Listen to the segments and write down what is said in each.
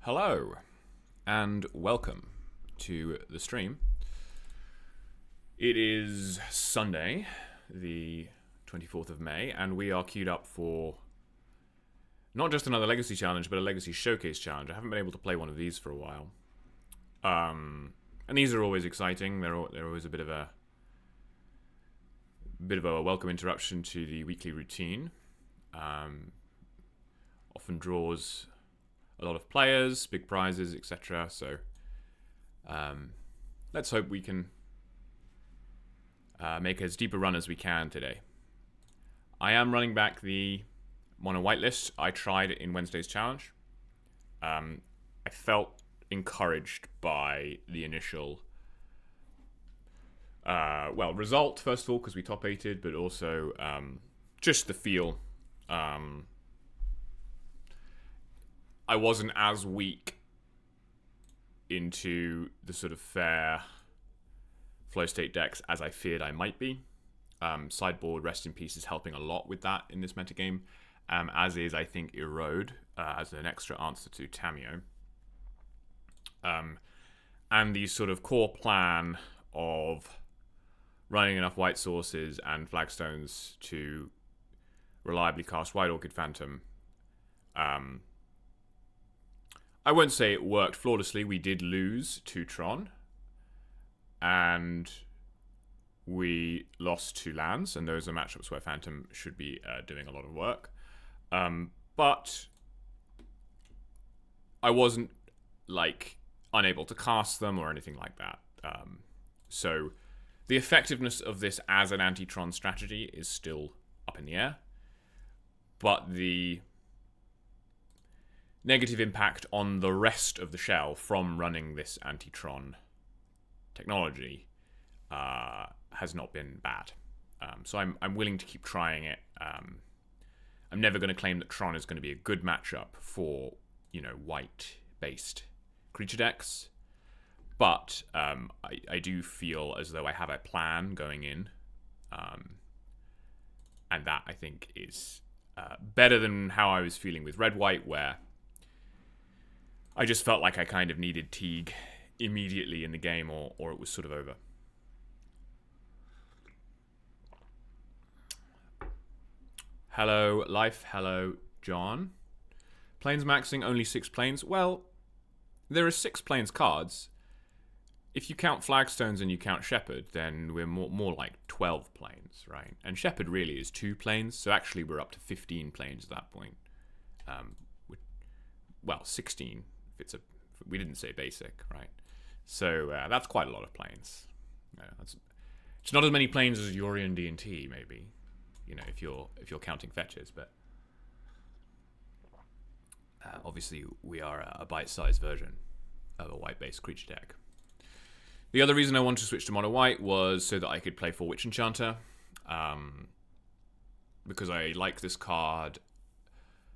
Hello, and welcome to the stream. It is Sunday, the 24th of May, and we are queued up for not just another Legacy Challenge, but a Legacy Showcase Challenge. I haven't been able to play one of these for a while. And these are always exciting. They're always a bit of a welcome interruption to the weekly routine. Often draws a lot of players, big prizes, etc. So let's hope we can make as deep a run as we can today. I am running back the mono white list. I tried it in Wednesday's challenge. I felt encouraged by the initial result, first of all, because we top 8'd, but also just the feel. I wasn't as weak into the sort of fair flow state decks as I feared I might be. Sideboard Rest in Peace is helping a lot with that in this metagame, as is, I think, Erode as an extra answer to Tamio. And the sort of core plan of running enough white sources and flagstones to reliably cast White Orchid Phantom. I won't say it worked flawlessly. We did lose to Tron, and we lost 2 lands, and those are matchups where Phantom should be doing a lot of work. But I wasn't unable to cast them or anything like that. So the effectiveness of this as an anti-Tron strategy is still up in the air, but the negative impact on the rest of the shell from running this anti-Tron technology has not been bad. So I'm willing to keep trying it. I'm never going to claim that Tron is going to be a good matchup for, white-based creature decks, but I do feel as though I have a plan going in, and that, I think, is better than how I was feeling with red-white, where I just felt like I kind of needed Teague immediately in the game, or it was sort of over. Hello, Life. Hello, John. Plainsmaxxing, only 6 planes. Well, there are 6 planes cards. If you count Flagstones and you count Shepherd, then we're more like 12 planes, right? And Shepherd really is 2 planes, so actually we're up to 15 planes at that point. 16. We didn't say basic, right? So that's quite a lot of planes. It's not as many planes as Yorion D&T, maybe, if you're counting fetches, but obviously we are a bite-sized version of a white-based creature deck. The other reason I wanted to switch to mono white was so that I could play 4 Witch Enchanter, because I like this card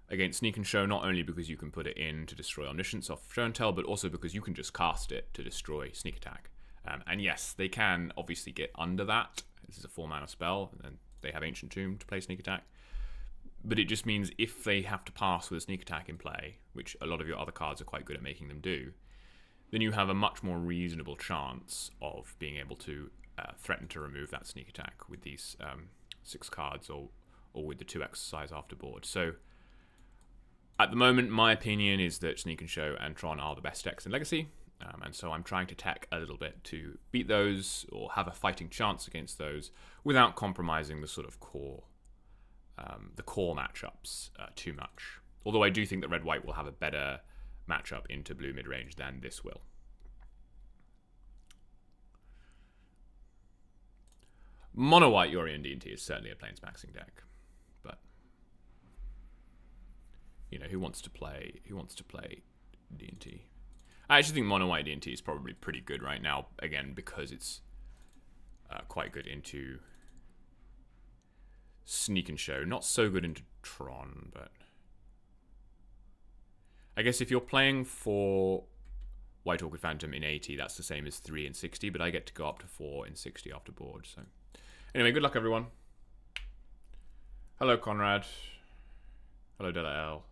against Sneak and Show, not only because you can put it in to destroy Omniscience off Show and Tell, but also because you can just cast it to destroy Sneak Attack. And yes, they can obviously get under that. This is a 4-mana spell, and they have Ancient Tomb to play Sneak Attack. But it just means if they have to pass with a Sneak Attack in play, which a lot of your other cards are quite good at making them do, then you have a much more reasonable chance of being able to threaten to remove that Sneak Attack with these 6 cards, or with the 2 exercise after board. So at the moment, my opinion is that Sneak and Show and Tron are the best decks in Legacy, and so I'm trying to tech a little bit to beat those, or have a fighting chance against those, without compromising the sort of core matchups too much. Although I do think that Red-White will have a better matchup into blue mid-range than this will. Mono-White Yorion D&T is certainly a Plainsmaxxing deck, but who wants to play D&T? I actually think mono white D&T is probably pretty good right now, again, because it's quite good into Sneak and Show. Not so good into Tron, but I guess if you're playing for White Orchid Phantom in 80, that's the same as 3 in 60, but I get to go up to 4 in 60 after board. So anyway, good luck, everyone. Hello, Conrad. Hello, Della L.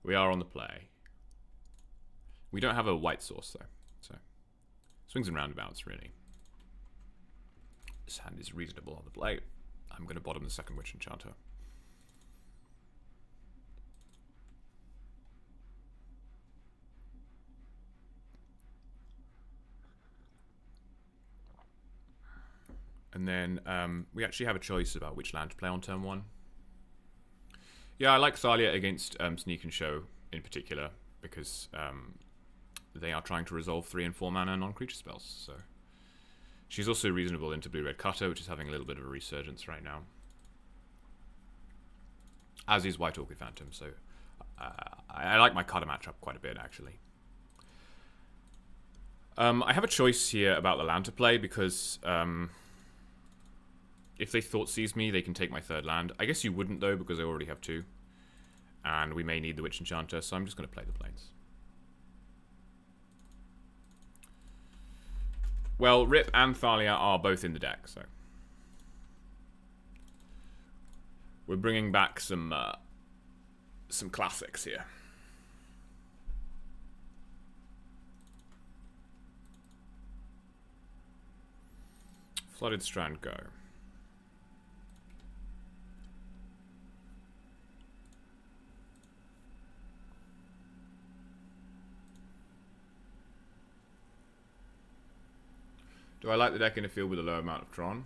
We are on the play. We don't have a white source though, so swings and roundabouts really. This hand is reasonable on the play. I'm going to bottom the second Witch Enchanter. And then we actually have a choice about which land to play on turn 1. Yeah, I like Thalia against Sneak and Show in particular, because they are trying to resolve 3 and 4 mana non-creature spells, so... She's also reasonable into Blue-Red Cutter, which is having a little bit of a resurgence right now. As is White Orchid Phantom, so I like my Cutter matchup quite a bit, actually. I have a choice here about the land to play, because if they Thought Seize me, they can take my 3rd land. I guess you wouldn't, though, because I already have 2. And we may need the Witch Enchanter, so I'm just going to play the Plains. Well, Rip and Thalia are both in the deck, so... We're bringing back some classics here. Flooded Strand, go. Do I like the deck in a field with a low amount of Tron?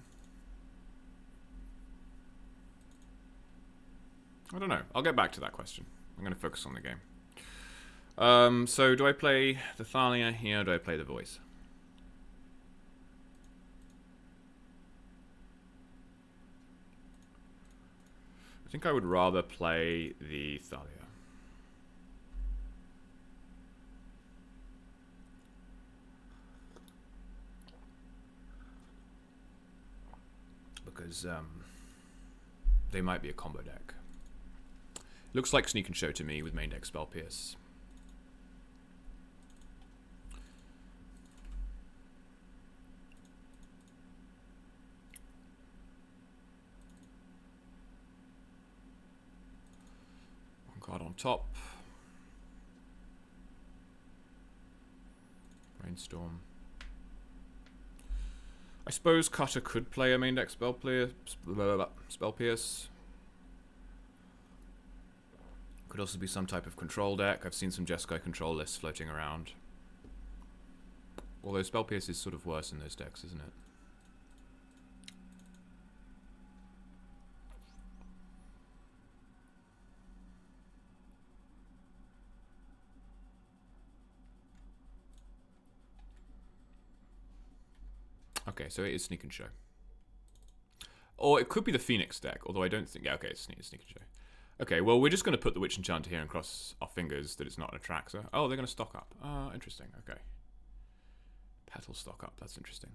I don't know. I'll get back to that question. I'm going to focus on the game. So do I play the Thalia here, or do I play the Voice? I think I would rather play the Thalia. Because they might be a combo deck. Looks like Sneak and Show to me with main deck Spell Pierce. One card on top. Brainstorm. I suppose Cutter could play a main deck Spell Pierce. Could also be some type of control deck. I've seen some Jeskai control lists floating around. Although Spell Pierce is sort of worse in those decks, isn't it? Okay, so it is Sneak and Show. Or it could be the Phoenix deck, although I don't think... Yeah, okay, it's Sneak and Show. Okay, well, we're just going to put the Witch Enchanter here and cross our fingers that it's not an Atraxa. Oh, they're going to stock up. Oh, interesting. Okay. Petal stock up. That's interesting.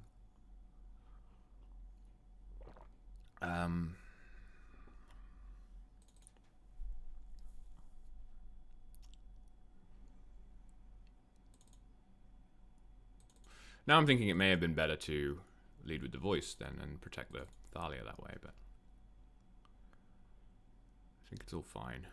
Now I'm thinking it may have been better to lead with the Voice then and protect the Thalia that way, but I think it's all fine.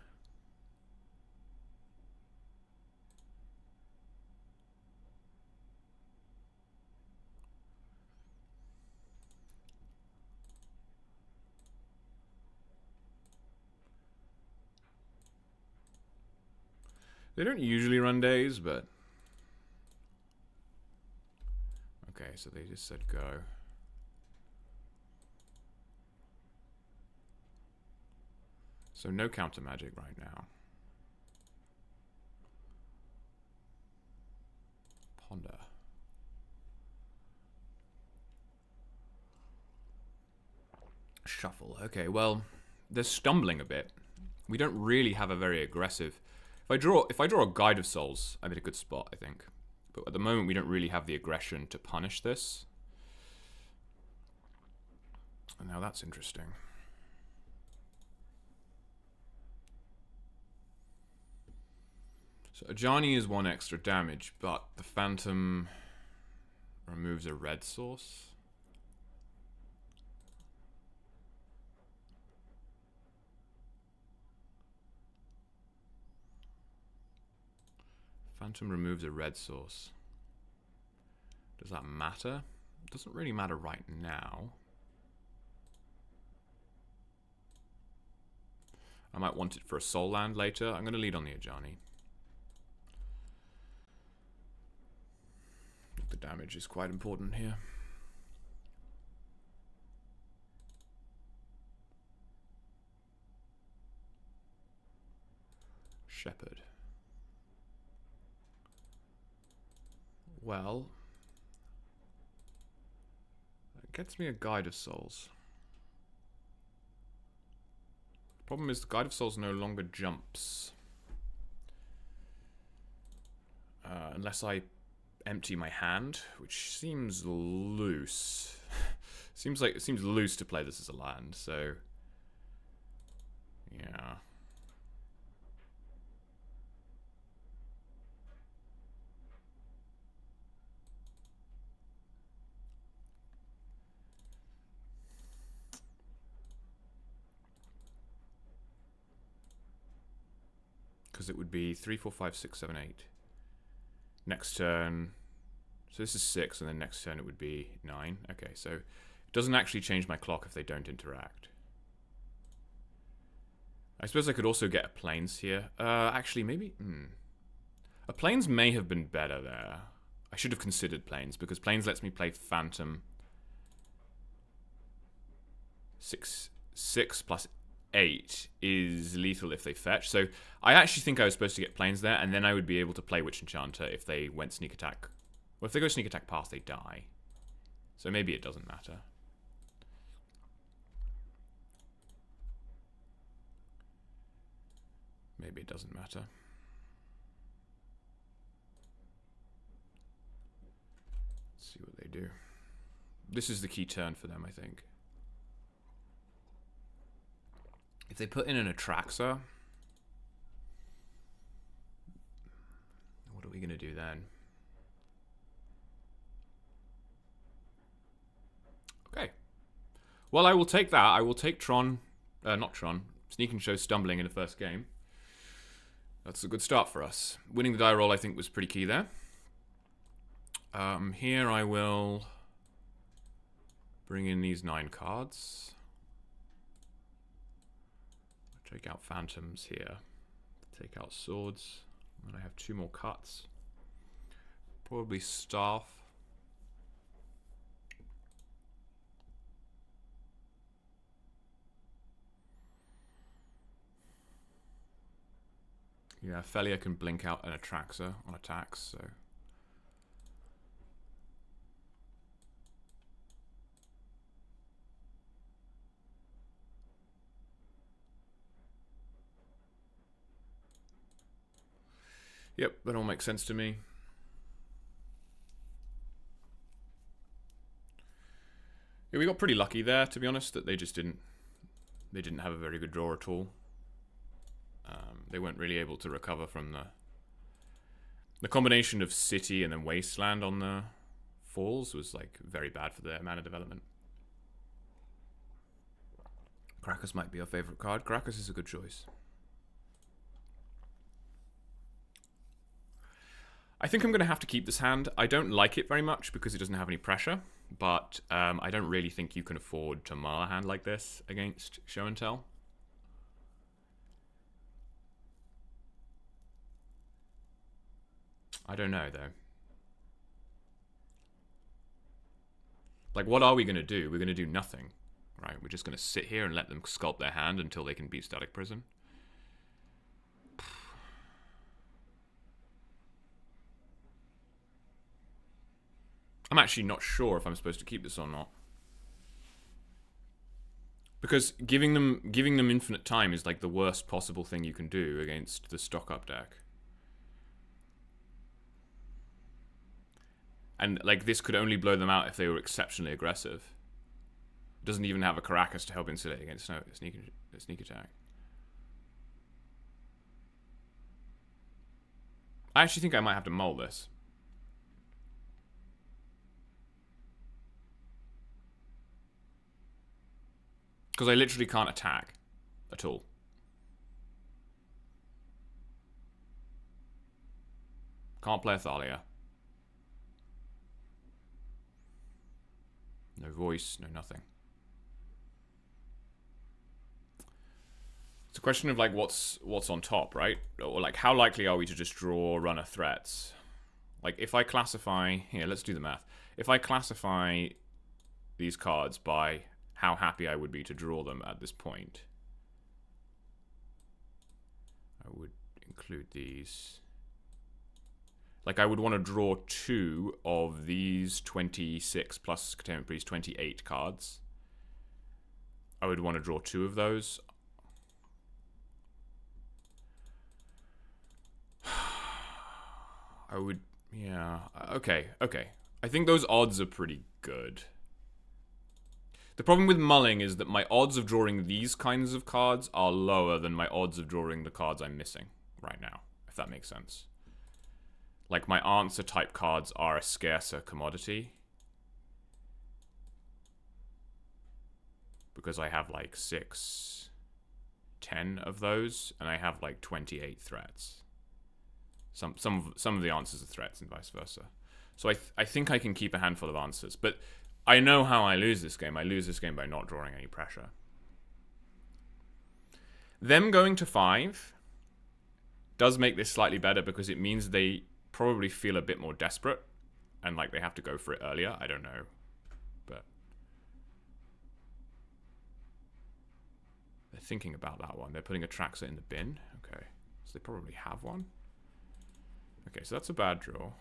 They don't usually run days, but... Okay, so they just said go. So no counter magic right now. Ponder. Shuffle. Okay, well, they're stumbling a bit. We don't really have a very aggressive... If I draw a Guide of Souls, I'm in a good spot, I think. But at the moment, we don't really have the aggression to punish this. And now that's interesting. So Ajani is 1 extra damage, but the Phantom removes a red source. Phantom removes a red source. Does that matter? It doesn't really matter right now. I might want it for a soul land later. I'm going to lead on the Ajani. The damage is quite important here. Shepherd. Well, that gets me a Guide of Souls. Problem is the Guide of Souls no longer jumps. Unless I empty my hand, which seems loose. Seems loose to play this as a land, so yeah. Because it would be 3, 4, 5, 6, 7, 8. Next turn, so this is 6, and then next turn it would be 9. Okay, so it doesn't actually change my clock if they don't interact. I suppose I could also get a Plains here. Actually, maybe... A Plains may have been better there. I should have considered Plains, because Plains lets me play Phantom. 6 plus 8 is lethal if they fetch. So I actually think I was supposed to get Plains there, and then I would be able to play Witch Enchanter if they went Sneak Attack. Well, if they go Sneak Attack past, they die. So maybe it doesn't matter. Maybe it doesn't matter. Let's see what they do. This is the key turn for them, I think. If they put in an Atraxa, what are we going to do then? Okay. Well, I will take that. I will take Tron, not Tron, Sneak and Show stumbling in the first game. That's a good start for us. Winning the die roll, I think, was pretty key there. Here I will bring in these 9 cards. Take out Phantoms here. Take out Swords. And I have 2 more cuts. Probably Staff. Yeah, Felia can blink out an Atraxa on attacks, so... Yep, that all makes sense to me. Yeah, we got pretty lucky there, to be honest, that they just didn't have a very good draw at all. They weren't really able to recover from the combination of City and then Wasteland on the falls was like very bad for their mana development. Krakus might be our favorite card. Krakus is a good choice. I think I'm going to have to keep this hand. I don't like it very much because it doesn't have any pressure, but I don't really think you can afford to mull a hand like this against Show and Tell. I don't know, though. Like, what are we going to do? We're going to do nothing, right? We're just going to sit here and let them sculpt their hand until they can beat Static Prison. I'm actually not sure if I'm supposed to keep this or not. Because giving them infinite time is like the worst possible thing you can do against the stock-up deck. And like this could only blow them out if they were exceptionally aggressive. It doesn't even have a Caracas to help insulate against sneak attack. I actually think I might have to mull this. Because I literally can't attack at all. Can't play a Thalia. No voice, no nothing. It's a question of like what's on top, right? Or like how likely are we to just draw runner threats? Like if I classify, here, let's do the math. If I classify these cards by how happy I would be to draw them at this point, I would include these. Like I would want to draw 2 of these 26 plus Containment Breeze 28 cards. I would want to draw 2 of those. I would, yeah, okay. I think those odds are pretty good. The problem with mulling is that my odds of drawing these kinds of cards are lower than my odds of drawing the cards I'm missing right now, if that makes sense. Like, my answer type cards are a scarcer commodity. Because I have like 6, 10 of those, and I have like 28 threats. Some of the answers are threats and vice versa. So I think I can keep a handful of answers. But I know how I lose this game. I lose this game by not drawing any pressure. Them going to 5 does make this slightly better because it means they probably feel a bit more desperate and like they have to go for it earlier. I don't know. But they're thinking about that one. They're putting a Traxxer in the bin. Okay. So they probably have one. Okay, so that's a bad draw.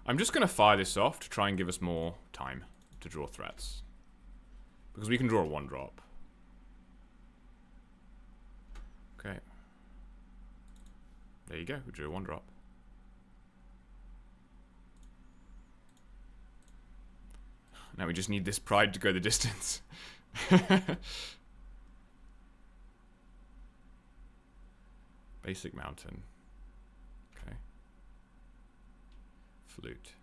I'm just going to fire this off to try and give us more time to draw threats. Because we can draw a 1-drop. Okay. There you go, we drew a 1-drop. Now we just need this pride to go the distance. Basic mountain. Okay. Flute.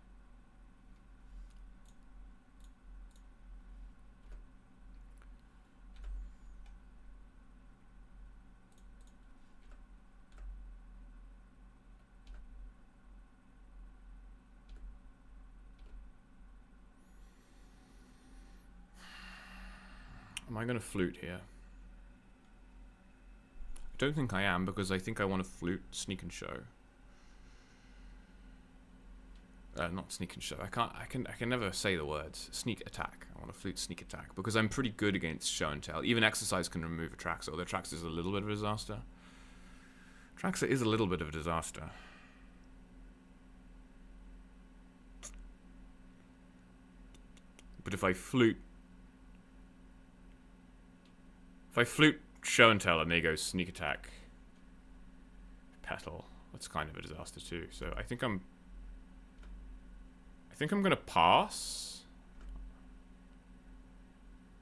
Am I going to flute here? I don't think I am, because I think I want to flute Sneak and Show. Not Sneak and Show. I can never say the words. Sneak Attack. I want to flute Sneak Attack because I'm pretty good against Show and Tell. Even Exercise can remove a Traxxer, although Traxxer is a little bit of a disaster. Traxxer is a little bit of a disaster. But if I flute Show and Tell and they go Sneak Attack, Petal, that's kind of a disaster too. So I think I'm gonna pass.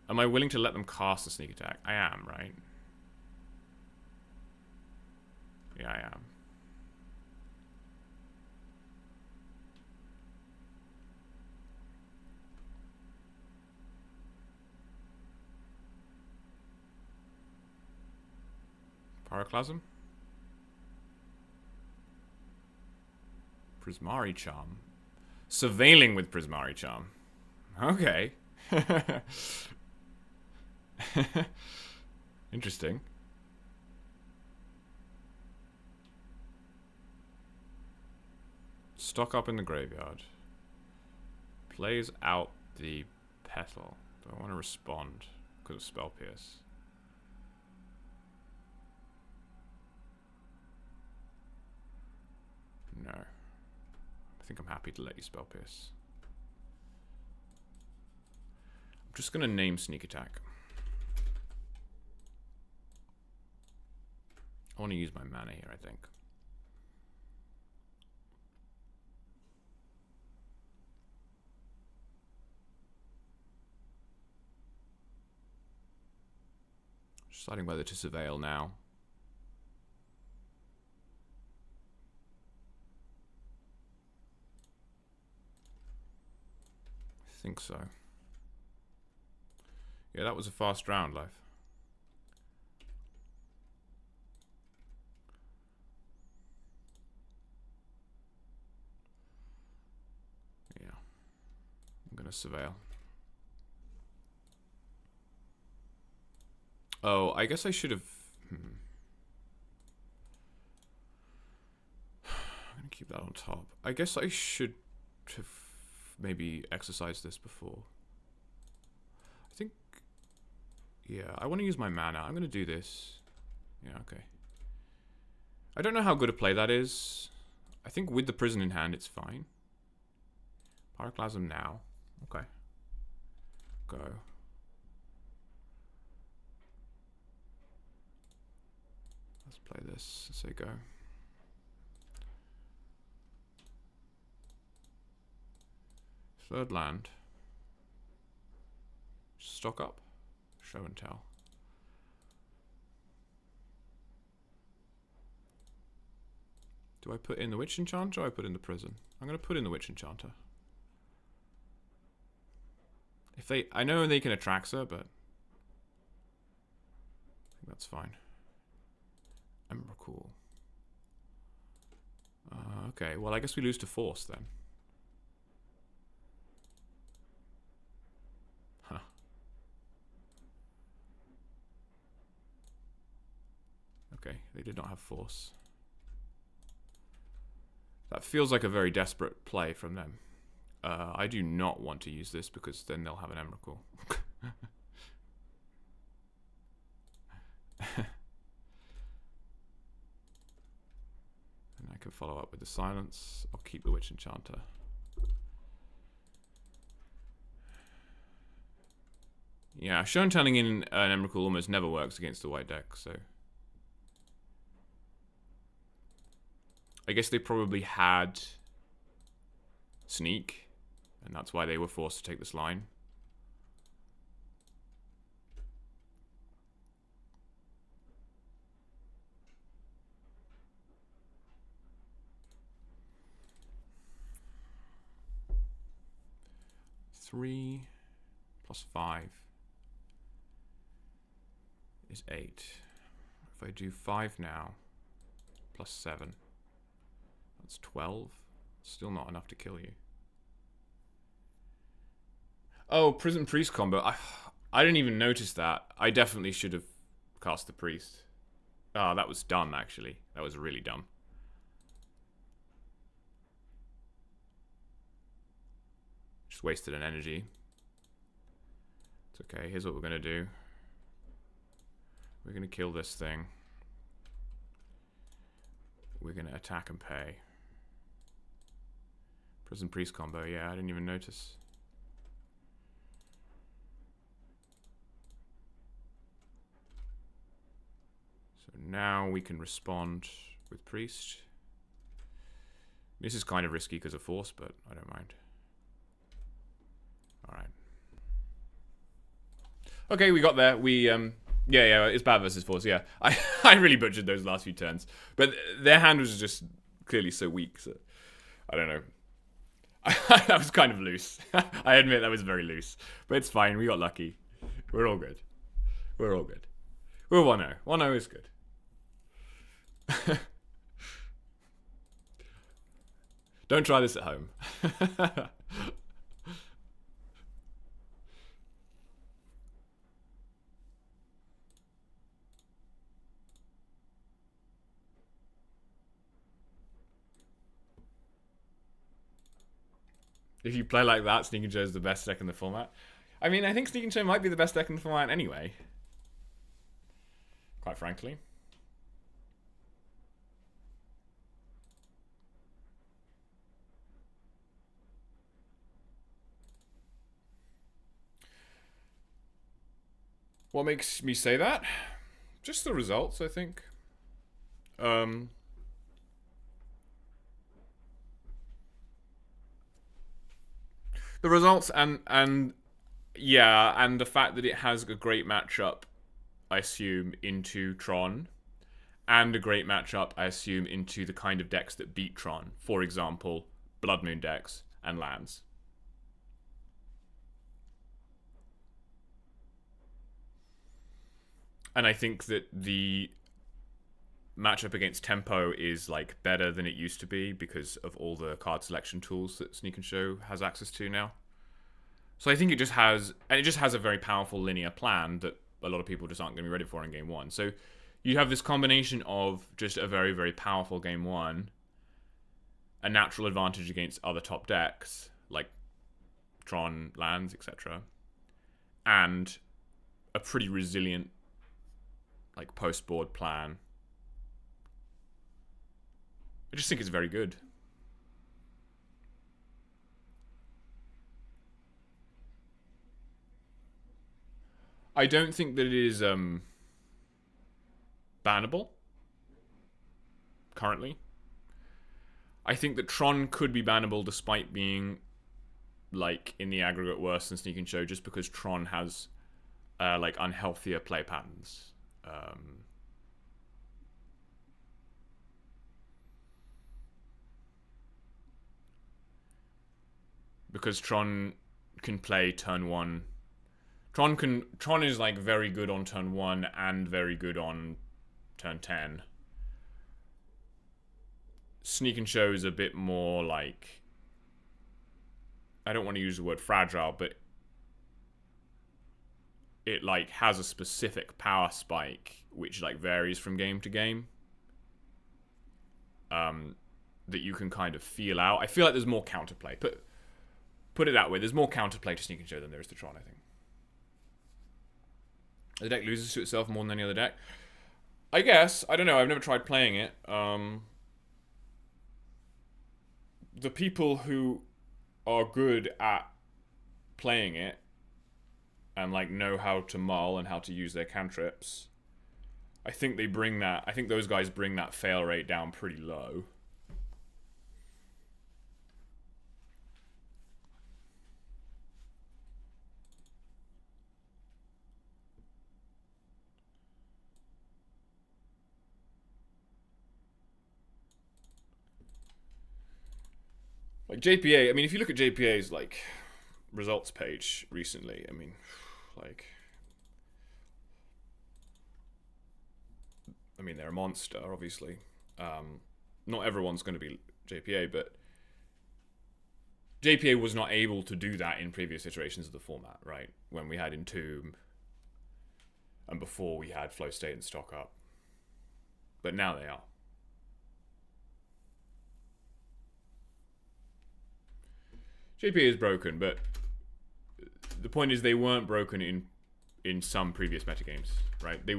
Am I willing to let them cast a Sneak Attack? I am, right? Yeah, I am. Pyroclasm? Prismari Charm. Surveilling with Prismari Charm. Okay. Interesting. Stock up in the graveyard. Plays out the Petal. Do I want to respond because of Spell Pierce? No. I think I'm happy to let you Spell Pierce. I'm just going to name Sneak Attack. I want to use my mana here, I think. Deciding whether to Surveil now. I think so. Yeah, that was a fast round, Life. Let's surveil. Oh, I guess I should have... I'm going to keep that on top. I guess I should have maybe exercised this before. I think... Yeah, I want to use my mana. I'm going to do this. Yeah, okay. I don't know how good a play that is. I think with the prison in hand, it's fine. Pyroclasm now. Okay. Go. Let's play this. Let's say go. Third land. Stock up. Show and tell. Do I put in the Witch Enchanter or I put in the prison? I'm going to put in the Witch Enchanter. If they... I know they can attract her, but... I think that's fine. Emrakul. Okay, well I guess we lose to Force then. Huh. Okay, they did not have Force. That feels like a very desperate play from them. I do not want to use this because then they'll have an Emrakul. And I can follow up with the silence. I'll keep the Witch Enchanter. Yeah, show and telling in an Emrakul almost never works against the white deck, so... I guess they probably had Sneak, and that's why they were forced to take this line. Three plus 5 is 8. If I do 5 now, plus 7, that's 12. Still not enough to kill you. Oh, Prison Priest combo. I didn't even notice that. I definitely should have cast the Priest. Oh, that was dumb, actually. That was really dumb. Just wasted an energy. It's okay. Here's what we're going to do. We're going to kill this thing. We're going to attack and pay. Prison Priest combo. Yeah, I didn't even notice. So now we can respond with Priest. This is kind of risky because of Force, but I don't mind. Alright. Okay, we got there. We, yeah, it's bad versus Force, yeah. I really butchered those last few turns. But their hand was just clearly so weak, so... I don't know. That was kind of loose. I admit that was very loose. But it's fine, we got lucky. We're all good. We're all good. We're 1-0. 1-0 is good. Don't try this at home. If you play like that, Sneak and Show is the best deck in the format. I mean, I think Sneak and Show might be the best deck in the format anyway. Quite frankly. What makes me say that? Just the results, I think. The results and yeah, and the fact that it has a great matchup, I assume, into Tron, and a great matchup, I assume, into the kind of decks that beat Tron. For example, Blood Moon decks and lands. And I think that the matchup against Tempo is like better than it used to be because of all the card selection tools that Sneak and Show has access to now. So I think it just has a very powerful linear plan that a lot of people just aren't going to be ready for in game one. So you have this combination of just a very, very powerful game one, a natural advantage against other top decks like Tron, lands, etc., and a pretty resilient like post board plan. I just think it's very good. I don't think that it is bannable currently. I think that Tron could be bannable despite being like in the aggregate worse than Sneak and Show, just because Tron has like unhealthier play patterns. Because Tron can play turn one. Tron is like very good on turn one and very good on turn 10. Sneak and Show is a bit more like, I don't want to use the word fragile, but it like has a specific power spike which like varies from game to game. That you can kind of feel out. I feel like there's more counterplay. Put it that way, there's more counterplay to Sneak and Show than there is to Tron, I think. The deck loses to itself more than any other deck. I guess. I don't know. I've never tried playing it. The people who are good at playing it and like know how to mull and how to use their cantrips, I think they bring that. I think those guys bring that fail rate down pretty low. Like JPA, I mean, if you look at JPA's like results page recently, I mean, they're a monster, obviously. Not everyone's going to be JPA, but JPA was not able to do that in previous iterations of the format, right? When we had Entomb, and before we had Flow State and Stock Up. But now they are. JPA is broken, but the point is they weren't broken in some previous metagames, right? They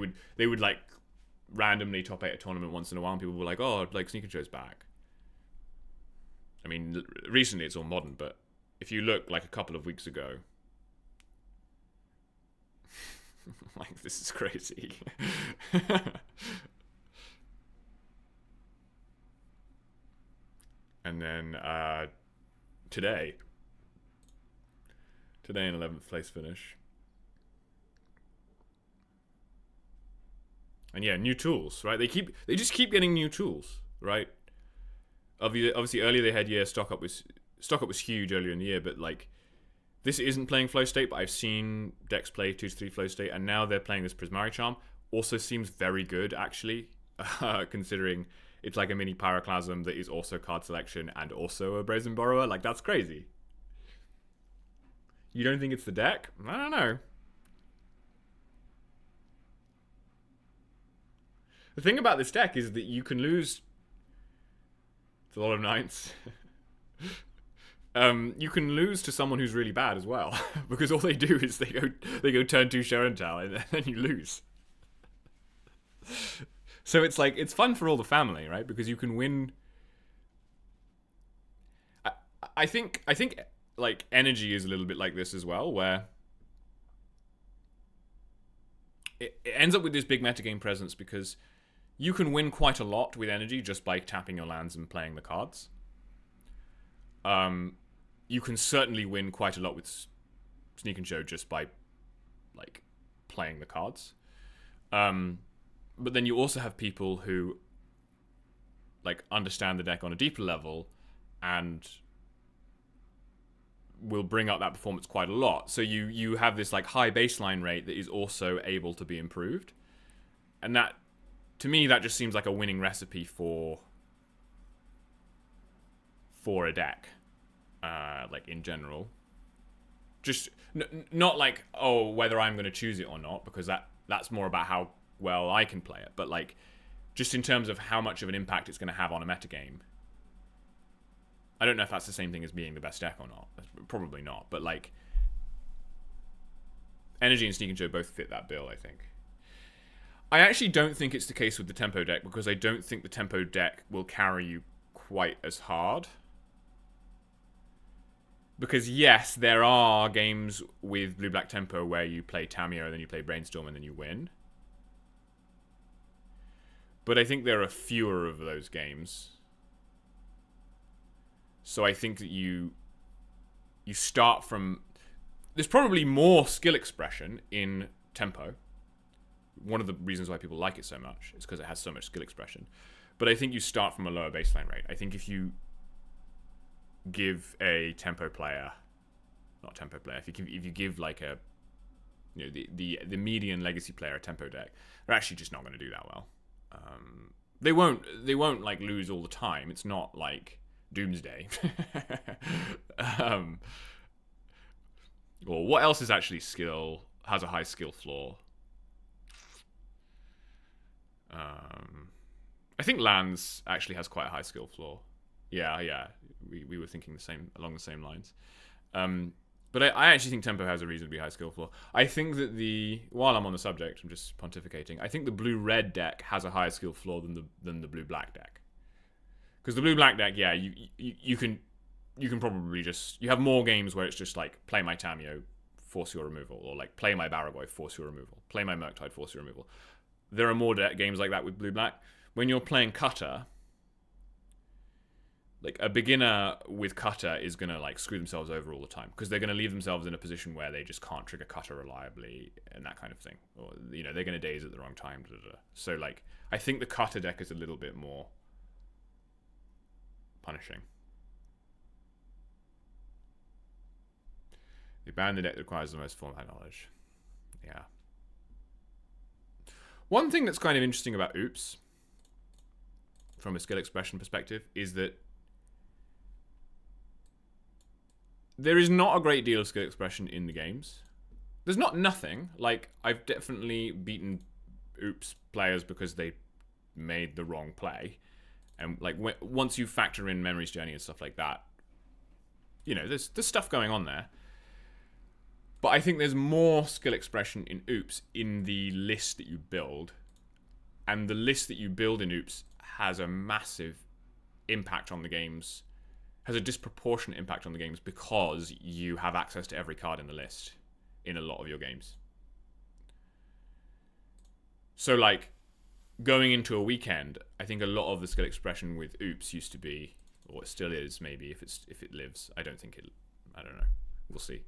would like randomly top 8 a tournament once in a while, and people were like, oh, like Sneak and Show's back. I mean, recently it's all modern, but if you look like a couple of weeks ago, like, this is crazy. And then today in 11th place finish. And yeah, new tools, right? They just keep getting new tools, right? Obviously earlier they had Stock Up was huge earlier in the year, but like this isn't playing Flow State, but I've seen decks play 2-3 Flow State, and now they're playing this Prismari Charm. Also seems very good, actually, considering it's like a mini Pyroclasm that is also card selection and also a Brazen Borrower. Like, that's crazy. You don't think it's the deck? I don't know. The thing about this deck is that you can lose. It's a lot of ninths. You can lose to someone who's really bad as well, because all they do is they go turn 2 Show and Tell, and then you lose. So it's like, it's fun for all the family, right? Because you can win. I think like Energy is a little bit like this as well, where it ends up with this big metagame presence because you can win quite a lot with Energy just by tapping your lands and playing the cards. You can certainly win quite a lot with Sneak and Show just by like playing the cards. But then you also have people who like understand the deck on a deeper level and will bring up that performance quite a lot. So you have this like high baseline rate that is also able to be improved. And that, to me, that just seems like a winning recipe for a deck, like in general. Just not like, oh, whether I'm going to choose it or not, because that's more about how well I can play it. But like, just in terms of how much of an impact it's going to have on a metagame. I don't know if that's the same thing as being the best deck or not. Probably not. But like, Energy and Sneak and Show both fit that bill, I think. I actually don't think it's the case with the Tempo deck, because I don't think the Tempo deck will carry you quite as hard. Because yes, there are games with Blue-Black Tempo where you play Tamiyo, then you play Brainstorm, and then you win. But I think there are fewer of those games. So I think that you start from... There's probably more skill expression in Tempo. One of the reasons why people like it so much is because it has so much skill expression. But I think you start from a lower baseline rate. I think if you give a Tempo player... Not Tempo player. If you give like a... You know, the median Legacy player a Tempo deck, they're actually just not going to do that well. They won't like lose all the time. It's not like Doomsday. Well, what else is actually has a high skill floor? I think Lands actually has quite a high skill floor. Yeah. We were thinking along the same lines. But I actually think Tempo has a reasonably high skill floor. I think that while I'm on the subject, I'm just pontificating. I think the blue-red deck has a higher skill floor than the blue-black deck. Because the blue-black deck, yeah, you can probably just... You have more games where it's just like, play my Tamiyo, force your removal. Or like, play my Baragoy, force your removal. Play my Murktide, force your removal. There are more games like that with blue-black. When you're playing Cutter... Like, a beginner with Cutter is going to, like, screw themselves over all the time. Because they're going to leave themselves in a position where they just can't trigger Cutter reliably and that kind of thing. Or, you know, they're going to daze at the wrong time. So, like, I think the Cutter deck is a little bit more punishing. The abandoned deck requires the most format knowledge. Yeah. One thing that's kind of interesting about Oops, from a skill expression perspective, is that there is not a great deal of skill expression in the games. There's not nothing. Like, I've definitely beaten Oops players because they made the wrong play. And, like, once you factor in Memory's Journey and stuff like that, you know, there's stuff going on there. But I think there's more skill expression in Oops in the list that you build. And the list that you build in Oops has a massive impact on the games, has a disproportionate impact on the games because you have access to every card in the list in a lot of your games. So, like, going into a weekend, I think a lot of the skill expression with Oops used to be, or it still is, maybe, if it lives. I don't know. We'll see.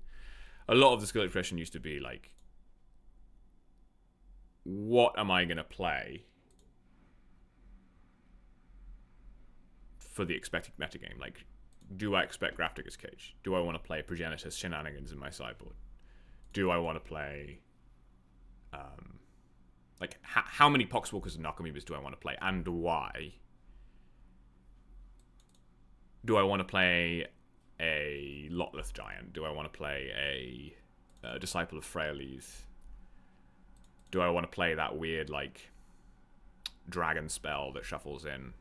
A lot of the skill expression used to be, like, what am I going to play for the expected metagame? Like, do I expect Grafdigger's Cage? Do I want to play Progenitus Shenanigans in my sideboard? Do I want to play... like, how many Poxwalkers and Narcomoebas do I want to play? And why? Do I want to play a Lotleth Giant? Do I want to play a Disciple of Freyalise? Do I want to play that weird, like, dragon spell that shuffles in?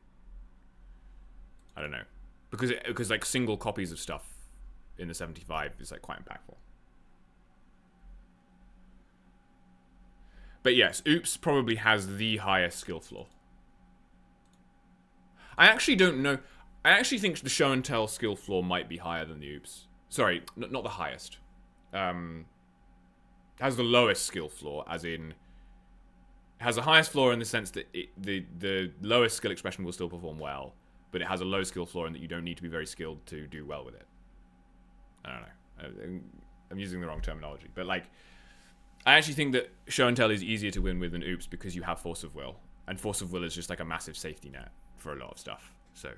I don't know. Because like, single copies of stuff in the 75 is, like, quite impactful. But yes, Oops probably has the highest skill floor. I actually don't know. I actually think the Show and Tell skill floor might be higher than the Oops. Sorry, not the highest. Has the lowest skill floor, as in... has the highest floor in the sense that the lowest skill expression will still perform well, but it has a low skill floor in that you don't need to be very skilled to do well with it. I don't know. I'm using the wrong terminology. But, like, I actually think that Show and Tell is easier to win with than Oops because you have Force of Will. And Force of Will is just, like, a massive safety net for a lot of stuff. So,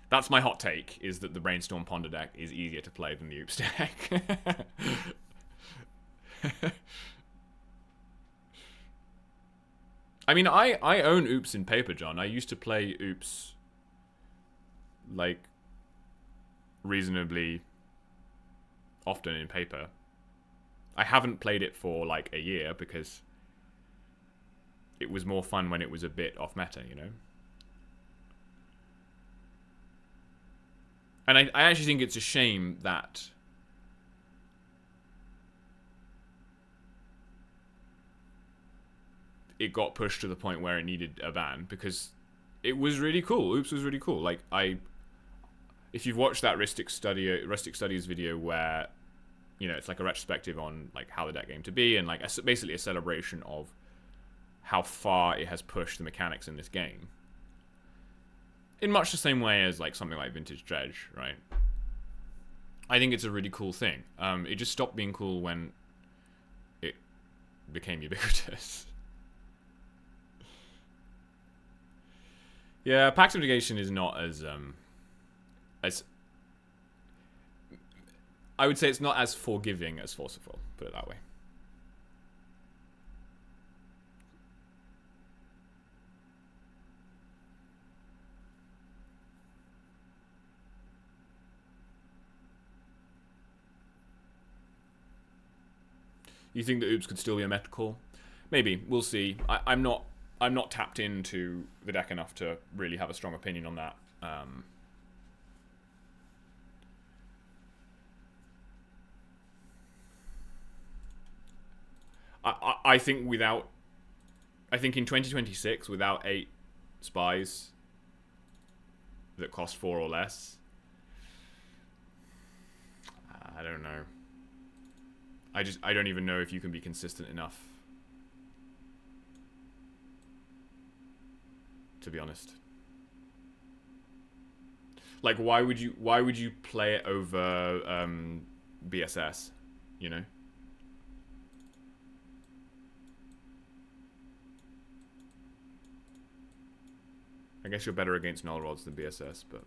that's my hot take, is that the Brainstorm Ponder deck is easier to play than the Oops deck. I mean, I own Oops in paper, John. I used to play Oops... like, reasonably often in paper. I haven't played it for like a year because it was more fun when it was a bit off meta, you know? And I actually think it's a shame that it got pushed to the point where it needed a ban, because it was really cool. Oops was really cool. Like, if you've watched that Rustic Studies video where, you know, it's like a retrospective on like how the deck came to be, and like basically a celebration of how far it has pushed the mechanics in this game, in much the same way as like something like Vintage Dredge, right? I think it's a really cool thing. It just stopped being cool when it became ubiquitous. Yeah, Pax of Negation is not as I would say it's not as forgiving as Forceful, put it that way. You think that Oops could still be a meta call? Maybe. We'll see. I'm not tapped into the deck enough to really have a strong opinion on that. I think in 2026, without 8 spies that cost 4 or less, I don't know. I don't even know if you can be consistent enough, to be honest. Like, why would you play it over BSS, you know? I guess you're better against null rods than BSS, but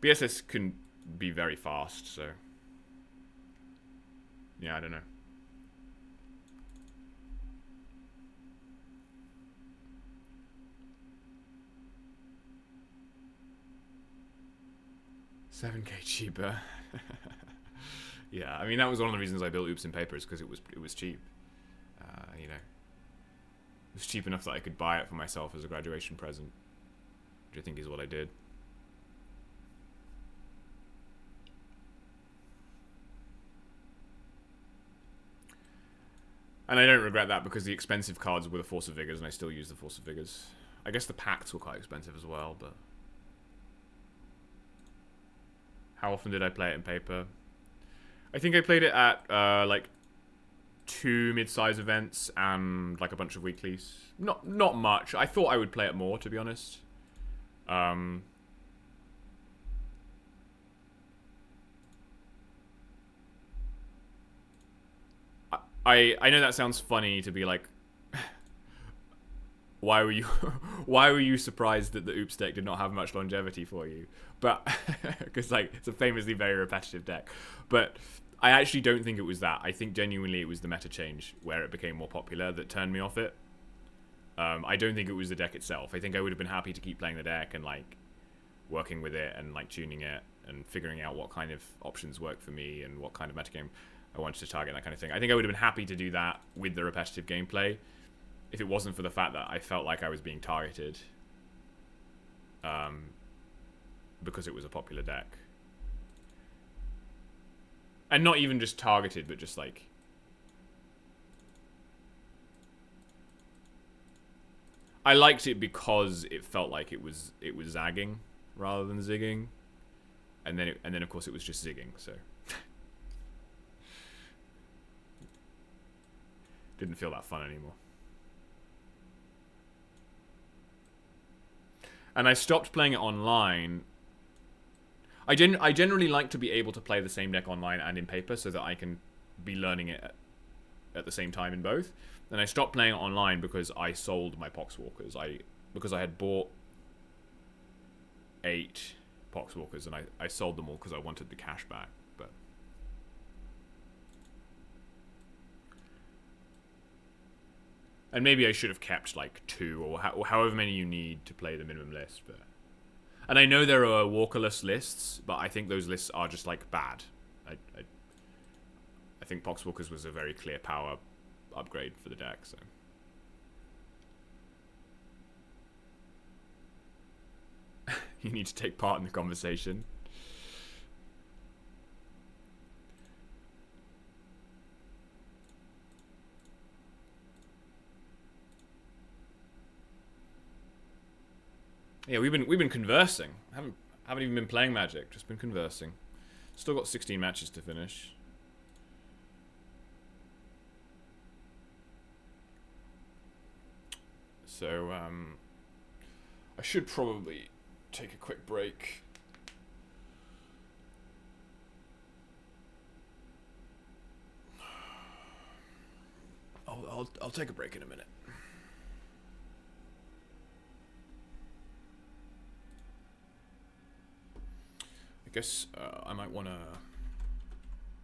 BSS can be very fast, so yeah, I don't know. $7K cheaper. Yeah, I mean, that was one of the reasons I built Oops in paper, is because it was cheap. You know, it was cheap enough that I could buy it for myself as a graduation present, which I think is what I did. And I don't regret that, because the expensive cards were the Force of Vigors, and I still use the Force of Vigors. I guess the pacts were quite expensive as well, but how often did I play it in paper? I think I played it at like 2 mid-size events and like a bunch of weeklies. Not much. I thought I would play it more, to be honest. I know that sounds funny to be like, why were you surprised that the Oops deck did not have much longevity for you? But because like it's a famously very repetitive deck. But I actually don't think it was that. I think genuinely it was the meta change where it became more popular that turned me off it. I don't think it was the deck itself. I think I would have been happy to keep playing the deck and like working with it and like tuning it and figuring out what kind of options work for me and what kind of metagame I wanted to target, that kind of thing. I think I would have been happy to do that with the repetitive gameplay if it wasn't for the fact that I felt like I was being targeted because it was a popular deck. And not even just targeted, but just like... I liked it because it felt like it was zagging rather than zigging. And then of course it was just zigging, so... Didn't feel that fun anymore. And I stopped playing it online. I generally like to be able to play the same deck online and in paper so that I can be learning it at the same time in both. And I stopped playing it online because I sold my Poxwalkers. Because I had bought 8 Poxwalkers and I sold them all because I wanted the cash back. But and maybe I should have kept like 2 or however many you need to play the minimum list. But and I know there are walkerless lists, but I think those lists are just like bad. I think Poxwalkers was a very clear power upgrade for the deck, so. You need to take part in the conversation. Yeah, we've been conversing. Haven't even been playing Magic, just been conversing. Still got 16 matches to finish. So I should probably take a quick break. I'll take a break in a minute. I guess I might want to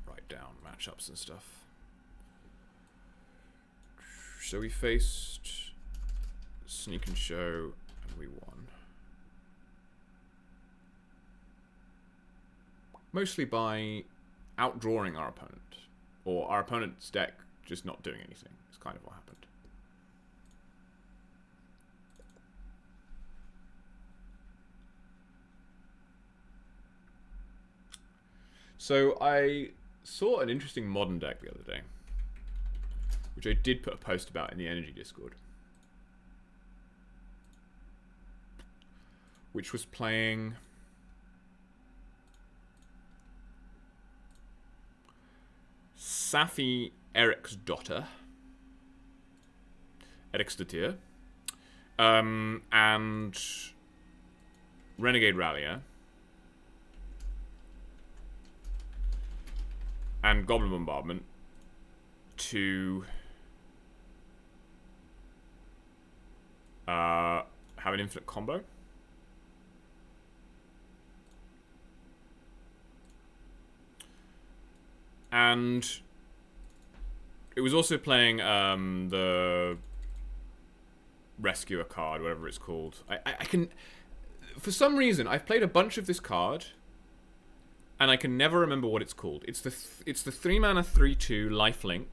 write down matchups and stuff. So we faced Sneak and Show, and we won. Mostly by outdrawing our opponent. Or our opponent's deck just not doing anything. It's kind of what happened. So I saw an interesting modern deck the other day, which I did put a post about in the Energy Discord, which was playing Safi Eriksdotter, and Renegade Rallier, and Goblin Bombardment to have an infinite combo. And it was also playing the Rescuer card, whatever it's called. I can... For some reason, I've played a bunch of this card, and I can never remember what it's called. It's the 3-mana 3/2 lifelink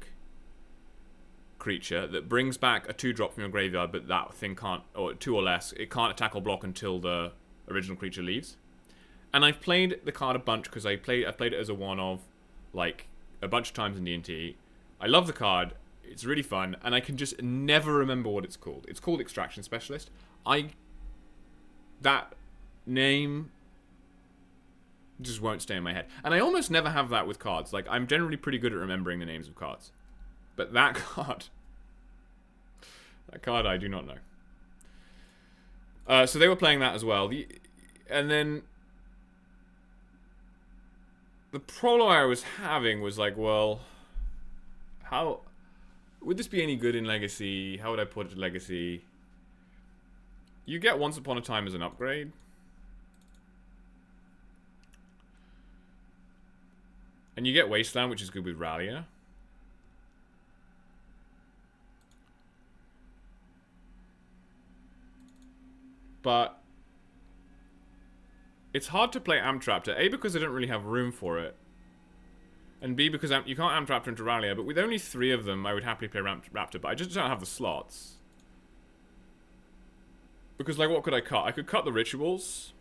creature that brings back a 2-drop from your graveyard, but that thing can't, or 2 or less, it can't attack or block until the original creature leaves. And I've played the card a bunch because I've played it as a one-of, like, a bunch of times in D&T. I love the card. It's really fun, and I can just never remember what it's called. It's called Extraction Specialist. That name just won't stay in my head. And I almost never have that with cards. Like, I'm generally pretty good at remembering the names of cards. But that card... that card I do not know. So they were playing that as well. And then... the problem I was having was like, well... how... would this be any good in Legacy? How would I put it to Legacy? You get Once Upon a Time as an upgrade. And you get Wasteland, which is good with Rallier. But it's hard to play Amtraptor. A, because I don't really have room for it. And B, because you can't Amtraptor into Rallier. But with only 3 of them, I would happily play Raptor. But I just don't have the slots. Because, like, what could I cut? I could cut the Rituals.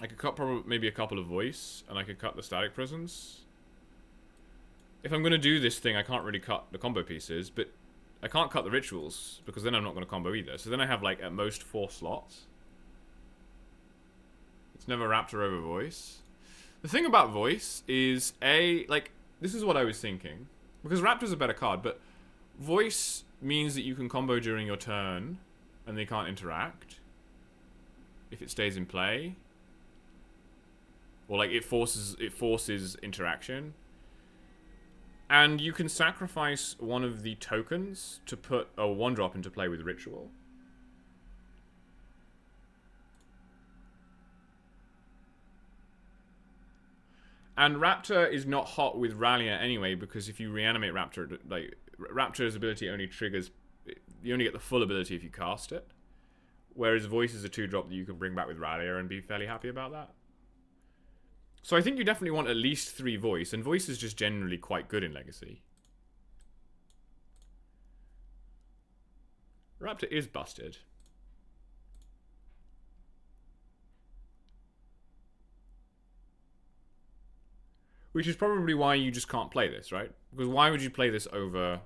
I could cut probably maybe a couple of Voice. And I could cut the Static Presence. If I'm going to do this thing, I can't really cut the combo pieces. But I can't cut the Rituals. Because then I'm not going to combo either. So then I have, like, at most 4 slots. It's never Raptor over Voice. The thing about Voice is, like, this is what I was thinking. Because Raptor's a better card, but Voice means that you can combo during your turn, and they can't interact. If it stays in play. Or, like, it forces interaction. And you can sacrifice one of the tokens to put a 1-drop into play with Ritual. And Raptor is not hot with Rallier anyway, because if you reanimate Raptor, like, Raptor's ability only triggers... you only get the full ability if you cast it. Whereas Voice is a 2-drop that you can bring back with Rallier and be fairly happy about that. So I think you definitely want at least 3 voice, and voice is just generally quite good in Legacy. Raptor is busted. Which is probably why you just can't play this, right? Because why would you play this over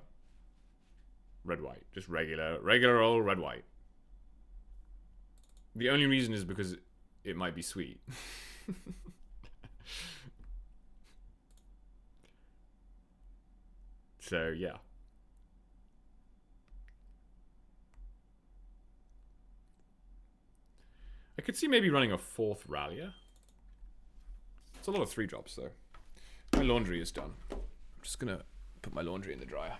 red-white? Just regular old red-white. The only reason is because it might be sweet. So, yeah. I could see maybe running a 4th Rallier. It's a lot of 3 drops, though. My laundry is done. I'm just gonna put my laundry in the dryer.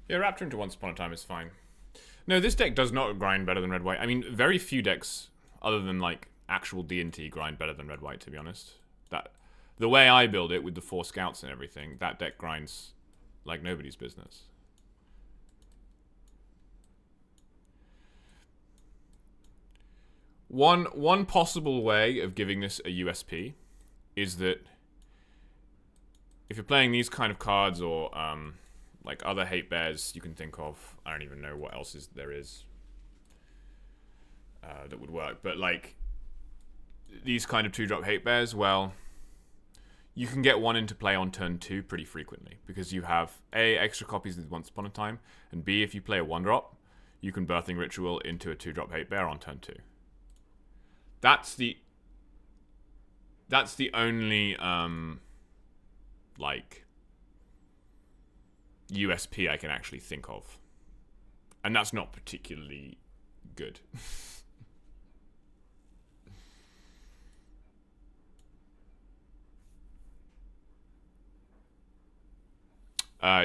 Yeah, Raptor into Once Upon a Time is fine. No, this deck does not grind better than red-white. I mean, very few decks, other than like actual D&T, grind better than red-white, to be honest. That the way I build it with the 4 scouts and everything, that deck grinds like nobody's business. One possible way of giving this a USP is that if you're playing these kind of cards or like other hate bears you can think of, I don't even know what else there is that would work, but like these kind of 2-drop hate bears, well, you can get one into play on turn 2 pretty frequently because you have A, extra copies of Once Upon a Time, and B, if you play a 1-drop, you can Birthing Ritual into a 2-drop hate bear on turn 2. That's the only like USP I can actually think of, and that's not particularly good.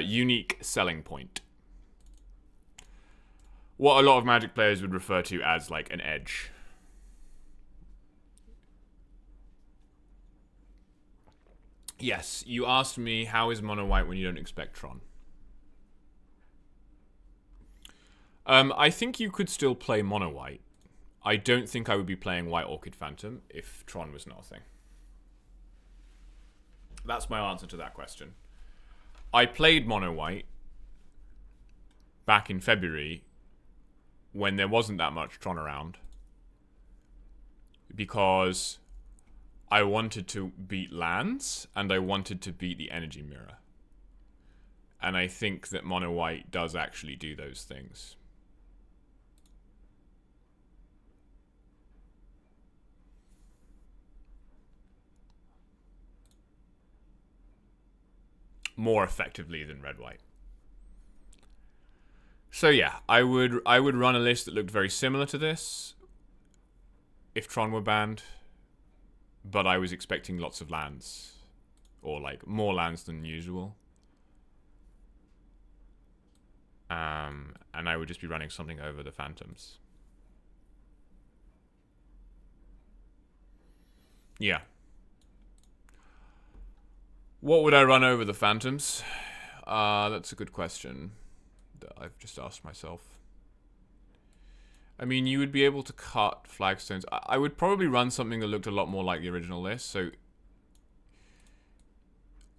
Unique selling point. What a lot of Magic players would refer to as like an edge. Yes, you asked me how is mono white when you don't expect Tron. I think you could still play mono white. I don't think I would be playing White Orchid Phantom if Tron was not a thing. That's my answer to that question. I played mono white back in February when there wasn't that much Tron around because I wanted to beat lands and I wanted to beat the energy mirror. And I think that mono white does actually do those things. More effectively than red white. So yeah, I would run a list that looked very similar to this if Tron were banned, but I was expecting lots of lands, or like more lands than usual. And I would just be running something over the Phantoms. Yeah. What would I run over the Phantoms? That's a good question that I've just asked myself. I mean, you would be able to cut flagstones. I would probably run something that looked a lot more like the original list. So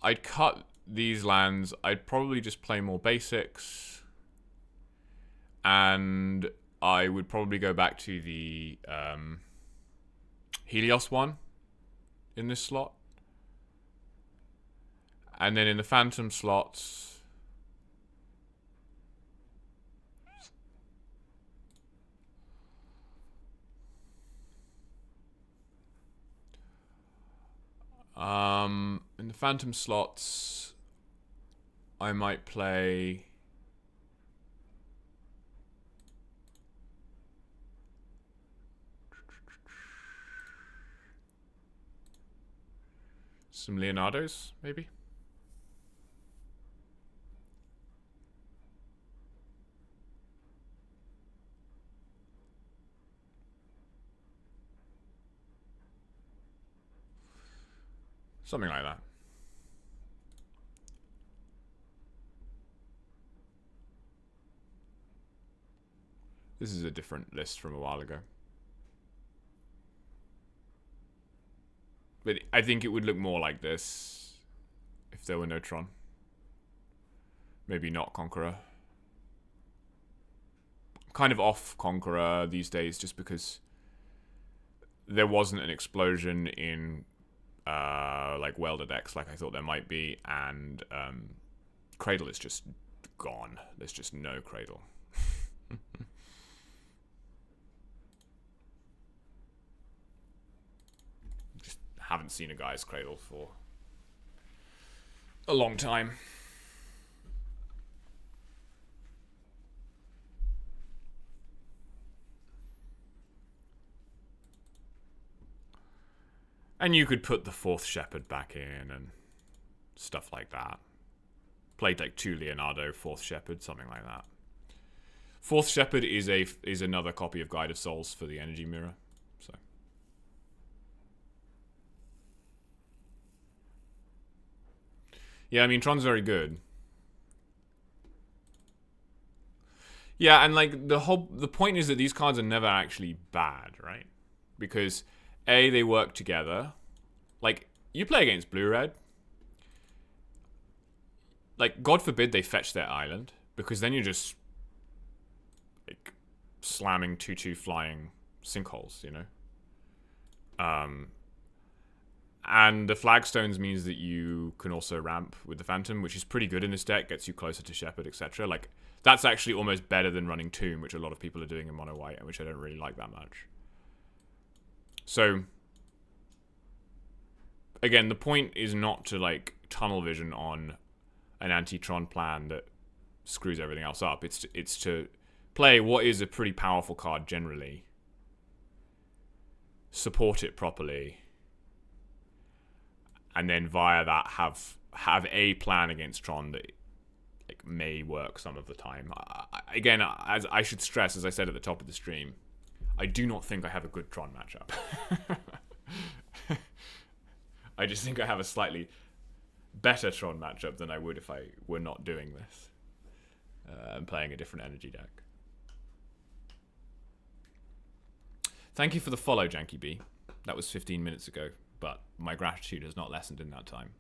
I'd cut these lands. I'd probably just play more basics. And I would probably go back to the Helios one in this slot. And then in the Phantom slots, I might play some Leonardos, maybe. Something like that. This is a different list from a while ago. But I think it would look more like this if there were no Tron. Maybe not Conqueror. I'm kind of off Conqueror these days just because there wasn't an explosion in like Welder decks like I thought there might be, and Cradle is just gone. There's just no Cradle. Just haven't seen a guy's Cradle for a long time. And you could put the fourth Shepherd back in and stuff like that. Played like 2 Leonardo, fourth Shepherd, something like that. Fourth Shepherd is another copy of Guide of Souls for the Energy Mirror. So yeah, I mean Tron's very good. Yeah, and like the point is that these cards are never actually bad, right? Because A, they work together. Like, you play against blue-red. Like, God forbid they fetch their island, because then you're just like slamming 2/2 flying sinkholes, you know? And the flagstones means that you can also ramp with the Phantom, which is pretty good in this deck, gets you closer to Shepherd, etc. Like, that's actually almost better than running Tomb, which a lot of people are doing in mono white, and which I don't really like that much. So again, the point is not to like tunnel vision on an anti-Tron plan that screws everything else up. It's to play what is a pretty powerful card generally, support it properly, and then via that have a plan against Tron that like may work some of the time. Again, as I should stress, as I said at the top of the stream, I do not think I have a good Tron matchup. I just think I have a slightly better Tron matchup than I would if I were not doing this and playing a different energy deck. Thank you for the follow, Janky B. That was 15 minutes ago, but my gratitude has not lessened in that time.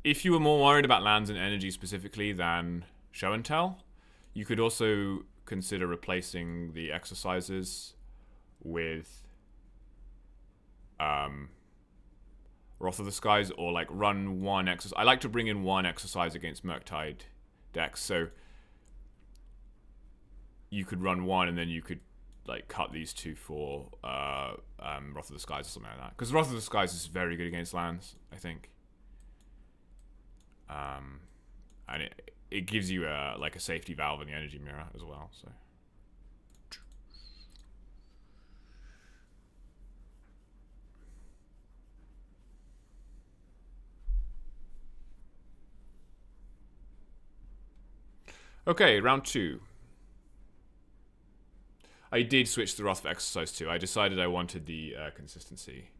If you were more worried about lands and energy specifically than show and tell, you could also consider replacing the exercises with Wrath of the Skies, or like run one exercise. I like to bring in one exercise against Murktide decks, so you could run one and then you could like cut these two for Wrath of the Skies or something like that. Because Wrath of the Skies is very good against lands, I think. And it gives you like a safety valve in the energy mirror as well. So okay, round 2. I did switch the Wrath for exercise 2. I decided I wanted the consistency.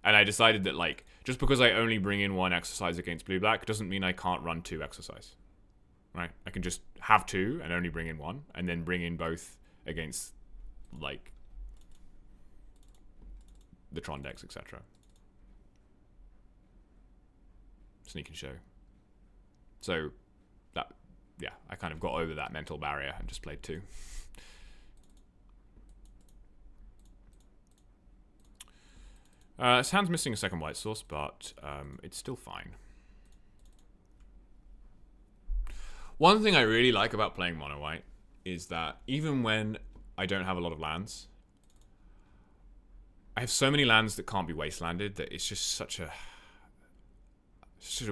And I decided that, like, just because I only bring in one exercise against blue-black doesn't mean I can't run 2 exercise. Right? I can just have 2 and only bring in 1, and then bring in both against, like, the Tron decks, etc. Sneak and show. So, that, yeah, I kind of got over that mental barrier and just played 2. This hand's missing a second white source, but it's still fine. One thing I really like about playing mono white is that even when I don't have a lot of lands, I have so many lands that can't be wastelanded that it's just such a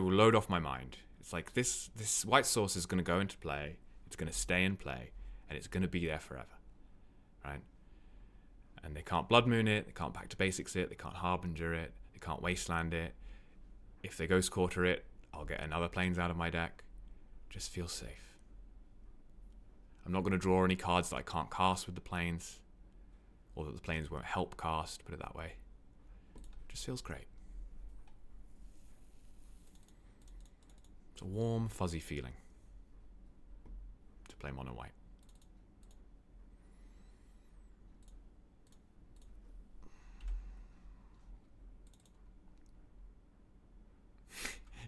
load off my mind. It's like this white source is going to go into play, it's going to stay in play, and it's going to be there forever, right? And they can't Blood Moon it, they can't Back to Basics it, they can't Harbinger it, they can't Wasteland it. If they Ghost Quarter it, I'll get another Plains out of my deck. Just feels safe. I'm not going to draw any cards that I can't cast with the Plains, or that the Plains won't help cast, put it that way. Just feels great. It's a warm, fuzzy feeling to play mono white.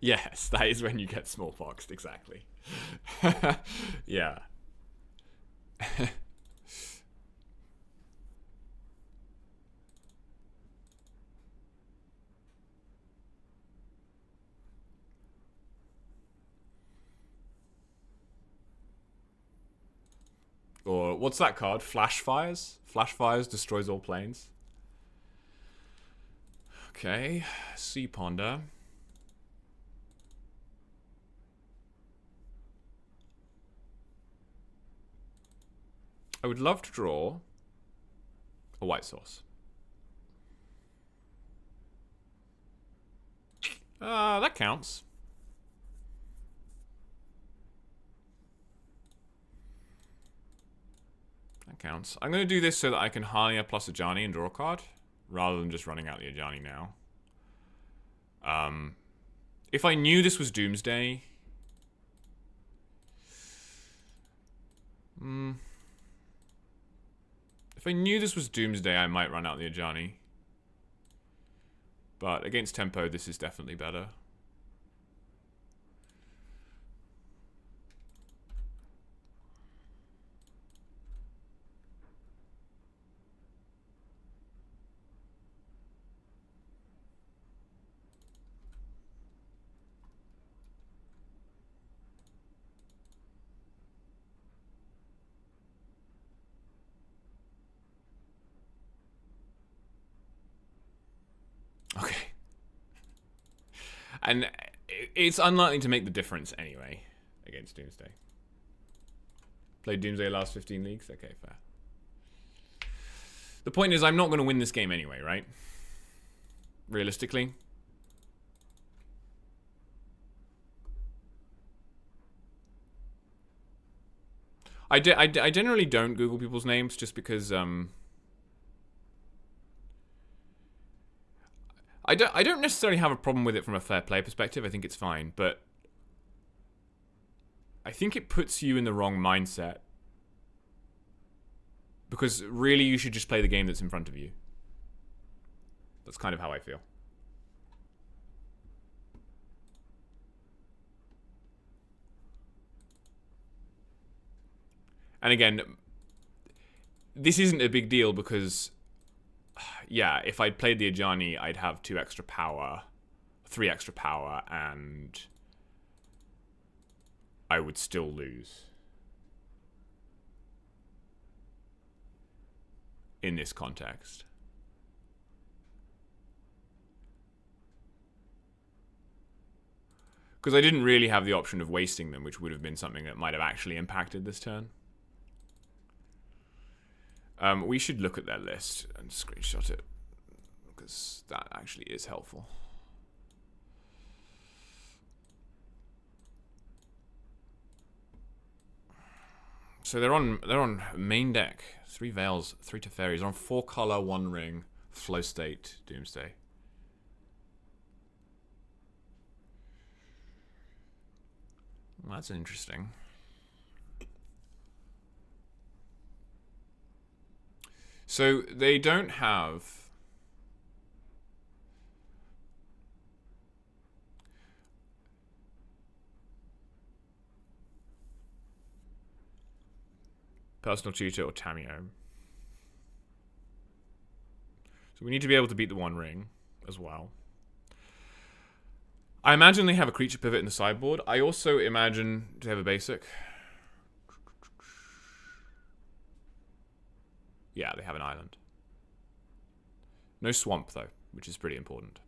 Yes, that is when you get smallpoxed, exactly. Yeah. Or what's that card? Flash Fires? Flash Fires destroys all planes. Okay, Sea Ponder. I would love to draw a white source. That counts. That counts. I'm going to do this so that I can Hania plus Ajani and draw a card, rather than just running out the Ajani now. If I knew this was Doomsday... If I knew this was Doomsday, I might run out the Ajani. But against tempo, this is definitely better. Okay. And it's unlikely to make the difference anyway against Doomsday. Played Doomsday last 15 leagues? Okay, fair. The point is, I'm not going to win this game anyway, right? Realistically. I generally don't Google people's names just because I don't necessarily have a problem with it from a fair play perspective. I think it's fine, but I think it puts you in the wrong mindset, because really you should just play the game that's in front of you. That's kind of how I feel. And again, this isn't a big deal because, yeah, if I'd played the Ajani, I'd have 2 extra power, 3 extra power, and I would still lose in this context. Because I didn't really have the option of wasting them, which would have been something that might have actually impacted this turn. We should look at their list and screenshot it, because that actually is helpful. So they're on main deck. 3 Veils, 3 Teferis. They're on 4 color, 1 ring, flow state, Doomsday. Well, that's interesting. So they don't have Personal Tutor or Tamio. So we need to be able to beat the 1 ring as well. I imagine they have a creature pivot in the sideboard. I also imagine they have a basic. Yeah, they have an island. No swamp, though, which is pretty important.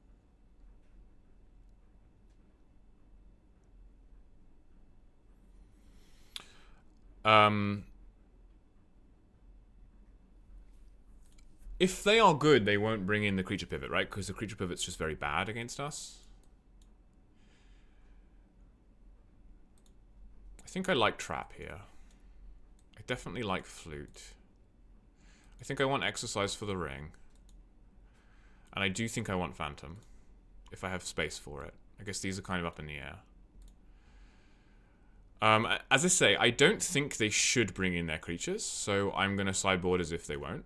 If they are good, they won't bring in the creature pivot, right? Because the creature pivot's just very bad against us. I think I like Trap here. I definitely like Flute. I think I want Exercise for the ring. And I do think I want Phantom, if I have space for it. I guess these are kind of up in the air. As I say, I don't think they should bring in their creatures, so I'm going to sideboard as if they won't.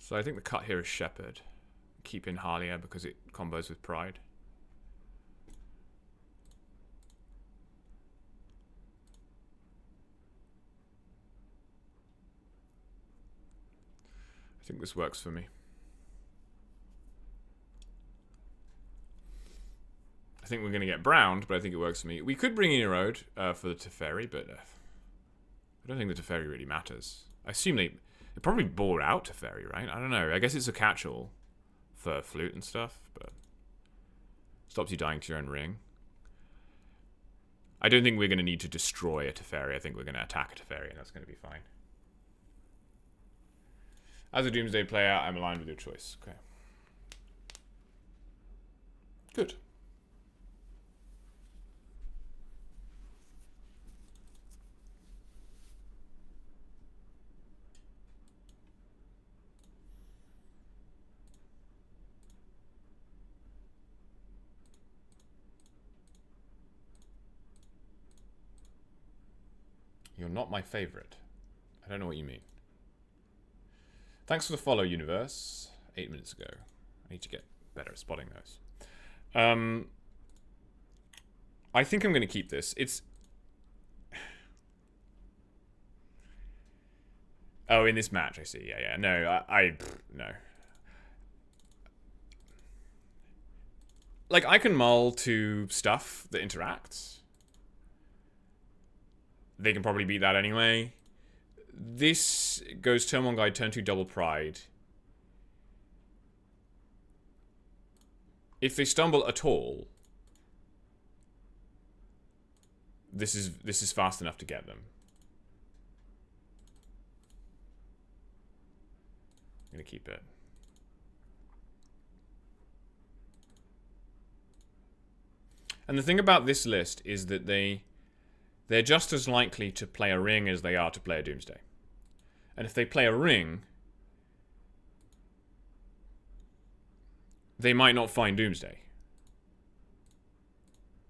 So I think the cut here is Shepherd. Keep in Harlia because it combos with Pride. I think this works for me. I think we're going to get browned, but I think it works for me. We could bring in Erode for the Teferi, but I don't think the Teferi really matters. I assume they probably bore out Teferi, right? I don't know. I guess it's a catch-all for Flute and stuff, but stops you dying to your own ring. I don't think we're going to need to destroy a Teferi. I think we're going to attack a Teferi, and that's going to be fine. As a Doomsday player, I'm aligned with your choice. Okay. Good. You're not my favorite. I don't know what you mean. Thanks for the follow, Universe. 8 minutes ago. I need to get better at spotting those. I think I'm going to keep this. It's... Oh, in this match, I see. Yeah. No, no. Like, I can mull to stuff that interacts. They can probably beat that anyway. this goes turn 1 guide, turn 2 double pride. If they stumble at all, this is fast enough to get them. I'm gonna keep it. And the thing about this list is that they're just as likely to play a ring as they are to play a Doomsday. And if they play a ring, they might not find Doomsday.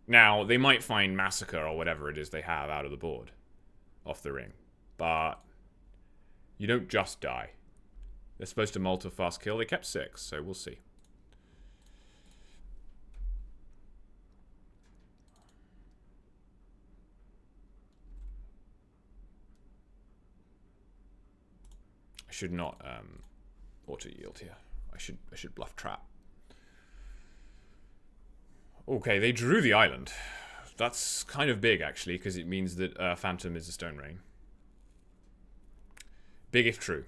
Now, they might find Massacre or whatever it is they have out of the board, off the ring. But you don't just die. They're supposed to multi-fast kill. They kept 6, so we'll see. I should not auto-yield here. I should bluff trap. Okay, they drew the island. That's kind of big, actually, because it means that Phantom is a Stone Rain. Big if true.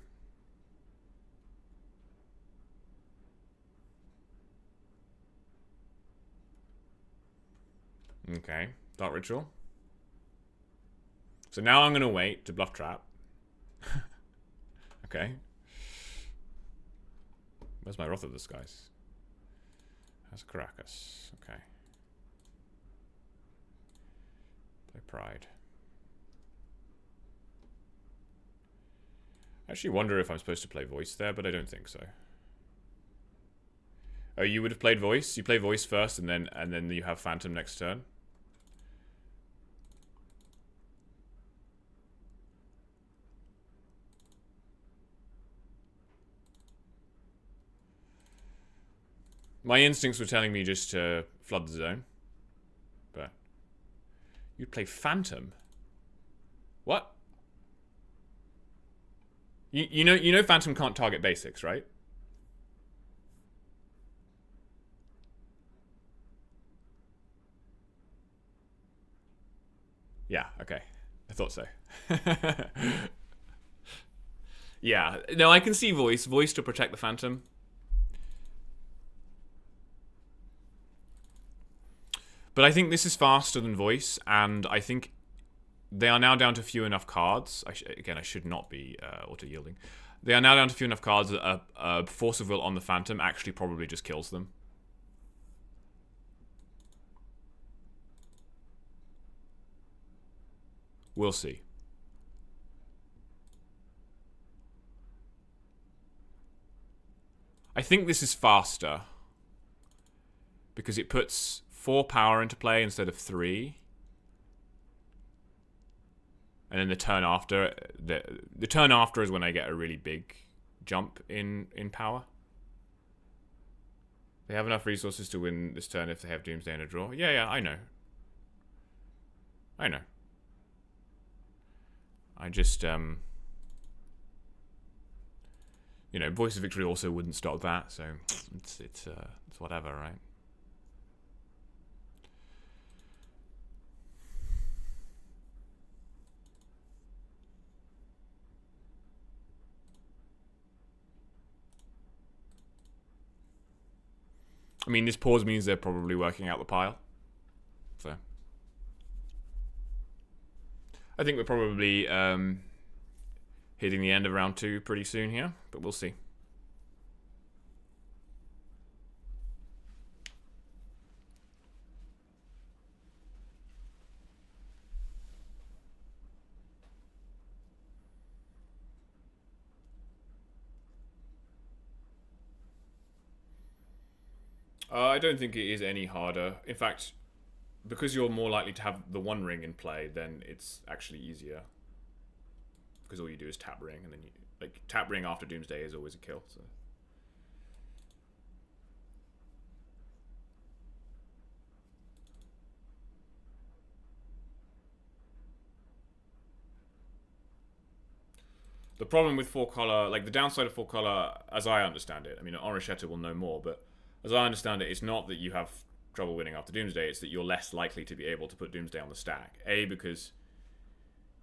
Okay, Dark Ritual. So now I'm going to wait to bluff trap. Okay. Where's my Wrath of the Skies? That's Caracas. Okay. Play Pride. I actually wonder if I'm supposed to play Voice there, but I don't think so. Oh, you would have played Voice? You play Voice first and then you have Phantom next turn? My instincts were telling me just to flood the zone. But you'd play Phantom? What? You know Phantom can't target basics, right? Yeah, okay. I thought so. Yeah. No, I can see Voice. Voice to protect the Phantom. But I think this is faster than Voice, and I think they are now down to few enough cards. Again, I should not be auto-yielding. They are now down to few enough cards that a Force of Will on the Phantom actually probably just kills them. We'll see. I think this is faster because it puts 4 power into play instead of 3. And then the turn after, the turn after is when I get a really big jump in power. They have enough resources to win this turn if they have Doomsday in a draw. Yeah, I know. I know. I just, you know, Voice of Victory also wouldn't stop that, so it's whatever, right? I mean, this pause means they're probably working out the pile. So I think we're probably hitting the end of round 2 pretty soon here, but we'll see. I don't think it is any harder. In fact, because you're more likely to have the 1 ring in play, then it's actually easier. Because all you do is tap ring, and then you tap ring after Doomsday is always a kill. So. The problem with 4-color, like the downside of 4-color, as I understand it, I mean, Orishetta will know more, but as I understand it, it's not that you have trouble winning after Doomsday, it's that you're less likely to be able to put Doomsday on the stack. A, because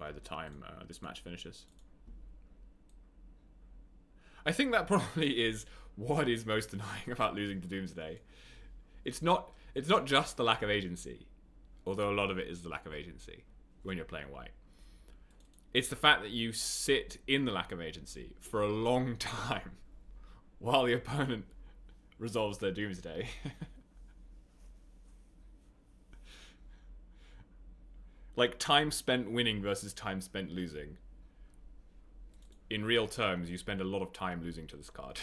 by the time this match finishes. I think that probably is what is most annoying about losing to Doomsday. It's not just the lack of agency, although a lot of it is the lack of agency when you're playing white. It's the fact that you sit in the lack of agency for a long time while the opponent resolves their Doomsday. Like time spent winning versus time spent losing. In real terms, you spend a lot of time losing to this card.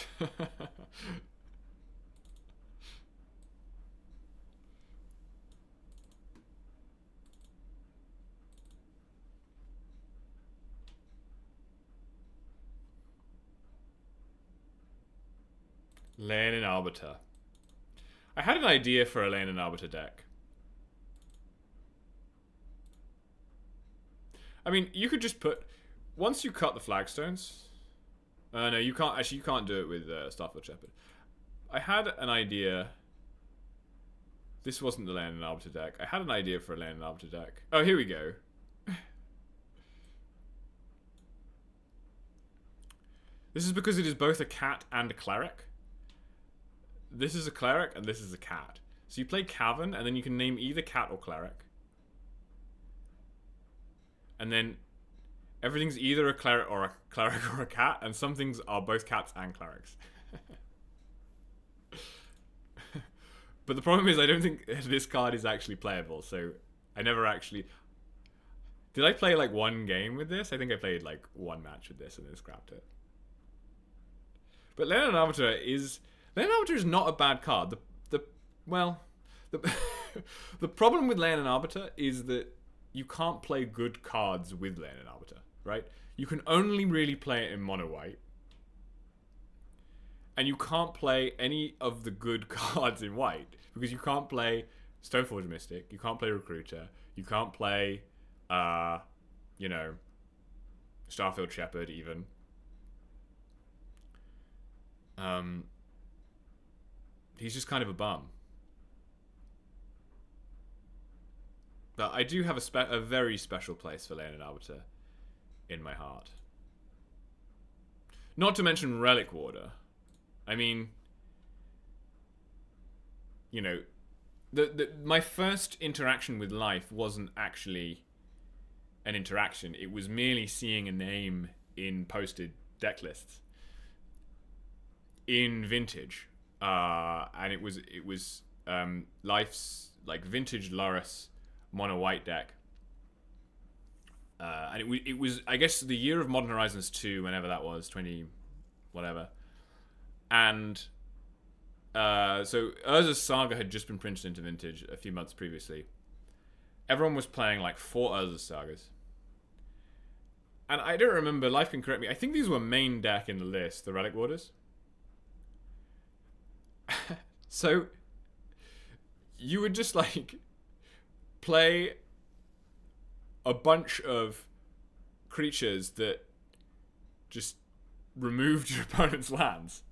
Leonin Arbiter. I had an idea for a Leonin Arbiter deck. I mean, you could just put... Once you cut the flagstones... no, you can't. Actually, you can't do it with Starfield Shepherd. I had an idea... This wasn't the Leonin Arbiter deck. I had an idea for a Leonin Arbiter deck. Oh, here we go. This is because it is both a cat and a cleric. This is a cleric and this is a cat. So you play Cavern and then you can name either cat or cleric. And then everything's either a cleric or a cat, and some things are both cats and clerics. But the problem is I don't think this card is actually playable, so I never actually... Did I play like one game with this? I think I played like one match with this and then scrapped it. But Leonin Arbiter is not a bad card. The problem with Leonin Arbiter is that you can't play good cards with Leonin Arbiter, right? You can only really play it in mono white. And you can't play any of the good cards in white because you can't play Stoneforge Mystic, you can't play Recruiter, you can't play Starfield Shepherd even. He's just kind of a bum. But I do have a very special place for Leonin Arbiter in my heart. Not to mention Relic Warder. I mean, you know, my first interaction with life wasn't actually an interaction. It was merely seeing a name in posted deck lists in Vintage, and it was Life's like Vintage Loris mono white deck, and it was I guess the year of Modern Horizons 2, whenever that was, 20 whatever. And so Urza's Saga had just been printed into Vintage a few months previously. Everyone was playing like 4 Urza's Sagas. And I don't remember, Life can correct me, I think these were main deck in the list, the Relic Warders. So you would just like play a bunch of creatures that just removed your opponent's lands.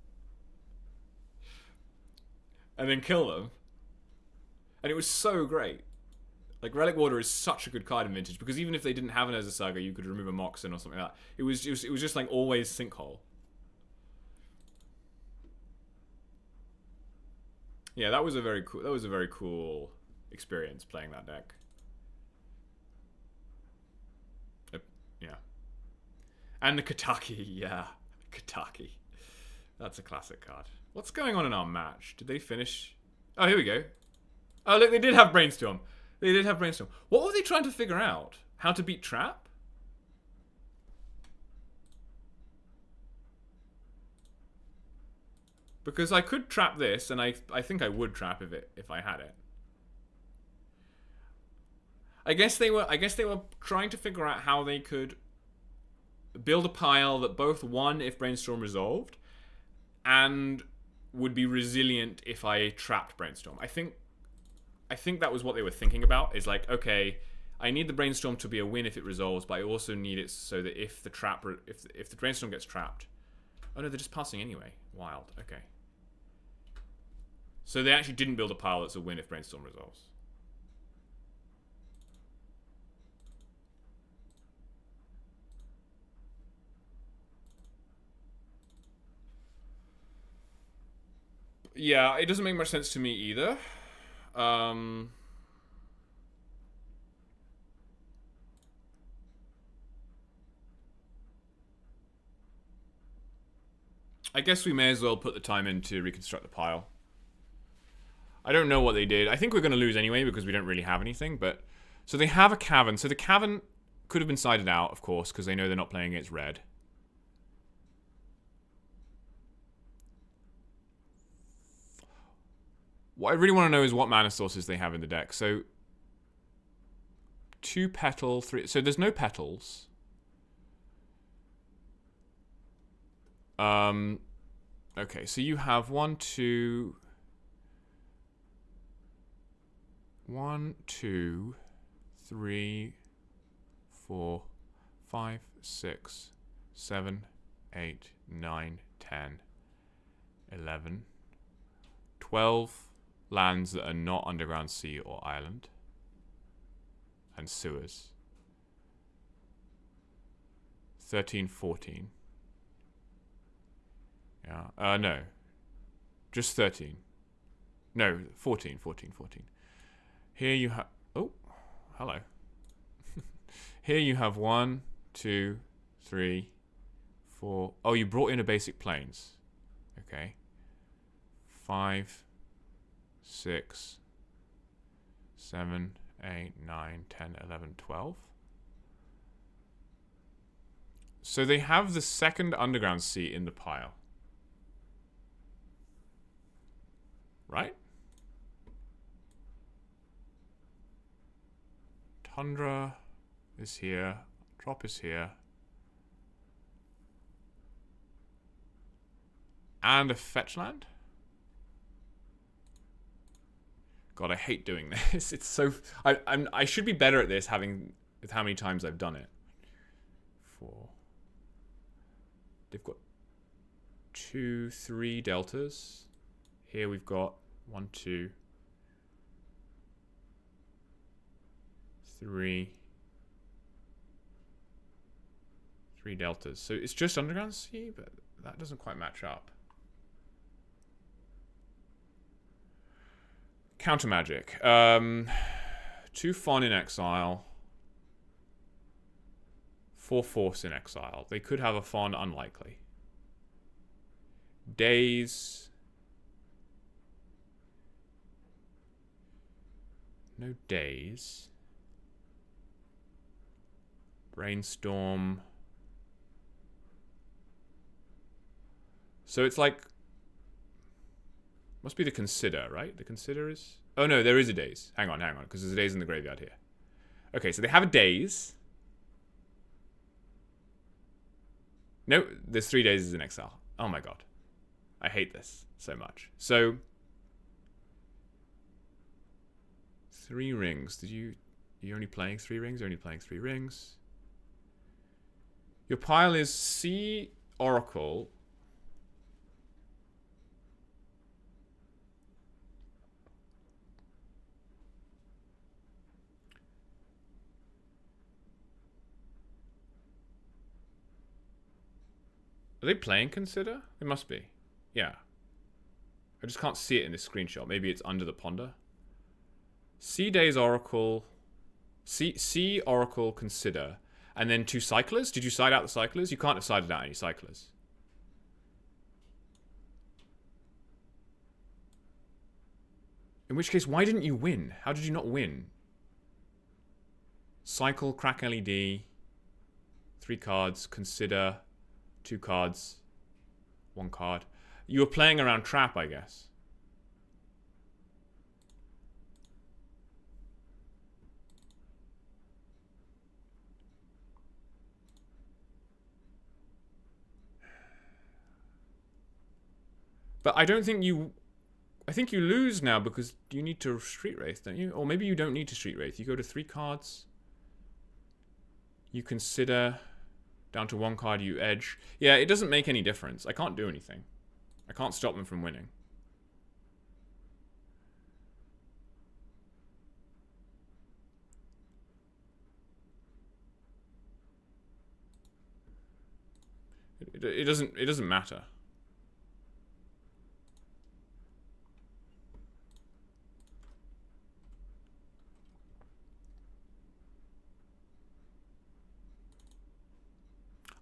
And then kill them. And it was so great. Like, Relic Warder is such a good card in Vintage, because even if they didn't have an Urza Saga, you could remove a Moxen or something like that. It was just like always Sinkhole. Yeah, that was a very cool experience playing that deck. Yeah. And the Kataki, yeah. Kataki. That's a classic card. What's going on in our match? Did they finish? Oh, here we go. Oh, look, they did have Brainstorm. They did have Brainstorm. What were they trying to figure out? How to beat Trap? Because I could trap this, and I think I would trap if I had it. I guess they were trying to figure out how they could build a pile that both won if Brainstorm resolved, and would be resilient if I trapped Brainstorm. I think that was what they were thinking about. Is like, okay, I need the Brainstorm to be a win if it resolves, but I also need it so that if the Brainstorm gets trapped, oh no, they're just passing anyway. Wild. Okay. So they actually didn't build a pile that's a win if Brainstorm resolves. Yeah, it doesn't make much sense to me either. I guess we may as well put the time in to reconstruct the pile. I don't know what they did. I think we're going to lose anyway because we don't really have anything. But so they have a cavern. So the cavern could have been sided out, of course, because they know they're not playing against red. What I really want to know is what mana sources they have in the deck. So 2 petal, 3. So there's no petals. Okay, so you have 1, 2, 3, 4, 5, 6, 7, 8, 9, 10, 11, 12 lands that are not underground sea or island. And sewers. 13, 14. Yeah. No. Just 13. No, 14. Here you have... Oh, hello. Here you have 1, 2, 3, 4... Oh, you brought in a basic plains. Okay. 5, 6, 7, 8, 9, 10, 11, 12. So they have the second underground sea in the pile. Right? Tundra is here. Drop is here. And a fetch land? God, I hate doing this. It's so... I should be better at this with how many times I've done it. 4. They've got 2, 3 deltas. Here we've got 1, 2, 3 deltas. So it's just underground sea, but that doesn't quite match up. Counter magic. 2 Fawn in exile. 4 Force in exile. They could have a Fawn, unlikely. Days. No days. Brainstorm. So it's like... Must be the Consider, right? The Consider is... Oh no, there is a days. Hang on, because there's a days in the graveyard here. Okay, so they have a days. No, there's 3 days in exile. Oh my god. I hate this so much. So... 3 rings. You're only playing 3 rings? You're only playing 3 rings. Your pile is Sea Oracle. Are they playing Consider? They must be. Yeah. I just can't see it in this screenshot. Maybe it's under the ponder. Sea Days Oracle. Sea Oracle Consider. And then 2 cyclers? Did you side out the cyclers? You can't have sided out any cyclers. In which case, why didn't you win? How did you not win? Cycle, crack LED. 3 cards. Consider. 2 cards. 1 card. You were playing around trap, I guess. But I don't think you... I think you lose now because you need to Street Wraith, don't you? Or maybe you don't need to Street Wraith. You go to 3 cards. You Consider. Down to 1 card, you edge. Yeah, it doesn't make any difference. I can't do anything. I can't stop them from winning. It doesn't matter.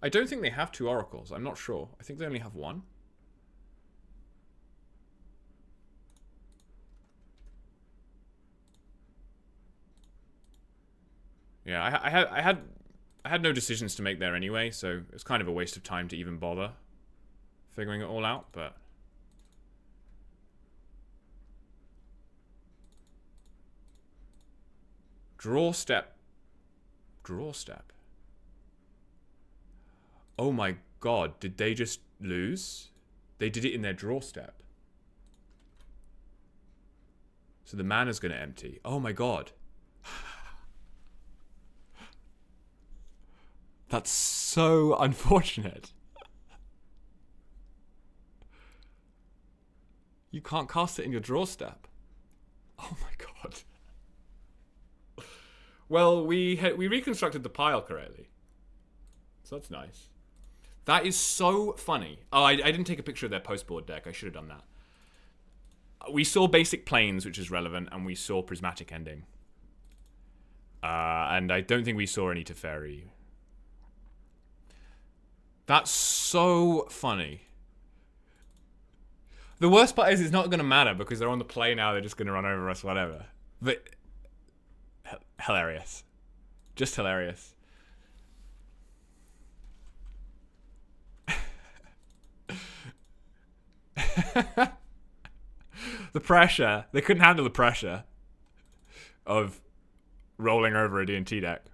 I don't think they have 2 oracles. I'm not sure. I think they only have 1. Yeah, I had no decisions to make there anyway, so it was kind of a waste of time to even bother figuring it all out, but draw step. Draw step. Oh my god, did they just lose? They did it in their draw step. So the mana's gonna empty. Oh my god. That's so unfortunate. You can't cast it in your draw step. Oh my god. Well, we reconstructed the pile correctly. So that's nice. That is so funny. Oh, I didn't take a picture of their postboard deck. I should have done that. We saw basic planes, which is relevant, and we saw prismatic ending. And I don't think we saw any Teferi. That's so funny. The worst part is it's not going to matter because they're on the play now. They're just going to run over us, whatever. But hilarious. Just hilarious. The pressure. They couldn't handle the pressure of rolling over a D&T deck.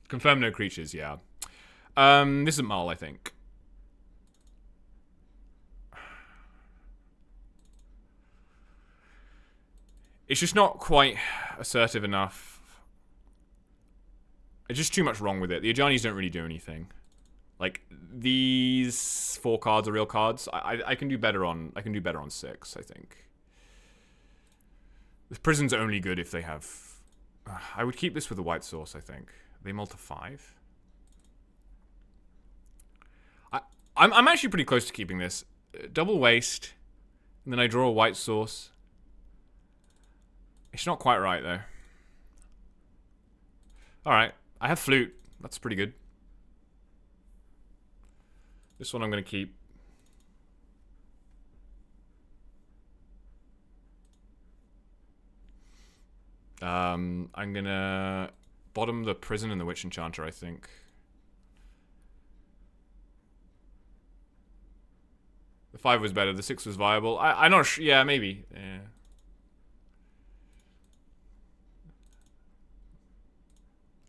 Confirm no creatures, yeah. This isn't Mull, I think. It's just not quite assertive enough. There's just too much wrong with it. The Ajanis don't really do anything. Like, these 4 cards are real cards. I can do better on 6, I think. The prison's only good if they have... I would keep this with a white source, I think. They mull to 5. I'm actually pretty close to keeping this. Double waste, and then I draw a white source. It's not quite right, though. Alright, I have flute. That's pretty good. This one I'm going to keep. I'm going to bottom the prison and the witch enchanter, I think. The 5 was better. The 6 was viable. I'm not sure. Yeah, maybe. Yeah.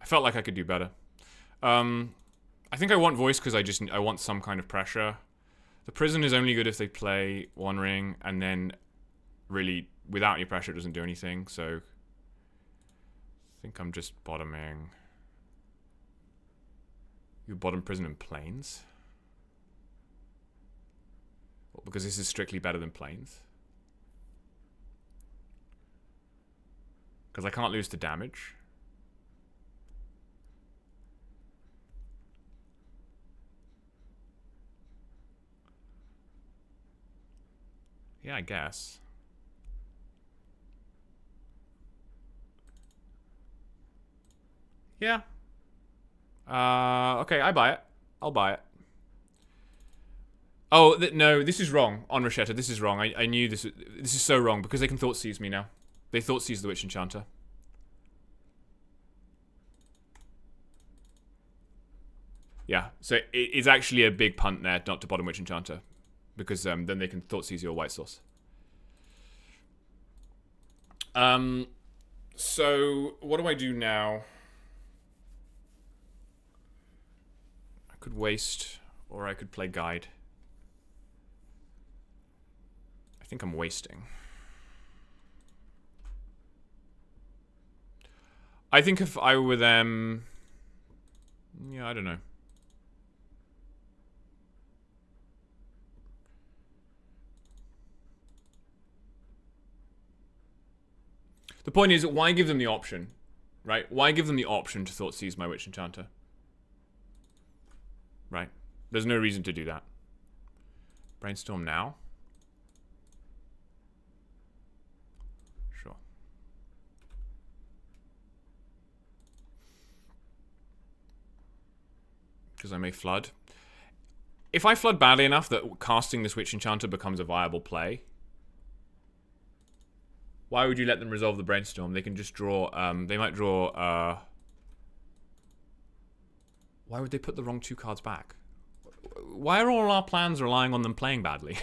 I felt like I could do better. I think I want voice because I want some kind of pressure. The prison is only good if they play 1 ring, and then really without any pressure it doesn't do anything. So I think I'm just bottoming. You bottom prison and planes. Well, because this is strictly better than planes. Because I can't lose to damage. Yeah, I guess. Yeah. Okay, I buy it. I'll buy it. Oh, no, this is wrong. On Rashetta, this is wrong. I knew this. This is so wrong because they can Thoughtseize me now. They Thoughtseize the Witch Enchanter. Yeah, so it's actually a big punt there not to bottom Witch Enchanter. Because then they can Thoughtseize your white source. So, what do I do now? I could waste, or I could play guide. I think I'm wasting. I think if I were them... Yeah, I don't know. The point is, why give them the option? Right? Why give them the option to Thoughtseize my Witch Enchanter? Right? There's no reason to do that. Brainstorm now? Sure. because I may flood. If I flood badly enough that casting this Witch Enchanter becomes a viable play, why would you let them resolve the Brainstorm? They can just draw, they might draw, why would they put the wrong 2 cards back? Why are all our plans relying on them playing badly?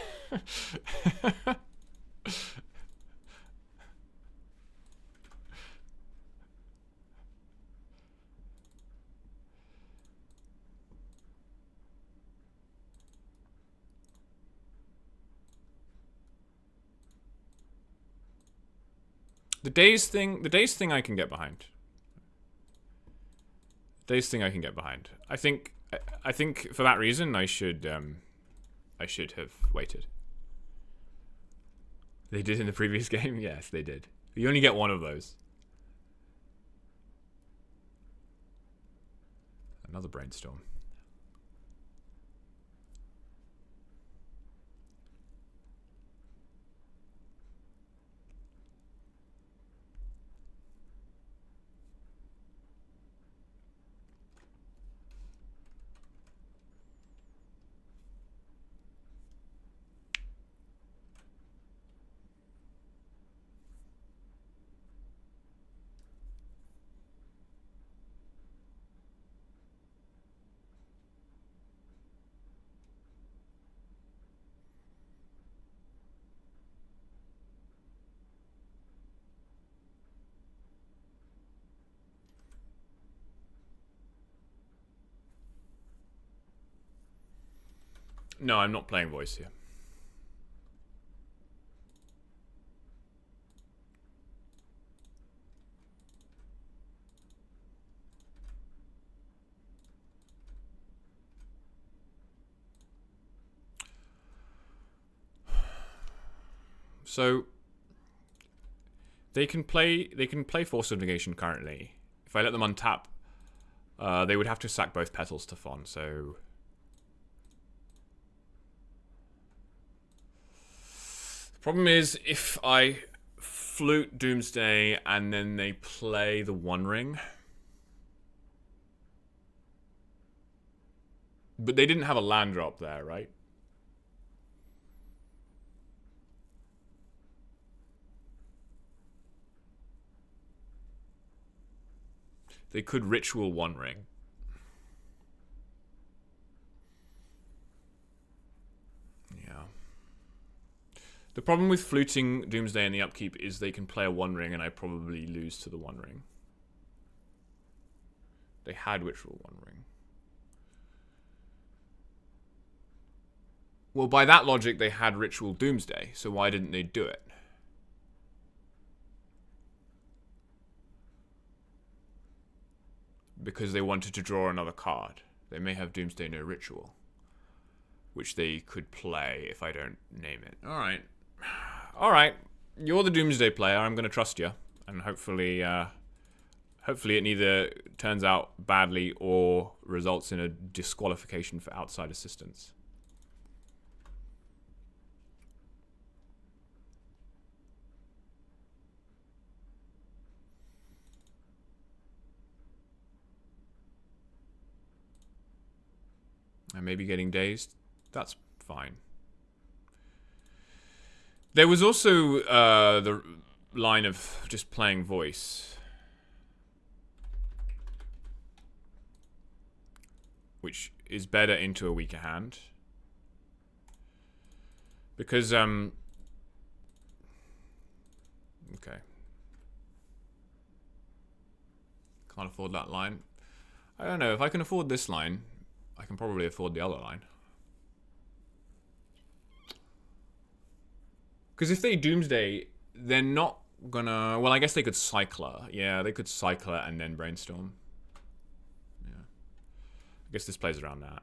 The days thing I can get behind. Days thing I can get behind. I think for that reason I should have waited. They did in the previous game? Yes, they did. You only get one of those. Another Brainstorm. No, I'm not playing voice here. So they can play Force of Negation currently. If I let them untap, they would have to sack both Petals to Fawn, so problem is, if I flute Doomsday and then they play the One Ring. But they didn't have a land drop there, right? They could Ritual One Ring. The problem with fluting Doomsday in the upkeep is they can play a One Ring and I probably lose to the One Ring. They had Ritual One Ring. Well, by that logic, they had Ritual Doomsday, so why didn't they do it? Because they wanted to draw another card. They may have Doomsday no Ritual, which they could play if I don't name it. Alright. Alright. You're the Doomsday player. I'm going to trust you. And hopefully it neither turns out badly or results in a disqualification for outside assistance. I may be getting dazed. That's fine. There was also the line of just playing voice, which is better into a weaker hand. Because, okay. Can't afford that line. I don't know, if I can afford this line, I can probably afford the other line. Because if they Doomsday, they're not gonna... Well, I guess they could Cycler. Yeah, they could Cycler and then Brainstorm. Yeah. I guess this plays around that.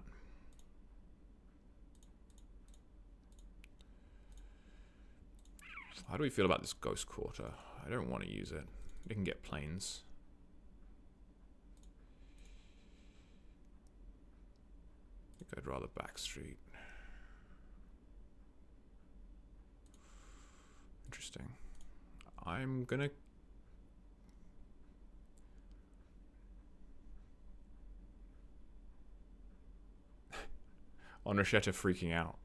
How do we feel about this Ghost Quarter? I don't want to use it. They can get Plains. I think I'd rather Backstreet. Interesting. I'm gonna... On Rochetta freaking out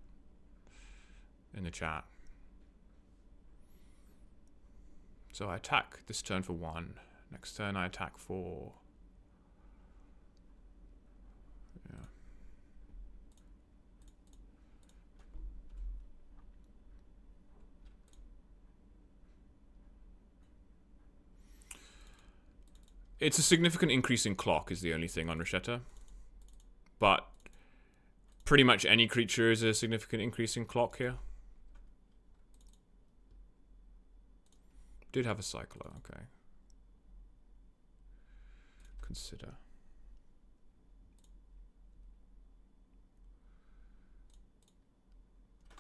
in the chat. So I attack this turn for 1. Next turn I attack for... Yeah. It's a significant increase in clock is the only thing on Rochetta. But pretty much any creature is a significant increase in clock here. Did have a cycler, okay. Consider.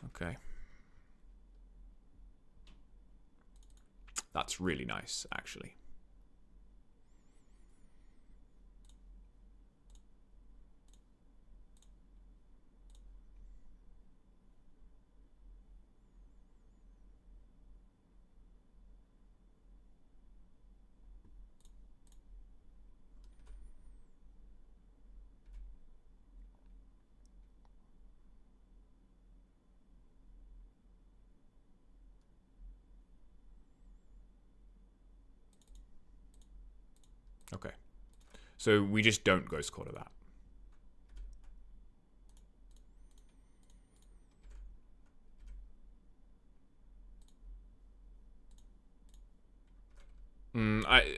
Okay. That's really nice, actually. Okay. So we just don't Ghost Quarter that.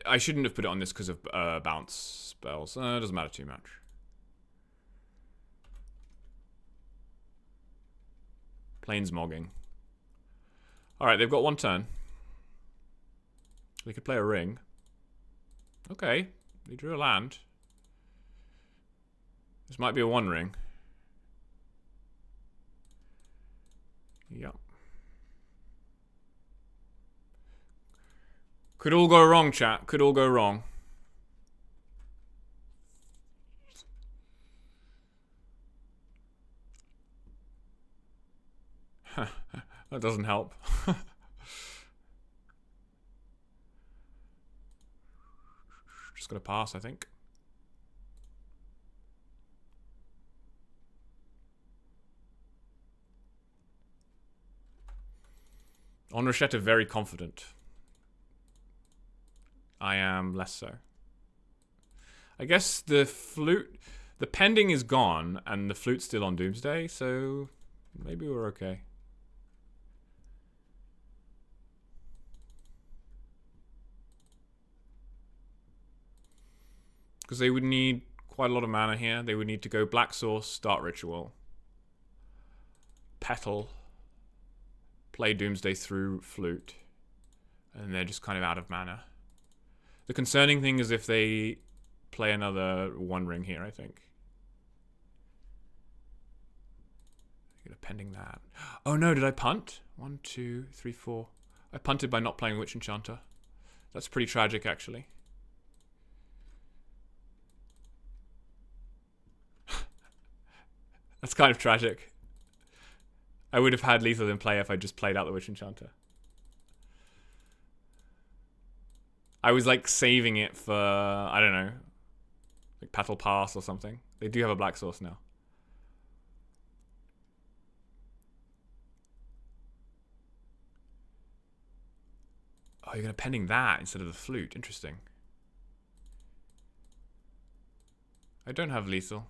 I shouldn't have put it on this because of bounce spells. It doesn't matter too much. Plainsmaxxing. Alright, they've got 1 turn. They could play a ring. Okay, they drew a land. This might be a 1 ring. Yep. Could all go wrong, chat. Could all go wrong. That doesn't help. Just gonna pass, I think. On Rochetta, very confident. I am less so. I guess the flute... The pending is gone, and the flute's still on Doomsday, so maybe we're okay. Because they would need quite a lot of mana here. They would need to go Black Source, start Ritual, Petal, play Doomsday through Flute, and they're just kind of out of mana. The concerning thing is if they play another 1 ring here, I think. I'm gonna pending that. Oh no, did I punt? 1, 2, 3, 4. I punted by not playing Witch Enchanter. That's pretty tragic, actually. That's kind of tragic. I would have had lethal in play if I just played out the Witch Enchanter. I was like saving it for, I don't know, like Petal Pass or something. They do have a Black Source now. Oh, you're going to pending that instead of the flute. Interesting. I don't have lethal.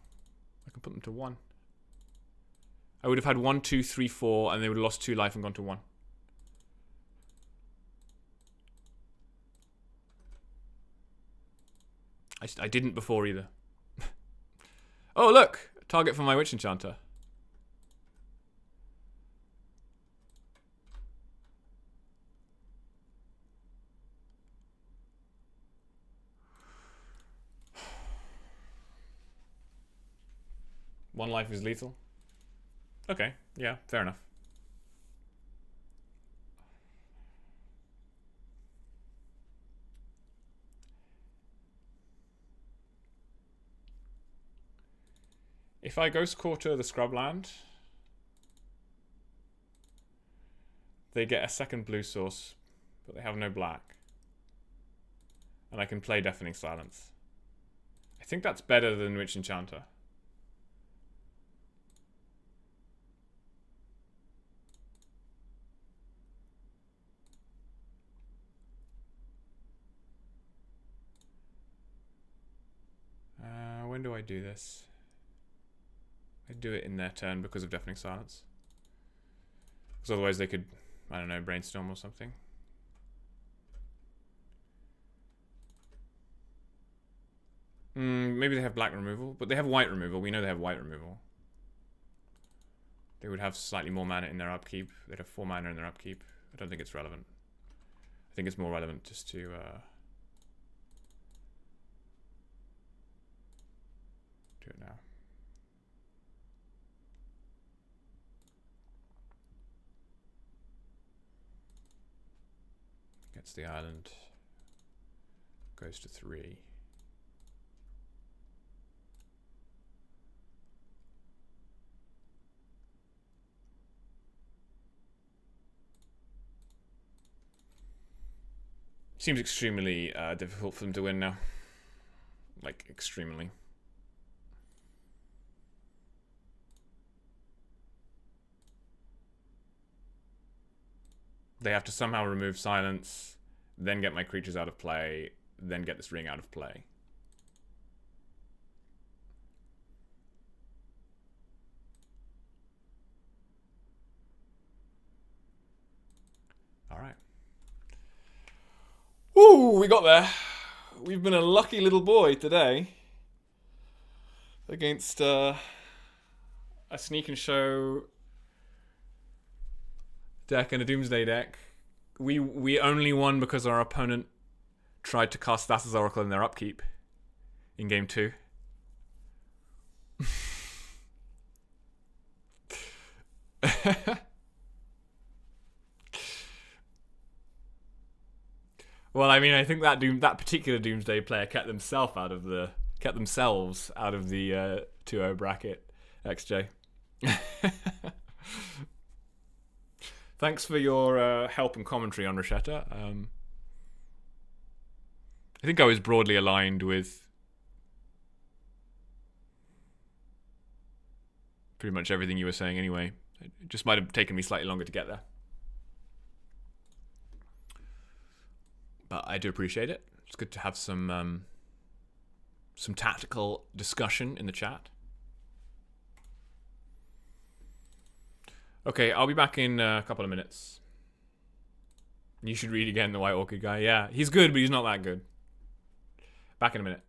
I can put them to 1. I would have had 1, 2, 3, 4, and they would have lost 2 life and gone to 1. I didn't before either. Oh, look! Target for my Witch Enchanter. One life is lethal. Okay, yeah, fair enough. If I Ghost Quarter the Scrubland, they get a 2nd blue source, but they have no black. And I can play Deafening Silence. I think that's better than Witch Enchanter. I do this? I do it in their turn because of Deafening Silence. Because otherwise they could, I don't know, brainstorm or something. Maybe they have black removal, but they have white removal. We know they have white removal. They would have slightly more mana in their upkeep. They'd have 4 mana in their upkeep. I don't think it's relevant. I think it's more relevant just to... do it now. Gets the island. Goes to 3. Seems extremely difficult for them to win now. Like, extremely. They have to somehow remove silence, then get my creatures out of play, then get this ring out of play. Alright. Woo, we got there. We've been a lucky little boy today. Against a Sneak and Show deck and a Doomsday deck. We only won because our opponent tried to cast Thassa's Oracle in their upkeep in game 2. Well, I mean, I think that particular Doomsday player kept themselves out of the 2-0 bracket. XJ. Thanks for your help and commentary on Rashetta. I think I was broadly aligned with pretty much everything you were saying anyway. It just might have taken me slightly longer to get there. But I do appreciate it. It's good to have some tactical discussion in the chat. Okay, I'll be back in a couple of minutes. You should read again, the White Orchid guy. Yeah, he's good, but he's not that good. Back in a minute.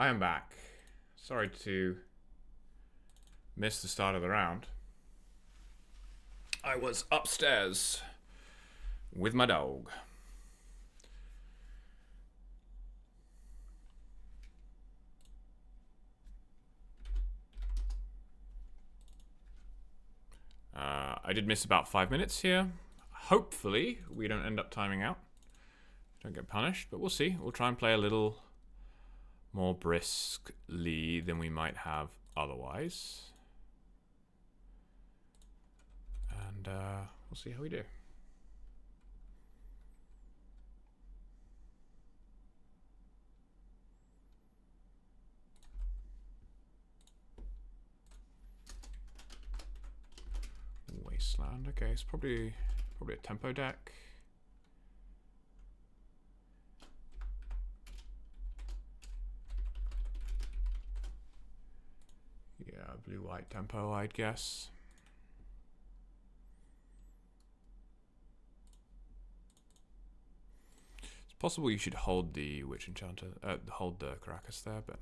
I am back. Sorry to miss the start of the round. I was upstairs with my dog. I did miss about 5 minutes here. Hopefully, we don't end up timing out. Don't get punished, but we'll see. We'll try and play a little more briskly than we might have otherwise. And we'll see how we do. Wasteland, okay, it's probably a tempo deck. Yeah, blue-white tempo, I'd guess. It's possible you should hold the Witch Enchanter, hold the Caracas there, but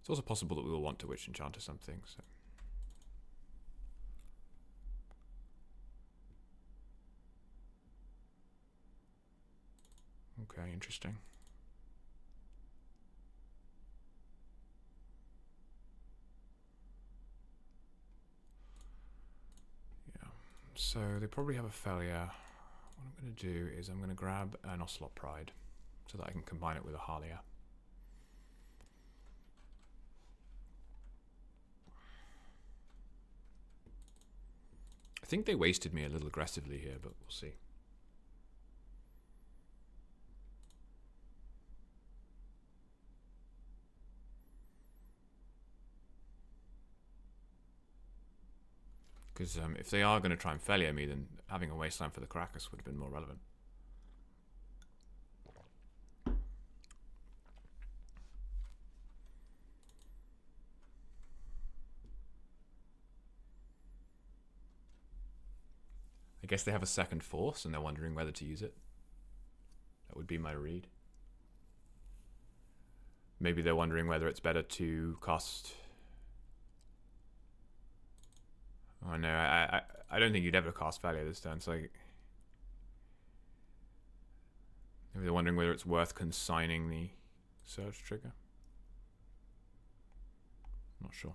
it's also possible that we will want to Witch Enchanter something, so. Okay, interesting. Yeah, so they probably have a failure. What I'm going to do is I'm going to grab an Ocelot Pride so that I can combine it with a Harlia. I think they wasted me a little aggressively here, but we'll see. Because if they are going to try and failure me, then having a Wasteland for the Caracas would have been more relevant. I guess they have a second force and they're wondering whether to use it. That would be my read. Maybe they're wondering whether it's better to cast... Oh no, I don't think you'd ever cast failure this turn, so maybe they're wondering whether it's worth consigning the Surge trigger. Not sure.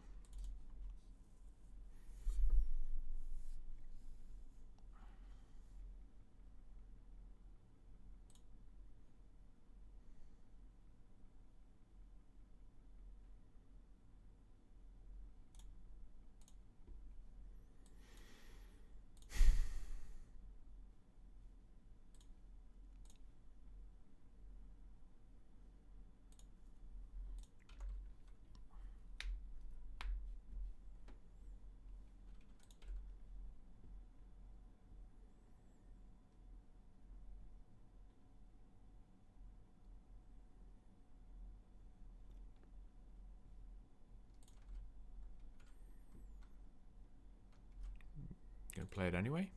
Gonna play it anyway?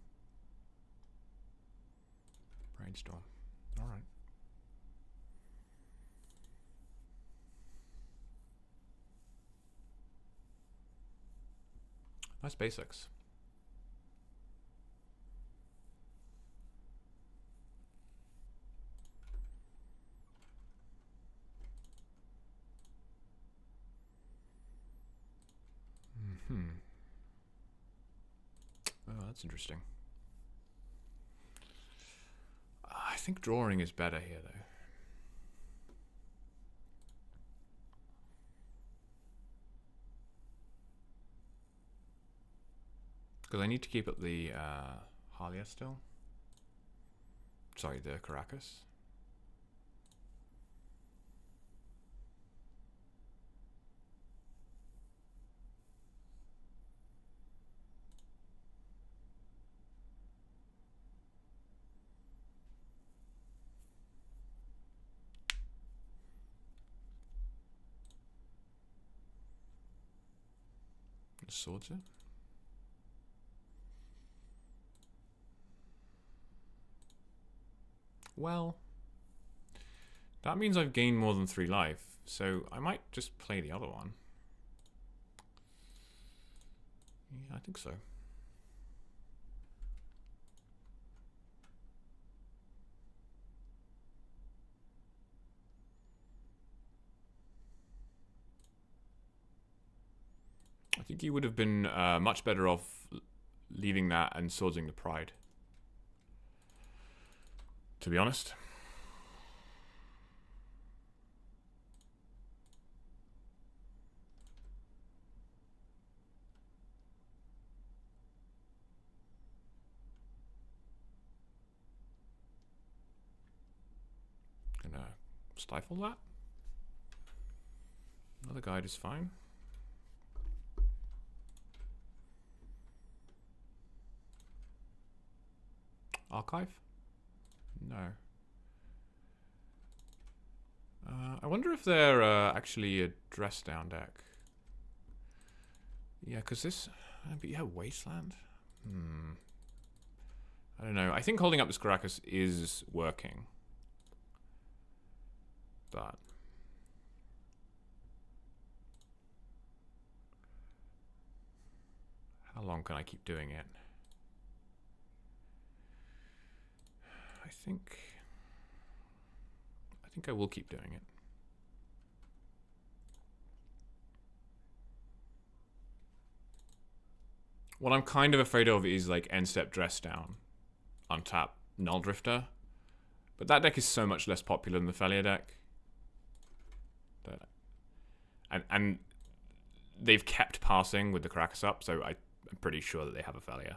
Brainstorm. Alright. Nice basics. Oh, that's interesting. I think drawing is better here, though. Because I need to keep up the Harlia still. Sorry, the Caracas. Swords it. Well, that means I've gained more than 3 life. So I might just play the other one. Yeah, I think so. I think he would have been much better off leaving that and swordsing the pride, to be honest. Gonna stifle that. Another guide is fine. Archive? No. I wonder if they're actually a dress down deck. Yeah, because this... but yeah, Wasteland? I don't know. I think holding up this Caracas is working. But... how long can I keep doing it? I think I will keep doing it. What I'm kind of afraid of is like end step dress down, untap Null Drifter, but that deck is so much less popular than the Felia deck. And they've kept passing with the Caracas up, so I'm pretty sure that they have a Felia.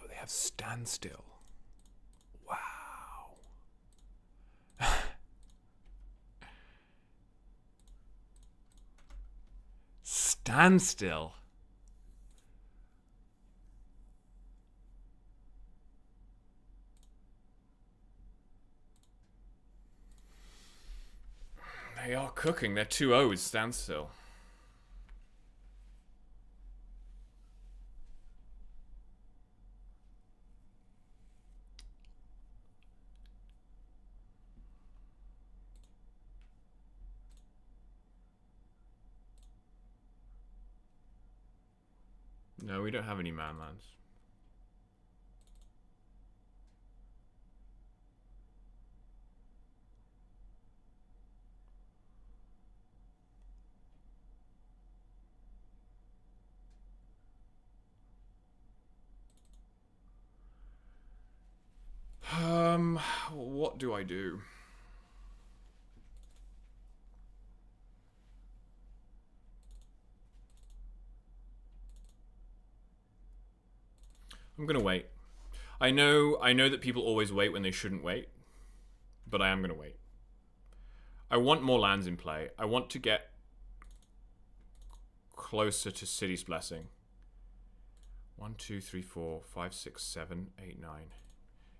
They have Standstill. Wow. Standstill. They are cooking. They're 2-0 with Standstill. No, we don't have any manlands. What do I do? I'm gonna wait. I know that people always wait when they shouldn't wait, but I am gonna wait. I want more lands in play. I want to get closer to City's Blessing. 1, 2, 3, 4, 5, 6, 7, 8, 9.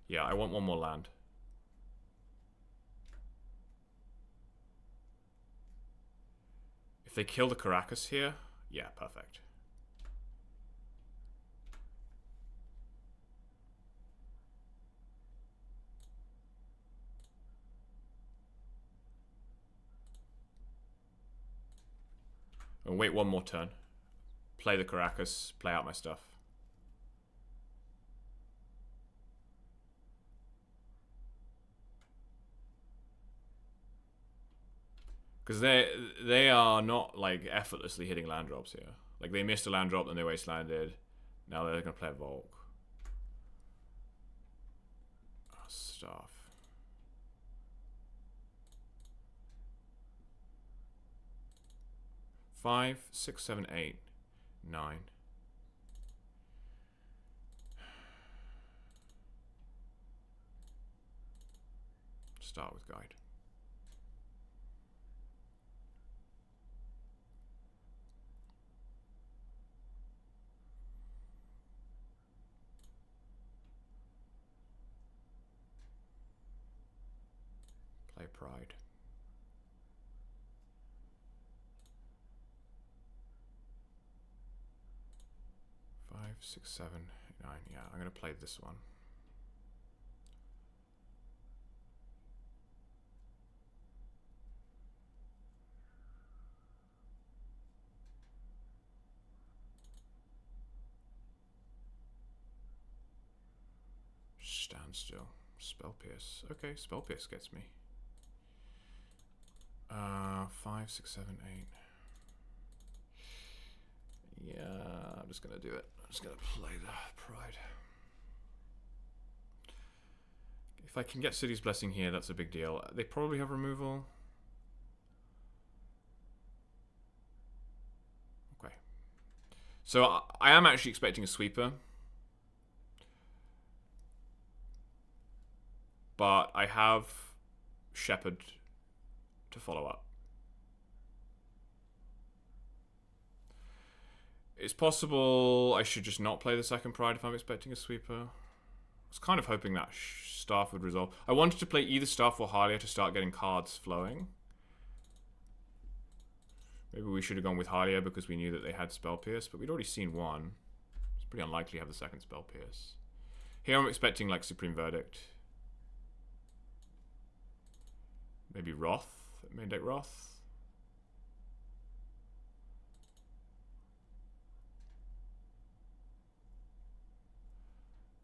Yeah, I want one more land. If they kill the Caracas here, yeah, perfect. I'll wait one more turn. Play the Caracas, play out my stuff. Because they are not like effortlessly hitting land drops here. Like they missed a land drop, then they wastelanded. Now they're gonna play a Volk. Oh, stuff. Five, 6, 7, 8, 9. Start with guide. Play Pride. Five, 6, 7, 8, 9. Yeah, I'm going to play this one. Stand still. Spell Pierce. Okay, Spell Pierce gets me. 5, 6, 7, 8. Yeah, I'm just gonna do it. I'm just gonna play the Pride. If I can get City's Blessing here, that's a big deal. They probably have removal. Okay. So I am actually expecting a sweeper. But I have Shepherd to follow up. It's possible I should just not play the second Pride if I'm expecting a sweeper. I was kind of hoping that Staff would resolve. I wanted to play either Staff or Hylia to start getting cards flowing. Maybe we should have gone with Hylia because we knew that they had Spell Pierce, but we'd already seen one. It's pretty unlikely to have the second Spell Pierce. Here I'm expecting like Supreme Verdict. Maybe Wrath, main deck Wrath.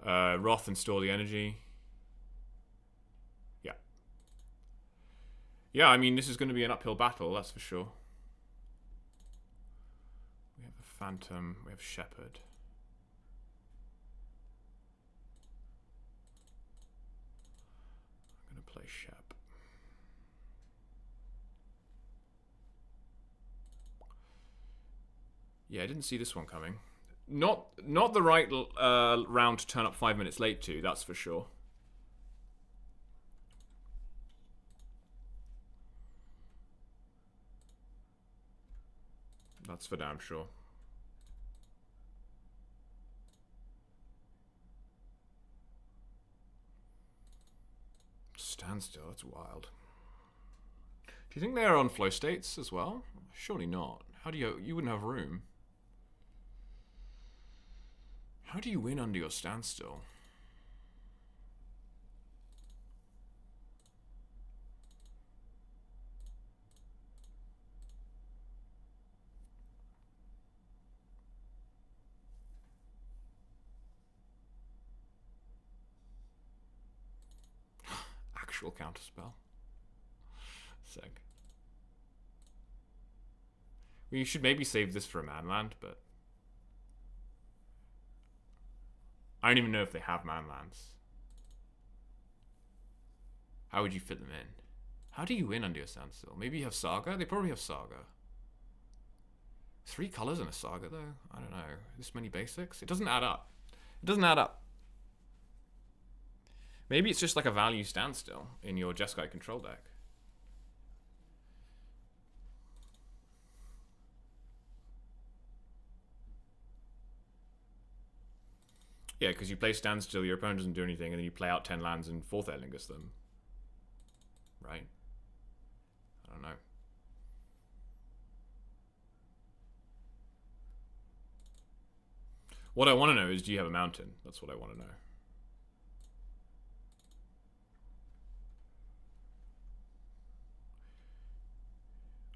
Wrath and store the energy. Yeah. Yeah, I mean, this is going to be an uphill battle, that's for sure. We have a Phantom, we have Shepherd. I'm going to play Shep. Yeah, I didn't see this one coming. Not the right round to turn up 5 minutes late to, that's for sure. That's for damn sure. Standstill, that's wild. Do you think they're on flow states as well? Surely not. How do you wouldn't have room. How do you win under your standstill? Actual counterspell. Sick. We should maybe save this for a manland, but I don't even know if they have manlands. How would you fit them in? How do you win under your standstill? Maybe you have Saga? They probably have Saga. 3 colors in a Saga, though? I don't know. This many basics? It doesn't add up. It doesn't add up. Maybe it's just like a value standstill in your Jeskai control deck. Yeah, because you play standstill, your opponent doesn't do anything, and then you play out 10 lands and 4th Erlingus them. Right? I don't know. What I want to know is, do you have a mountain? That's what I want to know.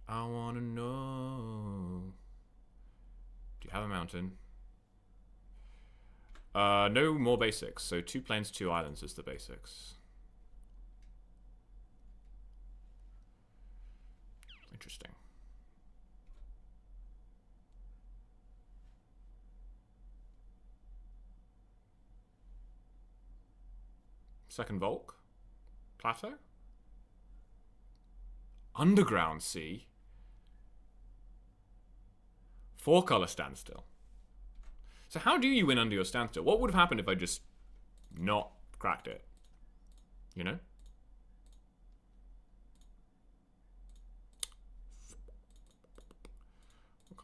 I want to know. Do you have a mountain? No more basics. So 2 plains, 2 islands is the basics. Interesting. Second Volk. Plateau. Underground Sea. 4-color standstill. So how do you win under your standstill? What would have happened if I just not cracked it? You know?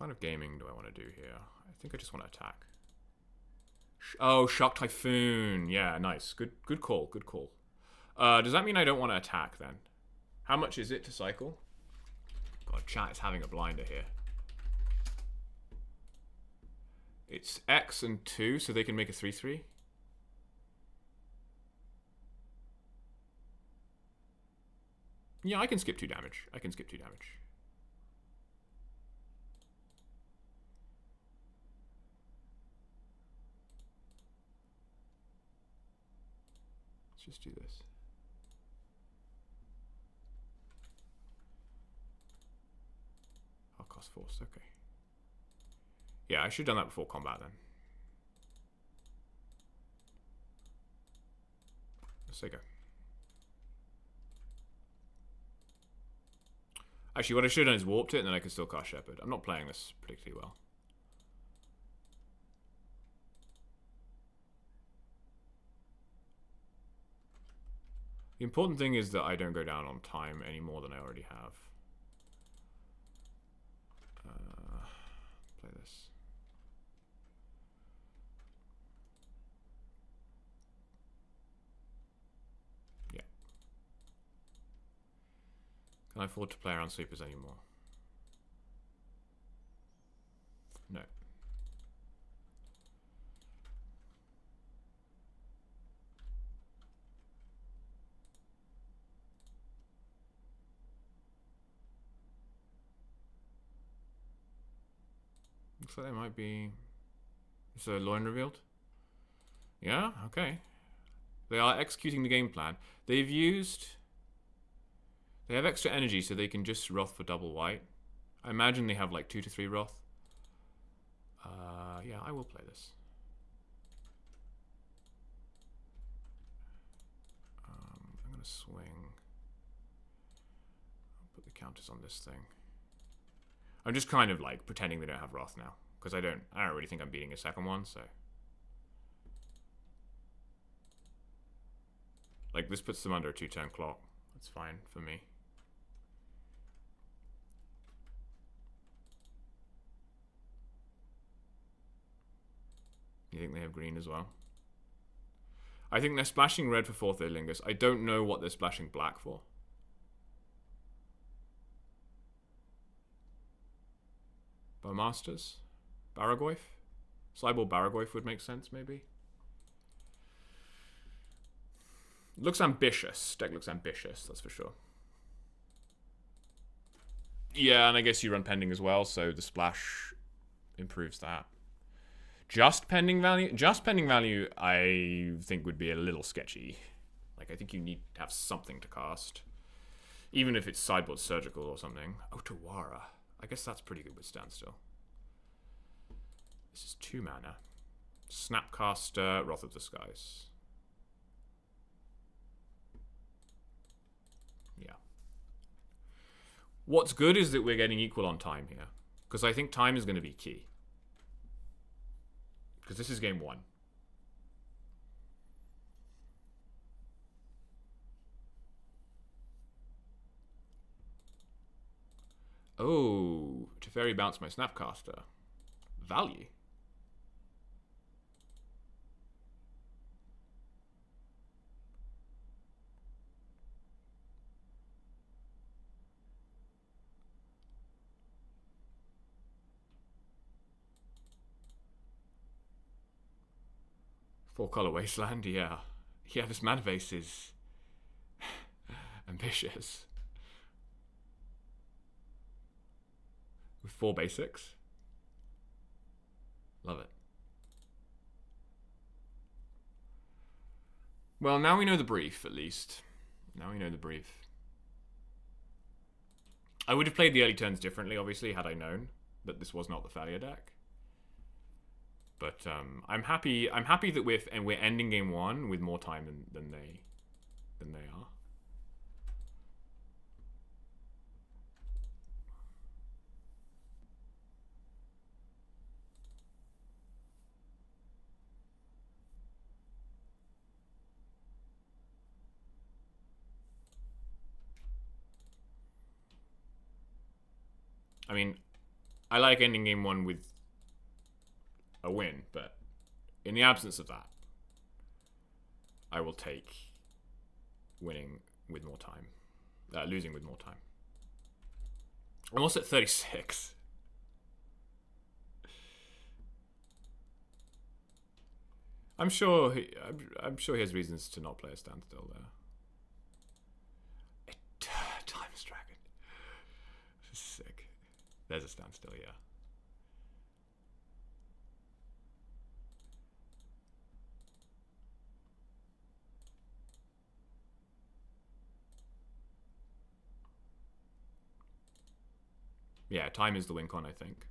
kind of gaming do I want to do here? I think I just want to attack. Oh, Shock Typhoon. Yeah, nice. Good call. Good call. Does that mean I don't want to attack then? How much is it to cycle? God, chat is having a blinder here. It's X and 2, so they can make a 3/3. Yeah, I can skip 2 damage. I can skip 2 damage. Let's just do this. I'll cost force, okay. Yeah, I should have done that before combat then. Let's say go. Actually, what I should have done is warped it, and then I could still cast Shepherd. I'm not playing this particularly well. The important thing is that I don't go down on time any more than I already have. Play this. Yeah. Can I afford to play around sweepers anymore? No. Looks like they might be... Is the loin revealed? Yeah, okay. They are executing the game plan. They've used... They have extra energy, so they can just Wrath for double white. I imagine they have like 2 to 3 Wrath. Yeah, I will play this. I'm going to swing. I'll put the counters on this thing. I'm just kind of like pretending they don't have Wrath now, because I don't really think I'm beating a second one, so. Like, this puts them under a 2-turn clock. That's fine for me. You think they have green as well? I think they're splashing red for 4th Lingus. I don't know what they're splashing black for. Bowmasters? Baragoyf? Cyborg Baragoyf would make sense, maybe. Looks ambitious. Deck looks ambitious, that's for sure. Yeah, and I guess you run pending as well, so the splash improves that. Just pending value? Just pending value, I think, would be a little sketchy. Like, I think you need to have something to cast. Even if it's sideboard surgical or something. Otawara. I guess that's pretty good with standstill. This is 2 mana. Snapcaster, Wrath of the Skies. Yeah. What's good is that we're getting equal on time here. Because I think time is going to be key. Because this is game 1. Oh, Teferi bounce my Snapcaster. Value. Four-color Wasteland, yeah. Yeah, this mana base is ambitious. With 4 basics. Love it. Well, now we know the brief, at least. Now we know the brief. I would have played the early turns differently, obviously, had I known that this was not the Thalia deck. But I'm happy that we're ending game 1 with more time than they are. I mean, I like ending game 1 with a win, but in the absence of that, I will take winning with more time. Losing with more time. I'm also at 36. I'm sure he has reasons to not play a standstill there. Times Dragon. This is sick. There's a standstill, yeah. Yeah, time is the win con, I think.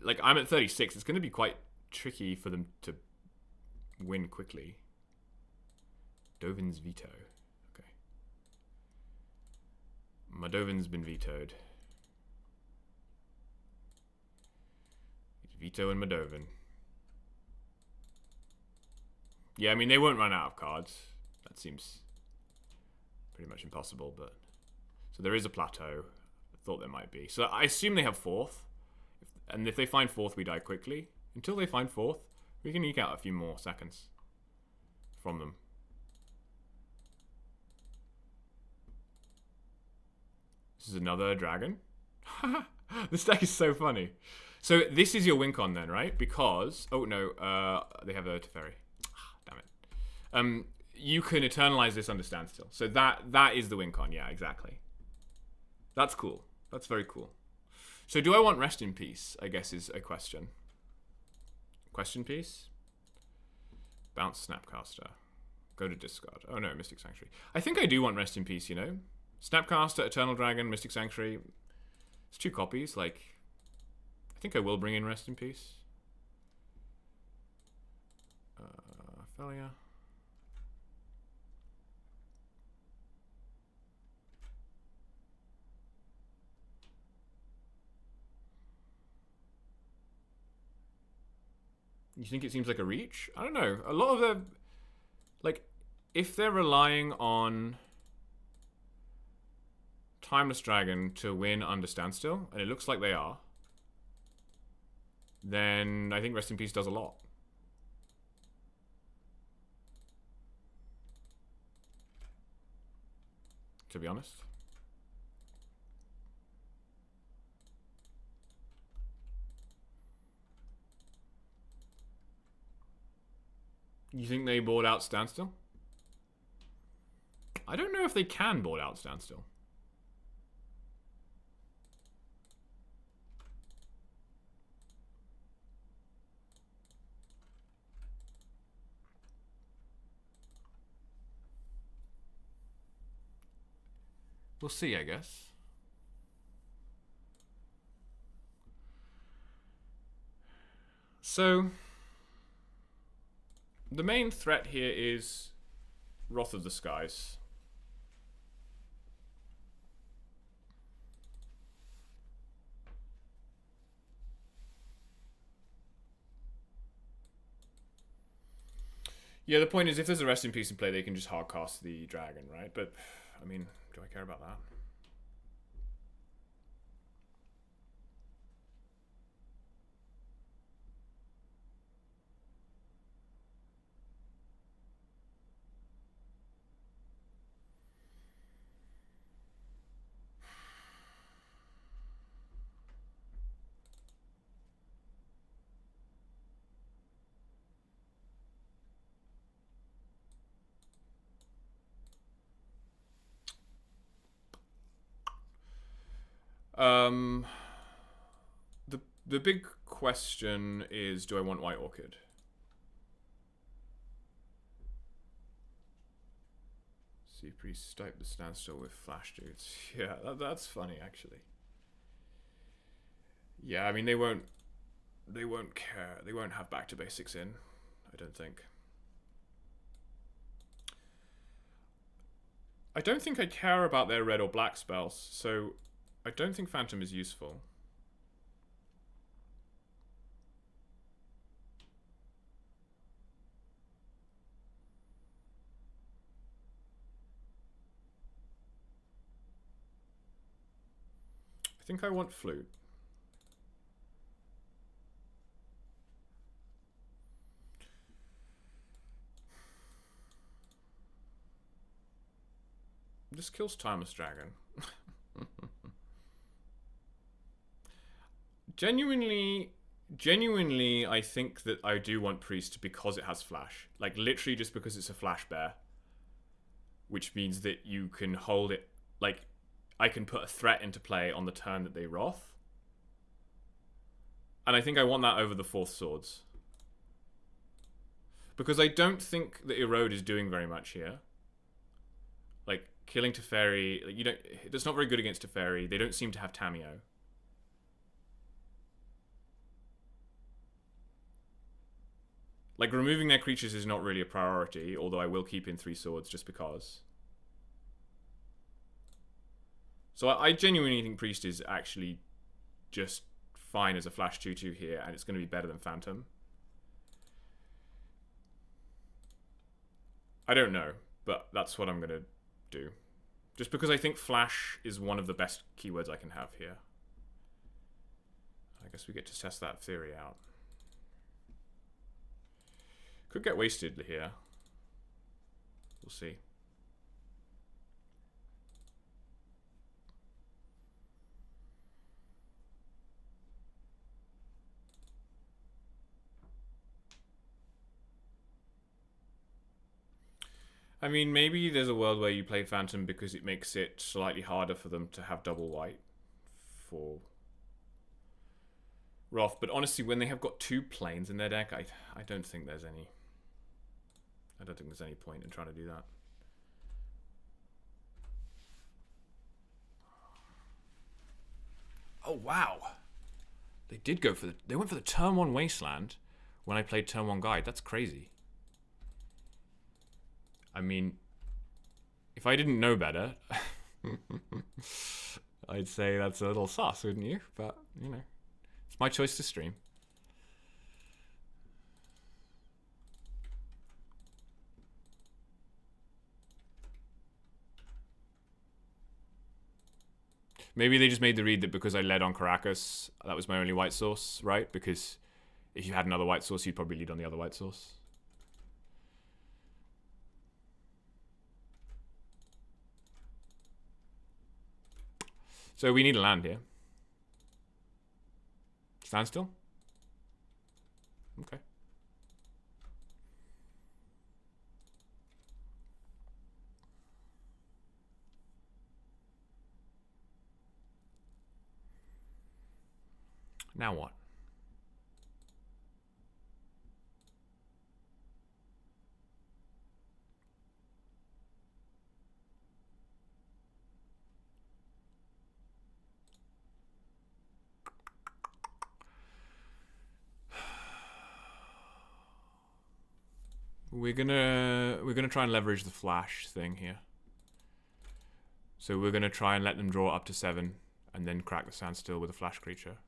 Like, I'm at 36. It's going to be quite tricky for them to win quickly. Dovin's veto. Okay. Madovin's been vetoed. Veto and Madovin. Yeah, I mean, they won't run out of cards. That seems pretty much impossible, but... So there is a plateau. I thought there might be. So I assume they have 4th. And if they find 4th, we die quickly. Until they find 4th, we can eke out a few more seconds from them. This is another dragon. This deck is so funny. So this is your win con then, right? Because... Oh, no. They have a Teferi. Damn it. You can eternalize this under standstill. So that is the win con. Yeah, exactly. That's cool. That's very cool. So do I want Rest in Peace, I guess, is a question. Question piece? Bounce Snapcaster. Go to discard. Oh no, Mystic Sanctuary. I think I do want Rest in Peace, you know? Snapcaster, Eternal Dragon, Mystic Sanctuary. It's 2 copies, like... I think I will bring in Rest in Peace. Failure. You think it seems like a reach? I don't know. A lot of the... Like, if they're relying on Timeless Dragon to win under standstill, and it looks like they are, then I think Rest in Peace does a lot. To be honest. You think they board out standstill? I don't know if they can board out standstill. We'll see, I guess. So, the main threat here is Wrath of the Skies. Yeah, the point is if there's a Rest in Peace in play, they can just hardcast the dragon, right? But, I mean, do I care about that? The big question is, do I want White Orchid? Sea Priest type the standstill with Flash Dudes. Yeah, that's funny actually. Yeah, I mean they won't care. They won't have back to basics in, I don't think. I don't think I care about their red or black spells, so I don't think Phantom is useful. I think I want flute. This kills Timeless Dragon. Genuinely, I think that I do want Priest because it has Flash. Like, literally just because it's a Flash Bear. Which means that you can hold it... Like, I can put a threat into play on the turn that they Wrath. And I think I want that over the 4th Swords. Because I don't think that Erode is doing very much here. Like, killing Teferi... Like, you don't... It's not very good against Teferi. They don't seem to have Tamiyo. Like, removing their creatures is not really a priority, although I will keep in 3 Swords just because. So I genuinely think Priest is actually just fine as a flash 2/2 here, and it's going to be better than Phantom. I don't know, but that's what I'm going to do. Just because I think Flash is one of the best keywords I can have here. I guess we get to test that theory out. Could get wasted here. We'll see. I mean, maybe there's a world where you play Phantom because it makes it slightly harder for them to have double white for Wrath. But honestly, when they have got 2 planes in their deck, I don't think there's any... I don't think there's any point in trying to do that. Oh, wow. They did go for the... They went for the turn 1 Wasteland when I played turn 1 Guide. That's crazy. I mean, if I didn't know better, I'd say that's a little sus, wouldn't you? But, you know, it's my choice to stream. Maybe they just made the read that because I led on Caracas, that was my only white source, right? Because if you had another white source, you'd probably lead on the other white source. So we need a land here. Stand still? Okay. Now what? We're gonna try and leverage the flash thing here. So we're gonna try and let them draw up to 7 and then crack the standstill with a flash creature.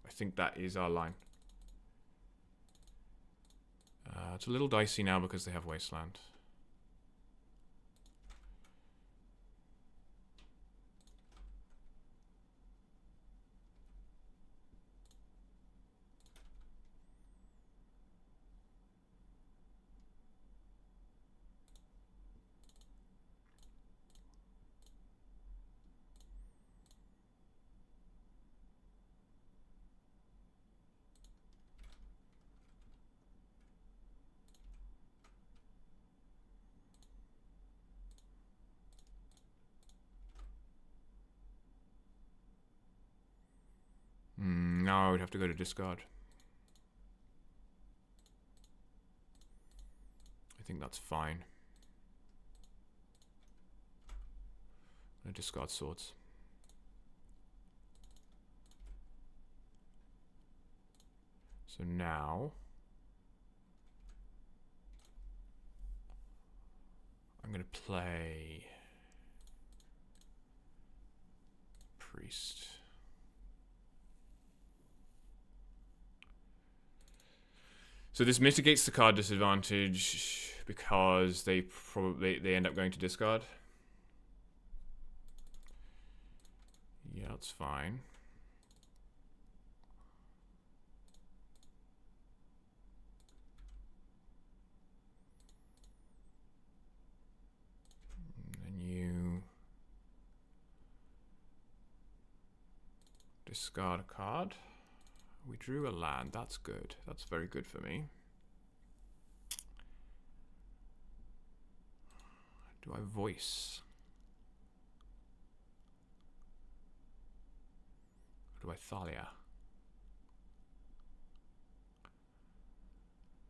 I think that is our line. It's a little dicey now because they have Wasteland. Now I would have to go to discard. I think that's fine. I discard swords. So now I'm going to play Priest. So this mitigates the card disadvantage because they end up going to discard. Yeah, that's fine. And then you discard a card. We drew a land. That's good. That's very good for me. Do I voice? Or do I Thalia?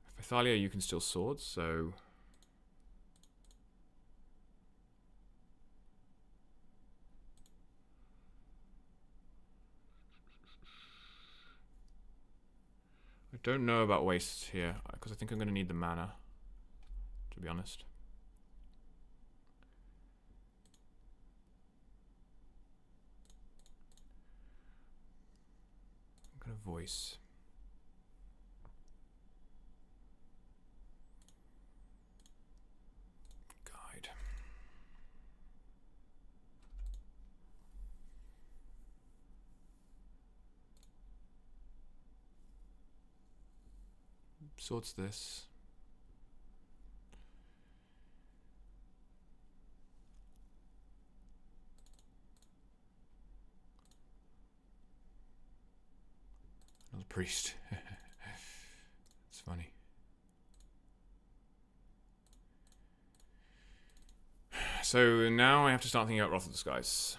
If I Thalia, you can still sword, so... I don't know about waste here, because I think I'm going to need the mana, to be honest. I'm going to voice. Guide. Swords this. Another priest. It's funny. So now I have to start thinking about Wrath of the Skies.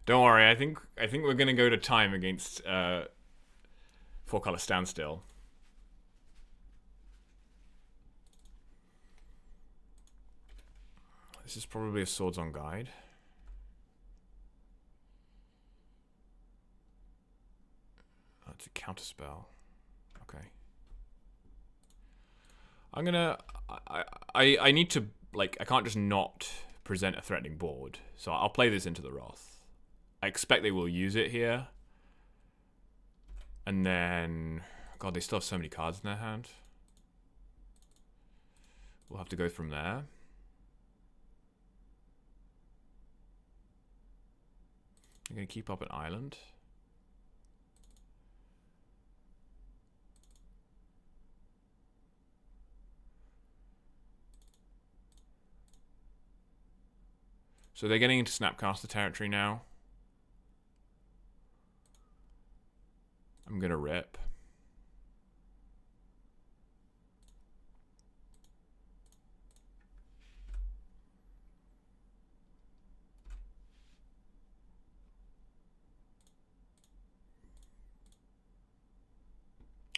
Don't worry, I think we're gonna go to time against 4-color standstill. This is probably a Swords on Guide. Oh, it's a counterspell. Okay. I'm gonna... I need to... Like, I can't just not present a threatening board. So I'll play this into the Wrath. I expect they will use it here. And then... God, they still have so many cards in their hand. We'll have to go from there. I'm going to keep up an island. So they're getting into Snapcaster territory now. I'm going to rip.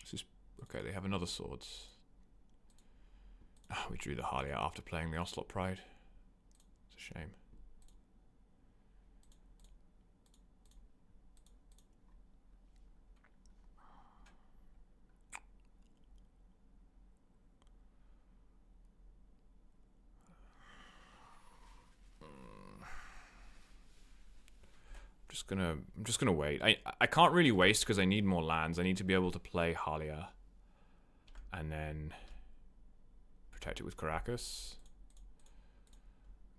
This is... Okay, they have another Swords. Oh, we drew the Harley out after playing the Ocelot Pride. It's a shame. I'm just gonna wait. I can't really waste because I need more lands. I need to be able to play Halia and then protect it with Caracas.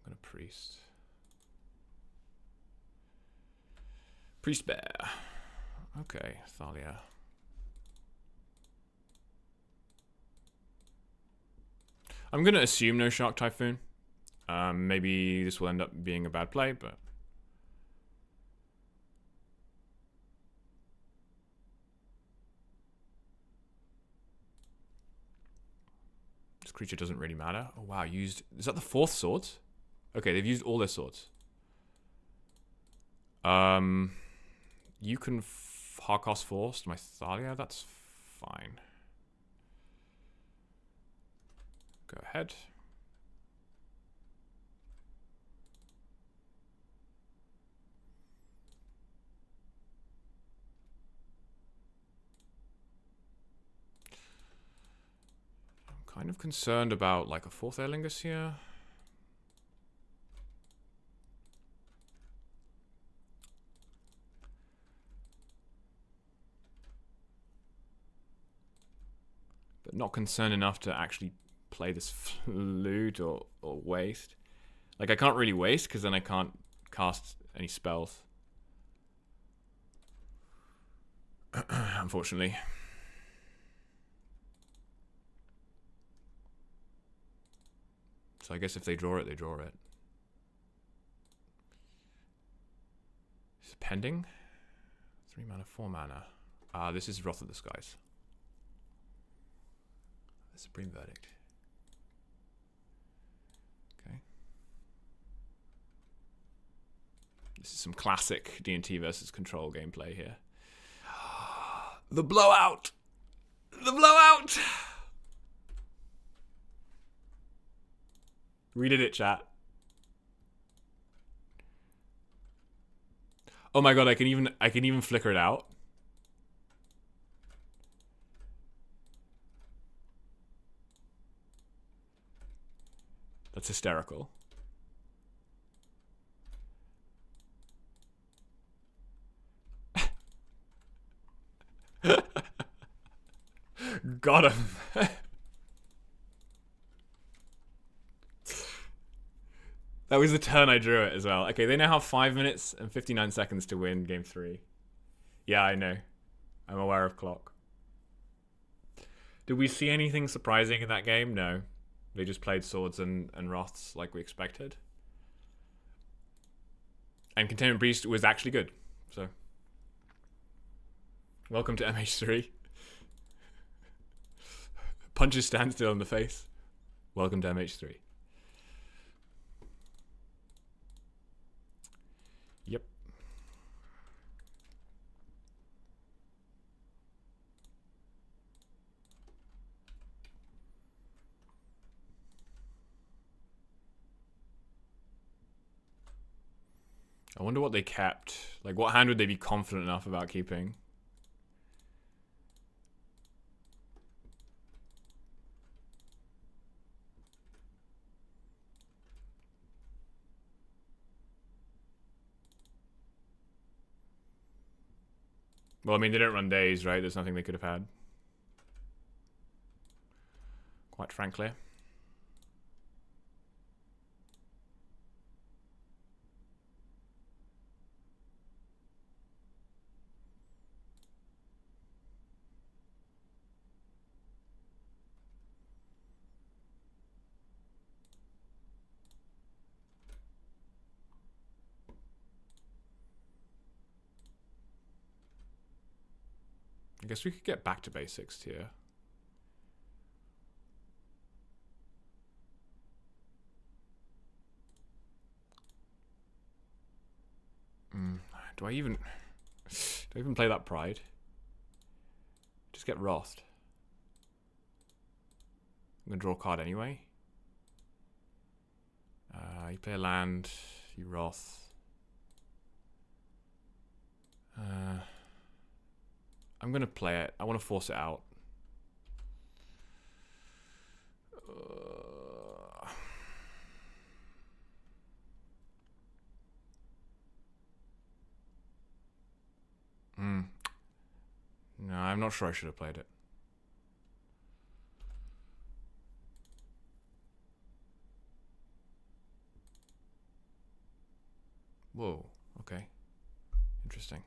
I'm gonna priest. Priest bear. Okay, Thalia. I'm gonna assume no Shark Typhoon. Maybe this will end up being a bad play, but this creature doesn't really matter. Oh wow, used... Is that the 4th swords? Okay, they've used all their swords. You can Harkos Force my Thalia, that's fine. Go ahead. Kind of concerned about like a 4th Aerlingus here. But not concerned enough to actually play this flute or waste. Like, I can't really waste because then I can't cast any spells. Unfortunately. So I guess if they draw it, they draw it. Is it pending? 3 mana, 4 mana. Ah, this is Wrath of the Skies. The Supreme Verdict. Okay. This is some classic D&T versus Control gameplay here. The blowout! The blowout! We did it, chat. Oh my god, I can even flicker it out. That's hysterical. Got him. That was the turn I drew it as well. Okay, they now have 5 minutes and 59 seconds to win game 3. Yeah, I know. I'm aware of clock. Did we see anything surprising in that game? No. They just played swords and wraths like we expected. And Containment Priest was actually good. So, welcome to MH3. Punches stand still in the face. Welcome to MH3. Yep. I wonder what they kept. Like, what hand would they be confident enough about keeping? Well, I mean, they don't run days, right? There's nothing they could have had. Quite frankly. I guess we could get back to basics here. Do I even play that Pride? Just get Wrathed. I'm gonna draw a card anyway. You play a land, you Wrath. I'm gonna play it. I want to force it out. No, I'm not sure I should have played it. Whoa, okay. Interesting.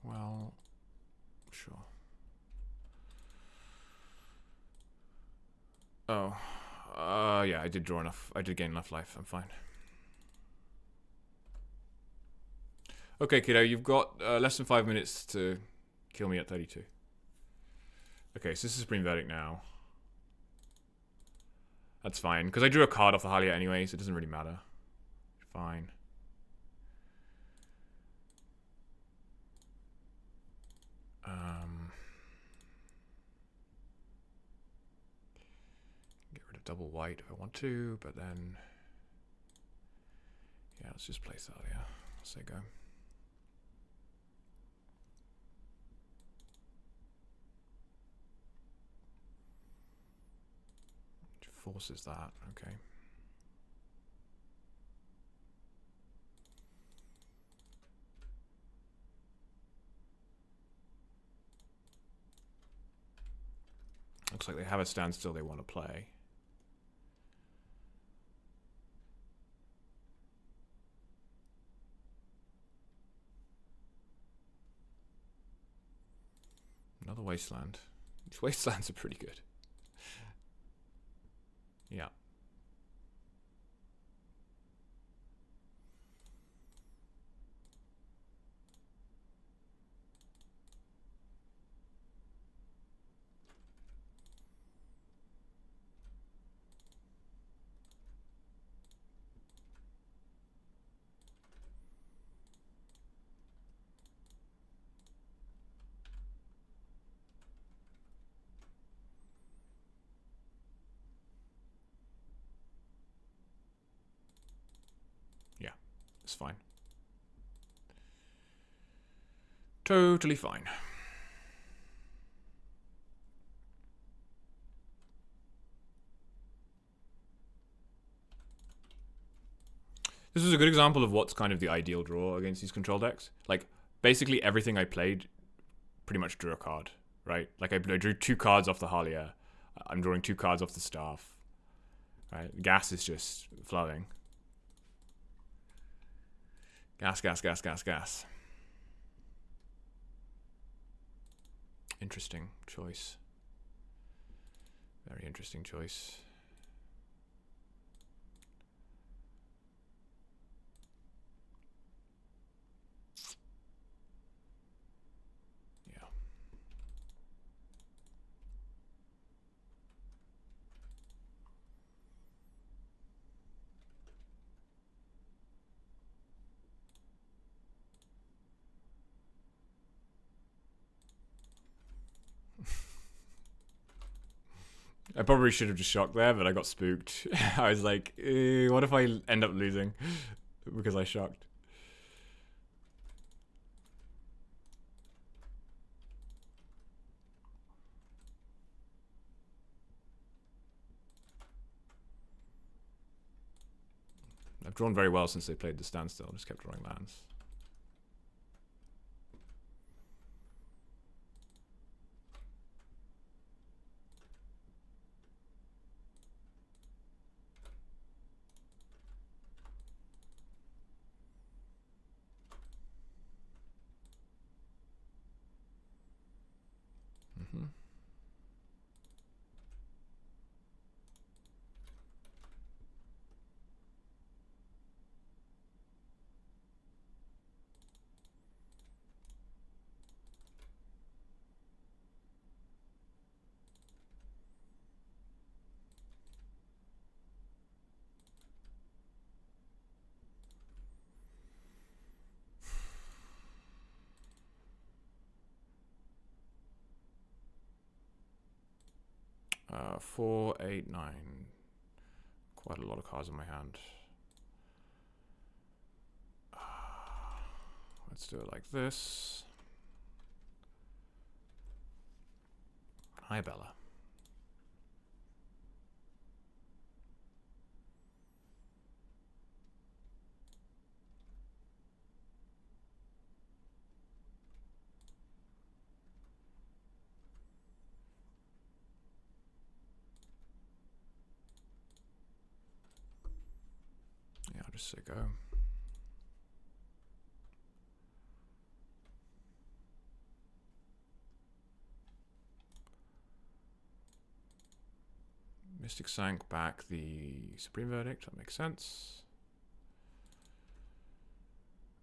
Well, sure. Oh, yeah, I did draw enough. I did gain enough life. I'm fine. Okay, kiddo, you've got less than 5 minutes to kill me at 32. Okay, so this is Supreme Verdict now. That's fine, because I drew a card off the Halia anyway, so it doesn't really matter. Fine. Get rid double white if I want to, but then... Yeah, let's just play Thalia. Say go. Which forces that, okay. Looks like they have a standstill they want to play. Another wasteland. These wastelands are pretty good. Yeah. Yeah, it's fine. Totally fine. This is a good example of what's kind of the ideal draw against these control decks. Like, basically everything I played pretty much drew a card, right? Like, I drew 2 cards off the Halia. I'm drawing 2 cards off the Staff. Right? Gas is just flowing. Gas, gas, gas, gas, gas. Interesting choice. Very interesting choice. Yeah. I probably should have just shocked there, but I got spooked. I was like, what if I end up losing because I shocked? I've drawn very well since they played the standstill. Just kept drawing lands. Mm-hmm. Uh, 4, 8, 9. Quite a lot of cards in my hand. Let's do it like this. Hi, Bella. Yeah, I'll just say go. Mystic sank back the Supreme Verdict. That makes sense.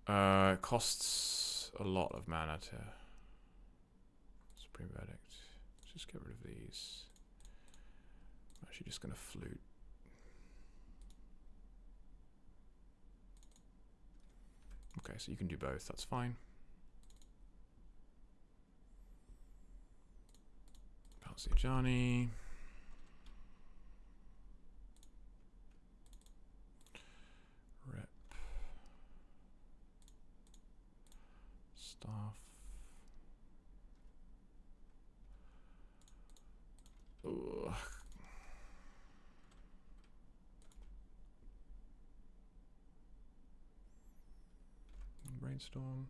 It costs a lot of mana to Supreme Verdict. Let's just get rid of these. I'm actually just going to flute. Okay, so you can do both. That's fine. Bouncy Johnny. Brainstorm.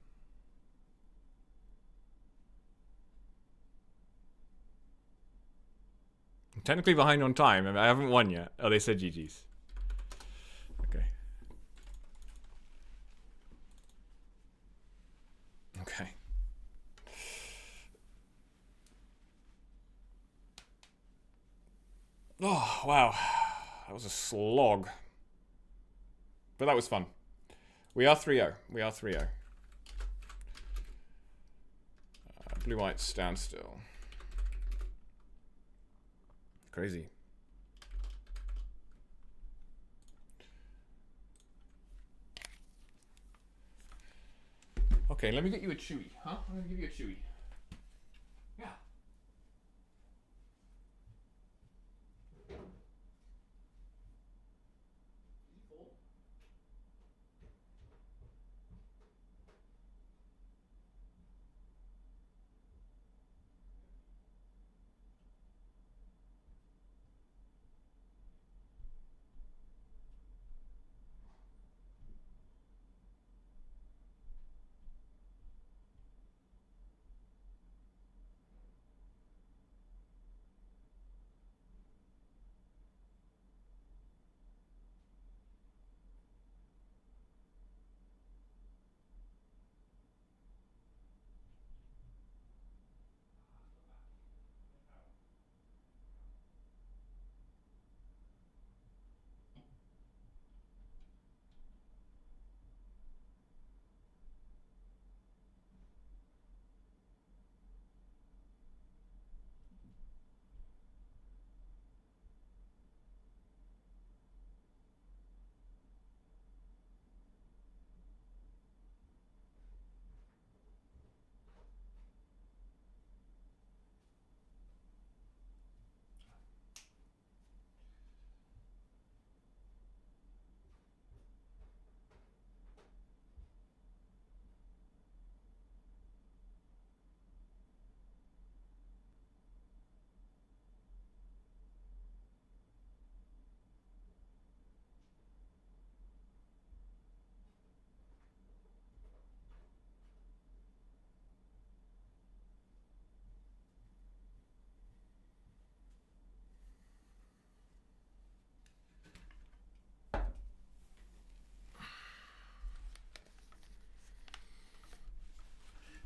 I'm technically behind on time. I haven't won yet. Oh, they said GG's. Okay. Okay. Oh, wow. That was a slog. But that was fun. We are 3-0. We are 3-0. Blue-white standstill. Crazy. Okay, let me get you a chewy. Huh? I'm gonna give you a chewy. Yeah.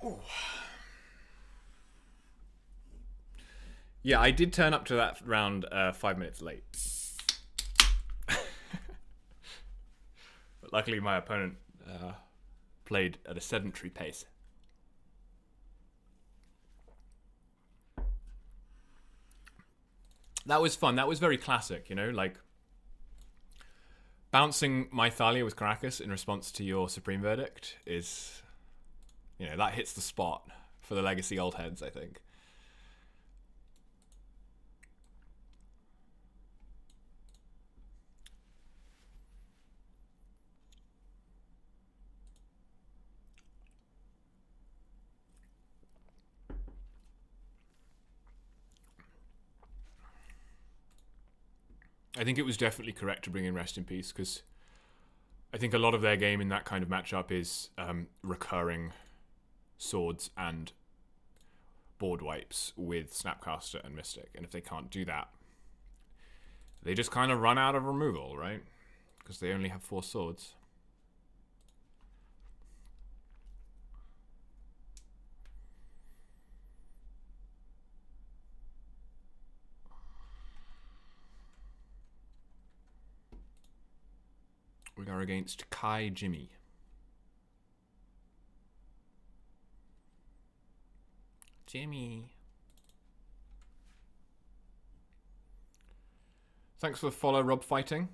Ooh. Yeah, I did turn up to that round 5 minutes late. But luckily my opponent played at a sedentary pace. That was fun. That was very classic, you know, like bouncing my Thalia with Caracas in response to your Supreme Verdict is, you know, that hits the spot for the Legacy old heads, I think. I think it was definitely correct to bring in Rest in Peace, because I think a lot of their game in that kind of matchup is recurring swords and board wipes with Snapcaster and Mystic. And if they can't do that, they just kind of run out of removal, right? Because they only have 4 swords. We are against Kai Jimmy. Jimmy. Thanks for the follow, Rob Fighting.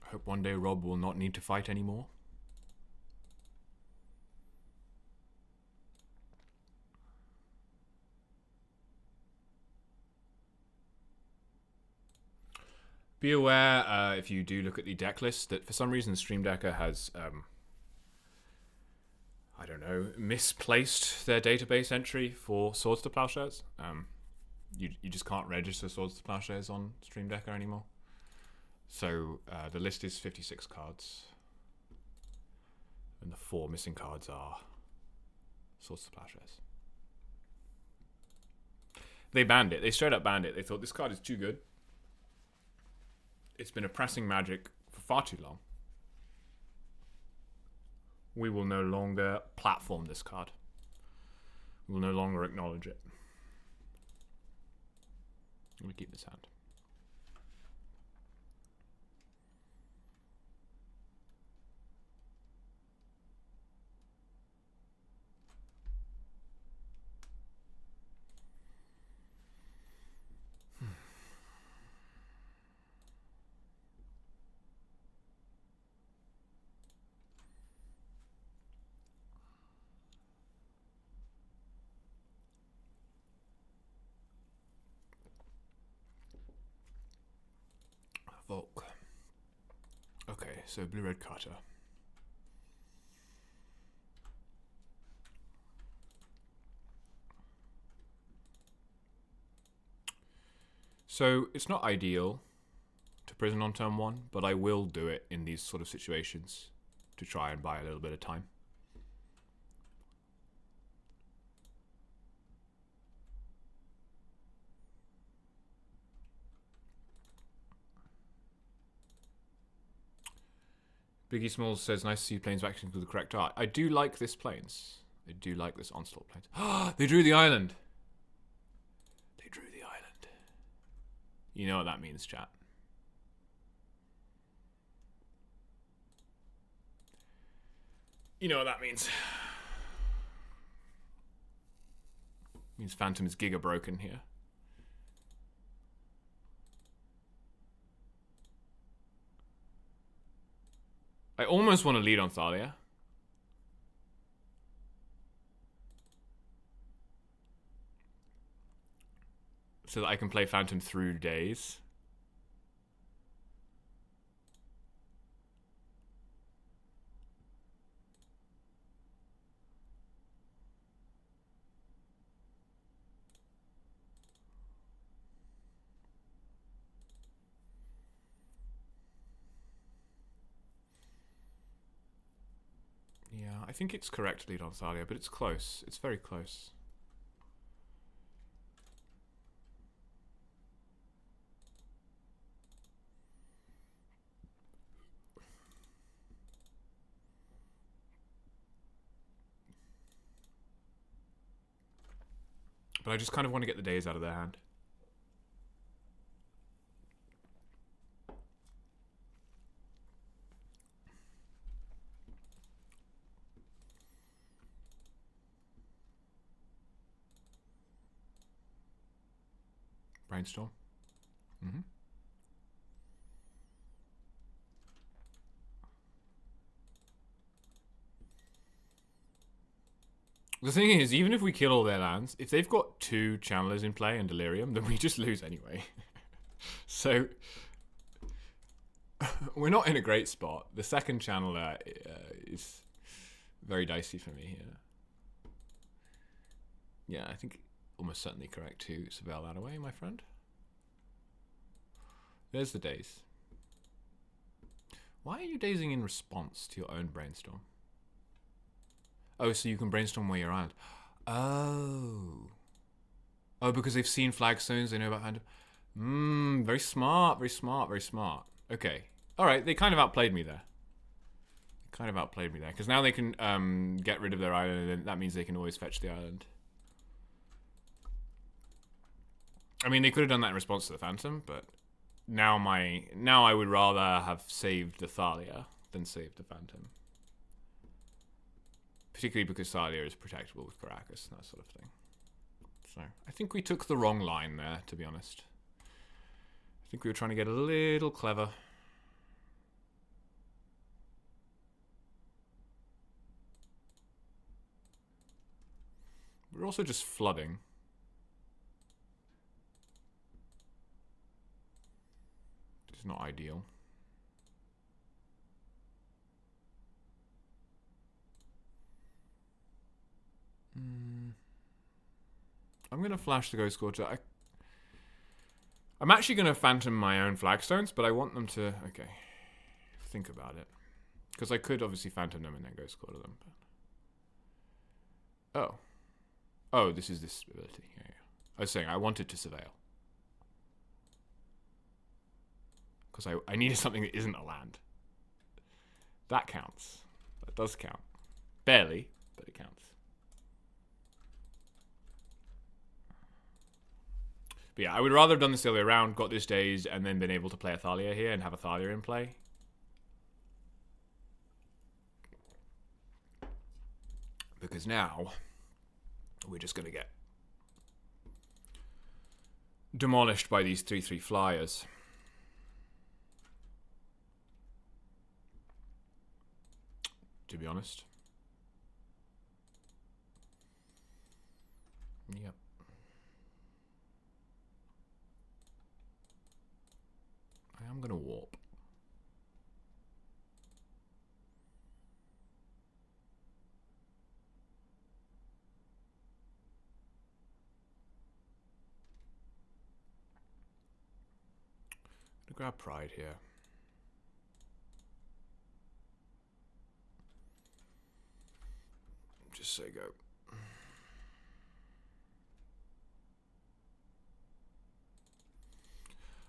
I hope one day Rob will not need to fight anymore. Be aware, if you do look at the deck list, that for some reason Stream Decker has I don't know, misplaced their database entry for Swords to Plowshares. You just can't register Swords to Plowshares on Stream Decker anymore. So the list is 56 cards. And the 4 missing cards are Swords to Plowshares. They banned it. They straight up banned it. They thought this card is too good. It's been oppressing Magic for far too long. We will no longer platform this card. We will no longer acknowledge it. Let me keep this hand. Volk. Okay, so blue-red Carter. So it's not ideal to prison on turn 1, but I will do it in these sort of situations to try and buy a little bit of time. Biggie Smalls says, nice to see Plainsmaxxing with the correct art. I do like this Plains. I do like this Onslaught Plains. Ah, they drew the island. They drew the island. You know what that means, chat. You know what that means. It means Phantom is giga broken here. I almost want to lead on Thalia. So that I can play Phantom through days. Yeah, I think it's correct to lead on Thalia, but it's close. It's very close. But I just kind of want to get the days out of their hand. Brainstorm. Mm-hmm. The thing is, even if we kill all their lands, if they've got 2 channelers in play and Delirium, then we just lose anyway. So, we're not in a great spot. The second channeler is very dicey for me here. Yeah, I think almost certainly correct to surveil that away, my friend. There's the daze. Why are you dazing in response to your own brainstorm? Oh, so you can brainstorm where you're at. Oh. Oh, because they've seen flagstones, they know about hand. Very smart, very smart, very smart. Okay. Alright, they kind of outplayed me there. Because now they can get rid of their island, and then that means they can always fetch the island. I mean, they could have done that in response to the Phantom, but now I would rather have saved the Thalia than saved the Phantom. Particularly because Thalia is protectable with Caracas and that sort of thing. So, I think we took the wrong line there, to be honest. I think we were trying to get a little clever. We're also just flooding. It's not ideal. I'm going to flash the Ghost Scorcher. I'm actually going to Phantom my own Flagstones, but I want them to... Okay. Think about it. Because I could obviously Phantom them and then Ghost Scorcher them. But... Oh. Oh, this is this ability. Yeah, yeah. I was saying I wanted to Surveil. Because I needed something that isn't a land. That counts. That does count. Barely, but it counts. But yeah, I would rather have done this the other way around, got this Daze, and then been able to play a Thalia here and have a Thalia in play. Because now, we're just going to get demolished by these 3/3 flyers. To be honest. Yep. I am going to warp. I'm going to grab Pride here. Just say go.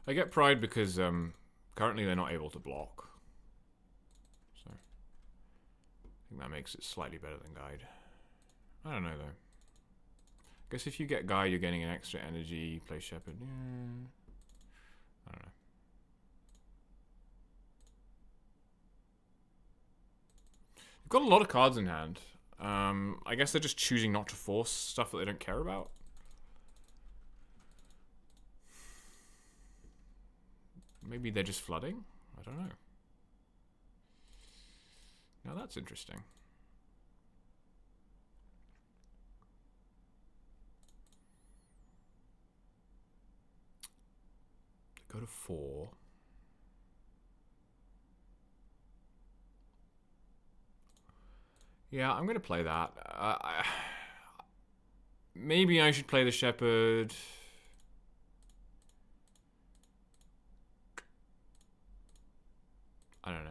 I get Pride because currently they're not able to block. So I think that makes it slightly better than Guide. I don't know though. I guess if you get Guide, you're getting an extra energy. Play Shepherd. Yeah. I don't know. You've got a lot of cards in hand. I guess they're just choosing not to force stuff that they don't care about. Maybe they're just flooding? I don't know. Now that's interesting. Go to 4. Yeah, I'm going to play that. Maybe I should play the Shepherd. I don't know.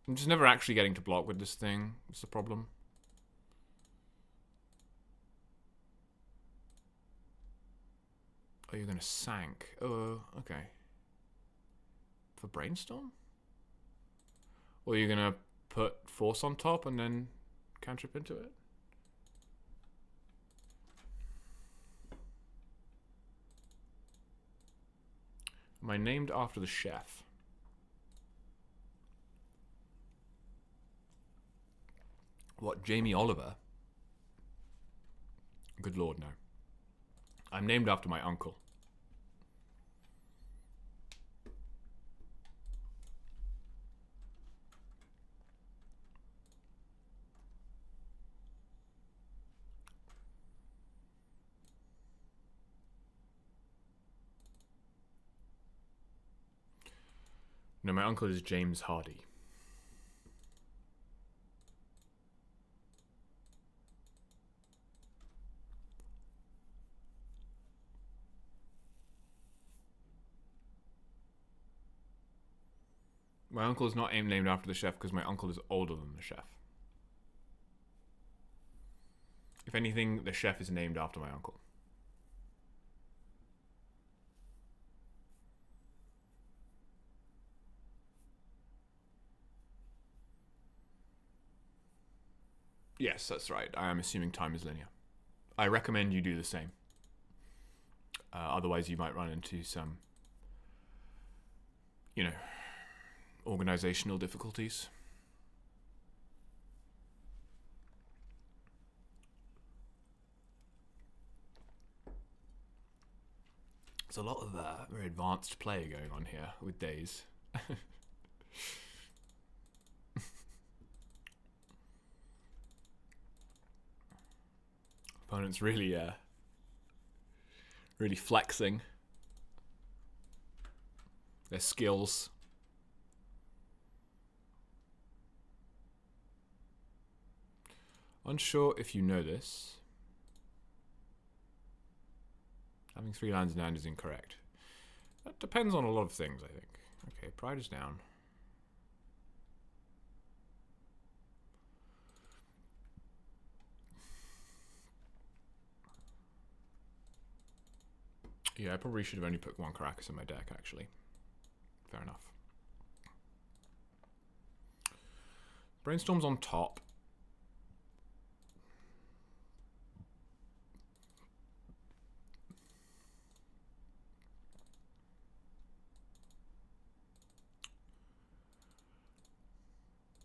I'm just never actually getting to block with this thing. It's the problem. Oh, you're going to Sank. Oh, okay. For Brainstorm? Or you're going to put Force on top and then cantrip into it? Am I named after the chef? What, Jamie Oliver? Good lord, no. I'm named after my uncle. No, my uncle is James Hardy. My uncle is not named after the chef because my uncle is older than the chef. If anything, the chef is named after my uncle. Yes, that's right. I am assuming time is linear. I recommend you do the same. Otherwise, you might run into some, you know, organizational difficulties. There's a lot of very advanced play going on here with Daze. Opponent's really, really flexing their skills. Unsure if you know this. Having 3 lands in hand is incorrect. That depends on a lot of things, I think. Okay, pride is down. Yeah, I probably should have only put 1 Caracas in my deck, actually. Fair enough. Brainstorm's on top.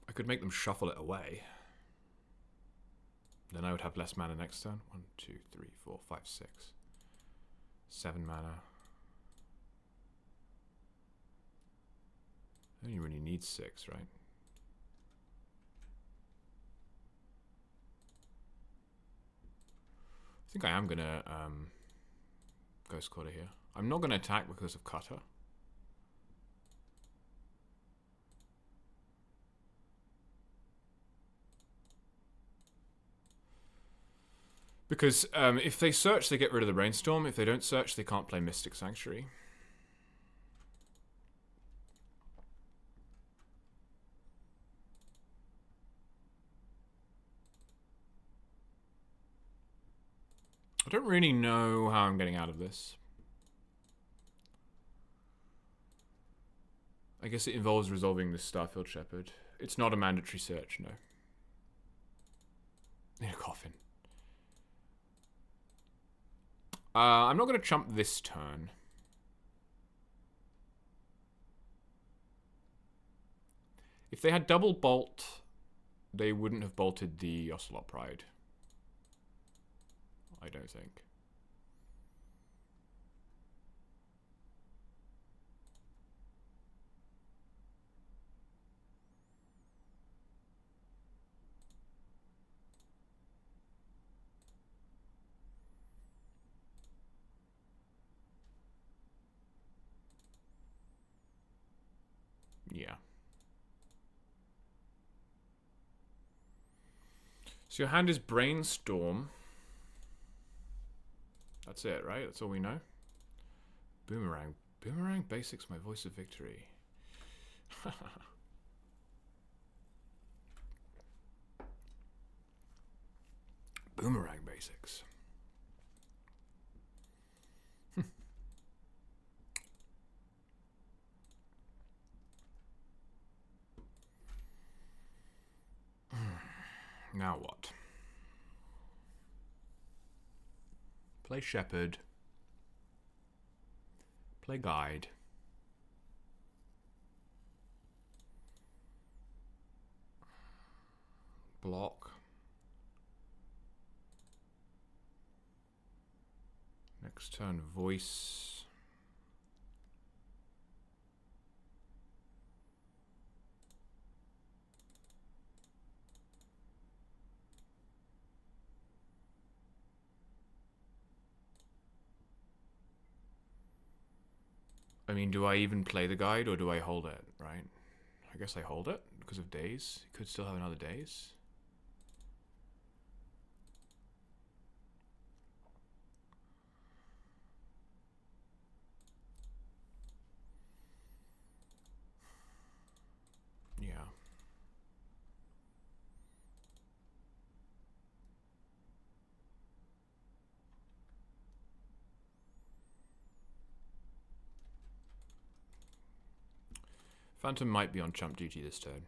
I could make them shuffle it away. Then I would have less mana next turn. 1, 2, 3, 4, 5, 6. 7 mana. I only really need 6, right? I think I am gonna Ghost Quarter here. I'm not gonna attack because of Cutter. Because if they search, they get rid of the Brainstorm. If they don't search, they can't play Mystic Sanctuary. I don't really know how I'm getting out of this. I guess it involves resolving this Starfield Shepherd. It's not a mandatory search, no. In a coffin. I'm not going to chump this turn. If they had double bolt, they wouldn't have bolted the Ocelot Pride. I don't think. Yeah. So your hand is Brainstorm. That's it, right? That's all we know. Boomerang. Boomerang Basics, my voice of victory. Boomerang Basics. Now what? Play Shepherd. Play Guide. Block. Next turn, Voice. I mean, do I even play the Guide or do I hold it, right? I guess I hold it because of days. Could still have another days. Yeah. Phantom might be on chump duty this turn.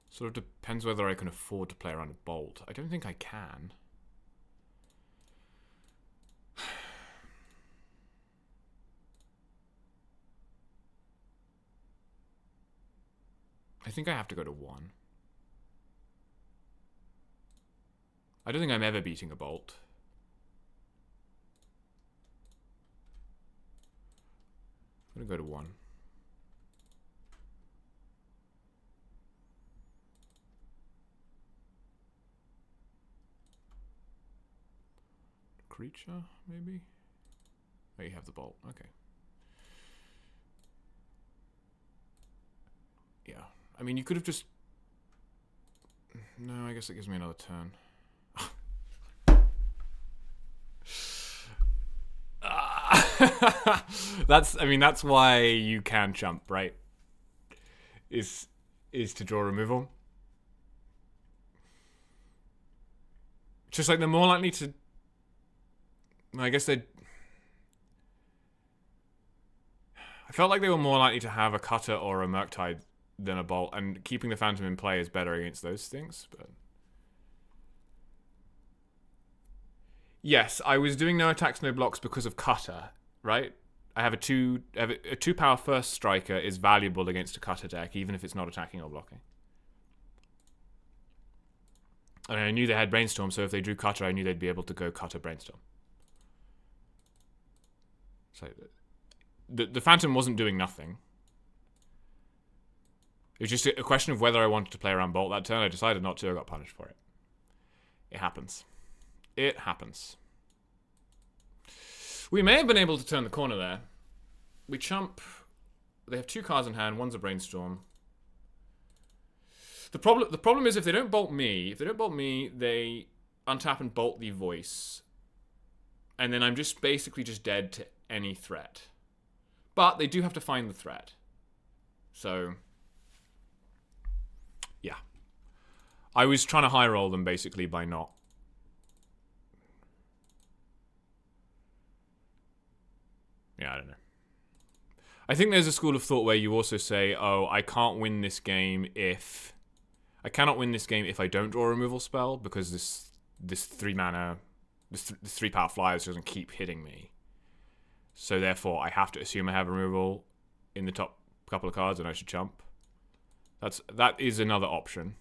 Sort of depends whether I can afford to play around a Bolt. I don't think I can. I think I have to go to 1. I don't think I'm ever beating a Bolt. I'm gonna go to 1. Creature, maybe? Oh, you have the Bolt. Okay. Yeah. I mean, you could have just... No, I guess it gives me another turn. That's why you can jump, right? Is to draw removal. It's just like they're more likely to... I guess they... I felt like they were more likely to have a cutter or a Murktide than a bolt, and keeping the Phantom in play is better against those things, but... Yes, I was doing no attacks, no blocks because of cutter, right? I have a two power first striker is valuable against a cutter deck, even if it's not attacking or blocking. And I knew they had Brainstorm, so if they drew cutter, I knew they'd be able to go cutter Brainstorm. So the Phantom wasn't doing nothing. It was just a question of whether I wanted to play around Bolt that turn. I decided not to. I got punished for it. It happens. It happens. We may have been able to turn the corner there. We chump. They have 2 cards in hand. One's a Brainstorm. The problem is if they don't bolt me, they untap and bolt the Voice. And then I'm just basically just dead to any threat. But they do have to find the threat. So, yeah. I was trying to high roll them basically by not. Yeah, I don't know. I think there's a school of thought where you also say, oh, I can't win this game if... I cannot win this game if I don't draw a removal spell, because this 3 mana, this 3 power flyers doesn't keep hitting me. So therefore, I have to assume I have removal in the top couple of cards, and I should jump. That is another option.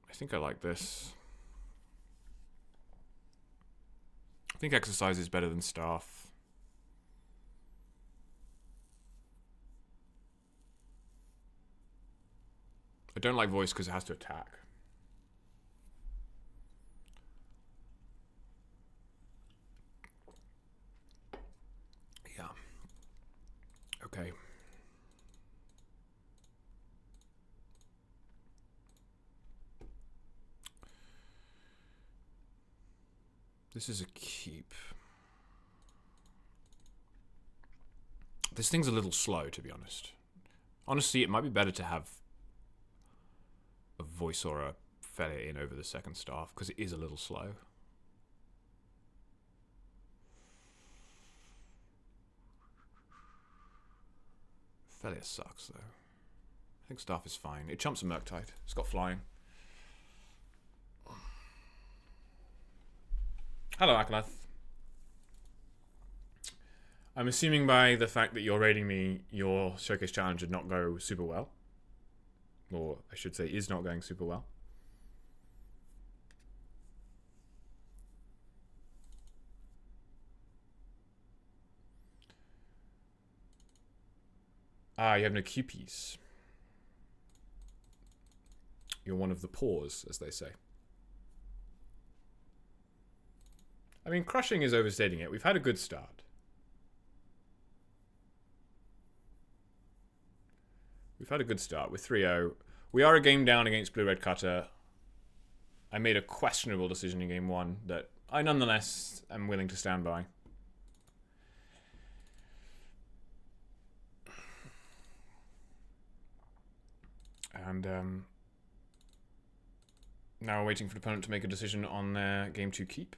I think I like this. I think Exercise is better than Staff. I don't like Voice because it has to attack. Yeah. Okay. This is a keep. This thing's a little slow, to be honest. Honestly, it might be better to have a Voice or a Feather in over the second Staff, because it is a little slow. Feather sucks, though. I think Staff is fine. It chumps a Murktide. It's got flying. Hello, Akalath. I'm assuming by the fact that you're raiding me, your Showcase Challenge did not go super well. Or, I should say, is not going super well. Ah, you have no QPs. You're one of the poors, as they say. I mean, crushing is overstating it. We've had a good start. We've had a good start with 3-0. We are a game down against Blue-Red Cutter. I made a questionable decision in game 1 that I nonetheless am willing to stand by. And now we're waiting for the opponent to make a decision on their game 2 keep.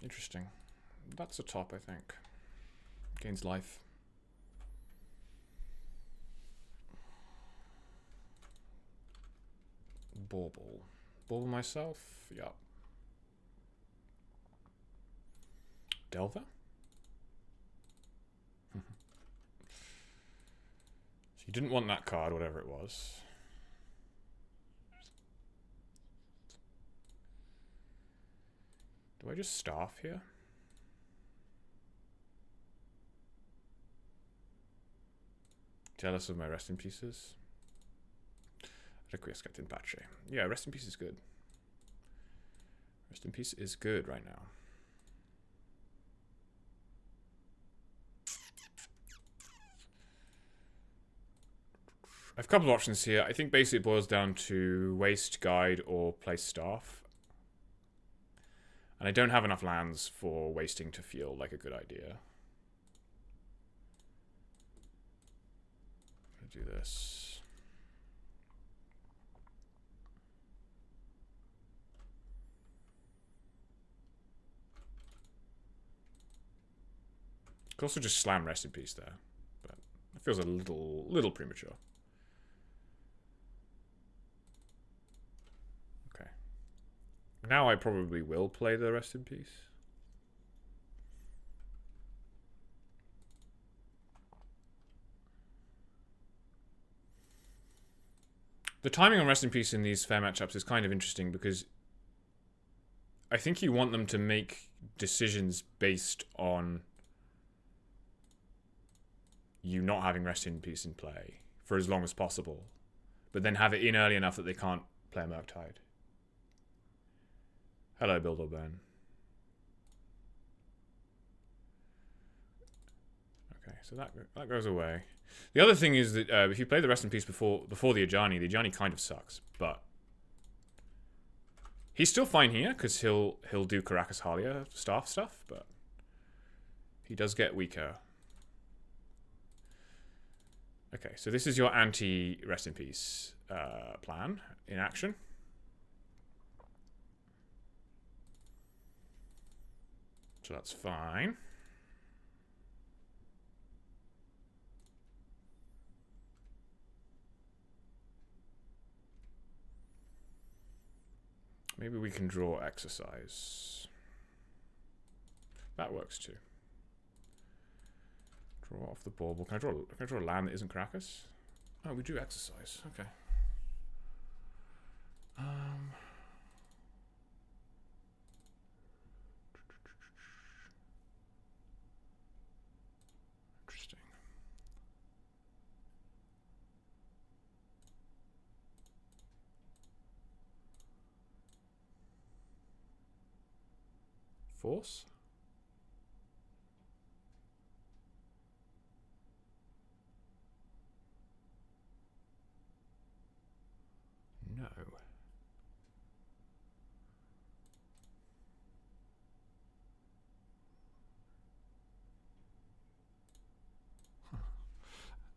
Interesting. That's a top, I think. Gains life. Bauble. Bauble myself? Yup. Delver? So you didn't want that card, whatever it was. Do I just staff here? Jealous of my rest in pieces. Requiescat in pace. Yeah, rest in peace is good. Rest in peace is good right now. I have a couple of options here. I think basically it boils down to waste, guide, or place staff. And I don't have enough lands for wasting to feel like a good idea. I'm gonna do this. Could also just slam rest in peace there, but it feels a little premature. Okay. Now I probably will play the rest in peace. The timing on rest in peace in these fair matchups is kind of interesting because I think you want them to make decisions based on you not having rest in peace in play for as long as possible, but then have it in early enough that they can't play a Murktide. Hello, Build or Burn. Okay, so that goes away. The other thing is that if you play the rest in peace before the Ajani kind of sucks, but he's still fine here because he'll do Caracas Halia staff stuff, but he does get weaker. Okay, so this is your anti-rest in peace plan in action. So that's fine. Maybe we can draw exercise. That works too. Draw off the bauble. Can I draw a land that isn't Caracas? Oh, we drew exercise. Okay. Interesting. Force? No.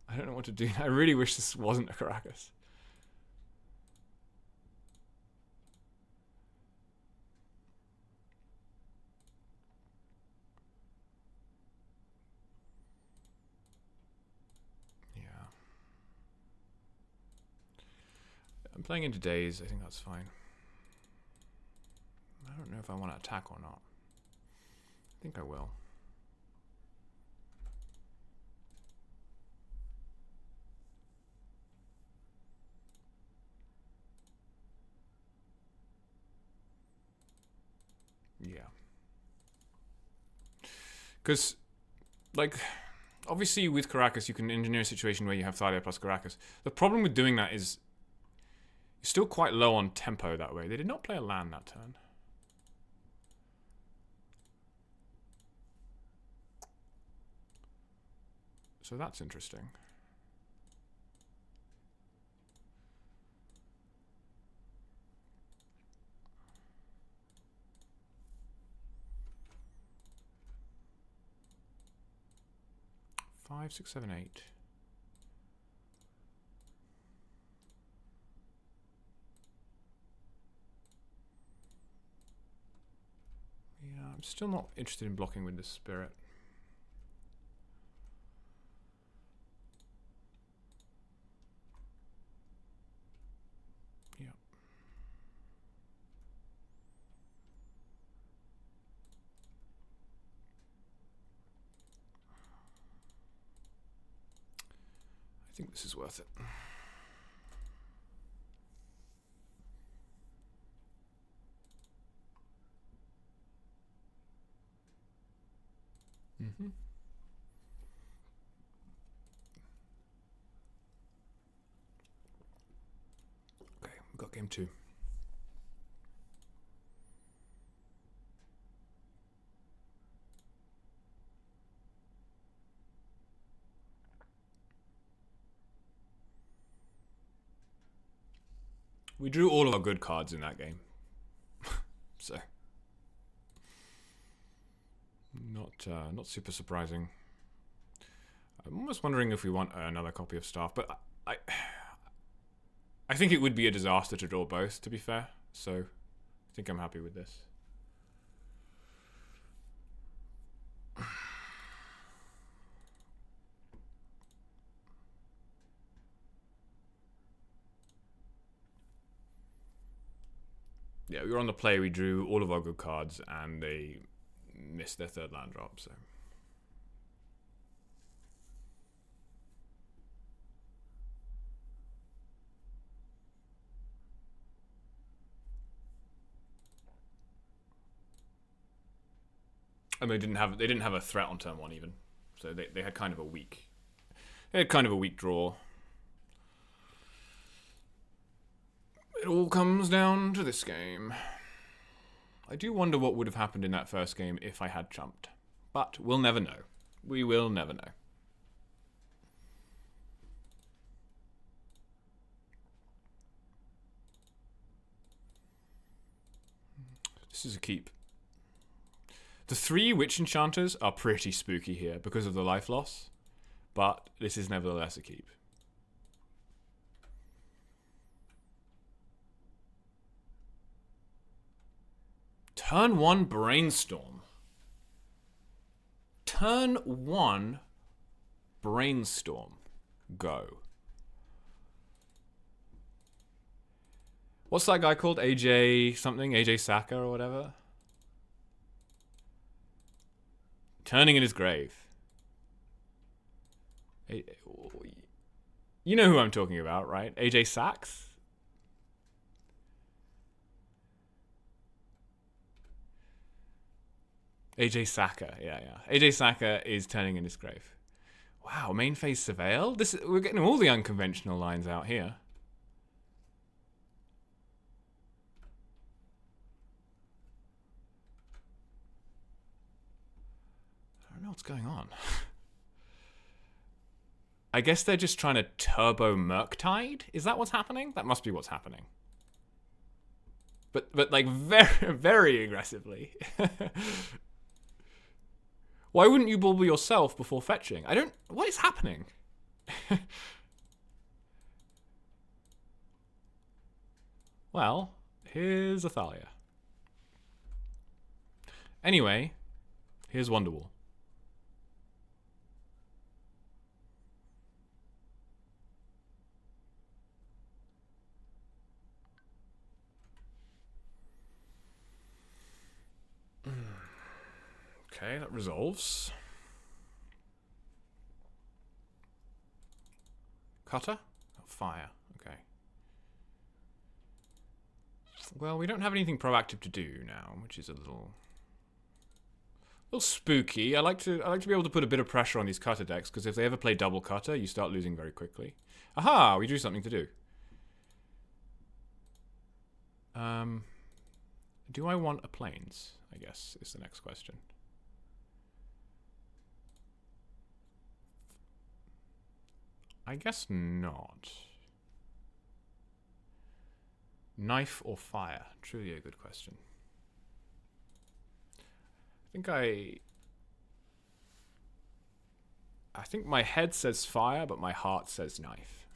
I don't know what to do. I really wish this wasn't a Caracas. Yeah. I'm playing into days. I think that's fine. I don't know if I want to attack or not. I think I will. Yeah. Because, like, obviously with Caracas, you can engineer a situation where you have Thalia plus Caracas. The problem with doing that is you're still quite low on tempo that way. They did not play a land that turn. So that's interesting. Five, 6, 7, 8. Yeah, I'm still not interested in blocking with this spirit. Yeah. I think this is worth it. Mm-hmm. Okay, we've got game 2. We drew all of our good cards in that game. So not super surprising. I'm almost wondering if we want another copy of Staff, but I think it would be a disaster to draw both, to be fair. So I think I'm happy with this. Yeah, we were on the play, we drew all of our good cards, and they missed their 3rd land drop, so. And they didn't have a threat on turn 1 even. So they had kind of a weak draw. It all comes down to this game. I do wonder what would have happened in that first game if I had chumped. But we'll never know. We will never know. This is a keep. The 3 Witch Enchanters are pretty spooky here because of the life loss. But this is nevertheless a keep. Turn 1 Brainstorm. Turn 1 Brainstorm. Go. What's that guy called? AJ something? AJ Saka or whatever? Turning in his grave. You know who I'm talking about, right? AJ Sachs? AJ Saka, yeah. AJ Saka is turning in his grave. Wow, main phase Surveil? We're getting all the unconventional lines out here. I don't know what's going on. I guess they're just trying to turbo Murktide? Is that what's happening? That must be what's happening. But like very, very aggressively. Why wouldn't you bulble yourself before fetching? What is happening? Well, here's Athalia. Anyway, here's Wonderwall. Okay, that resolves. Cutter? Oh, fire. Okay. Well, we don't have anything proactive to do now, which is a little spooky. I like to be able to put a bit of pressure on these cutter decks, because if they ever play double cutter, you start losing very quickly. Aha! We drew something to do. Do I want a plains? I guess is the next question. I guess not. Knife or fire? Truly a good question. I think my head says fire, but my heart says knife.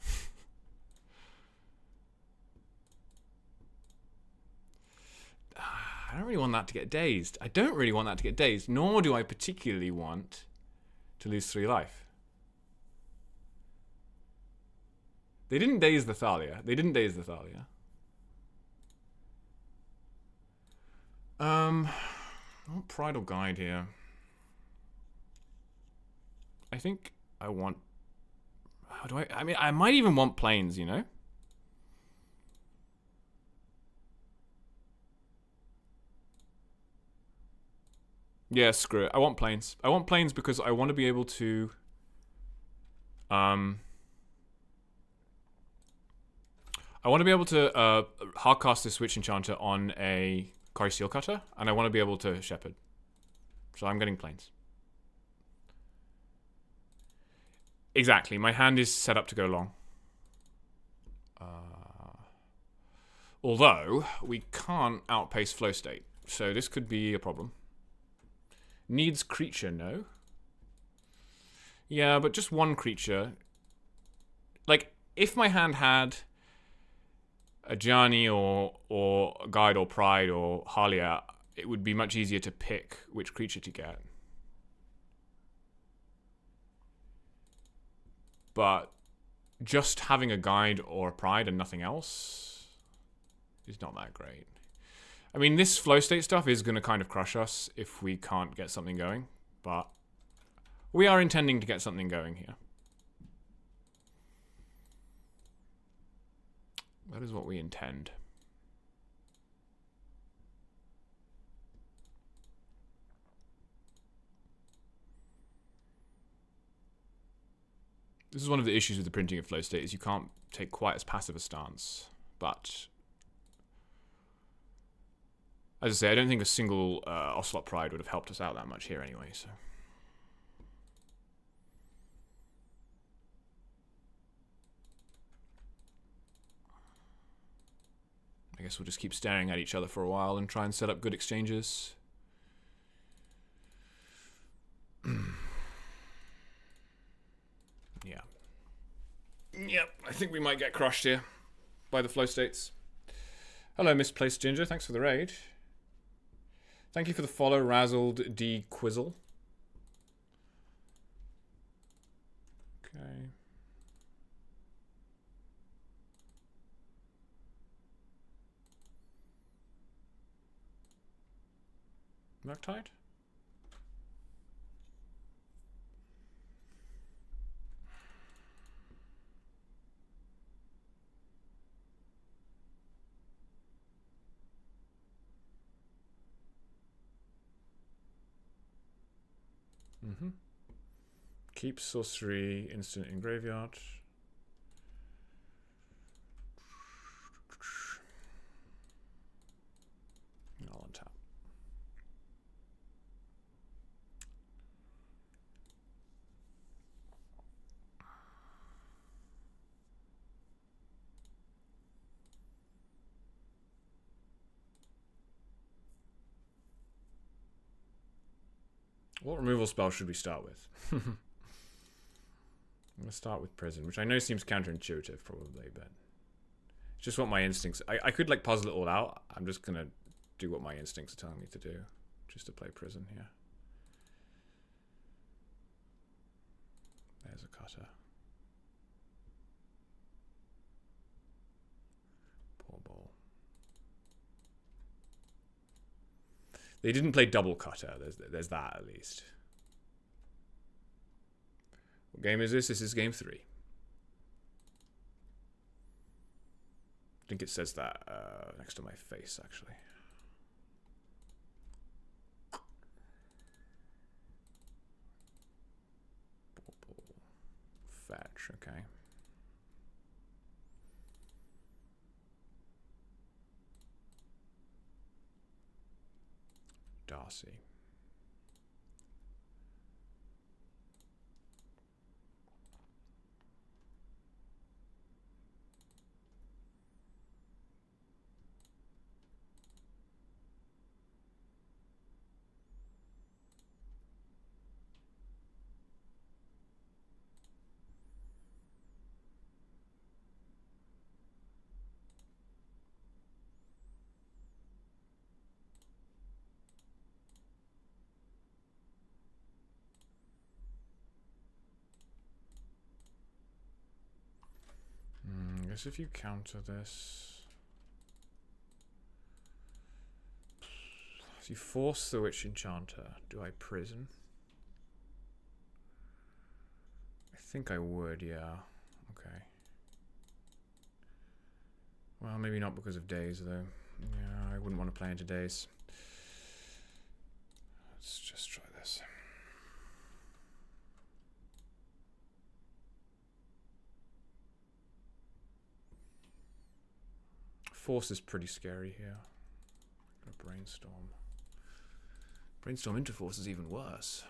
I don't really want that to get dazed. I don't really want that to get dazed, nor do I particularly want to lose 3 life. They didn't daze the Thalia. I want Bridal Guide here. I think I want... How do I mean, I might even want Plains, you know? Yeah, screw it. I want plains. I want plains because I want to be able to... I want to be able to hardcast this Witch Enchanter on a Quarry Steel Cutter, and I want to be able to Shepherd. So I'm getting plains. Exactly. My hand is set up to go long. Although, we can't outpace flow state, so this could be a problem. Needs creature, no? Yeah, but just one creature. Like, if my hand had a Gianni or Guide or Pride or Halia, it would be much easier to pick which creature to get. But just having a Guide or a Pride and nothing else is not that great. I mean, this flow state stuff is going to kind of crush us if we can't get something going, but we are intending to get something going here. That is what we intend. This is one of the issues with the printing of flow state, is you can't take quite as passive a stance, but as I say, I don't think a single Ocelot Pride would have helped us out that much here anyway, so. I guess we'll just keep staring at each other for a while and try and set up good exchanges. Yeah. Yep, I think we might get crushed here by the flow states. Hello, Misplaced Ginger. Thanks for the raid. Thank you for the follow, Razzled D Quizzle. Okay. Murktide? Keep sorcery instant in graveyard. I'll untap. What removal spell should we start with? I'm going to start with Prison, which I know seems counterintuitive probably, but it's just what my instincts... I could like puzzle it all out. I'm just going to do what my instincts are telling me to do, just to play Prison here. There's a cutter. Poor ball. They didn't play double cutter. There's that at least. What game is this? This is game 3. I think it says that next to my face, actually. Fetch, okay. Darcy. I guess if you counter this, so you force the Witch Enchanter. Do I Prison? I think I would, yeah. Okay. Well, maybe not because of days, though. Yeah, I wouldn't want to play into days. Let's just try this. Force is pretty scary here. I'm gonna brainstorm. Brainstorm into force is even worse.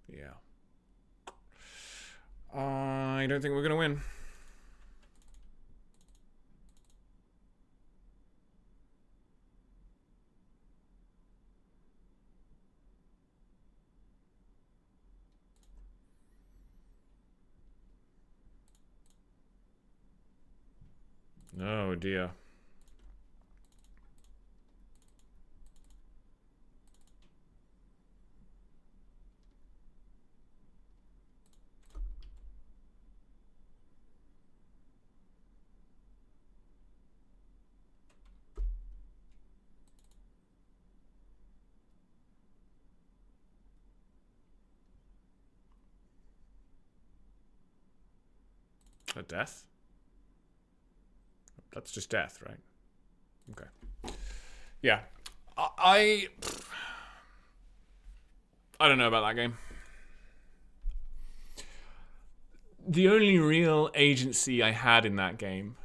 Yeah. I don't think we're gonna win. Oh dear. A death? That's just death, right? Okay. Yeah. I don't know about that game. The only real agency I had in that game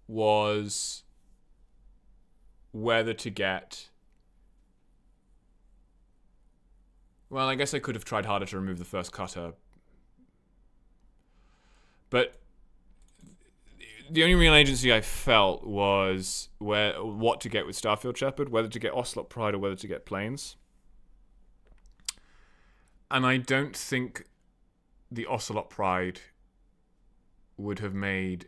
was whether to get... Well, I guess I could have tried harder to remove the first cutter. But the only real agency I felt was what to get with Starfield Shepherd, whether to get Ocelot Pride or whether to get Plains. And I don't think the Ocelot Pride would have made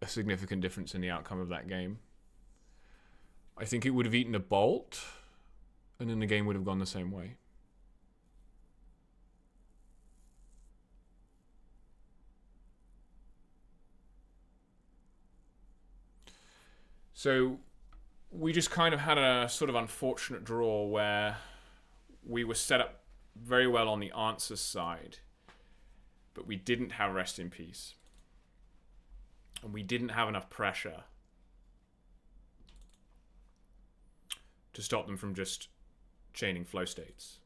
a significant difference in the outcome of that game. I think it would have eaten a bolt, and then the game would have gone the same way. So we just kind of had a sort of unfortunate draw where we were set up very well on the answers side, but we didn't have Rest in Peace. And we didn't have enough pressure to stop them from just chaining flow states.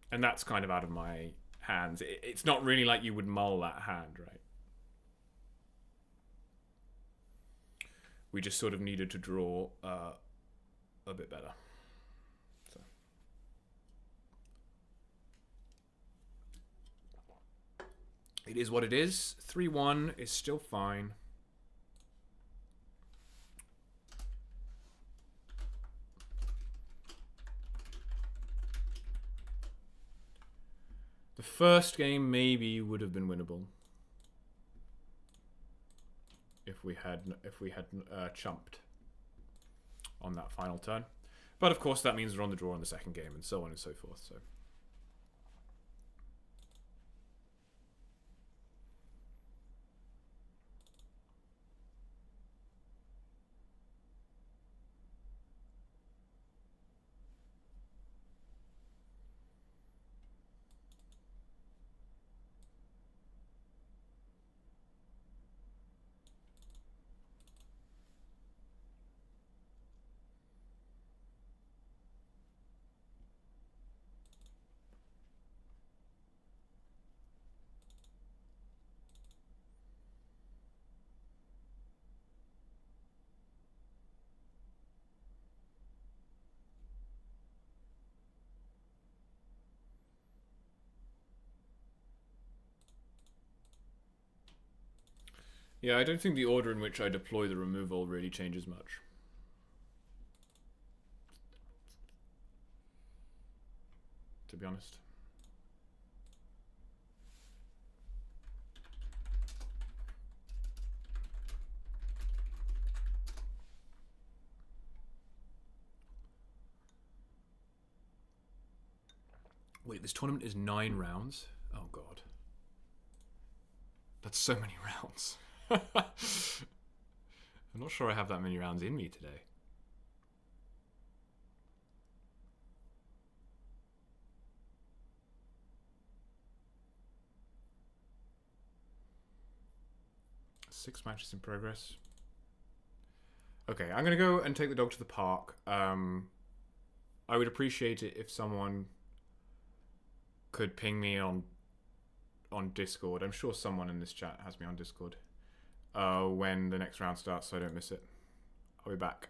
And that's kind of out of my hands. It's not really like you would mull that hand, right? We just sort of needed to draw a bit better. So. It is what it is. 3-1 is still fine. The first game maybe would have been winnable if we had chumped on that final turn. But of course that means we're on the draw in the second game and so on and so forth. So. Yeah, I don't think the order in which I deploy the removal really changes much. To be honest. Wait, this tournament is 9 rounds? Oh god. That's so many rounds. I'm not sure I have that many rounds in me today. 6 matches in progress. Okay, I'm gonna go and take the dog to the park. I would appreciate it if someone could ping me on Discord. I'm sure someone in this chat has me on Discord. When the next round starts, so I don't miss it. I'll be back.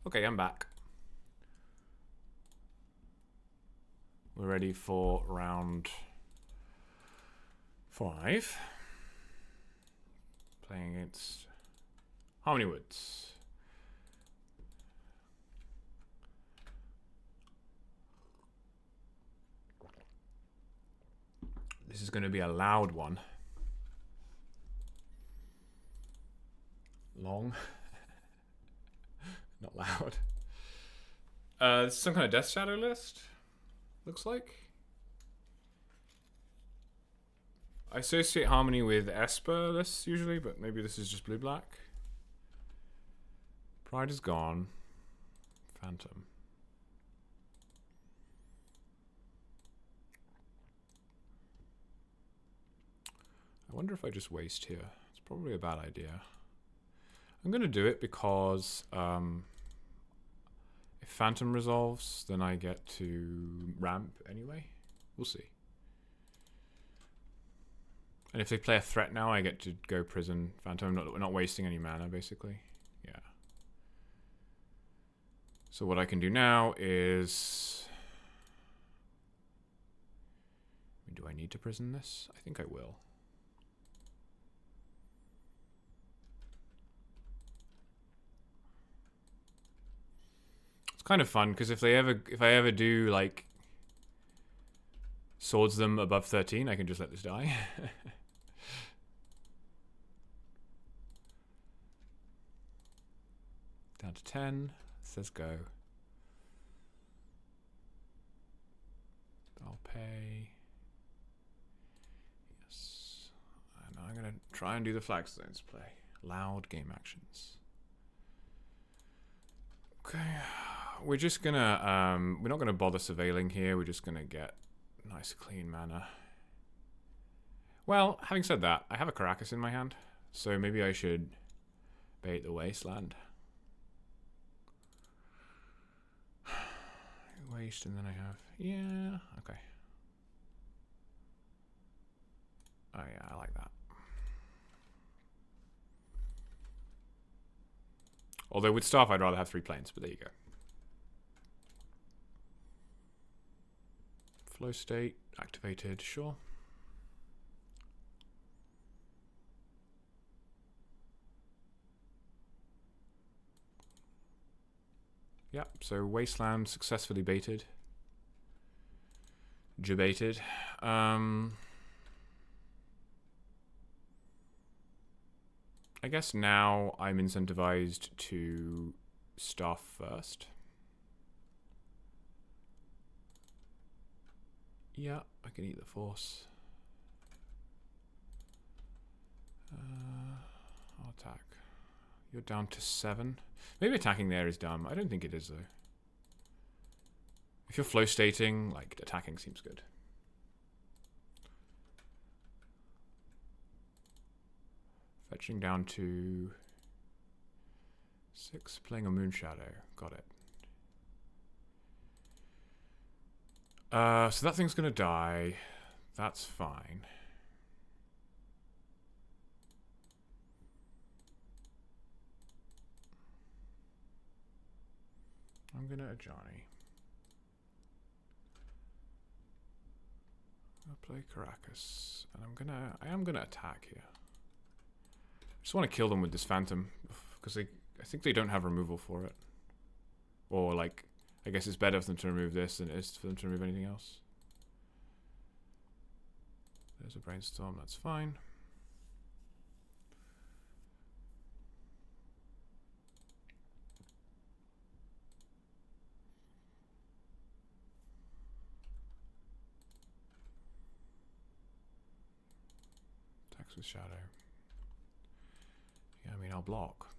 Okay, I'm back. We're ready for round 5. Playing against Harmony Woods. This is going to be a loud one. Long. Not loud. This is some kind of Death Shadow list. Looks like. I associate Harmony with Esper lists usually, but maybe this is just blue-black. Pride is gone. Phantom. I wonder if I just waste here. It's probably a bad idea. I'm going to do it because if Phantom resolves, then I get to ramp anyway. We'll see. And if they play a threat now, I get to go prison Phantom. We're not wasting any mana, basically. Yeah. So what I can do now is... do I need to prison this? I think I will. It's kind of fun because if I ever do like swords them above 13, I can just let this die. Down to 10. Says go. I'll pay. Yes. And I'm gonna try and do the Flagstones play. Loud game actions. Okay. We're just gonna we're not gonna bother surveilling here, we're just gonna get nice clean mana. Well, having said that, I have a Caracas in my hand, so maybe I should bait the Wasteland. Waste, and then I have... yeah, okay. Oh yeah, I like that. Although with Staff, I'd rather have 3 planes, but there you go. Flow state, activated, sure. Yep, so Wasteland successfully baited. Jebaited. I guess now I'm incentivized to Staff first. Yeah, I can eat the Force. I'll attack. You're down to 7. Maybe attacking there is dumb. I don't think it is, though. If you're flow stating, like, attacking seems good. Fetching down to 6. Playing a Moonshadow. Got it. So that thing's gonna die. That's fine. I'm gonna Johnny. I'll play Caracas, and I am gonna attack here. I just want to kill them with this Phantom because I think they don't have removal for it, or like I guess it's better for them to remove this than it is for them to remove anything else. There's a Brainstorm. That's fine. With Shadow. Yeah, I mean, I'll block.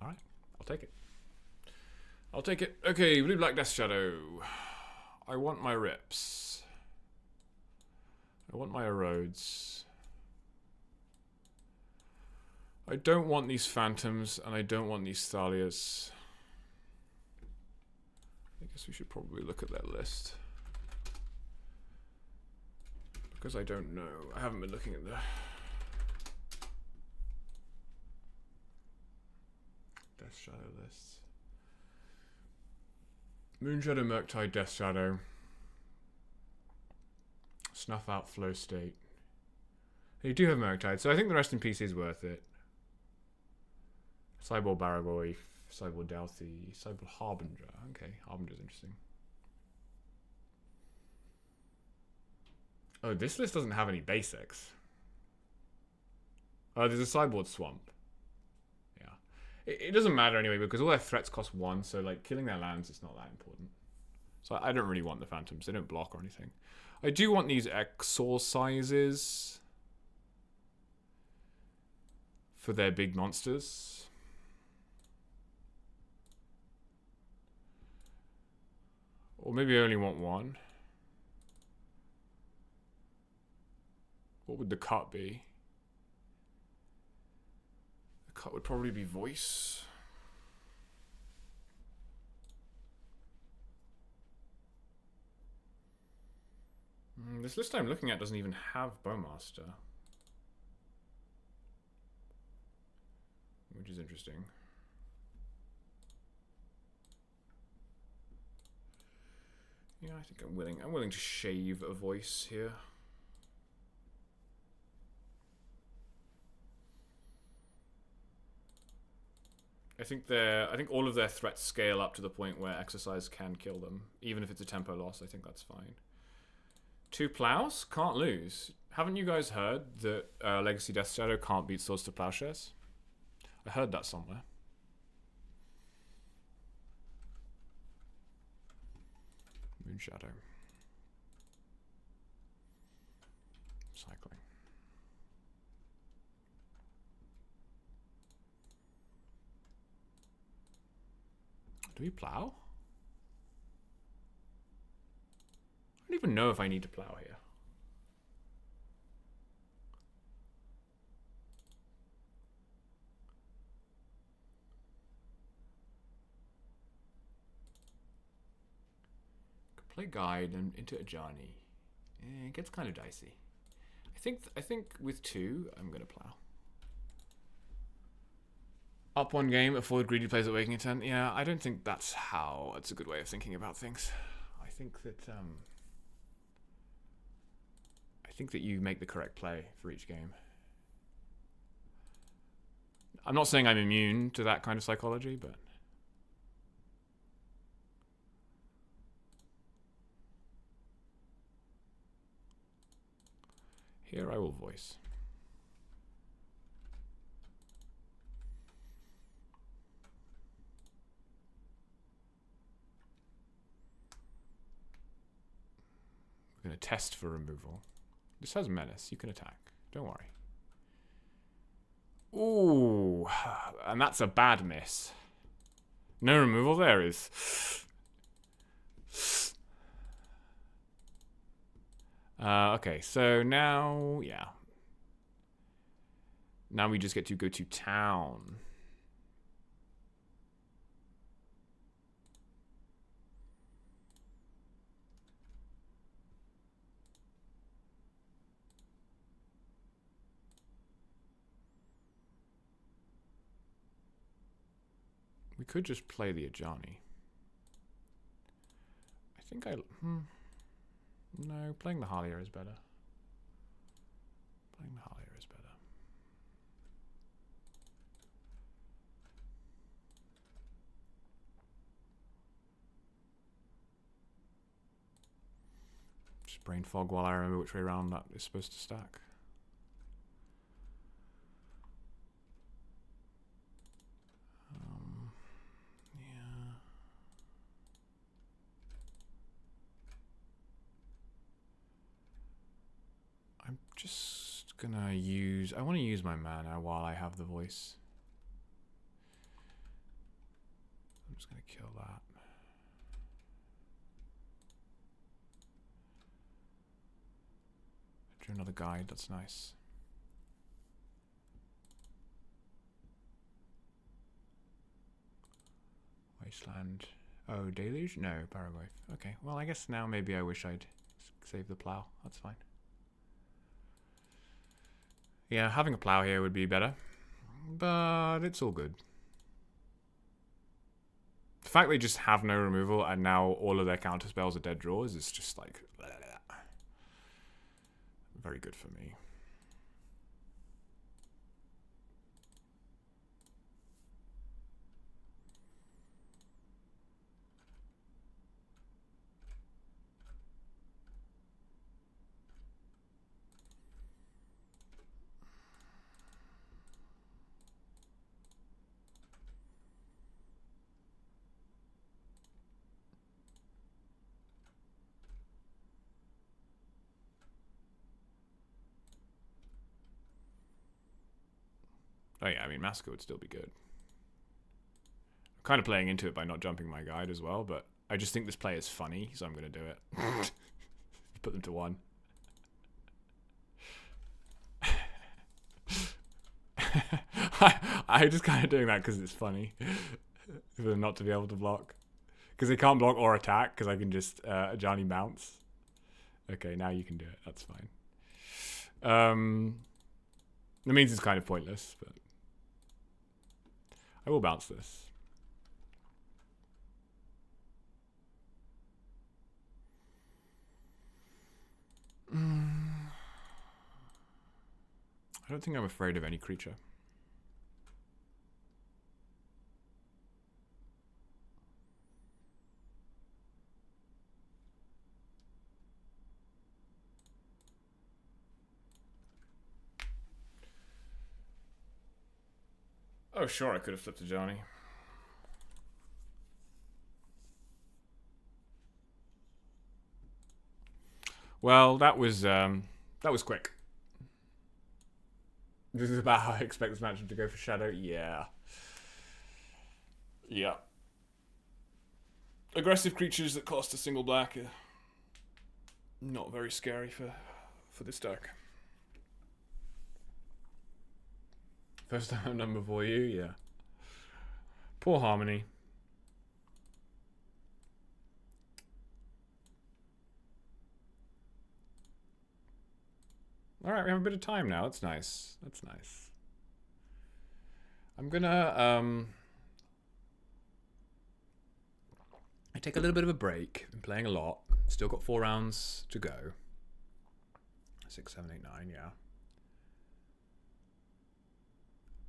All right, I'll take it. I'll take it. Okay, blue black Death Shadow. I want my rips. I want my erodes. I don't want these Phantoms, and I don't want these Thalias. I guess we should probably look at their list. Because I don't know. I haven't been looking at the Death Shadow lists. Moonshadow, Murktide, Death Shadow. Snuff out Flow State. You do have Murktide, so I think the Rest in Peace is worth it. Cyborg Baragoy, Cyborg Dalthy, Cyborg Harbinger. Okay, Harbinger's interesting. Oh, this list doesn't have any basics. Oh, there's a Cyborg Swamp. Yeah. It doesn't matter anyway, because all their threats cost 1, so like killing their lands is not that important. So I don't really want the Phantoms. They don't block or anything. I do want these Exorcises for their big monsters. Or maybe I only want 1. What would the cut be? The cut would probably be Voice. This list I'm looking at doesn't even have Bowmaster, which is interesting. Yeah, I think I'm willing to shave a Voice here. I think all of their threats scale up to the point where Exercise can kill them, even if it's a tempo loss. I think that's fine. 2 Plows? Can't lose. Haven't you guys heard that Legacy Death Shadow can't beat Swords to Plowshares? I heard that somewhere. Moonshadow. Cycling. Do we plow? I don't even know if I need to plow here. Could play Guide and into a Johnny. It gets kind of dicey. I think with 2, I'm gonna plow. Up 1 game, avoid greedy plays at Waking Intent. Yeah, I don't think that's a good way of thinking about things. I think that you make the correct play for each game. I'm not saying I'm immune to that kind of psychology, but here I will Voice. We're going to test for removal. This has Menace. You can attack. Don't worry. Ooh. And that's a bad miss. No removal there is. Okay, so now, yeah. Now we just get to go to town. We could just play the Ajani. I think no, playing the Halia is better. Playing the Halia is better. Just brain fog while I remember which way around that is supposed to stack. Just gonna use... I want to use my mana while I have the Voice. I'm just gonna kill that. Drew another Guide, that's nice. Wasteland. Oh, deluge? No, Paraguay. Okay, well, I guess now maybe I wish I'd save the plow. That's fine. Yeah, having a plow here would be better. But it's all good. The fact they just have no removal and now all of their counter spells are dead draws is just like... very good for me. Oh yeah, I mean, Massacre would still be good. I'm kind of playing into it by not jumping my guide as well, but I just think this play is funny, so I'm going to do it. Put them to 1. I'm just kind of doing that because it's funny. For them not to be able to block. Because they can't block or attack, because I can just Johnny bounce. Okay, now you can do it. That's fine. That means it's kind of pointless, but... I will bounce this. I don't think I'm afraid of any creature. Oh, sure, I could have flipped a Johnny. Well, that was quick. This is about how I expect this matchup to go for Shadow. Yeah. Yeah. Aggressive creatures that cost a single black are not very scary for this deck. First time number for you, yeah. Poor Harmony. Alright, we have a bit of time now. That's nice. That's nice. I'm gonna, I take a little bit of a break. Been playing a lot. Still got 4 rounds to go. 6, 7, 8, 9, yeah.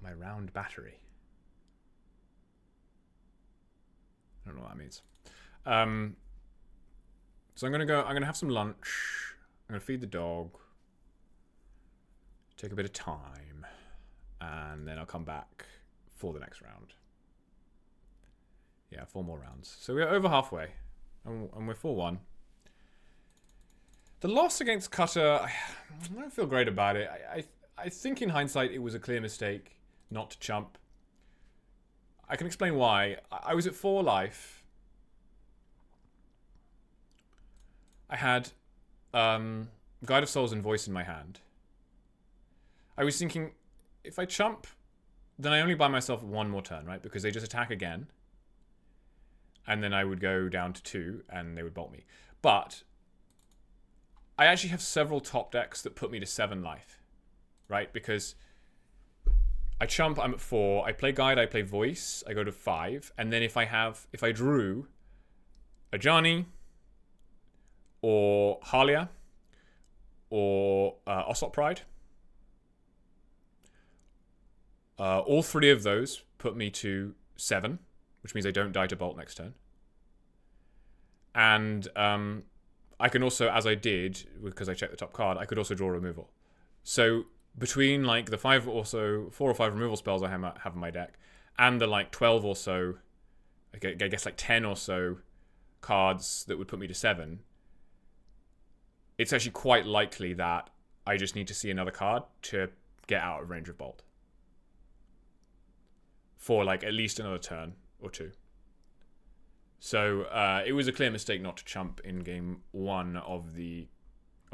My round battery. I don't know what that means. So I'm gonna have some lunch. I'm gonna feed the dog. Take a bit of time. And then I'll come back for the next round. Yeah, 4 more rounds. So we're over halfway. And we're 4-1. The loss against Cutter, I don't feel great about it. I think in hindsight it was a clear mistake not to chump. I can explain why. I was at 4 life. I had Guide of Souls and Voice in my hand. I was thinking, if I chump, then I only buy myself 1 more turn, right? Because they just attack again. And then I would go down to 2, and they would bolt me. But I actually have several top decks that put me to 7 life, right? Because I chump, I'm at 4. I play Guide, I play Voice, I go to 5. And then if I drew a Johnny, or Halia, or Ossot Pride, all 3 of those put me to 7, which means I don't die to bolt next turn. And I can also, as I did, because I checked the top card, I could also draw removal. So between like the 4 or 5 removal spells I have in my deck, and the like 12 or so, I guess like 10 or so cards that would put me to 7, it's actually quite likely that I just need to see another card to get out of range of bolt. For like at least another turn or 2. So it was a clear mistake not to chump in game 1 of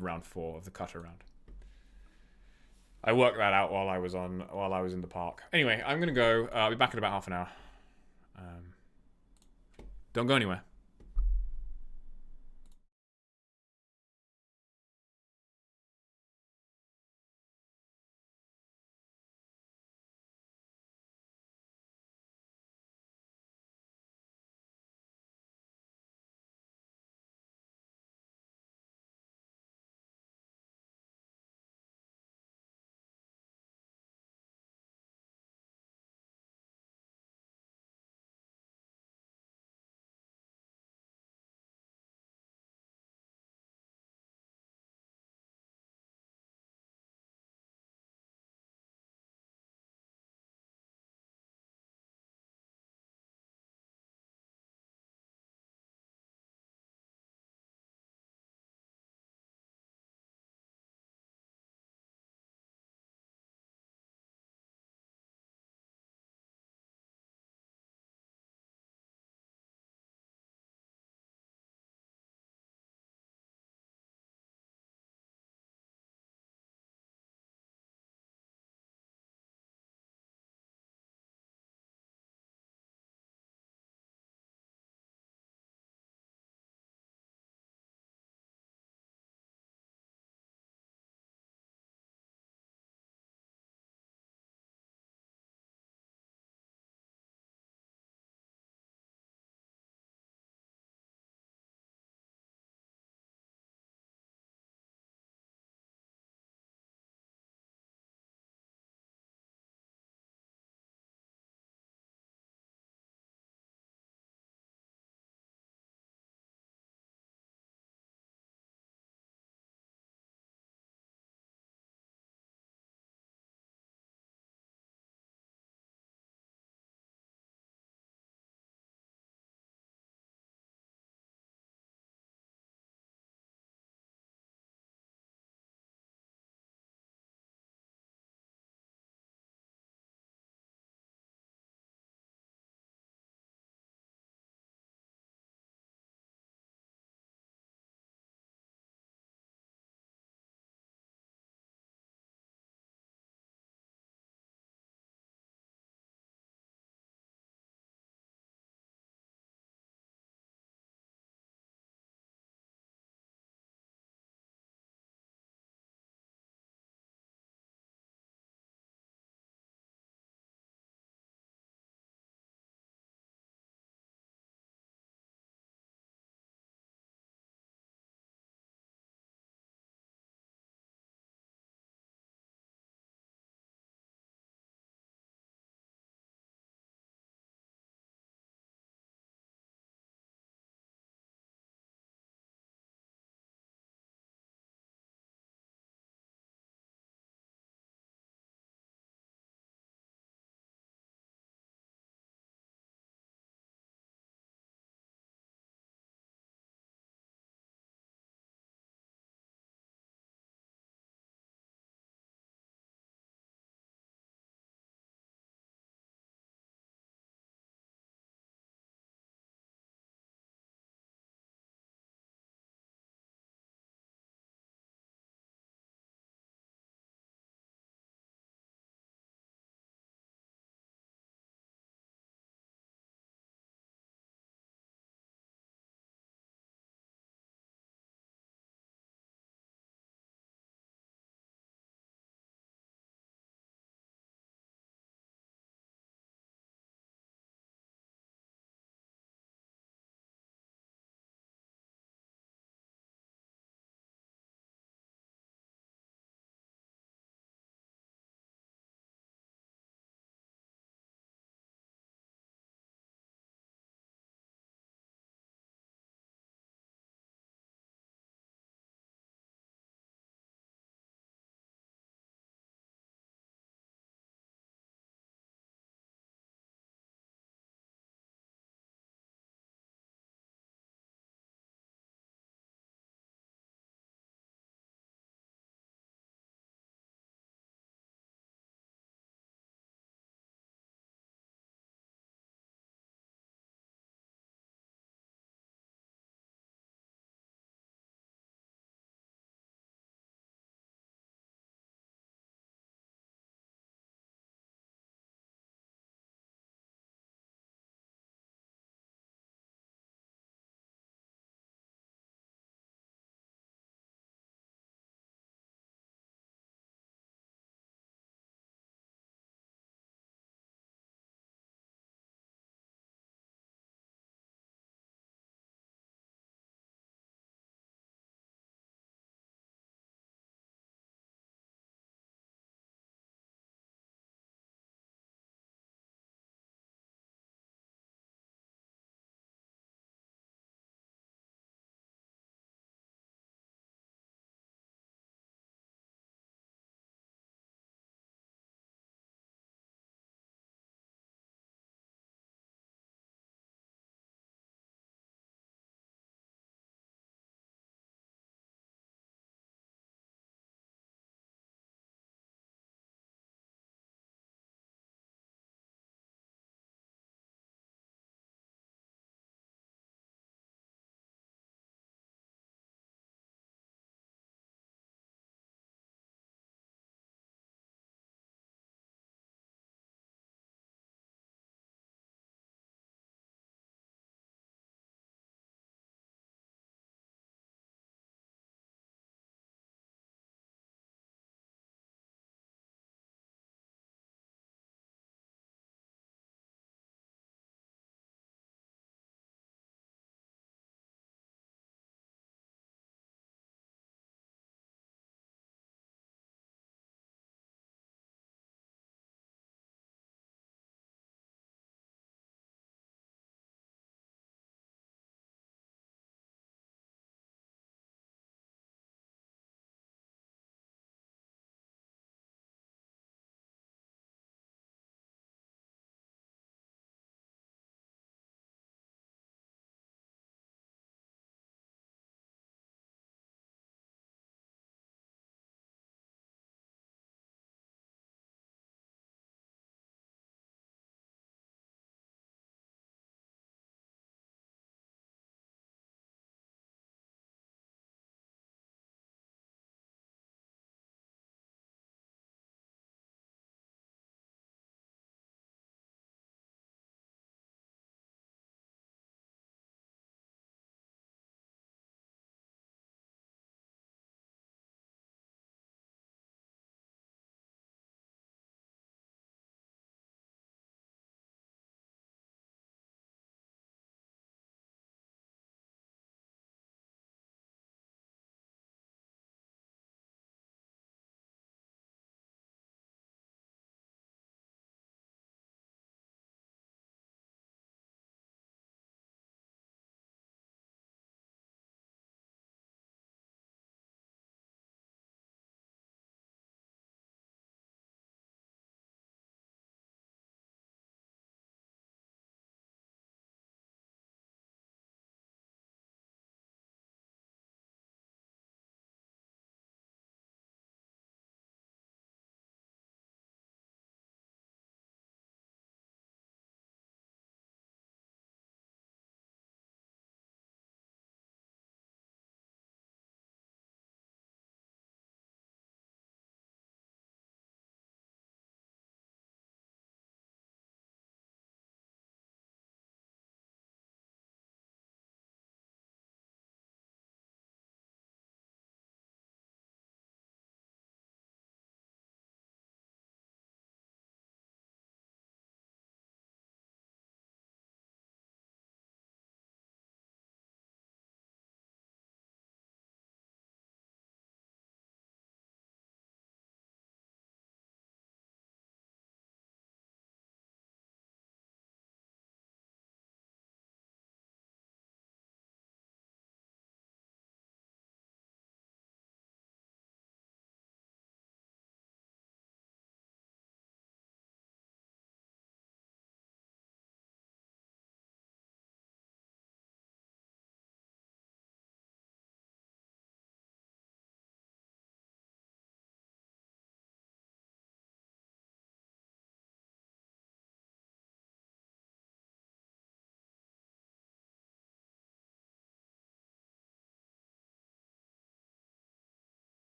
round 4 of the Cutter round. I worked that out while I was in the park. Anyway, I'm gonna go. I'll be back in about half an hour. Don't go anywhere.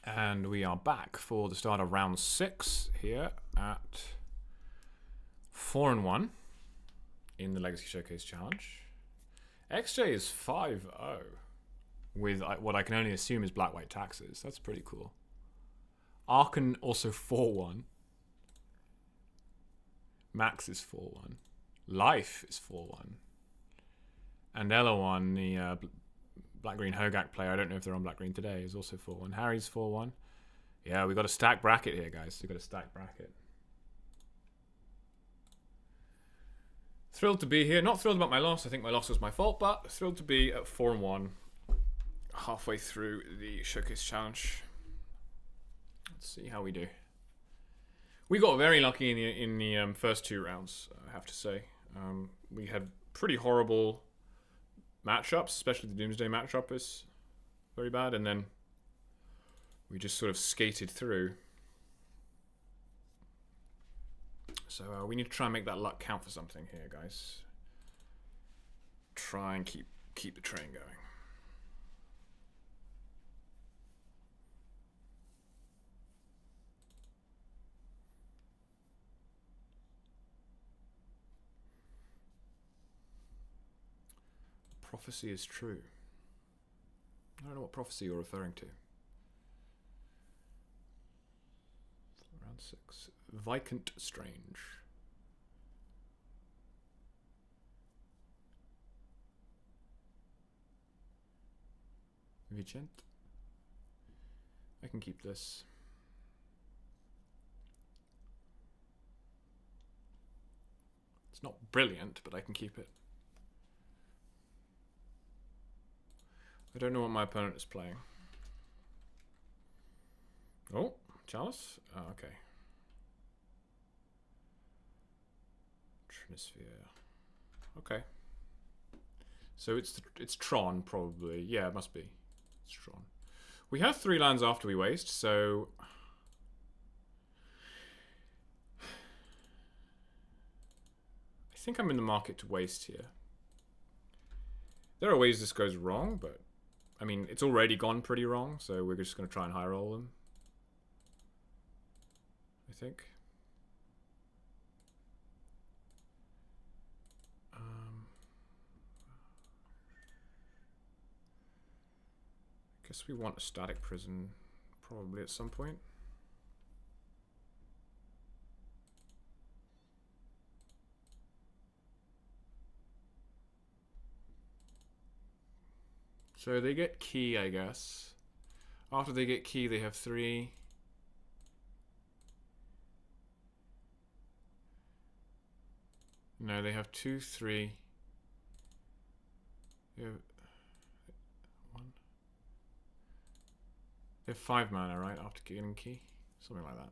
And we are back for the start of round 6 here at 4-1 in the Legacy Showcase Challenge. XJ is 5-0 with what I can only assume is black-white taxes. That's pretty cool. Arkan also 4-1. Max is 4-1. Life is 4-1. And Ella1, the black-green Hogak player, I don't know if they're on black-green today, is also 4-1. Harry's 4-1. Yeah, we got a stacked bracket here, guys. We got a stacked bracket. Thrilled to be here. Not thrilled about my loss. I think my loss was my fault, but thrilled to be at 4-1 halfway through the Showcase Challenge. Let's see how we do. We got very lucky in the first 2 rounds, I have to say. We had pretty horrible matchups, especially the Doomsday matchup is very bad, and then we just sort of skated through. So we need to try and make that luck count for something here, guys. Try and keep the train going. Prophecy is true. I don't know what prophecy you're referring to. Round 6. Viscount Strange. Vigent. I can keep this. It's not brilliant, but I can keep it. I don't know what my opponent is playing. Oh, Chalice? Oh, okay. Trinisphere. Okay. So it's Tron, probably. Yeah, it must be. It's Tron. We have 3 lands after we waste, so... I think I'm in the market to waste here. There are ways this goes wrong, but... I mean, it's already gone pretty wrong, so we're just going to try and high roll them. I think. Guess we want a static prison probably at some point. So they get key, I guess. After they get key, they have 3. No, they have 2, 3. They have 1. They have 5 mana, right? After getting key? Something like that.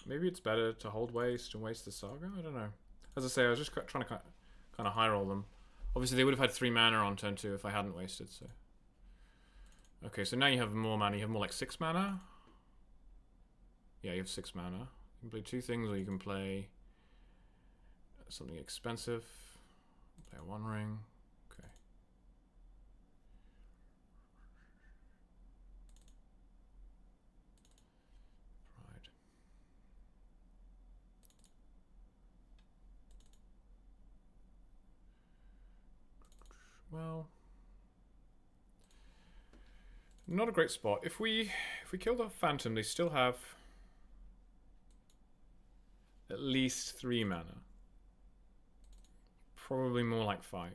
Maybe it's better to hold waste and waste the Saga? I don't know. As I say, I was just trying to kind of high roll them. Obviously, they would have had 3 mana on turn 2 if I hadn't wasted, so... Okay, so now you have more mana. You have more like 6 mana? Yeah, you have 6 mana. You can play 2 things, or you can play something expensive. Play a 1 ring. Okay. Well, not a great spot. If we kill the Phantom, they still have at least 3 mana. Probably more like 5.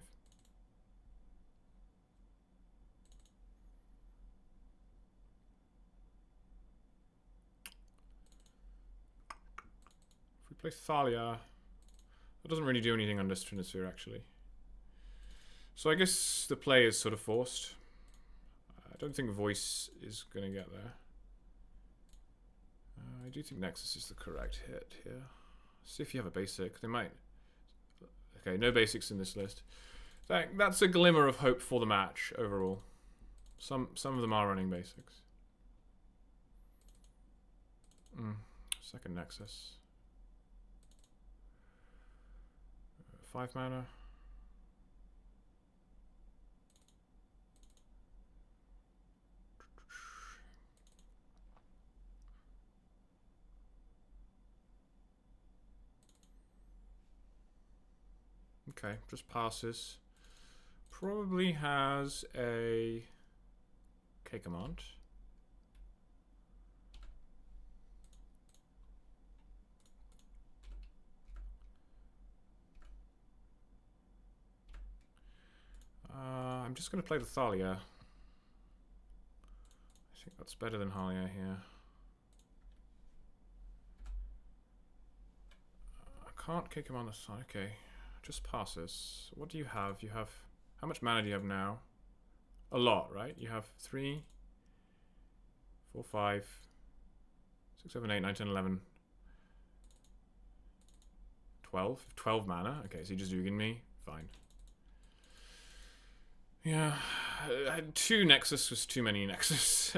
If we play Thalia, that doesn't really do anything under Trinisphere, actually. So I guess the play is sort of forced. I don't think Voice is going to get there. I do think Nexus is the correct hit here. See if you have a basic. They might. Okay, no basics in this list. That's a glimmer of hope for the match overall. Some of them are running basics. Second Nexus. 5 mana. Okay, just passes. Probably has a K command. I'm just going to play the Thalia. I think that's better than Halia here. I can't kick him on the side. Okay, just passes. What do you have? You have... How much mana do you have now? A lot, right? You have 3, 4, 5, 6, 7, 8, 9, 10, 11, 12. 12 mana. Okay, so you're just doing me? Fine. Yeah, 2 Nexus was too many Nexus.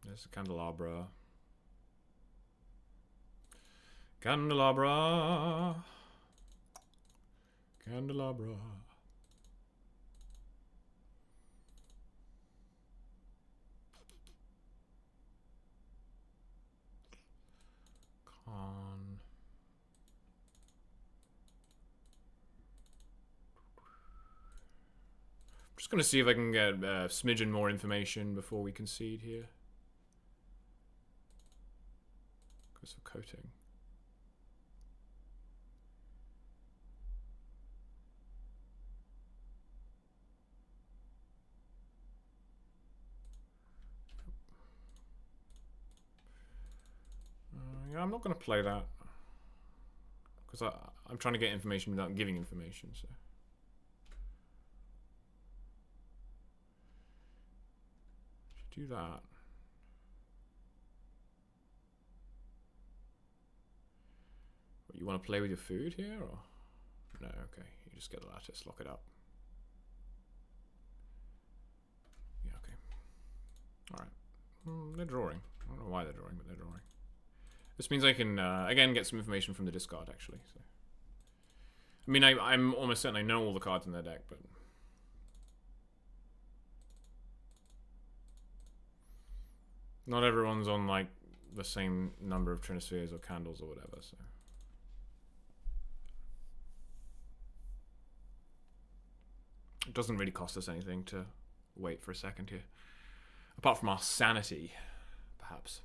There's a Candelabra. Candelabra. Candelabra. Con. Just gonna see if I can get a smidgen more information before we concede here. Goes for coating. Yeah, I'm not going to play that because I'm trying to get information without giving information. So should do that. What, you want to play with your food here, or no? Okay, you just get the lattice, lock it up. Yeah, okay. All right. They're drawing. I don't know why they're drawing, but they're drawing. This means I can, again, get some information from the discard, actually. So, I mean, I'm almost certain I know all the cards in their deck, but... Not everyone's on, like, the same number of Trinispheres or candles or whatever, so... It doesn't really cost us anything to wait for a second here. Apart from our sanity, perhaps.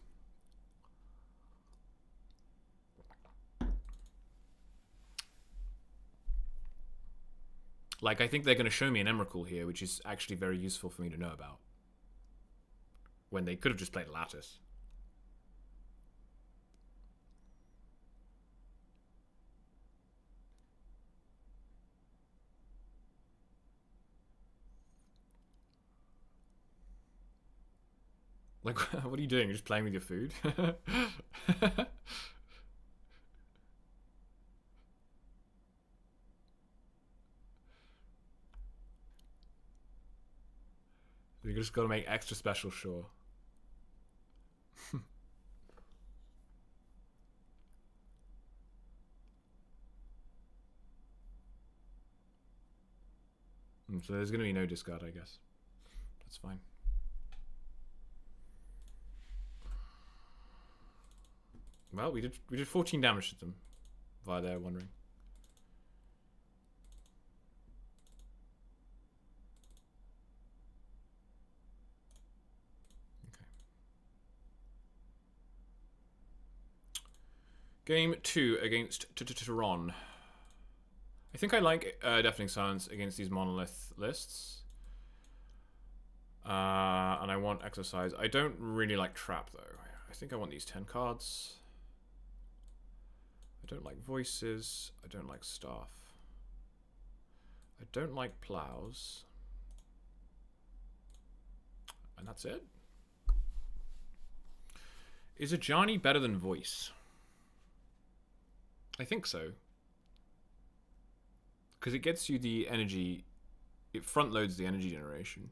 Like, I think they're going to show me an Emrakul here, which is actually very useful for me to know about. When they could have just played Lattice. Like, what are you doing? You're just playing with your food? You just got to make extra special sure. So there's going to be no discard, I guess. That's fine. Well, we did 14 damage to them via their wandering. Game 2 against Tehran. I think I like Deafening Silence against these monolith lists. And I want Exercise. I don't really like Trap, though. I think I want these 10 cards. I don't like Voices. I don't like Staff. I don't like Plows. And that's it. Is Ajani better than Voice? I think so. Because it gets you the energy, it front loads the energy generation.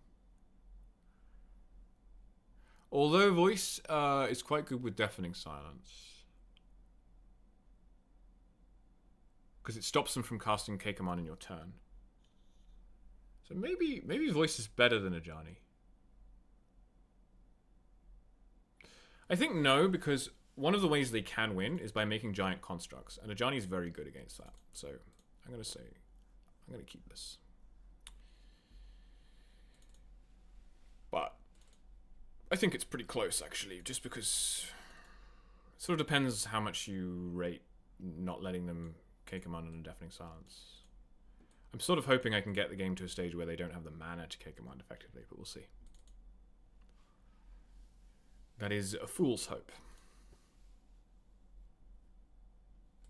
Although voice is quite good with deafening silence. Because it stops them from casting K command in your turn. So maybe voice is better than Ajani. I think no, because one of the ways they can win is by making giant constructs, and Ajani is very good against that. So I'm going to say, I'm going to keep this. But I think it's pretty close, actually, just because it sort of depends how much you rate not letting them K command on a deafening silence. I'm sort of hoping I can get the game to a stage where they don't have the mana to K command effectively, but we'll see. That is a fool's hope.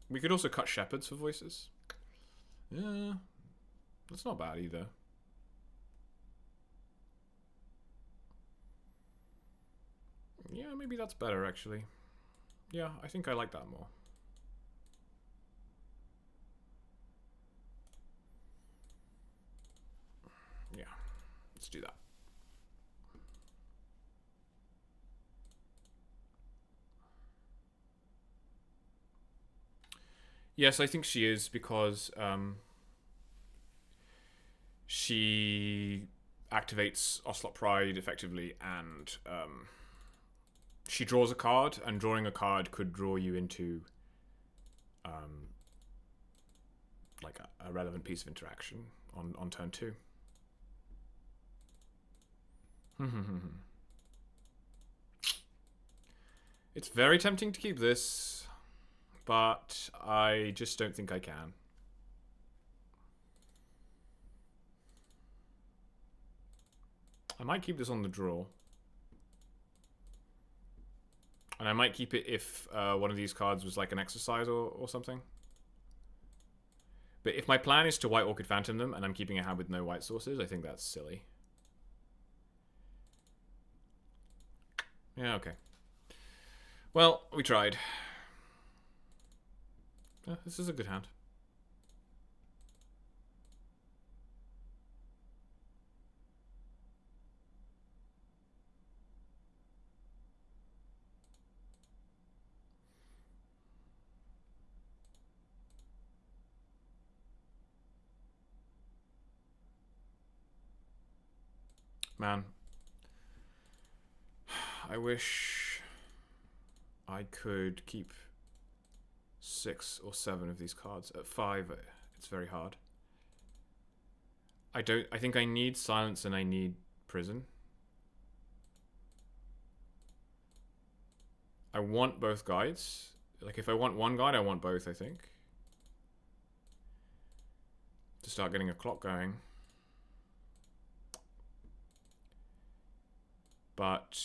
We could also cut shepherds for voices. Yeah, that's not bad either. Yeah, maybe that's better, actually. Yeah, I think I like that more. Yeah, let's do that. Yes, I think she is, because she activates Ocelot Pride effectively, and she draws a card, and drawing a card could draw you into like a relevant piece of interaction on turn 2. It's very tempting to keep this, but I just don't think I can. I might keep this on the draw. And I might keep it if one of these cards was like an exercise or something. But if my plan is to White Orchid Phantom them and I'm keeping a hand with no white sources, I think that's silly. Yeah, okay. Well, we tried. Yeah, this is a good hand. Man, I wish I could keep 6 or 7 of these cards. At 5, it's very hard. I think I need silence and I need prison. I want both guides. Like, if I want one guide, I want both, I think. To start getting a clock going. But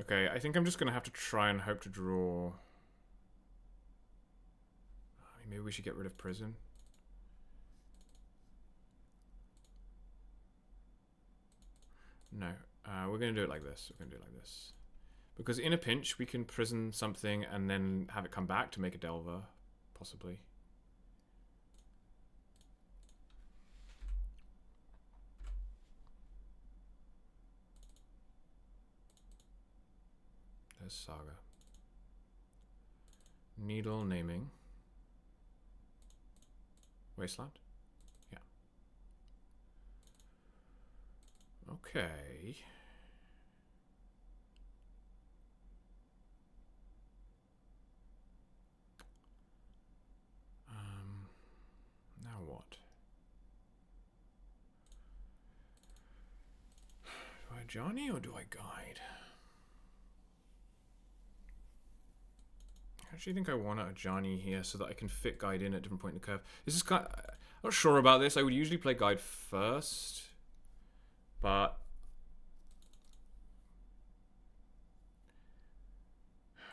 okay, I think I'm just gonna have to try and hope to draw. Maybe we should get rid of prison. No, we're gonna do it like this. We're gonna do it like this. Because in a pinch, we can prison something and then have it come back to make a Delver, possibly. There's Saga. Needle naming. Wasteland? Yeah. Okay. Now what? Do I Johnny or do I guide? I actually think I want a Johnny here so that I can fit guide in at different point in the curve. This is kind of, I'm not sure about this. I would usually play guide first, but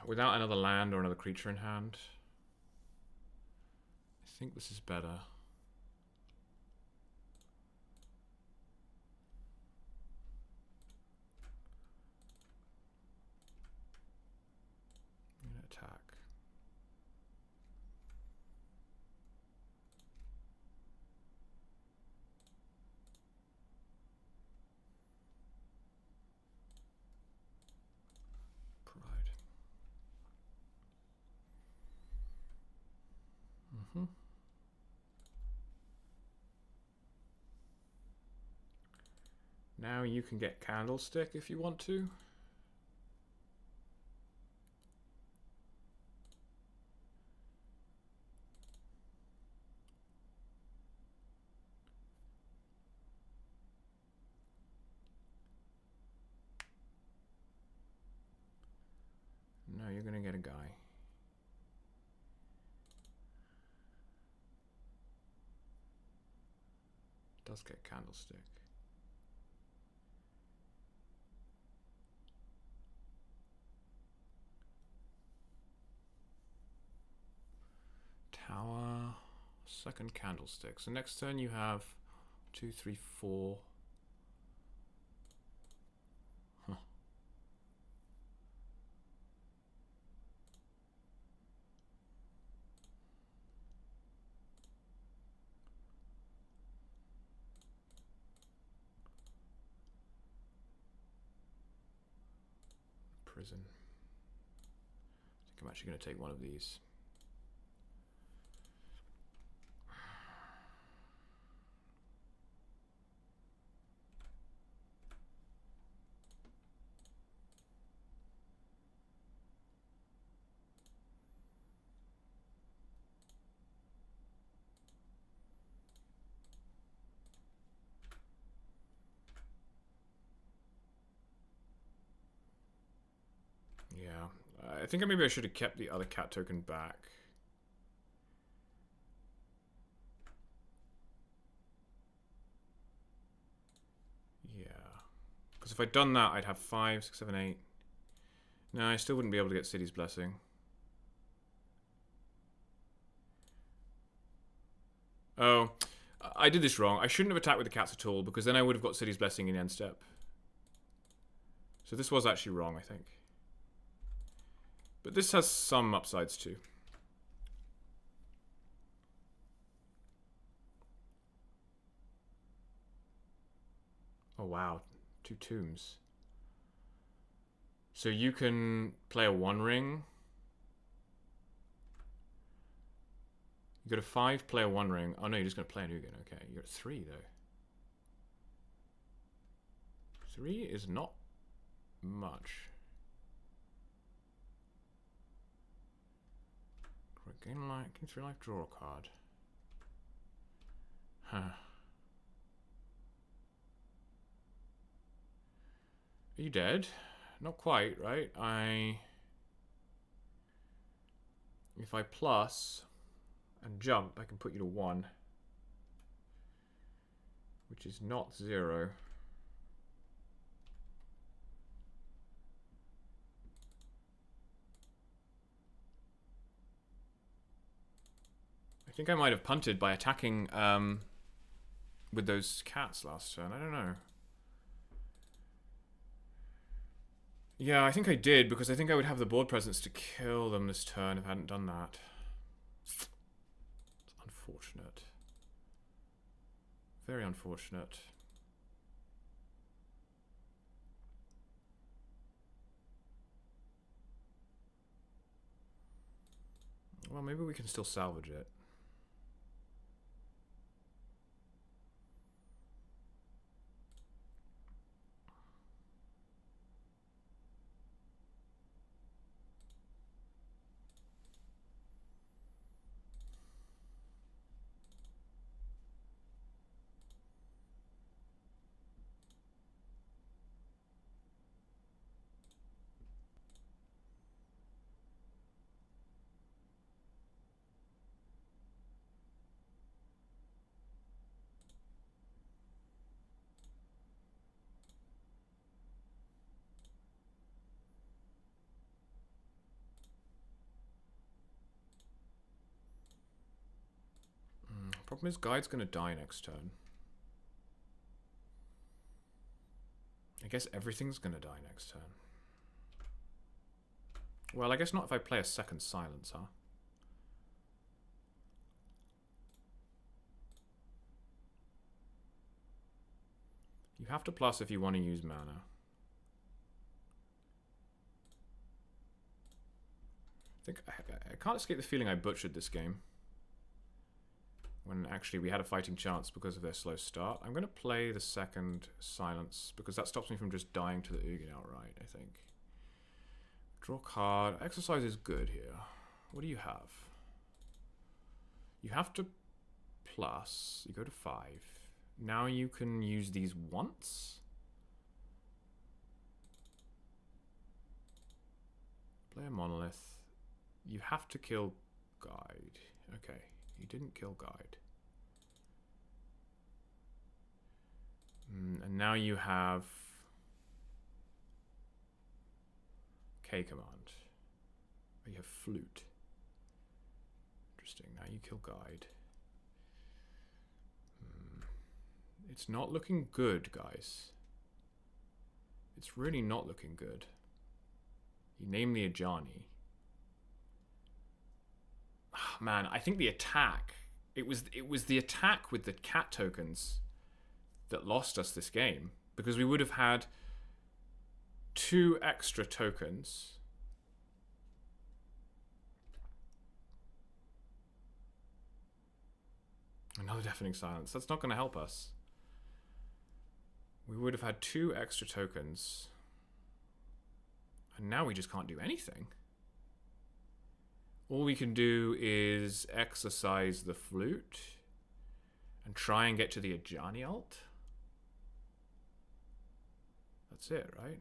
without another land or another creature in hand, I think this is better. I'm gonna attack. Now you can get Candlestick if you want to. No, you're gonna get a guy. Does get Candlestick. Tower, second Candlestick. So next turn you have 2, 3, 4. Huh. Prison. I think I'm actually going to take one of these. Yeah, I think maybe I should have kept the other cat token back. Yeah, because if I'd done that, I'd have 5, 6, 7, 8. No, I still wouldn't be able to get City's Blessing. Oh, I did this wrong. I shouldn't have attacked with the cats at all, because then I would have got City's Blessing in end step. So this was actually wrong, I think. But this has some upsides too. Oh wow, 2 tombs. So you can play a 1 ring. You got a 5, play a 1 ring. Oh no, you're just going to play an Ugin. Okay, you're at 3 though. 3 is not much. Gain life, gain 3 life, draw a card. Huh. Are you dead? Not quite, right? If I plus and jump, I can put you to 1. Which is not 0. I think I might have punted by attacking with those cats last turn. I don't know. Yeah, I think I did, because I think I would have the board presence to kill them this turn if I hadn't done that. It's unfortunate. Very unfortunate. Well, maybe we can still salvage it. Problem is, Guide's going to die next turn. I guess everything's going to die next turn. Well, I guess not if I play a second Silence, huh? You have to plus if you want to use mana. I think I can't escape the feeling I butchered this game. when actually we had a fighting chance because of their slow start. I'm going to play the second silence because that stops me from just dying to the Ugin outright, I think. Draw card. Exercise is good here. What do you have? You have to plus. You go to 5. Now you can use these once. Play a monolith. You have to kill guide. Okay, you didn't kill guide. And now you have K command. Oh, you have flute. Interesting. Now you kill guide. It's not looking good, guys. It's really not looking good. You name the Ajani. Oh, man, I think the attack. It was the attack with the cat tokens that lost us this game, because we would have had 2 extra tokens. Another deafening silence. That's not going to help us. We would have had 2 extra tokens. And now we just can't do anything. All we can do is exercise the flute and try and get to the Ajani ult. That's it, right?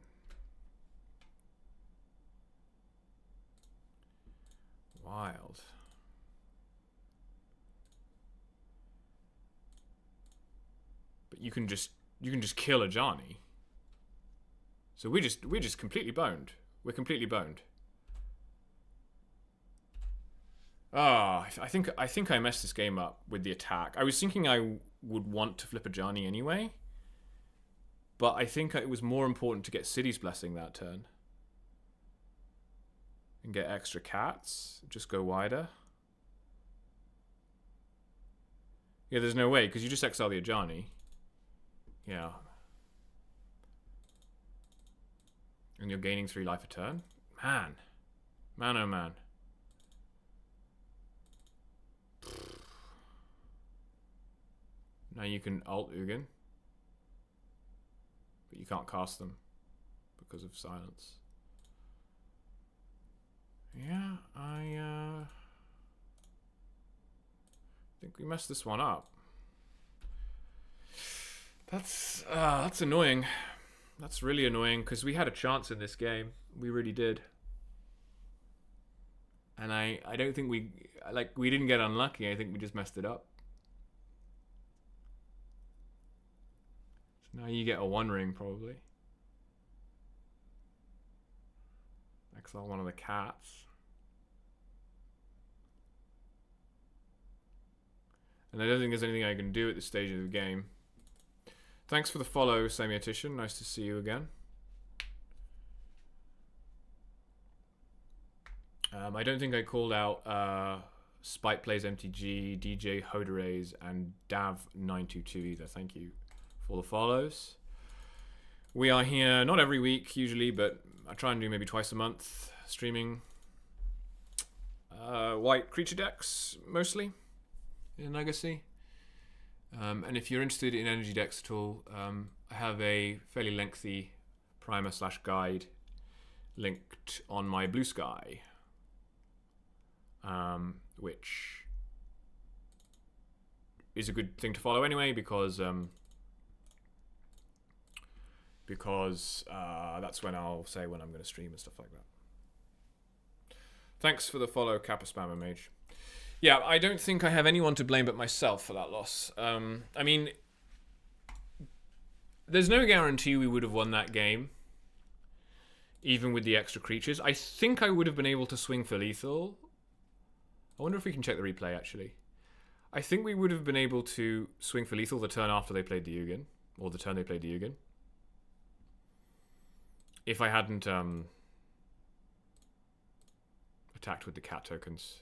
Wild. But you can just kill Ajani. So we're just completely boned. We're completely boned. Ah, I think I messed this game up with the attack. I was thinking I would want to flip Ajani anyway, but I think it was more important to get City's Blessing that turn. And get extra cats. Just go wider. Yeah, there's no way, because you just exile the Ajani. Yeah. And you're gaining 3 life a turn? Man. Man, oh man. Now you can ult Ugin. But you can't cast them because of silence. Yeah, I think we messed this one up. That's annoying. That's really annoying because we had a chance in this game. We really did. And I don't think we didn't get unlucky. I think we just messed it up. So now you get a 1 ring probably. Exile one of the cats. And I don't think there's anything I can do at this stage of the game. Thanks for the follow, Semiotician. Nice to see you again. I don't think I called out Spike Plays MTG, DJ Hoderays, and Dav922 either. Thank you for the follows. We are here not every week usually, but I try and do maybe twice a month streaming white creature decks mostly in Legacy. And if you're interested in energy decks at all, I have a fairly lengthy primer/guide linked on my Blue Sky, which is a good thing to follow anyway because that's when I'll say when I'm going to stream and stuff like that. Thanks for the follow, Kappa Spammer Mage. Yeah, I don't think I have anyone to blame but myself for that loss. I mean, there's no guarantee we would have won that game, even with the extra creatures. I think I would have been able to swing for lethal. I wonder if we can check the replay, actually. I think we would have been able to swing for lethal the turn after they played the Ugin, or the turn they played the Ugin, if I hadn't attacked with the cat tokens.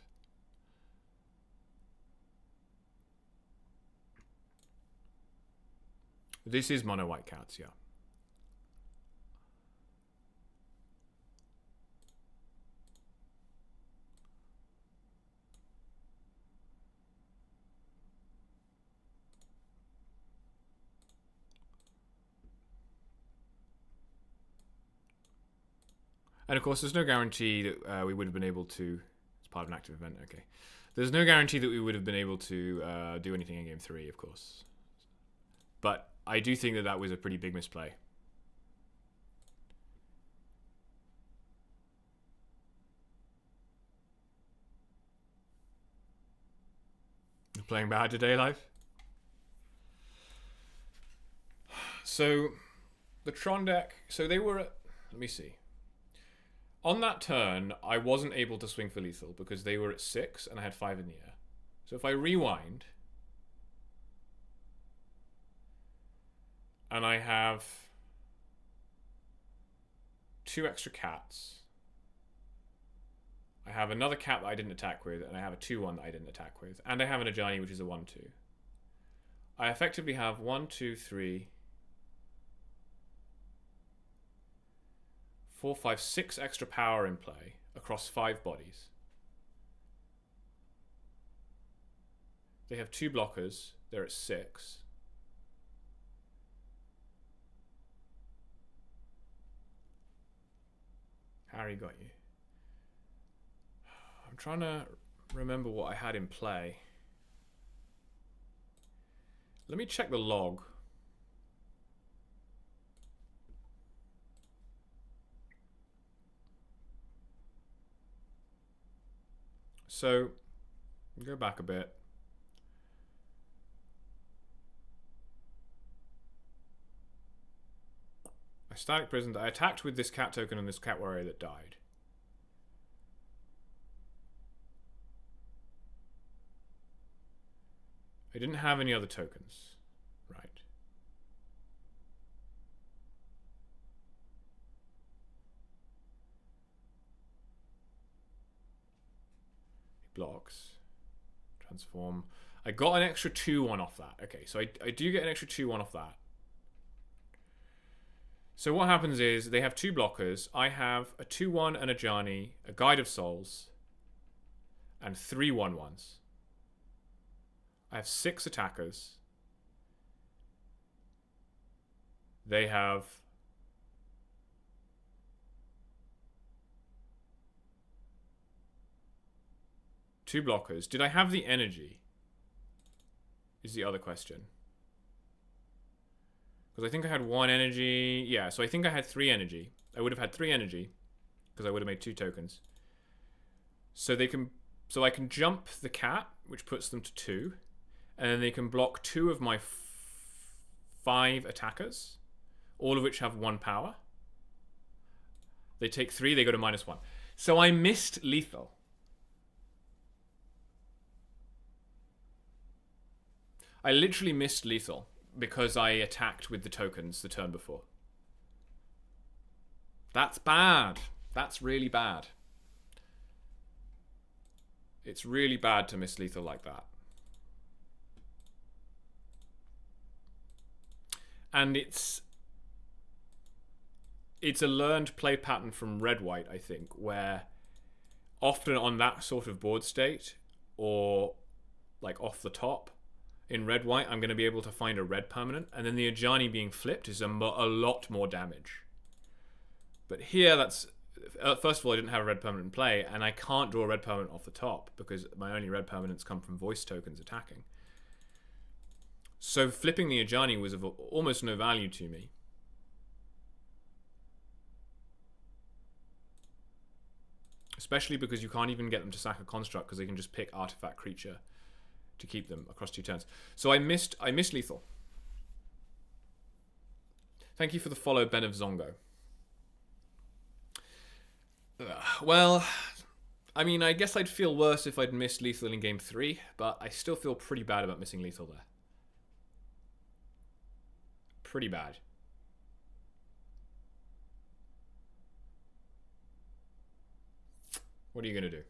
This is mono white cats, yeah. And of course, there's no guarantee that we would have been able to. It's part of an active event. Okay. There's no guarantee that we would have been able to do anything in game 3, of course. But I do think that that was a pretty big misplay. You're playing bad today, live? So, the Tron deck... So they were at... Let me see. On that turn, I wasn't able to swing for lethal because they were at 6 and I had 5 in the air. So if I rewind... And I have 2 extra cats. I have another cat that I didn't attack with, and I have a 2-1 that I didn't attack with. And I have an Ajani, which is a 1-2. I effectively have 1, 2, 3, 4, 5, 6 extra power in play across 5 bodies. They have 2 blockers. They're at 6. Harry got you. I'm trying to remember what I had in play. Let me check the log. So, go back a bit. I static prisoned. I attacked with this cat token and this cat warrior that died. I didn't have any other tokens. Right. He blocks. Transform. I got an extra 2-1 off that. Okay, so I do get an extra 2-1 off that. So what happens is they have 2 blockers. I have a 2-1 and a Ajani, a Guide of Souls, and 3 1-1s. I have 6 attackers. They have two blockers. Did I have the energy? Is the other question. Because I think I had 1 energy. Yeah, so I think I had 3 energy. I would have had 3 energy because I would have made 2 tokens. So they can, so I can jump the cat, which puts them to 2, and then they can block 2 of my 5 attackers, all of which have 1 power. They take 3, they go to -1. So I missed lethal. I literally missed lethal because I attacked with the tokens the turn before. That's bad. That's really bad. It's really bad to miss lethal like that. And it's a learned play pattern from red-white, I think, where often on that sort of board state, or like off the top, in red-white, I'm going to be able to find a red permanent, and then the Ajani being flipped is a lot more damage. But here, that's... first of all, I didn't have a red permanent in play, and I can't draw a red permanent off the top, because my only red permanents come from voice tokens attacking. So flipping the Ajani was of almost no value to me. Especially because you can't even get them to sack a construct, because they can just pick artifact creature to keep them across 2 turns. So I missed lethal. Thank you for the follow, Ben of Zongo. Well, I mean, I guess I'd feel worse if I'd missed lethal in game 3, but I still feel pretty bad about missing lethal there. Pretty bad. What are you going to do?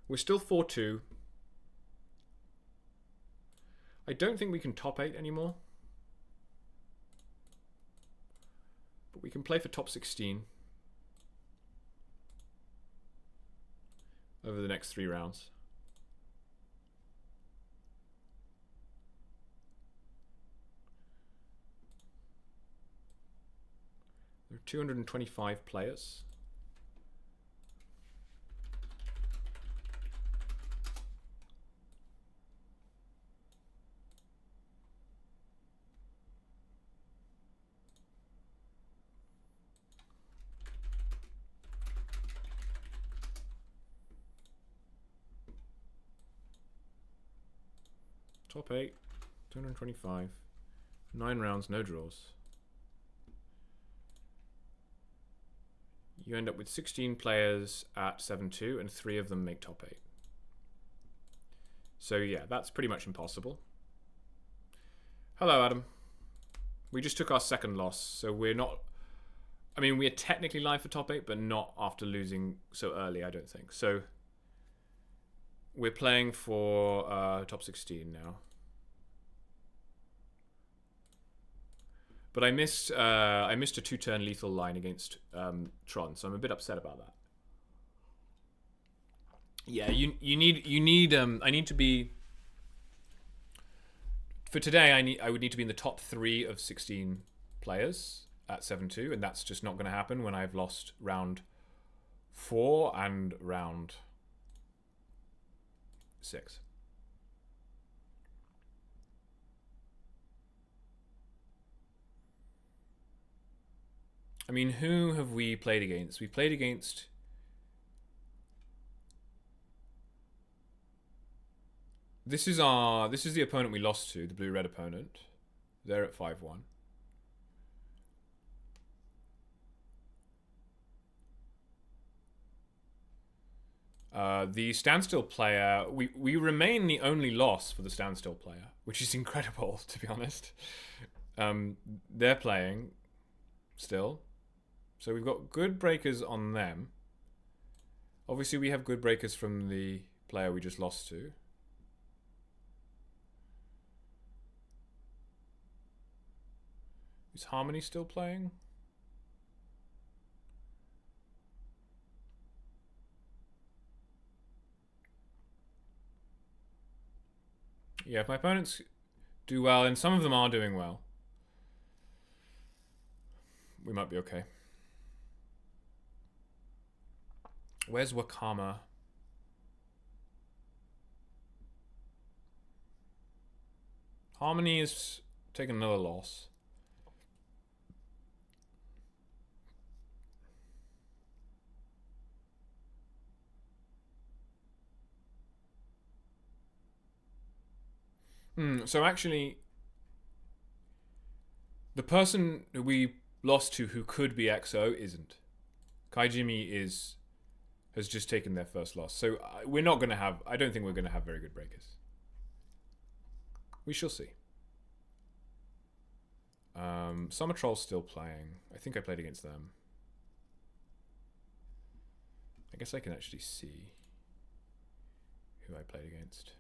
We're still 4-2. I don't think we can top 8 anymore. But we can play for top 16 over the next 3 rounds. 225 players. Top 8, 225, 9 rounds, no draws. You end up with 16 players at 7-2, and 3 of them make top 8. So yeah, that's pretty much impossible. Hello, Adam. We just took our second loss, so we're not... I mean, we're technically live for top 8, but not after losing so early, I don't think. So we're playing for top 16 now. But I missed a 2-turn lethal line against Tron, so I'm a bit upset about that. Yeah, you need I need to be, for today I would need to be in the top 3 of 16 players at 7-2, and that's just not going to happen when I've lost round 4 and round 6. I mean, who have we played against? We played against... This is the opponent we lost to, the blue-red opponent. They're at 5-1. The standstill player, we remain the only loss for the standstill player, which is incredible, to be honest. They're playing still. So we've got good breakers on them. Obviously, we have good breakers from the player we just lost to. Is Harmony still playing? Yeah, if my opponents do well, and some of them are doing well, we might be okay. Where's Wakama? Harmony is taking another loss. So actually, the person who we lost to who could be XO isn't. Kaijimi has just taken their first loss. So we're not going to have... I don't think we're going to have very good breakers. We shall see. Summer Troll's still playing. I think I played against them. I guess I can actually see who I played against.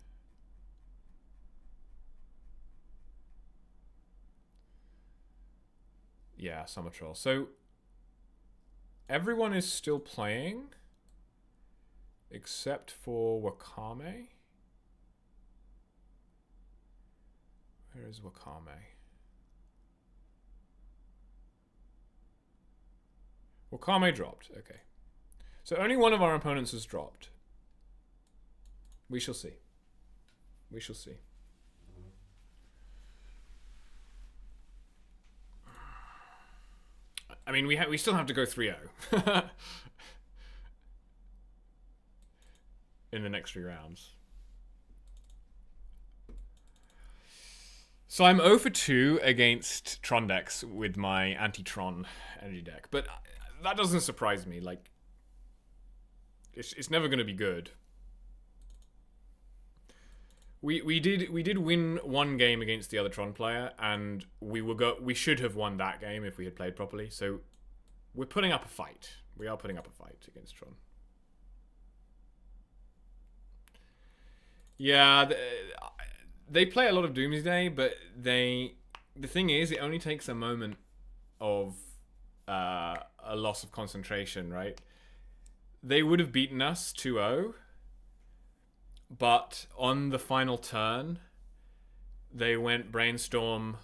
Yeah, Summer Troll. So everyone is still playing except for Wakame. Where is Wakame? Wakame dropped. Okay. So only one of our opponents has dropped. We shall see. We shall see. I mean, we still have to go 3-0 in the next 3 rounds. So I'm 0 for 2 against Tron decks with my anti-Tron energy deck, but that doesn't surprise me. Like, it's never going to be good. We did win one game against the other Tron player, and we should have won that game if we had played properly. So we're putting up a fight. We are putting up a fight against Tron. Yeah, they play a lot of Doomsday, but the thing is, it only takes a moment of a loss of concentration, right? They would have beaten us 2-0. But on the final turn, they went brainstorm.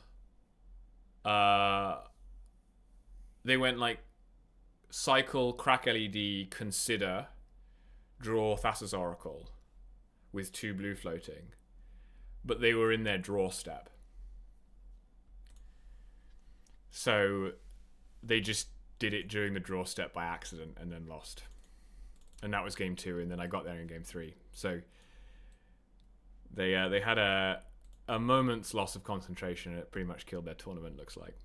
They went like cycle, crack LED, consider, draw Thassa's Oracle with 2 blue floating, but they were in their draw step. So they just did it during the draw step by accident and then lost. And that was game 2, and then I got there in game 3. So they had a moment's loss of concentration, and it pretty much killed their tournament, looks like.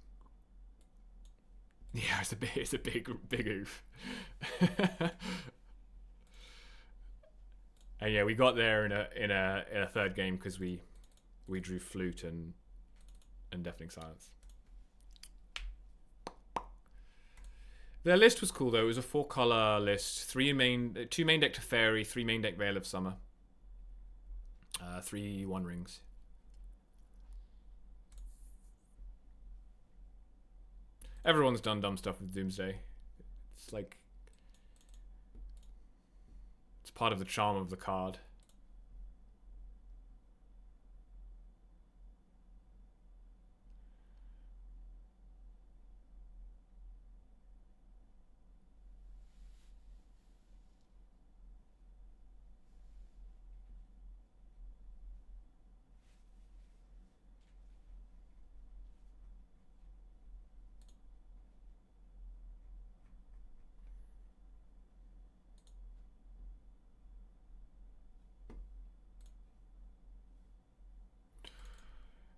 Yeah, it's a big oof. And yeah, we got there in a third game because we drew flute and deafening silence. Their list was cool though. It was a 4-color list: 2 main deck Teferi, 3 main deck Veil of Summer, 3 One Rings. Everyone's done dumb stuff with Doomsday. It's like, it's part of the charm of the card.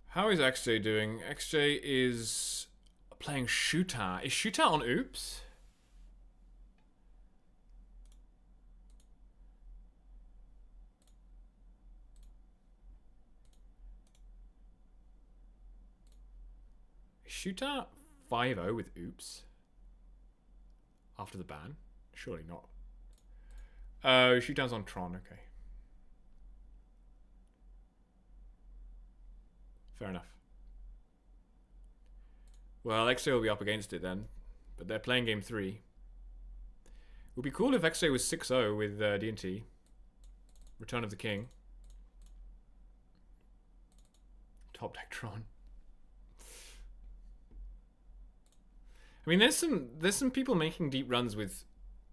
How is XJ doing? XJ is playing Shooter. Is Shooter on Oops? Is Shooter 5-0 with Oops? After the ban? Surely not. Oh, Shooter's on Tron, okay. Fair enough. Well, XJ will be up against it then. But they're playing game 3. It would be cool if XJ was 6-0 with D&T. Return of the King. Top deck Tron. I mean, there's some people making deep runs with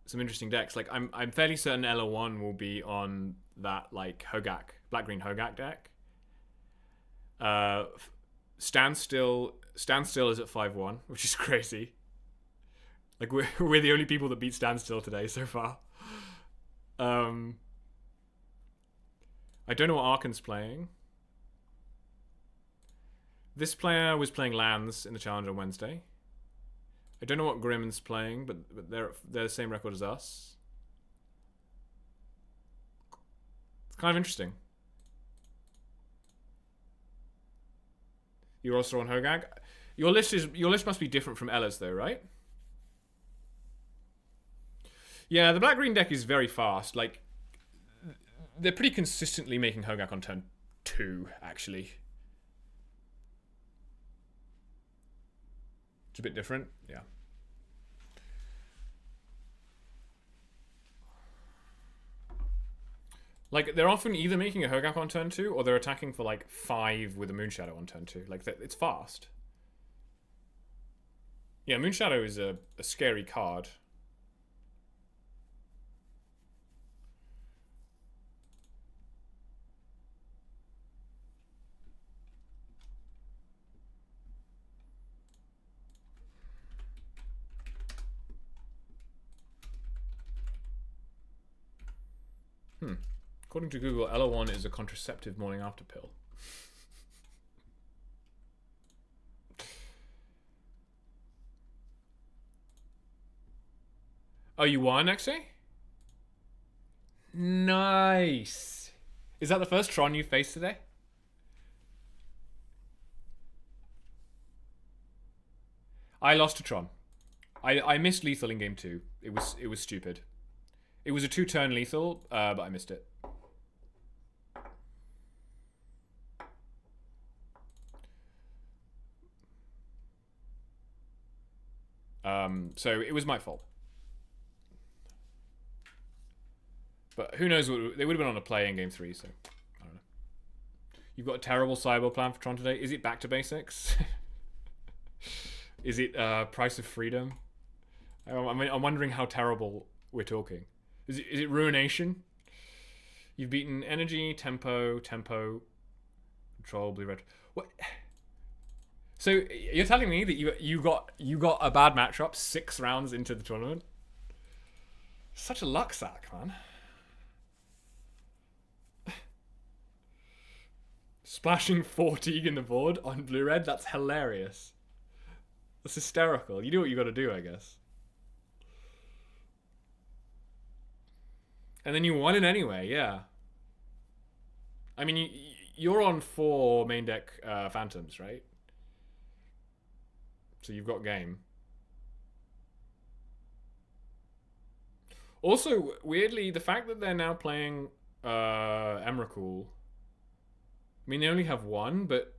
some interesting decks. Like I'm fairly certain LO1 will be on that like Hogak, black-green Hogak deck. Standstill is at 5-1, which is crazy. Like we're the only people that beat Standstill today so far. I don't know what Arkan's playing. This player was playing lands in the challenge on Wednesday. I don't know what Grim's playing, but they're the same record as us. It's kind of interesting. You're also on Hogak. Your list must be different from Ella's though, right? Yeah, the black-green deck is very fast. Like, they're pretty consistently making Hogak on turn 2, actually. It's a bit different, yeah. Like, they're often either making a Hogak on turn 2 or they're attacking for like 5 with a Moonshadow on turn 2. Like, it's fast. Yeah, Moonshadow is a scary card. According to Google, LO1 is a contraceptive morning after pill. Oh, you won, actually? Nice. Is that the first Tron you faced today? I lost to Tron. I missed lethal in game 2. It was stupid. It was a 2-turn lethal, but I missed it. So it was my fault. But who knows what they would have been on a play in game 3, so I don't know. You've got a terrible cyber plan for Tron today. Is it back to basics? Is it Price of Freedom? I'm wondering how terrible we're talking. Is it ruination? You've beaten energy, tempo, control, blue, red. What? So you're telling me that you got a bad matchup 6 rounds into the tournament? Such a luck sack, man. Splashing 4 Teague in the board on blue red. That's hilarious. That's hysterical. You do what you got to do, I guess. And then you won it anyway, yeah. I mean, you're on 4 main deck Phantoms, right? So you've got game. Also, weirdly, the fact that they're now playing Emrakul. I mean, they only have 1, but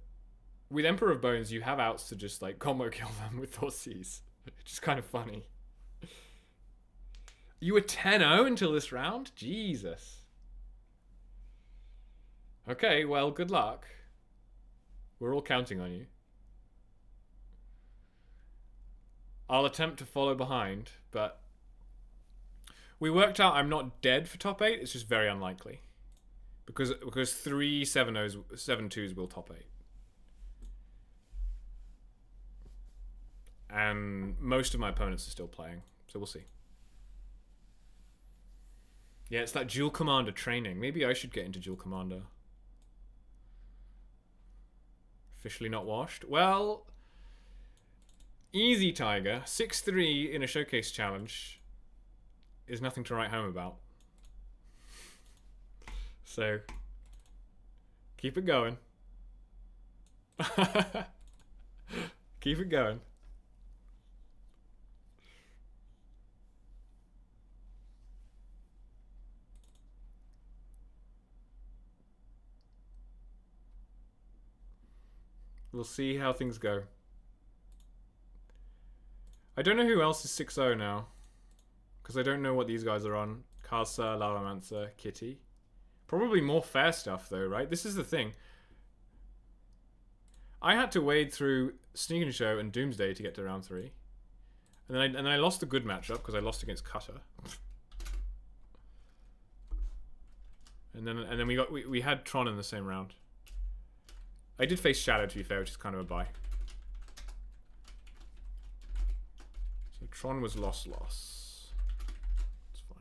with Emperor of Bones, you have outs to just like combo kill them with Thoughtseize, which is kind of funny. You were 10-0 until this round? Jesus. Okay, well, good luck. We're all counting on you. I'll attempt to follow behind, but we worked out I'm not dead for top 8. It's just very unlikely. Because 3 7-0s, 7-2s will top 8. And most of my opponents are still playing, so we'll see. Yeah, it's that dual commander training. Maybe I should get into dual commander. Officially not washed. Well, easy, Tiger. 6-3 in a showcase challenge is nothing to write home about. So, keep it going. Keep it going. We'll see how things go. I don't know who else is 6-0 now. Because I don't know what these guys are on. Karsa, Lalamancer, Kitty. Probably more fair stuff though, right? This is the thing. I had to wade through Sneak and Show and Doomsday to get to round 3. And then I lost a good matchup because I lost against Cutter. And then we had Tron in the same round. I did face Shadow, to be fair, which is kind of a bye. So Tron was loss. It's fine.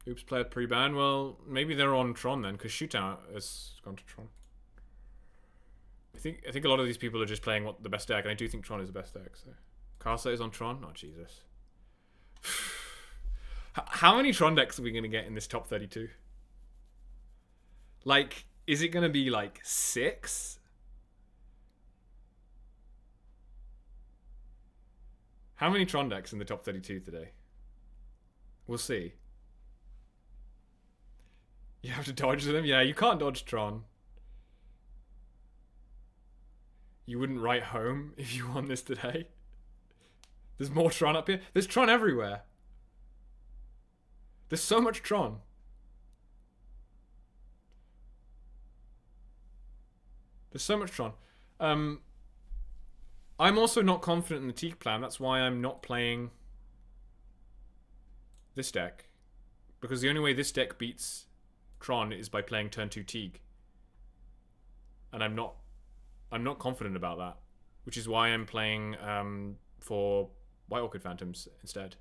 Oops, player pre-ban. Well, maybe they're on Tron then, because Shootout has gone to Tron. I think a lot of these people are just playing the best deck, and I do think Tron is the best deck. So Karsa is on Tron. Oh Jesus! How many Tron decks are we gonna get in this top 32? Like, is it gonna be like 6? How many Tron decks in the top 32 today? We'll see. You have to dodge them? Yeah, you can't dodge Tron. You wouldn't write home if you won this today. There's more Tron up here. There's Tron everywhere. There's so much Tron. There's so much Tron. I'm also not confident in the Teague plan. That's why I'm not playing this deck. Because the only way this deck beats Tron is by playing turn 2 Teague. And I'm not confident about that. Which is why I'm playing for White Orchid Phantoms instead.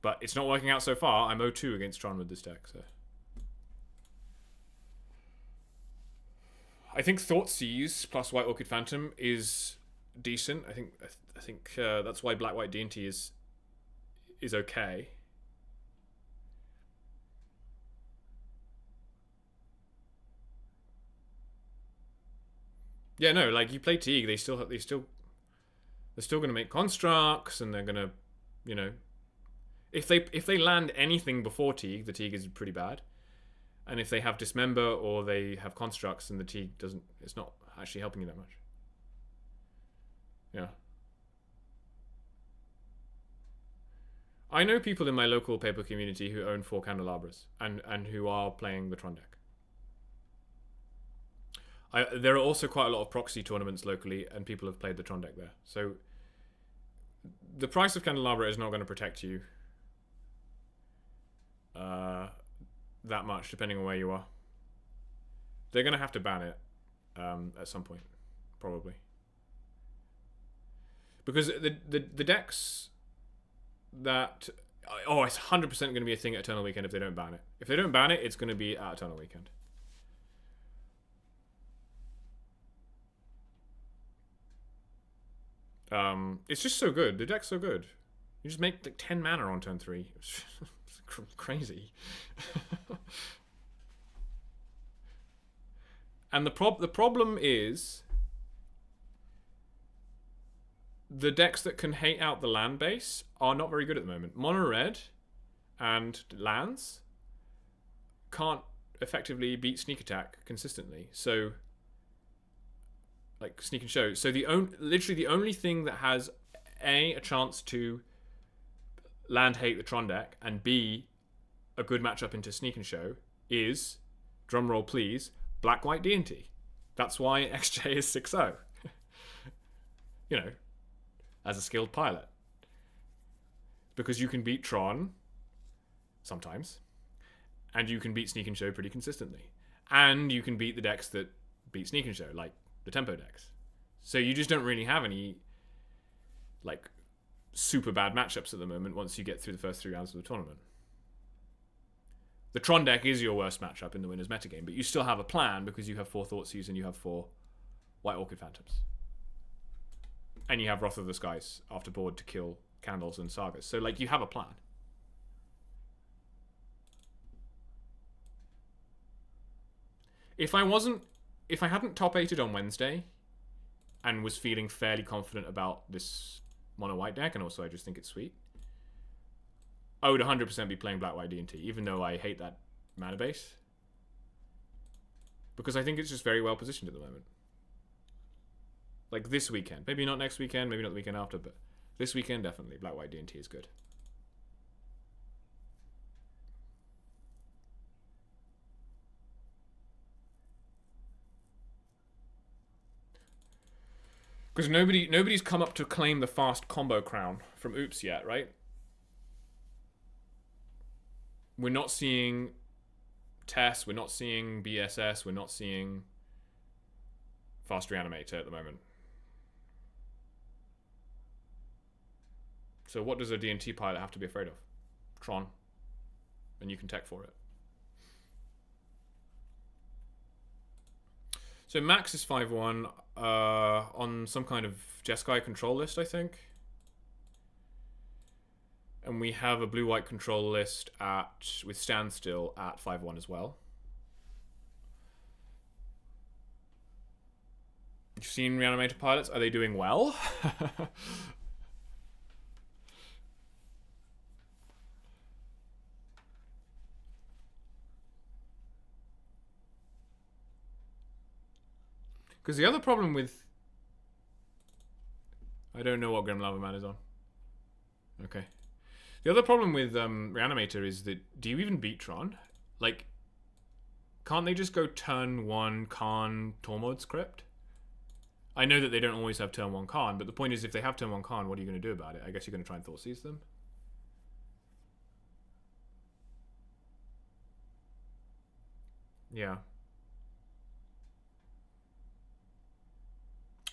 But it's not working out so far. I'm 0-2 against Tron with this deck, so. I think Thoughtseize plus White Orchid Phantom is decent. I think that's why Black White D&T is okay. Yeah, no, like you play Teague, they're still going to make constructs, and they're going to, you know, if they land anything before Teague, the Teague is pretty bad. And if they have Dismember or they have constructs, then the Teague it's not actually helping you that much. Yeah. I know people in my local paper community who own 4 candelabras and who are playing the Tron deck. There are also quite a lot of proxy tournaments locally, and people have played the Tron deck there. So the price of Candelabra is not going to protect you that much, depending on where you are. They're going to have to ban it at some point, probably. Because the decks that... Oh, it's 100% going to be a thing at Eternal Weekend if they don't ban it. If they don't ban it, it's going to be at Eternal Weekend. It's just so good. The deck's so good. You just make like 10 mana on turn 3. It's crazy. And the problem is the decks that can hate out the land base are not very good at the moment. Mono red and lands can't effectively beat sneak attack consistently. So, like sneak and show. So literally the only thing that has a chance to land hate the Tron deck and B a good matchup into sneak and show is, drumroll please, black white D&T. That's why XJ is 6-0. You know, as a skilled pilot. Because you can beat Tron sometimes, and you can beat Sneak and Show pretty consistently. And you can beat the decks that beat Sneak and Show, like the tempo decks. So you just don't really have any like super bad matchups at the moment once you get through the first 3 rounds of the tournament. The Tron deck is your worst matchup in the winner's metagame, but you still have a plan because you have 4 Thoughtseize and you have 4 White Orchid Phantoms. And you have Wrath of the Skies after board to kill Candles and Sagas. So, like, you have a plan. If I hadn't top 8'd on Wednesday and was feeling fairly confident about this mono white deck, and also I just think it's sweet, I would 100% be playing black white D&T, even though I hate that mana base. Because I think it's just very well positioned at the moment. Like this weekend. Maybe not next weekend, maybe not the weekend after, but this weekend definitely black white D&T is good. Because nobody's come up to claim the fast combo crown from Oops yet, right? We're not seeing Tess, we're not seeing BSS, we're not seeing Fast Reanimator at the moment. So what does a D&T pilot have to be afraid of? Tron. And you can tech for it. So Max is 5-1 on some kind of Jeskai control list, I think. And we have a blue-white control list with Standstill at 5-1 as well. You've seen Reanimator pilots? Are they doing well? Because the other problem with... I don't know what Grim Lava Man is on. Okay. The other problem with Reanimator is that... Do you even beat Tron? Like, can't they just go turn 1 Khan Tormod's Crypt? I know that they don't always have turn 1 Khan, but the point is if they have turn 1 Khan, what are you going to do about it? I guess you're going to try and Thoughtseize them. Yeah.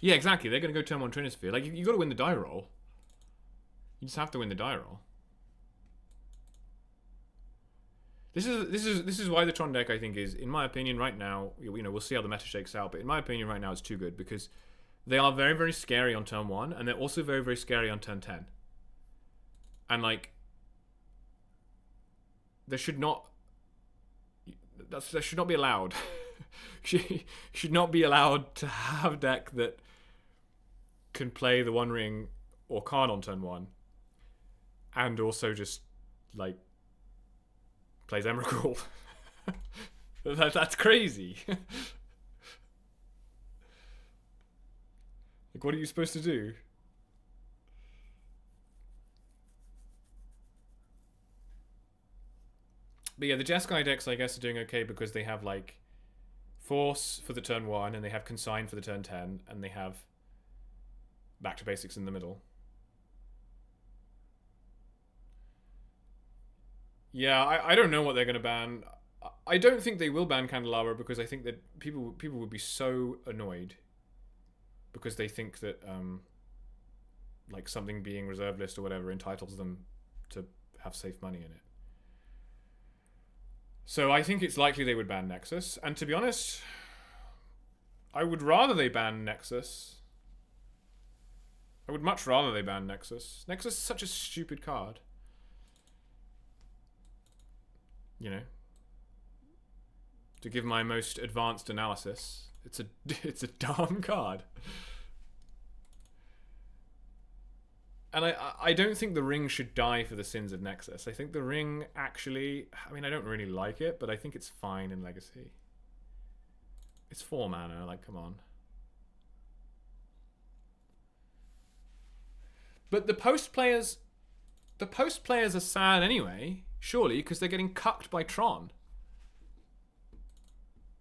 Yeah, exactly. They're going to go turn 1 Trinisphere. Like, you got to win the die roll. You just have to win the die roll. This is why the Tron deck, I think, is, in my opinion, right now, you know, we'll see how the meta shakes out, but in my opinion, right now, it's too good because they are very, very scary on turn 1, and they're also very, very scary on turn 10. And, like, there should not be allowed. should not be allowed to have a deck that can play the One Ring or Khan on turn 1 and also just, like, plays Emrakul. That's crazy. Like, what are you supposed to do? But yeah, the Jeskai decks, I guess, are doing okay because they have, like, Force for the turn 1, and they have Consign for the turn 10, and they have Back to Basics in the middle. Yeah, I don't know what they're going to ban. I don't think they will ban Candelabra because I think that people would be so annoyed because they think that like something being reserve list or whatever entitles them to have safe money in it. So I think it's likely they would ban Nexus. And to be honest, I would rather they ban Nexus. I would much rather they ban Nexus. Nexus is such a stupid card. You know, to give my most advanced analysis, it's a dumb card. And I don't think the ring should die for the sins of Nexus. I think the ring actually, I mean, I don't really like it, but I think it's fine in Legacy. It's 4 mana, like, come on. But the post players are sad anyway, surely, because they're getting cucked by Tron.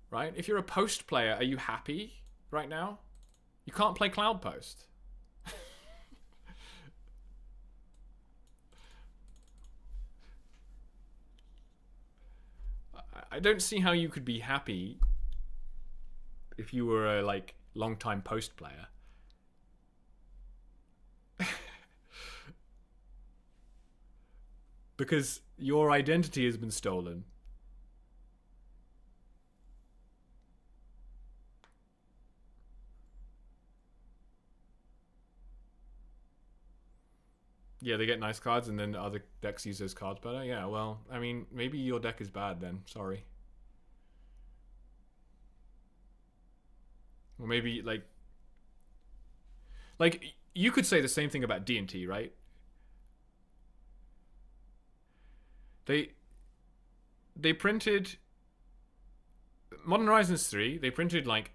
Right? If you're a post player, are you happy right now? You can't play Cloud Post. I don't see how you could be happy if you were a like long-time post player. Because your identity has been stolen. Yeah, they get nice cards and then other decks use those cards better. Yeah, well, I mean, maybe your deck is bad then. Sorry. Or maybe, like you could say the same thing about D&T, right? They printed Modern Horizons 3, they printed, like,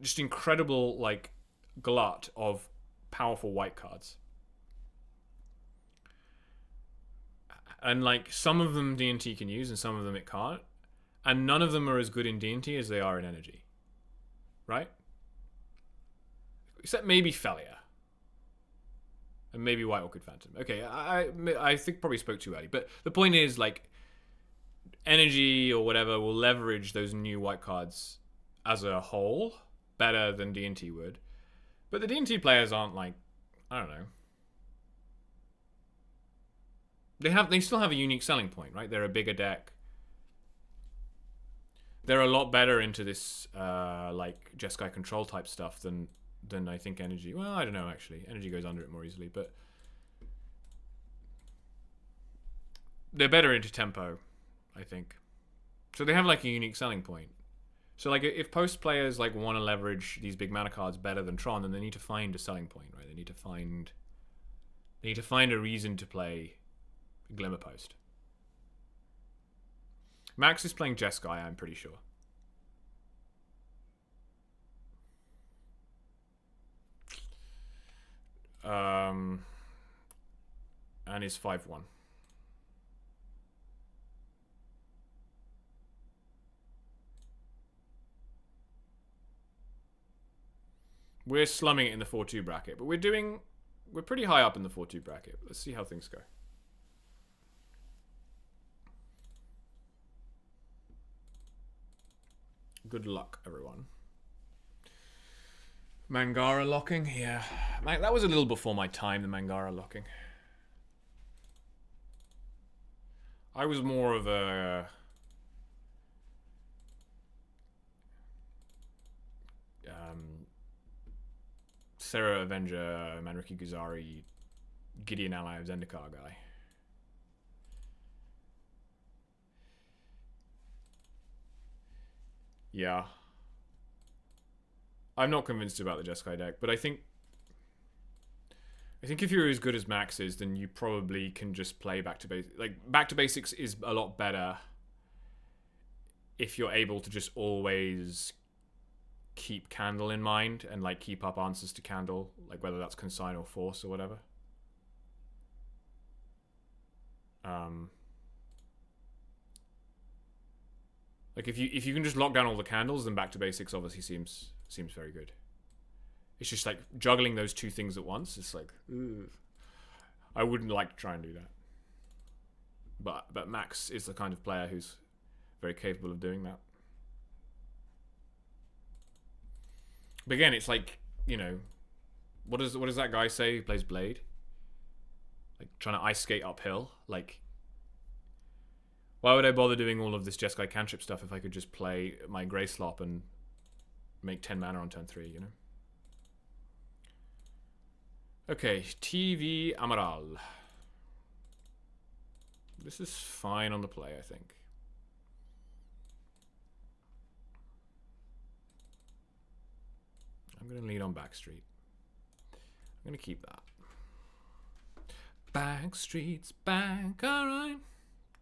just incredible, like, glut of powerful white cards. And like some of them D&T can use and some of them it can't, and none of them are as good in D&T as they are in Energy, right? Except maybe Felia and maybe White Orchid Phantom. Okay, I think probably spoke too early, but the point is, like, Energy or whatever will leverage those new white cards as a whole better than D&T would, but the D&T players aren't, like, I don't know. They still have a unique selling point, right? They're a bigger deck. They're a lot better into this like Jeskai control type stuff than I think Energy. Well, I don't know actually. Energy goes under it more easily, but they're better into tempo, I think. So they have like a unique selling point. So like if post players like want to leverage these big mana cards better than Tron, then they need to find a selling point, right? They need to find a reason to play Glimmer Post. Max is playing Jeskai, I'm pretty sure. And is 5-1. We're slumming it in the 4-2 bracket, but we're pretty high up in the 4-2 bracket. Let's see how things go. Good luck, everyone. Mangara locking? Yeah. That was a little before my time, the Mangara locking. I was more of a... Sarah Avenger, Manriki Guzari, Gideon Ally of Zendikar guy. Yeah. I'm not convinced about the Jeskai deck, but I think if you're as good as Max is, then you probably can just play back to basics. Like, back to basics is a lot better if you're able to just always keep Candle in mind and like keep up answers to Candle, like whether that's Consign or Force or whatever. Like if you can just lock down all the candles, then back to basics obviously seems very good. It's just like juggling those two things at once. It's like, ugh. I wouldn't like to try and do that. But Max is the kind of player who's very capable of doing that. But again, it's like, you know, what does that guy say who plays Blade? Like trying to ice skate uphill. Like, why would I bother doing all of this Jeskai cantrip stuff if I could just play my Grey Slop and make 10 mana on turn 3, you know? Okay, TV Amaral. This is fine on the play, I think. I'm going to lead on Backstreet. I'm going to keep that. Backstreet's back, alright.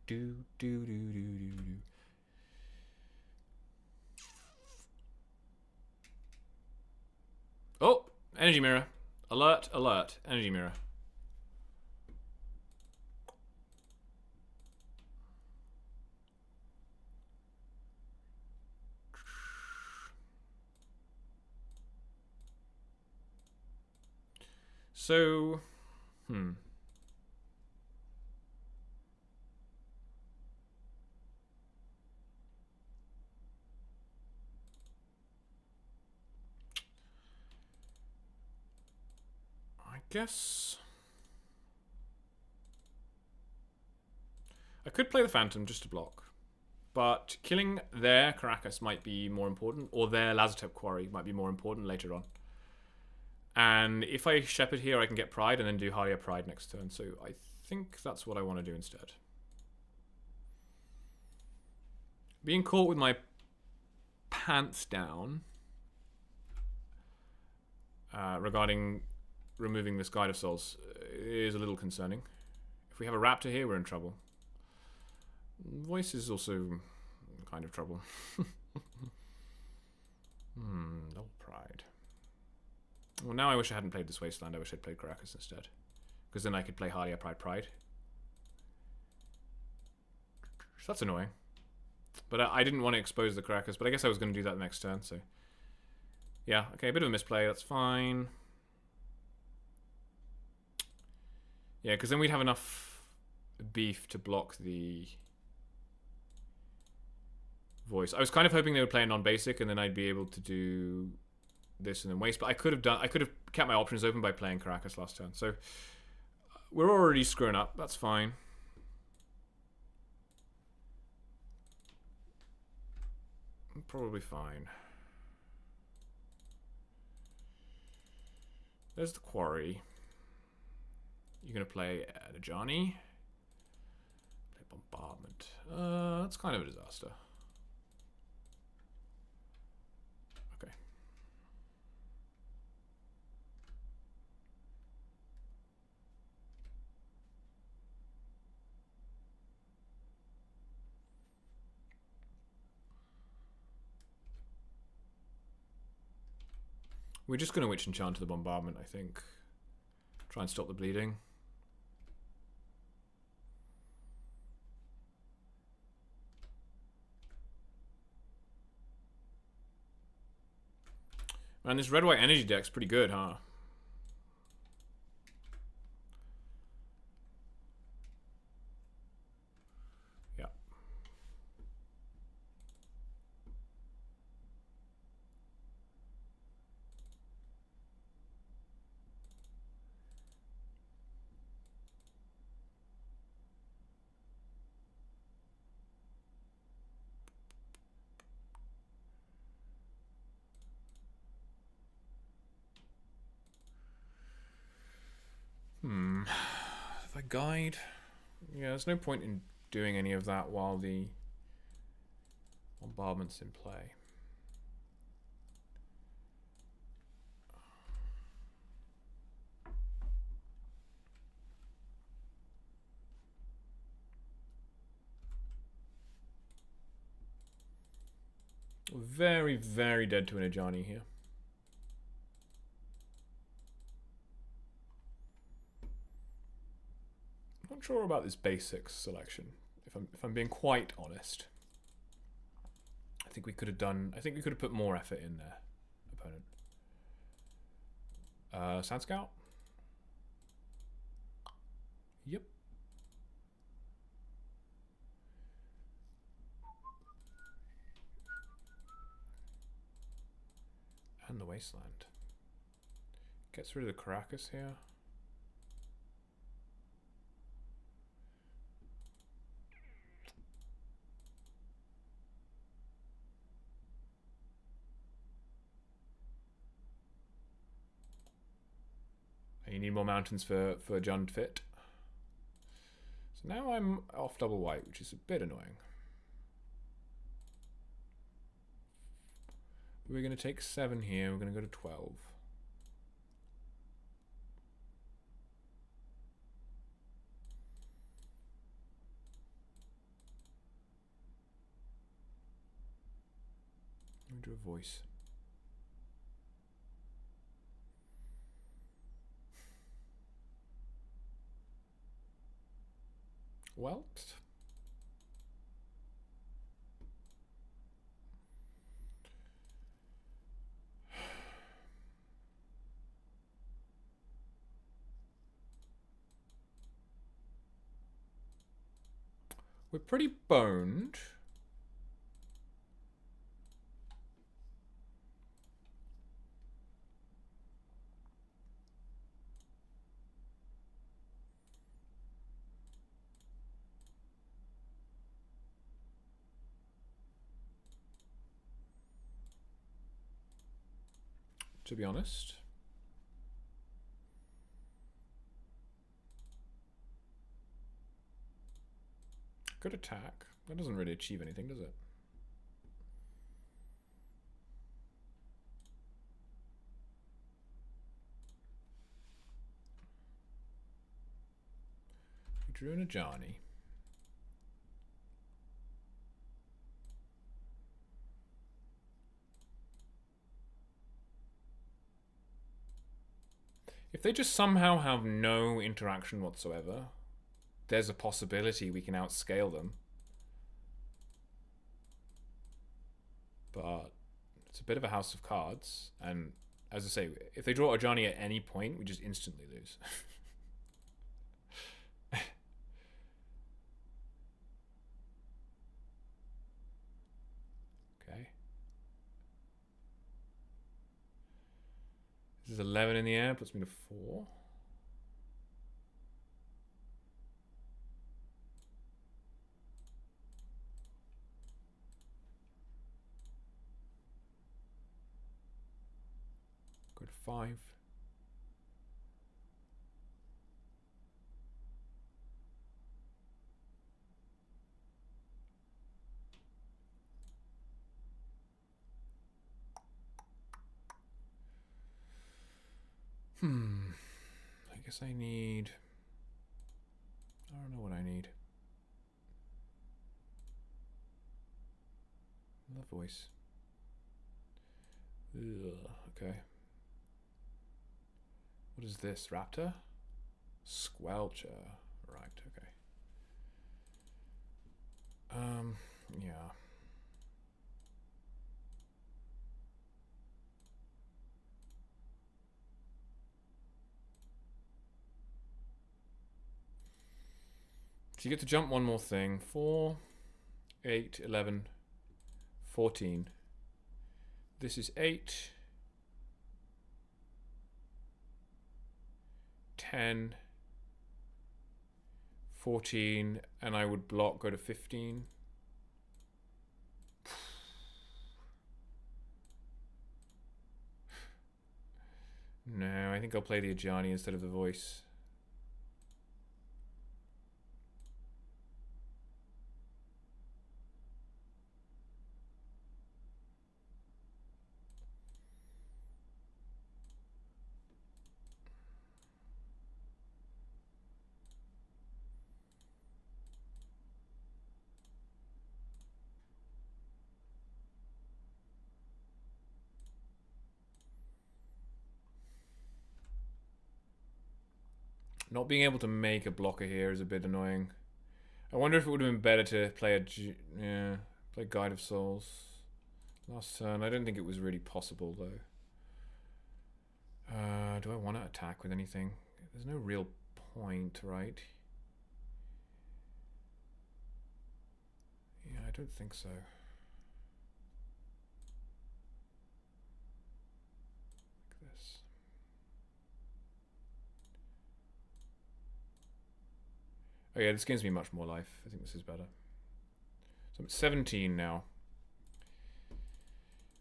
Do, do, do, do, do, do. Oh, Energy Mirror. Alert, alert, Energy Mirror. So, I guess I could play the Phantom just to block, but killing their Caracas might be more important, or their Lazotep Quarry might be more important later on. And if I Shepherd here, I can get Pride and then do Halia Pride next turn. So I think that's what I want to do instead. Being caught with my pants down regarding removing this Guide of Souls is a little concerning. If we have a Raptor here, we're in trouble. Voice is also kind of trouble. No Pride. Well, now I wish I hadn't played this Wasteland. I wish I'd played Caracas instead. Because then I could play Halia Pride. So that's annoying. But I didn't want to expose the Caracas, but I guess I was going to do that the next turn, so... Yeah, okay, a bit of a misplay, that's fine. Yeah, because then we'd have enough beef to block the Voice. I was kind of hoping they would play a non-basic, and then I'd be able to do this and then waste, but I could have kept my options open by playing Caracas last turn. So we're already screwing up. That's fine. Probably fine. There's the Quarry. You're gonna play Adjani. Play Bombardment. That's kind of a disaster. Okay. We're just going to Witch Enchant to the Bombardment, I think. Try and stop the bleeding. Man, this red-white energy deck's pretty good, huh? Yeah. If I guide... Yeah, there's no point in doing any of that while the Bombardment's in play. Very, very dead to an Ajani here. Not sure about this basics selection, if I'm being quite honest. I think we could have put more effort in there, opponent. Sand Scout? Yep. Wasteland. Gets rid of the Caracas here. And you need more mountains for John to fit. So now I'm off double white, which is a bit annoying. We're going to take 7 here. We're going to go to 12. Let me do a voice. Welt. We're pretty boned. To be honest. Good attack. That doesn't really achieve anything, does it? We drew an Ajani. If they just somehow have no interaction whatsoever, there's a possibility we can outscale them. But it's a bit of a house of cards, and as I say, if they draw Ajani at any point, we just instantly lose. Okay. This is 11 in the air, puts me to 4. Go to 5. I guess I need... I don't know what I need. Another voice. Ugh, okay. What is this? Raptor? Squelcher. Right, okay. Yeah. So you get to jump one more thing. 4, 8, 11, 14. This is 8, 10, 14, and I would block, go to 15. No, I think I'll play the Ajani instead of the voice. Not being able to make a blocker here is a bit annoying. I wonder if it would have been better to play play Guide of Souls last turn. I don't think it was really possible though. Do I want to attack with anything? There's no real point, right? Yeah, I don't think so. Oh yeah, this gives me much more life. I think this is better. So I'm at 17 now.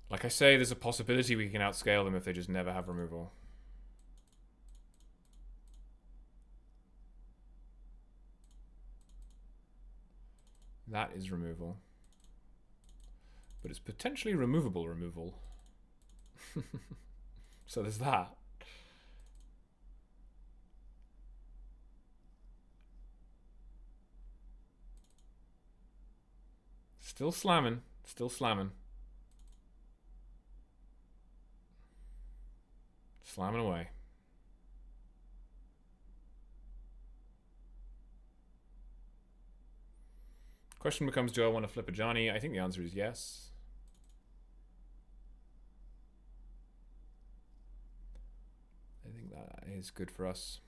Like I say, there's a possibility we can outscale them if they just never have removal. That is removal. But it's potentially removable removal. So there's that. Still slamming. Still slamming. Slamming away. Question becomes, do I want to flip a Johnny? I think the answer is yes. I think that is good for us.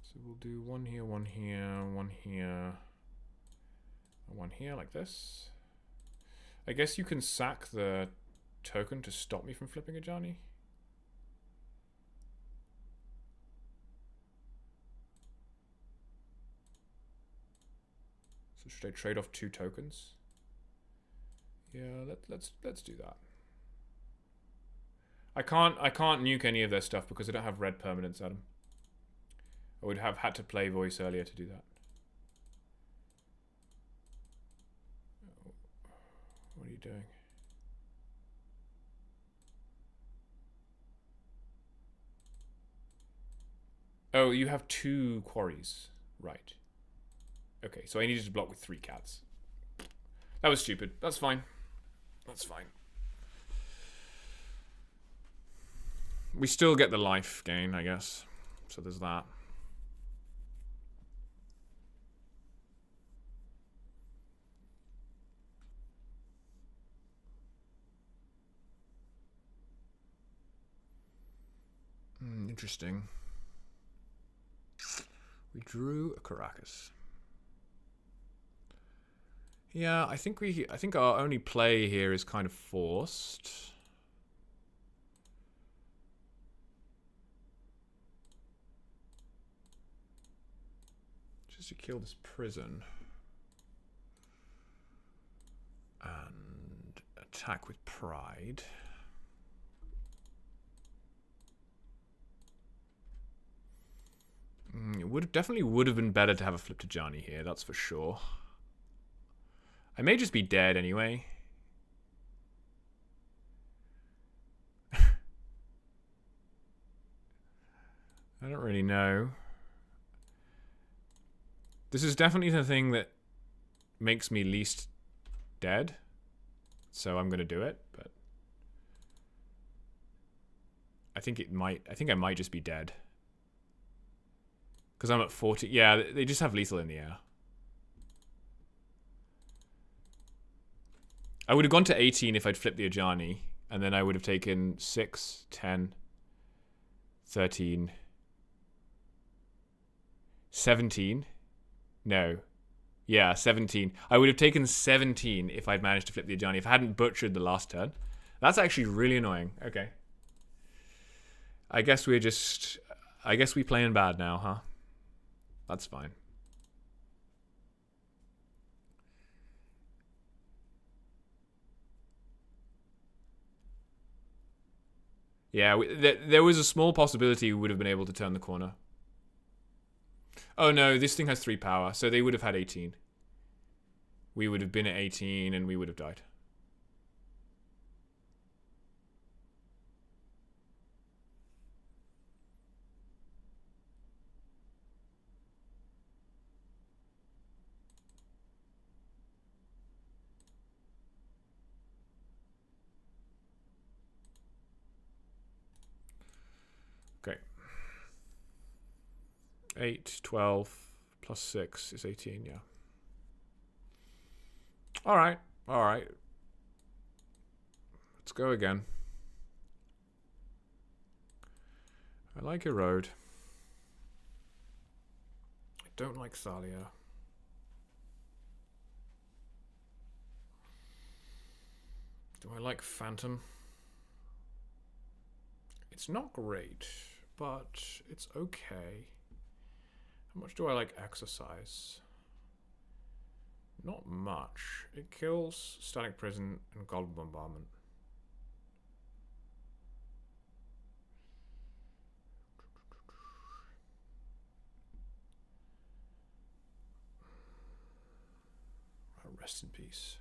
So we'll do one here, one here, one here, and one here like this. I guess you can sack the token to stop me from flipping a Johnny. So should I trade off 2 tokens? Yeah, let's do that. I can't nuke any of their stuff because I don't have red permanents at them. I would have had to play voice earlier to do that. What are you doing? Oh, you have 2 quarries. Right. Okay, so I needed to block with 3 cats. That was stupid. That's fine. That's fine. We still get the life gain, I guess. So there's that. Interesting. We drew a Caracas. Yeah, I think our only play here is kind of forced. Just to kill this prison. And attack with pride. It definitely would have been better to have a flip to Johnny here, that's for sure. I may just be dead anyway. I don't really know. This is definitely the thing that makes me least dead. So I'm going to do it, but I think I might just be dead. Because I'm at 40. Yeah, they just have lethal in the air. I would have gone to 18 if I'd flipped the Ajani. And then I would have taken 6, 10, 13, 17. No. Yeah, 17. I would have taken 17 if I'd managed to flip the Ajani. If I hadn't butchered the last turn. That's actually really annoying. Okay. I guess we playing bad now, huh? That's fine. Yeah, there was a small possibility we would have been able to turn the corner. Oh no, this thing has 3 power, so they would have had 18. We would have been at 18 and we would have died. Okay. 8, 12, plus 6 is 18, yeah. Alright, alright. Let's go again. I like Erode. I don't like Thalia. Do I like Phantom? It's not great, but it's okay. How much do I like exercise? Not much. It kills static prison and gold bombardment. Rest in peace.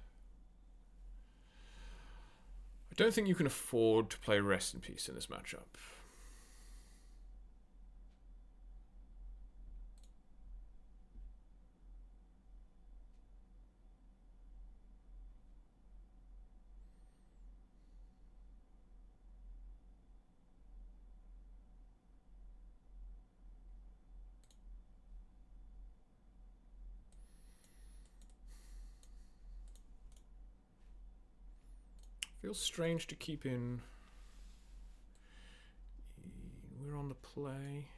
I don't think you can afford to play Rest in Peace in this matchup. Feels strange to keep in. We're on the play.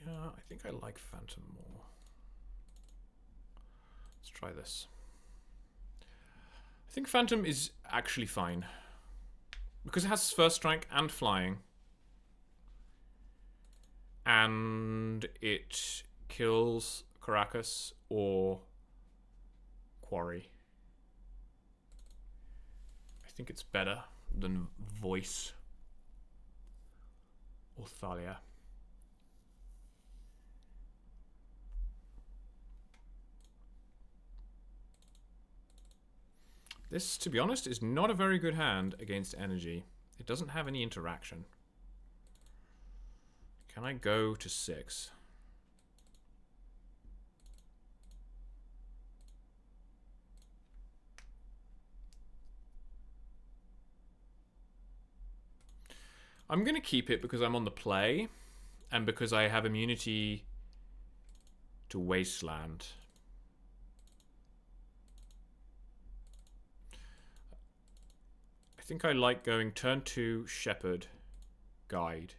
Yeah, I think I like Phantom more. Let's try this. I think Phantom is actually fine. Because it has first strike and flying. And it kills Caracas or Quarry. I think it's better than Voice or Thalia. This, to be honest, is not a very good hand against energy. It doesn't have any interaction. Can I go to 6? I'm going to keep it because I'm on the play and because I have immunity to Wasteland. I think I like going turn 2 Shepherd, Guide,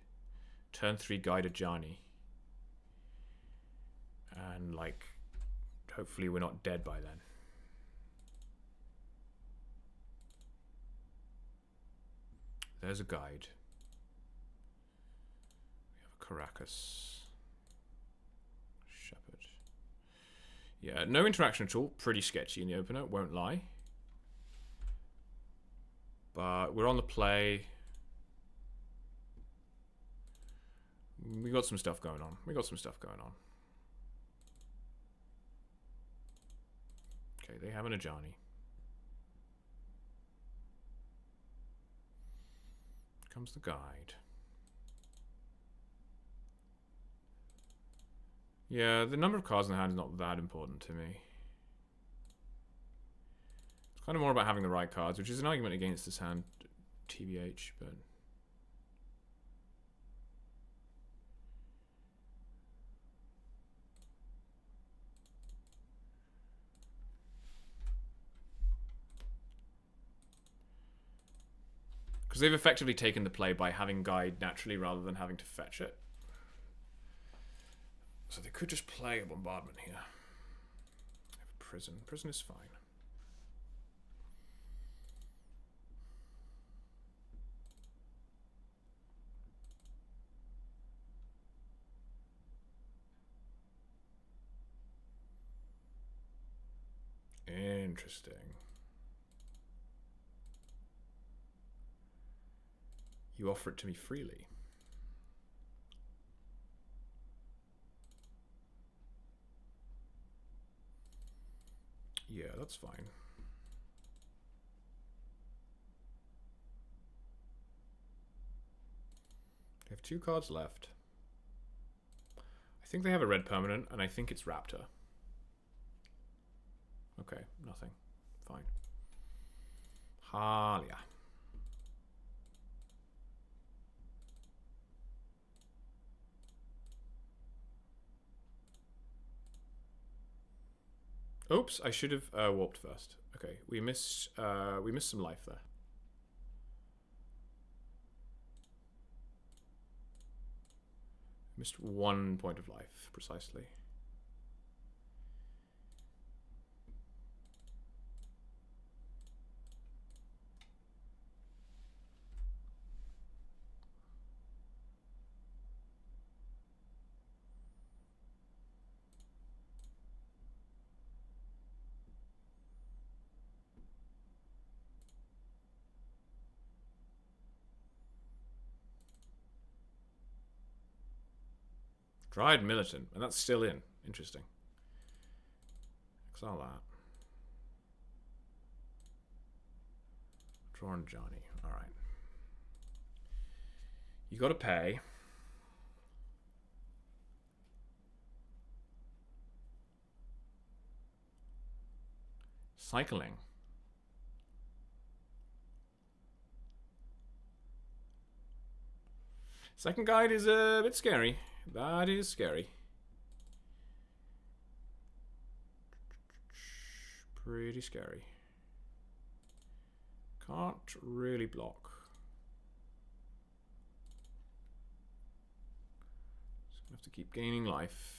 turn 3 Guide Ajani. And like, hopefully we're not dead by then. There's a Guide. Caracas. Shepherd. Yeah, no interaction at all. Pretty sketchy in the opener, won't lie. But we're on the play. We got some stuff going on. Okay, they have an Ajani. Comes the Guide. Yeah, the number of cards in the hand is not that important to me. It's kind of more about having the right cards, which is an argument against this hand, TBH, but... because they've effectively taken the play by having Guide naturally rather than having to fetch it. So they could just play a bombardment here. They have a prison. Prison is fine. Interesting. You offer it to me freely. Yeah, that's fine. They have 2 cards left. I think they have a red permanent, and I think it's Raptor. Okay, nothing. Fine. Halia. Oops, I should have warped first. Okay, we missed some life there. Missed 1 point of life, precisely. Tried Militant, and that's still in. Interesting. Exile that. Drawn Johnny. Alright. You gotta pay. Cycling. Second guide is a bit scary. That is scary. Pretty scary. Can't really block. Just gonna have to keep gaining life.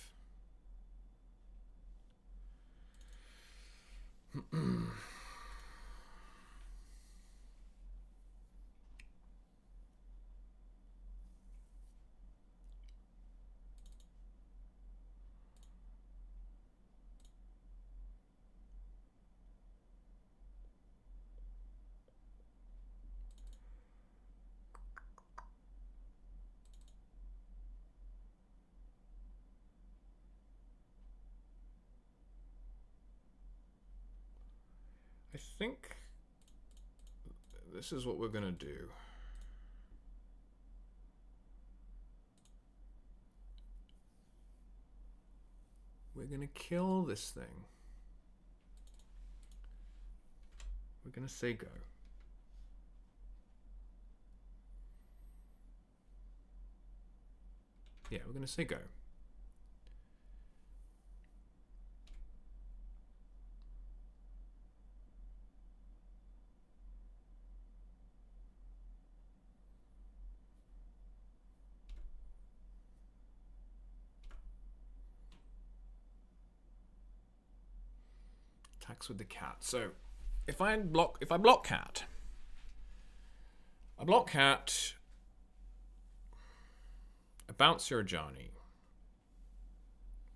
I think this is what we're gonna do. We're gonna kill this thing. We're gonna say go. Yeah, we're gonna say go. Attacks with the cat. So if I block cat, I block cat, I bounce your Ajani,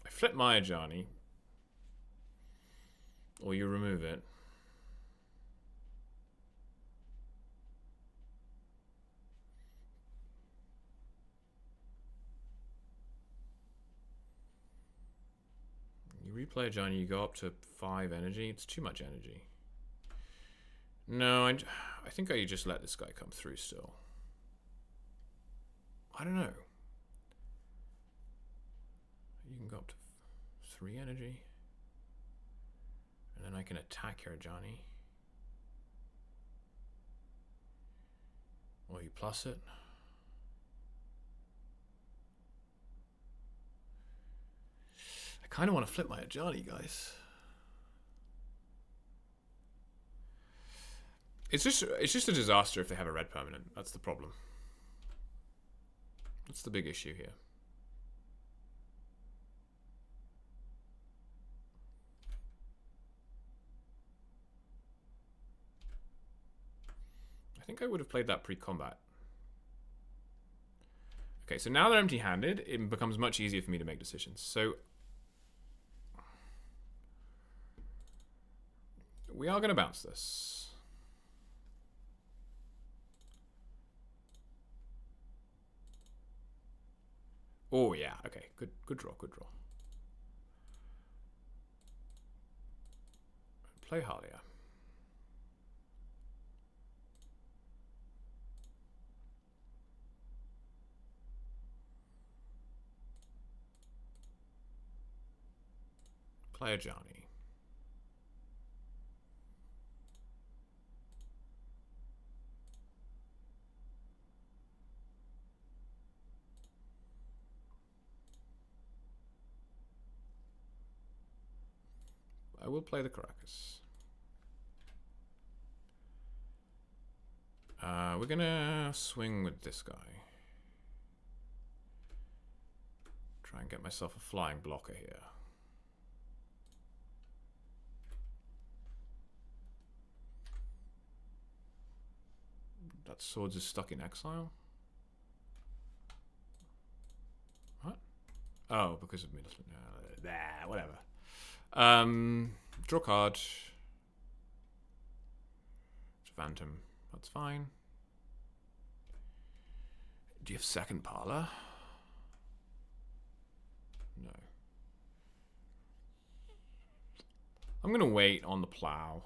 I flip my Ajani, or you remove it. You replay Ajani, you go up to 5 energy. It's too much energy. No, I think I just let this guy come through still. I don't know. You can go up to 3 energy. And then I can attack your Ajani. Or you plus it. I kind of want to flip my Ajani, guys. It's just a disaster if they have a red permanent. That's the problem. That's the big issue here. I think I would have played that pre-combat. Okay, so now they're empty-handed, it becomes much easier for me to make decisions. So we are going to bounce this. Oh yeah, okay, good draw, good draw. Play Halia. Play Ajani. I will play the Caracas. We're gonna swing with this guy. Try and get myself a flying blocker here. That Swords is stuck in exile? What? Oh, because of Middleton. Whatever. Draw card. It's a Phantom. That's fine. Do you have second parlor? I'm going to wait on the plow.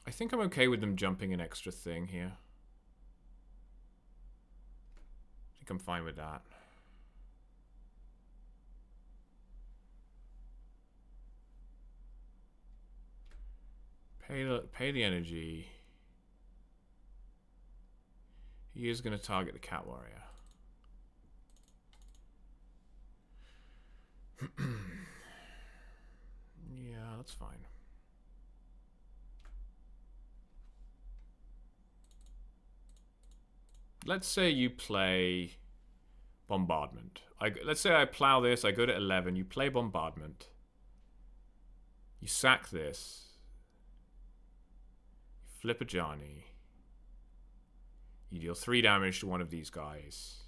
I think I'm okay with them jumping an extra thing here. I think I'm fine with that. Pay the energy. He is going to target the cat warrior. Yeah, that's fine. Let's say you play bombardment. Let's say I plow this, I go to 11, you play bombardment. You sack this. You flip a Johnny. You deal 3 damage to one of these guys.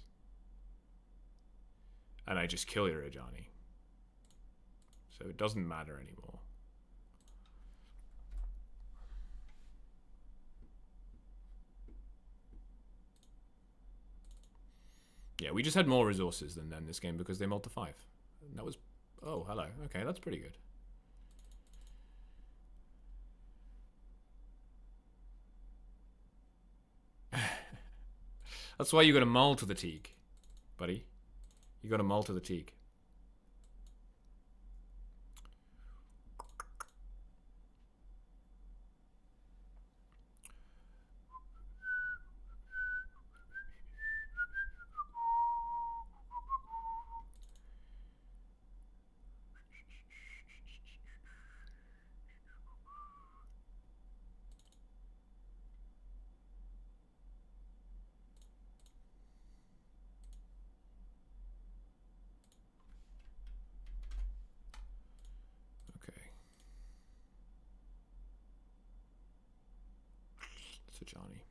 And I just kill your Ajani. So it doesn't matter anymore. Yeah, we just had more resources than them this game because they mulled to 5. And that was... Oh, hello. Okay, that's pretty good. That's why you got to mull to the Teague, buddy. You got to mull to the Teague. To Johnny.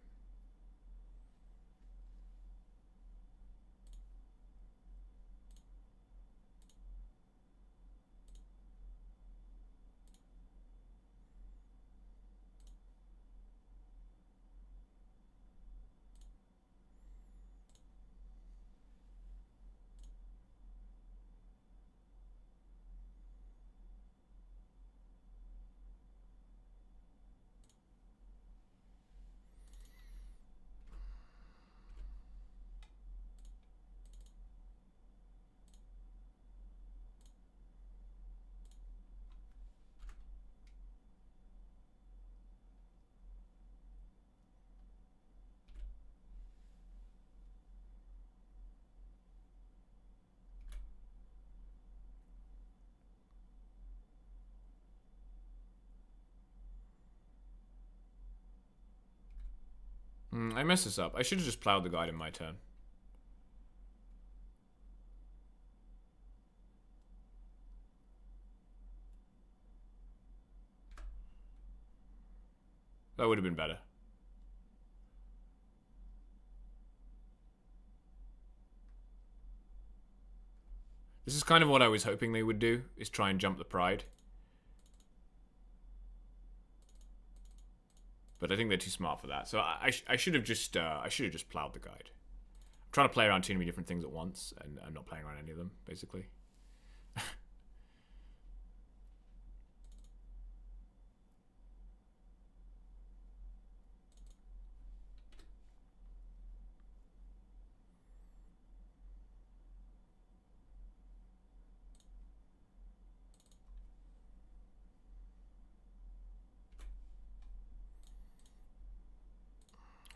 I messed this up. I should have just plowed the guide in my turn. That would have been better. This is kind of what I was hoping they would do, is try and jump the pride. But I think they're too smart for that. So I should have just plowed the guide. I'm trying to play around too many different things at once, and I'm not playing around any of them, basically.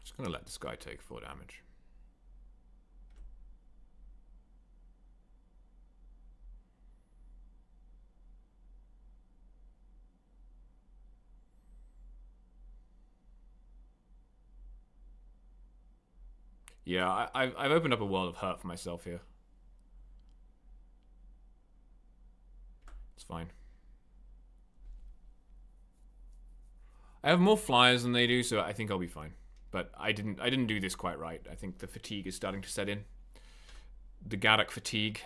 Just gonna let this guy take 4 damage. Yeah, I've opened up a world of hurt for myself here. It's fine. I have more flyers than they do, so I think I'll be fine. But I didn't do this quite right. I think the fatigue is starting to set in. The Gaddock fatigue.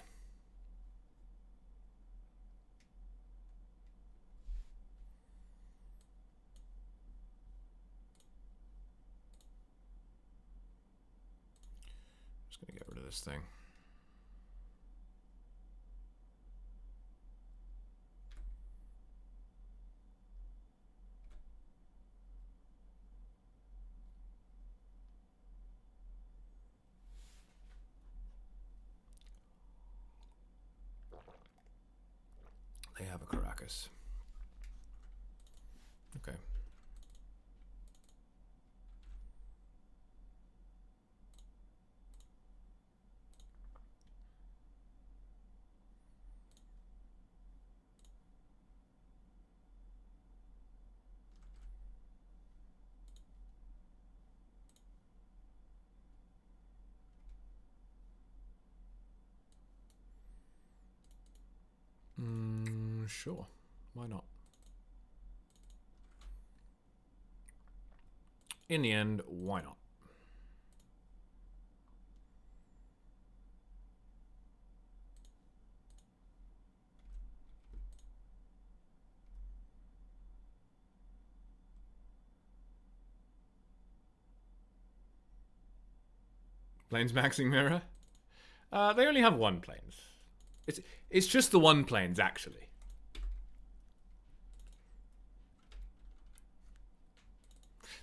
this thing. They have a Caracas. Okay. Sure. Why not? In the end, why not? Plainsmaxxing mirror? They only have one planes. It's just the one planes, actually.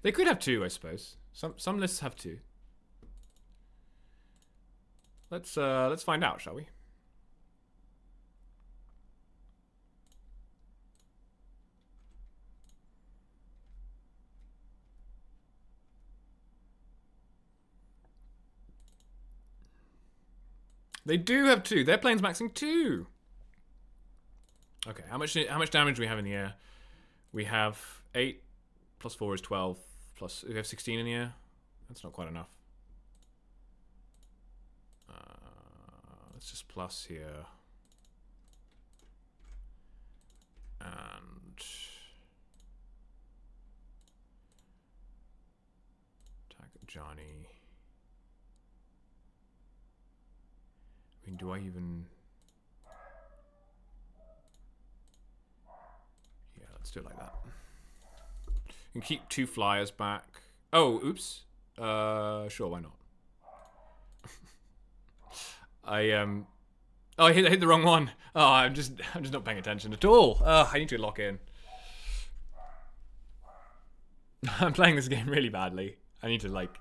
They could have two, I suppose. Some lists have two. Let's find out, shall we? They do have two. They're Plainsmaxxing two. Okay, how much damage do we have in the air? We have 8 plus 4 is 12 plus we have 16 in the air. That's not quite enough. Let's just plus here. And attack Johnny. I mean, do I even... Yeah, let's do it like that. You can keep 2 flyers back. Oh, oops. Sure, why not? Oh, I hit the wrong one. Oh, I'm just not paying attention at all. I need to lock in. I'm playing this game really badly. I need to, like...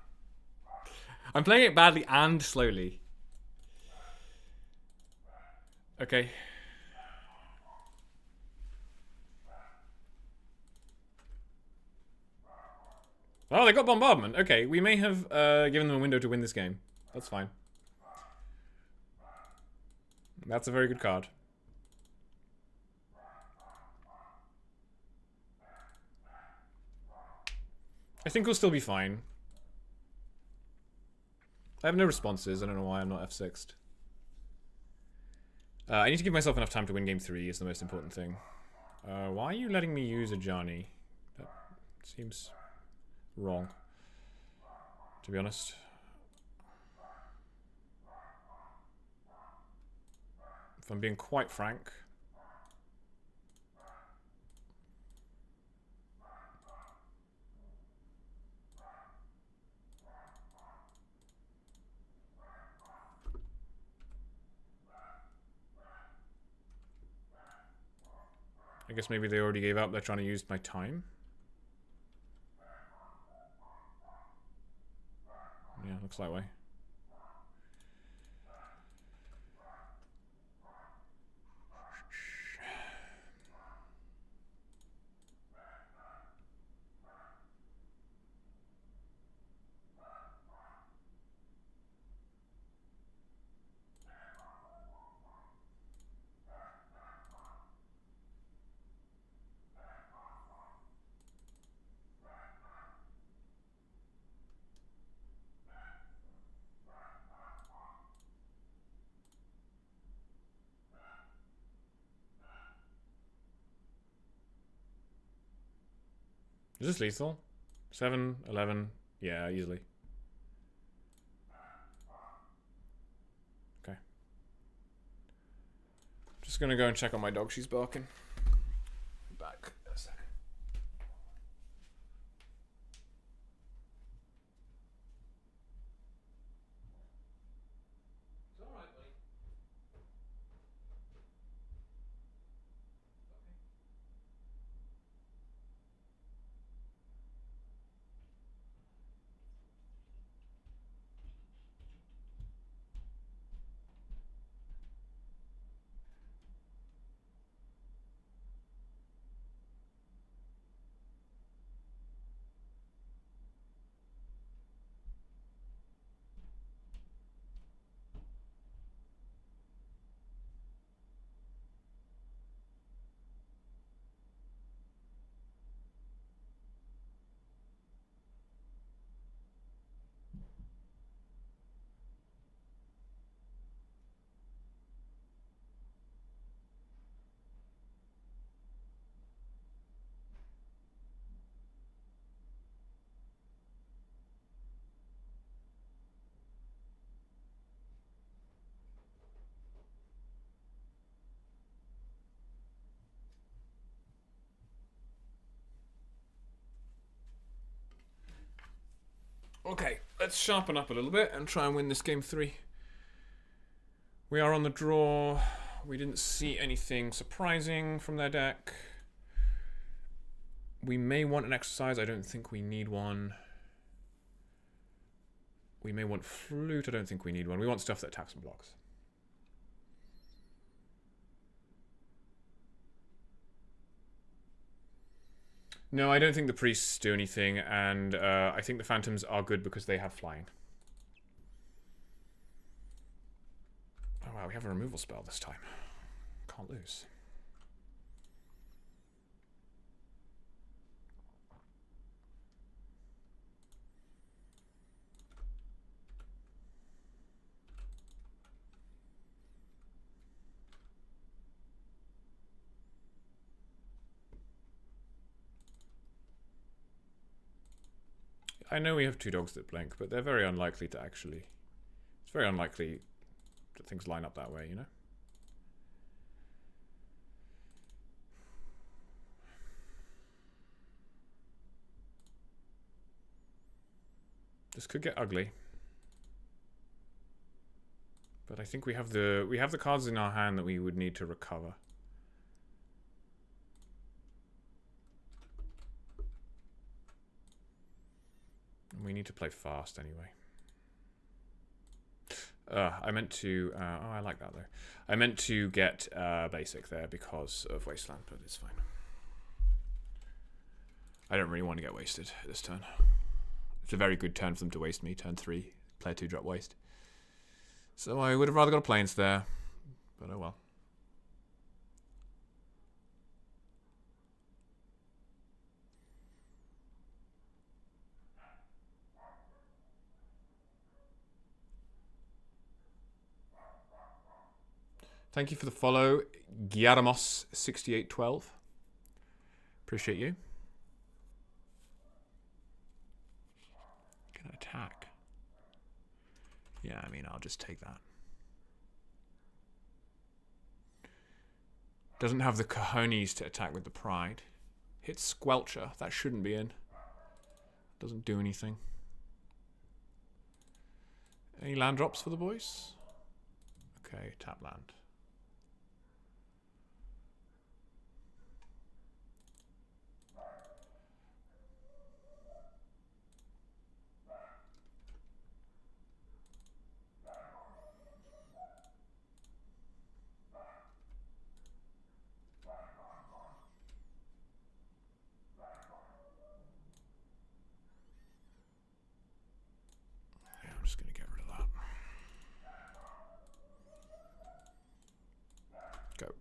I'm playing it badly and slowly. Okay. Oh, they got bombardment. Okay, we may have given them a window to win this game. That's fine. That's a very good card. I think we'll still be fine. I have no responses. I don't know why I'm not F6'd. I need to give myself enough time to win game 3 is the most important thing. Why are you letting me use a Johnny? That seems wrong, to be honest. If I'm being quite frank. I guess maybe they already gave up. They're trying to use my time. Yeah, looks that way. Is this lethal? 7, 11. Yeah, easily. Okay. Just gonna go and check on my dog. She's barking. Back a second. Okay, let's sharpen up a little bit and try and win this game 3. We are on the draw. We didn't see anything surprising from their deck. We may want an exercise. I don't think we need one. We may want flute. I don't think we need one. We want stuff that attacks and blocks. No, I don't think the priests do anything, and I think the phantoms are good because they have flying. Oh wow, we have a removal spell this time. Can't lose. I know we have 2 dogs that blink, but they're very unlikely to actually... It's very unlikely that things line up that way, you know? This could get ugly. But I think we have the cards in our hand that we would need to recover. And we need to play fast anyway. I meant to... oh, I like that though. I meant to get basic there because of Wasteland, but it's fine. I don't really want to get wasted this turn. It's a very good turn for them to waste me. Turn 3, player 2 drop waste. So I would have rather got a Plains there, but oh well. Thank you for the follow, Gyaramos6812. Appreciate you. Can attack. Yeah, I mean, I'll just take that. Doesn't have the cojones to attack with the pride. Hits Squelcher. That shouldn't be in. Doesn't do anything. Any land drops for the boys? Okay, tap land. I'm just going to get rid of that. Go.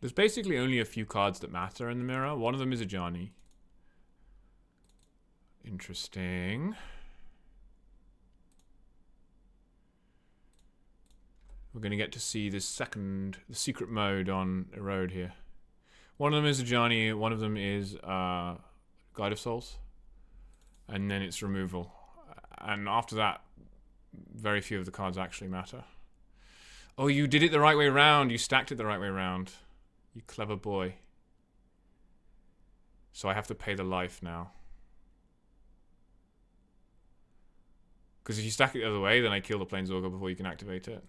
There's basically only a few cards that matter in the mirror. One of them is a Ajani. Interesting. We're going to get to see the secret mode on Erode here. One of them is a Ajani, one of them is Guide of Souls. And then it's removal. And after that, very few of the cards actually matter. Oh, you did it the right way around. You stacked it the right way around. You clever boy. So I have to pay the life now. Because if you stack it the other way, then I kill the Planeswalker before you can activate it.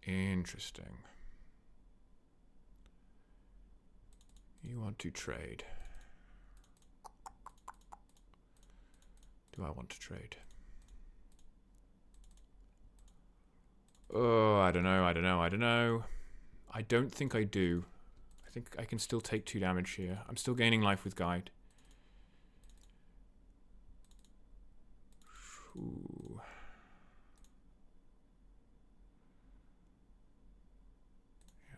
Interesting. You want to trade. Do I want to trade? Oh, I don't know. I don't think I do. I think I can still take 2 damage here. I'm still gaining life with guide. Ooh. Yeah.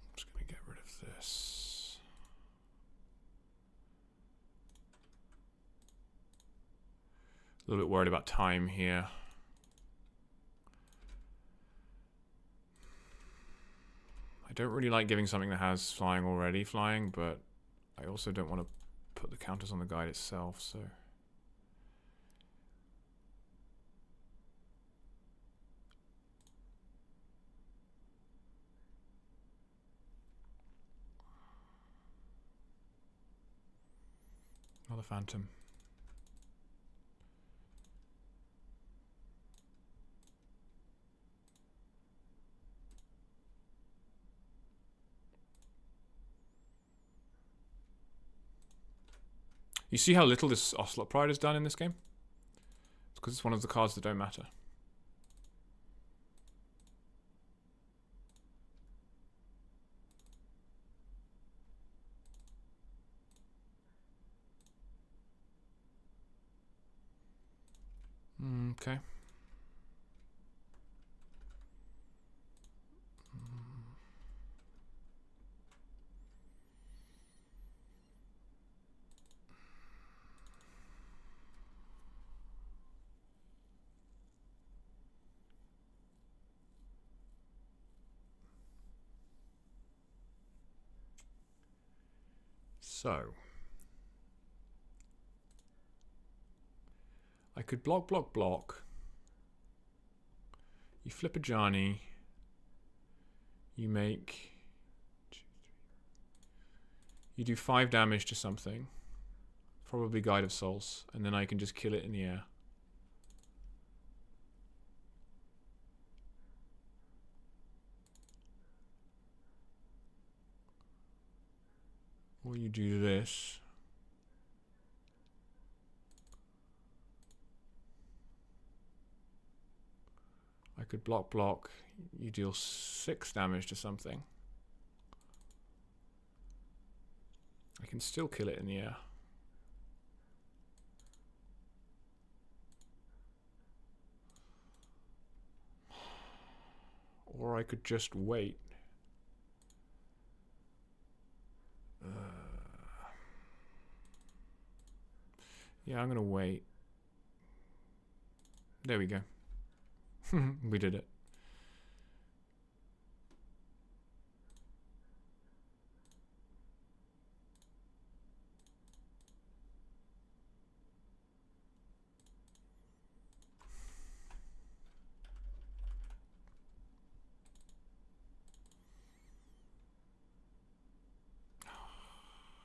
I'm just going to get rid of this. A little bit worried about time here. I don't really like giving something that has flying already flying, but I also don't want to put the counters on the guide itself, so... Another phantom. You see how little this Ocelot Pride has done in this game? It's because it's one of the cards that don't matter. Okay. So, I could block, block, block. You flip a Johnny. You make... You do 5 damage to something. Probably Guide of Souls. And then I can just kill it in the air. Or you do this. I could block, block. You deal 6 damage to something. I can still kill it in the air. Or I could just wait. Yeah, I'm gonna wait. There we go. We did it.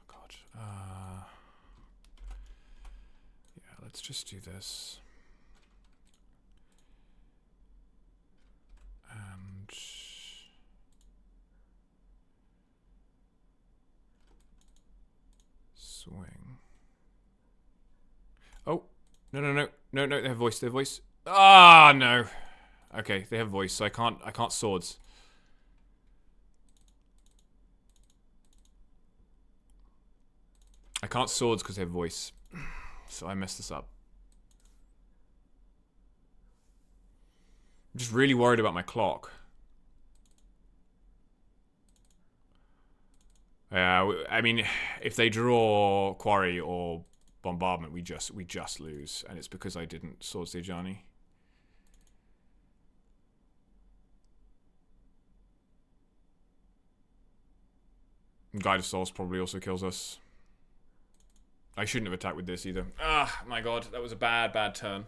God. Yeah, let's just do this. And swing. Oh, no, no, no, no, no! They have voice. They have voice. Ah, no. Okay, they have voice, so I can't swords. I can't swords because they have voice, so I messed this up. I'm just really worried about my clock. I mean, if they draw Quarry or Bombardment, we just lose, and it's because I didn't Swords the Ajani. Guide of Souls probably also kills us. I shouldn't have attacked with this either. Ah, my god, that was a bad turn.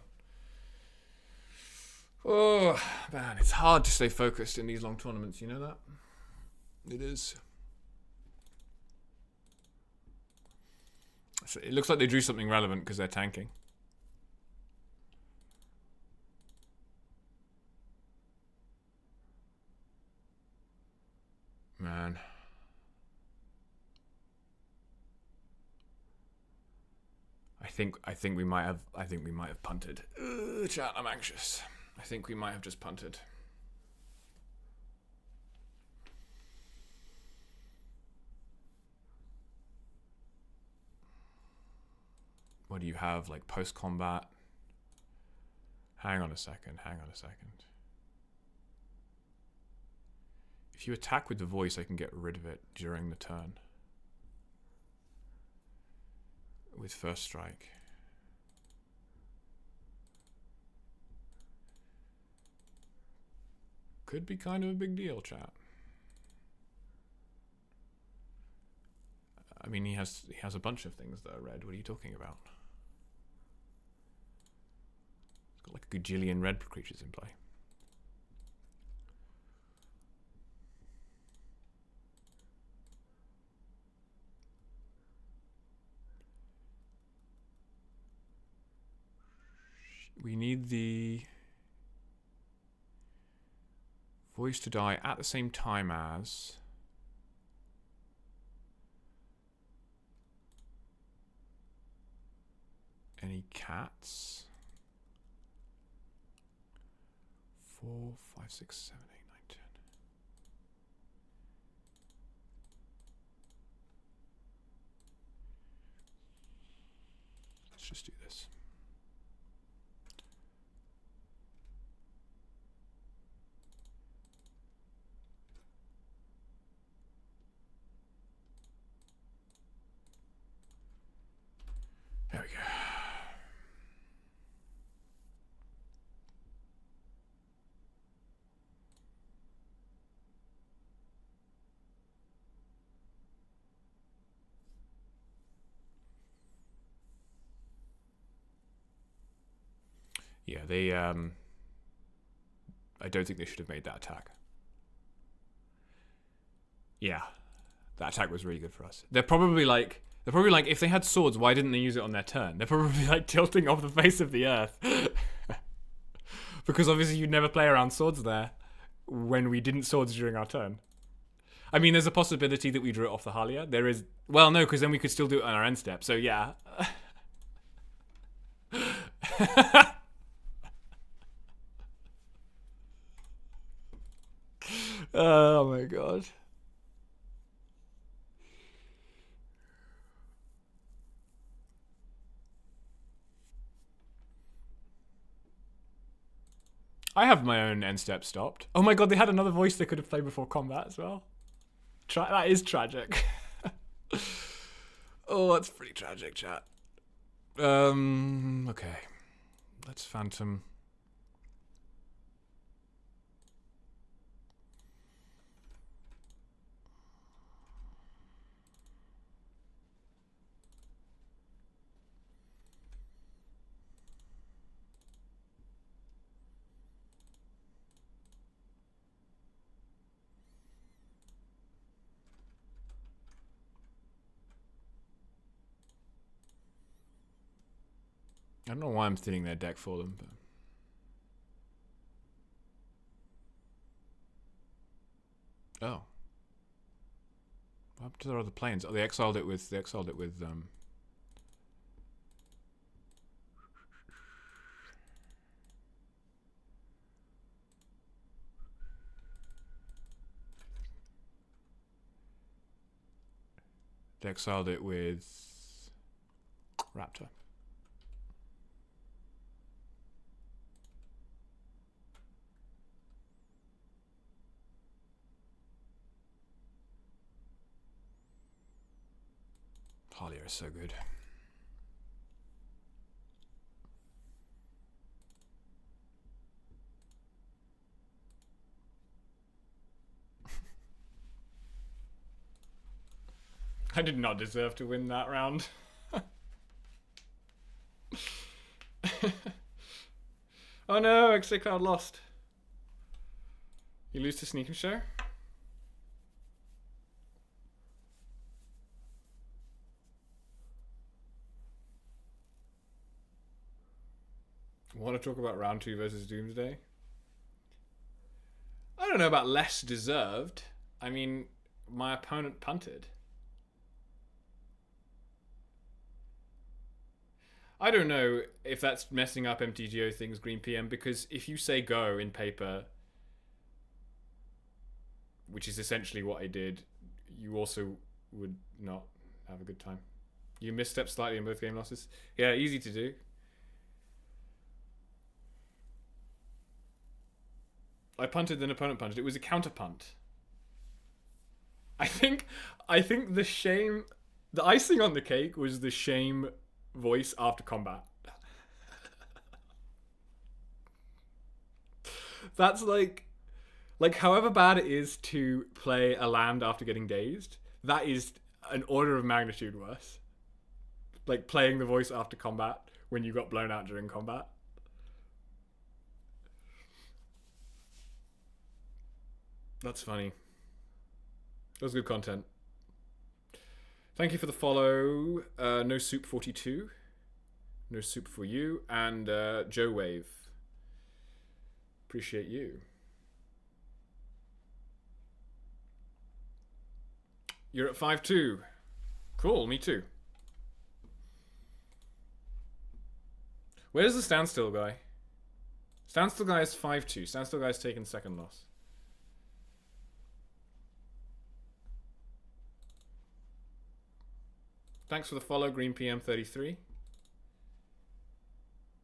Oh, man, it's hard to stay focused in these long tournaments, you know that? It is. So it looks like they drew something relevant because they're tanking. think we might have punted. Chat, I'm anxious. I think we might have just punted. What do you have, like post-combat? Hang on a second. If you attack with the voice, I can get rid of it during the turn. With first strike. Could be kind of a big deal, chat. I mean, he has a bunch of things that are red. What are you talking about? He's got like a gajillion red creatures in play. We need the voice to die at the same time as any cats. 4, 5, 6, 7, 8, 9, 10. Let's just do this. There we go. Yeah, they I don't think they should have made that attack. Yeah. That attack was really good for us. They're probably like, if they had swords, why didn't they use it on their turn? They're probably like tilting off the face of the earth. Because obviously you'd never play around swords there when we didn't swords during our turn. I mean, there's a possibility that we drew it off the Halia. There is, well, no, because then we could still do it on our end step. So yeah. Oh my god. I have my own end step stopped. Oh my god, they had another voice they could have played before combat as well. That is tragic. Oh, that's pretty tragic, chat. Okay. Let's Phantom. I don't know why I'm thinning their deck for them, but oh. What happened to their other planes? Oh, they exiled it with They exiled it with Raptor. Halia is so good. I did not deserve to win that round. Oh no, XA Cloud lost. You lose to Sneak and Show? Want to talk about round 2 versus Doomsday? I don't know about less deserved. I mean, my opponent punted. I don't know if that's messing up MTGO things, Green PM, because if you say go in paper, which is essentially what I did, you also would not have a good time. You misstep slightly in both game losses. Yeah, easy to do. I punted, then opponent punted. It was a counter punt. I think the shame, the icing on the cake was the shame voice after combat. That's like however bad it is to play a land after getting dazed, that is an order of magnitude worse. Like playing the voice after combat when you got blown out during combat. That's funny. That was good content. Thank you for the follow, No Soup 42. No soup for you, and Joe Wave. Appreciate you. You're at 5-2. Cool, me too. Where's the standstill guy? Standstill guy is 5-2. Standstill guy's taken second loss. Thanks for the follow, Green PM33.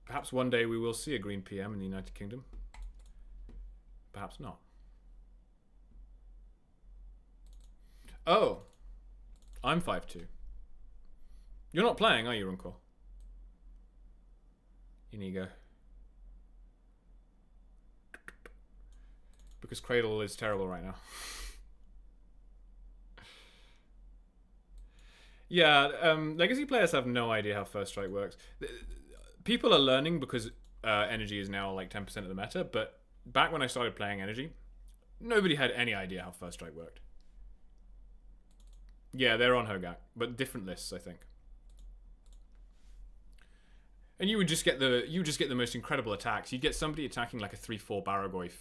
Perhaps one day we will see a Green PM in the United Kingdom. Perhaps not. Oh. I'm 5-2. You're not playing, are you, Runkle? Inigo. Because Cradle is terrible right now. Yeah, Legacy players have no idea how First Strike works. People are learning because Energy is now like 10% of the meta, but back when I started playing Energy, nobody had any idea how First Strike worked. Yeah, they're on Hogak, but different lists, I think. And you would just get the most incredible attacks. You'd get somebody attacking like a 3/4 Barragoyf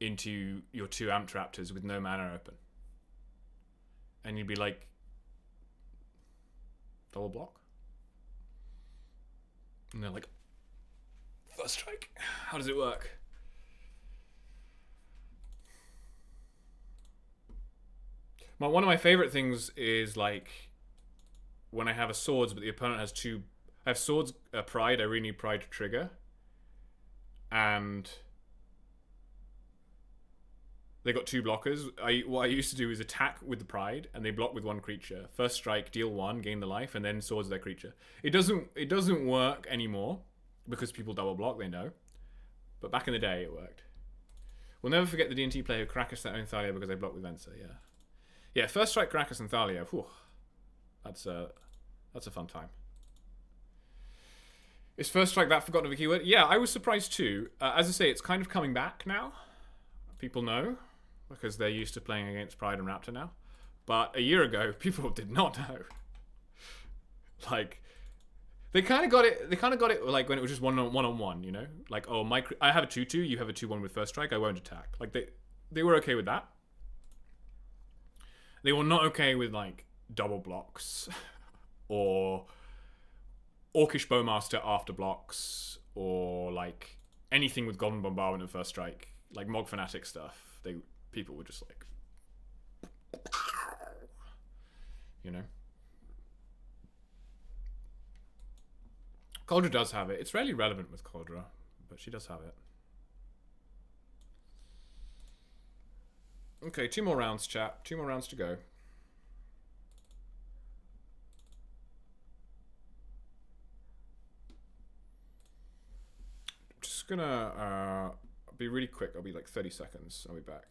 into your 2 Amped Raptors with no mana open. And you'd be like, double block? And they're like, First Strike. How does it work? One of my favorite things is like when I have a swords, but the opponent has 2. I have swords, pride. I really need pride to trigger, and they got 2 blockers. What I used to do is attack with the pride, and they block with 1 creature. First strike, deal 1, gain the life, and then swords their creature. It doesn't work anymore because people double block. They know, but back in the day it worked. We'll never forget the D&T player who Krakus their own Thalia because they blocked with Venser. Yeah. First strike, Krakus, and Thalia. Whew. That's a fun time. Is First Strike that forgotten of a keyword? Yeah, I was surprised too. As I say, it's kind of coming back now. People know because they're used to playing against Pride and Raptor now. But a year ago, people did not know. Like, they kind of got it. They kind of got it like when it was just one on one. You know, like, oh, I have a 2/2. You have a 2/1 with First Strike. I won't attack. Like they were okay with that. They were not okay with like double blocks or Orcish Bowmaster after blocks, or like anything with Golden Bombardment and First Strike, like Mog Fanatic stuff. People were just like, you know. Cauldra does have it. It's rarely relevant with Cauldra, but she does have it. Okay, 2 more rounds, chat. 2 more rounds to go. Just gonna be really quick. I'll be like 30 seconds. I'll be back.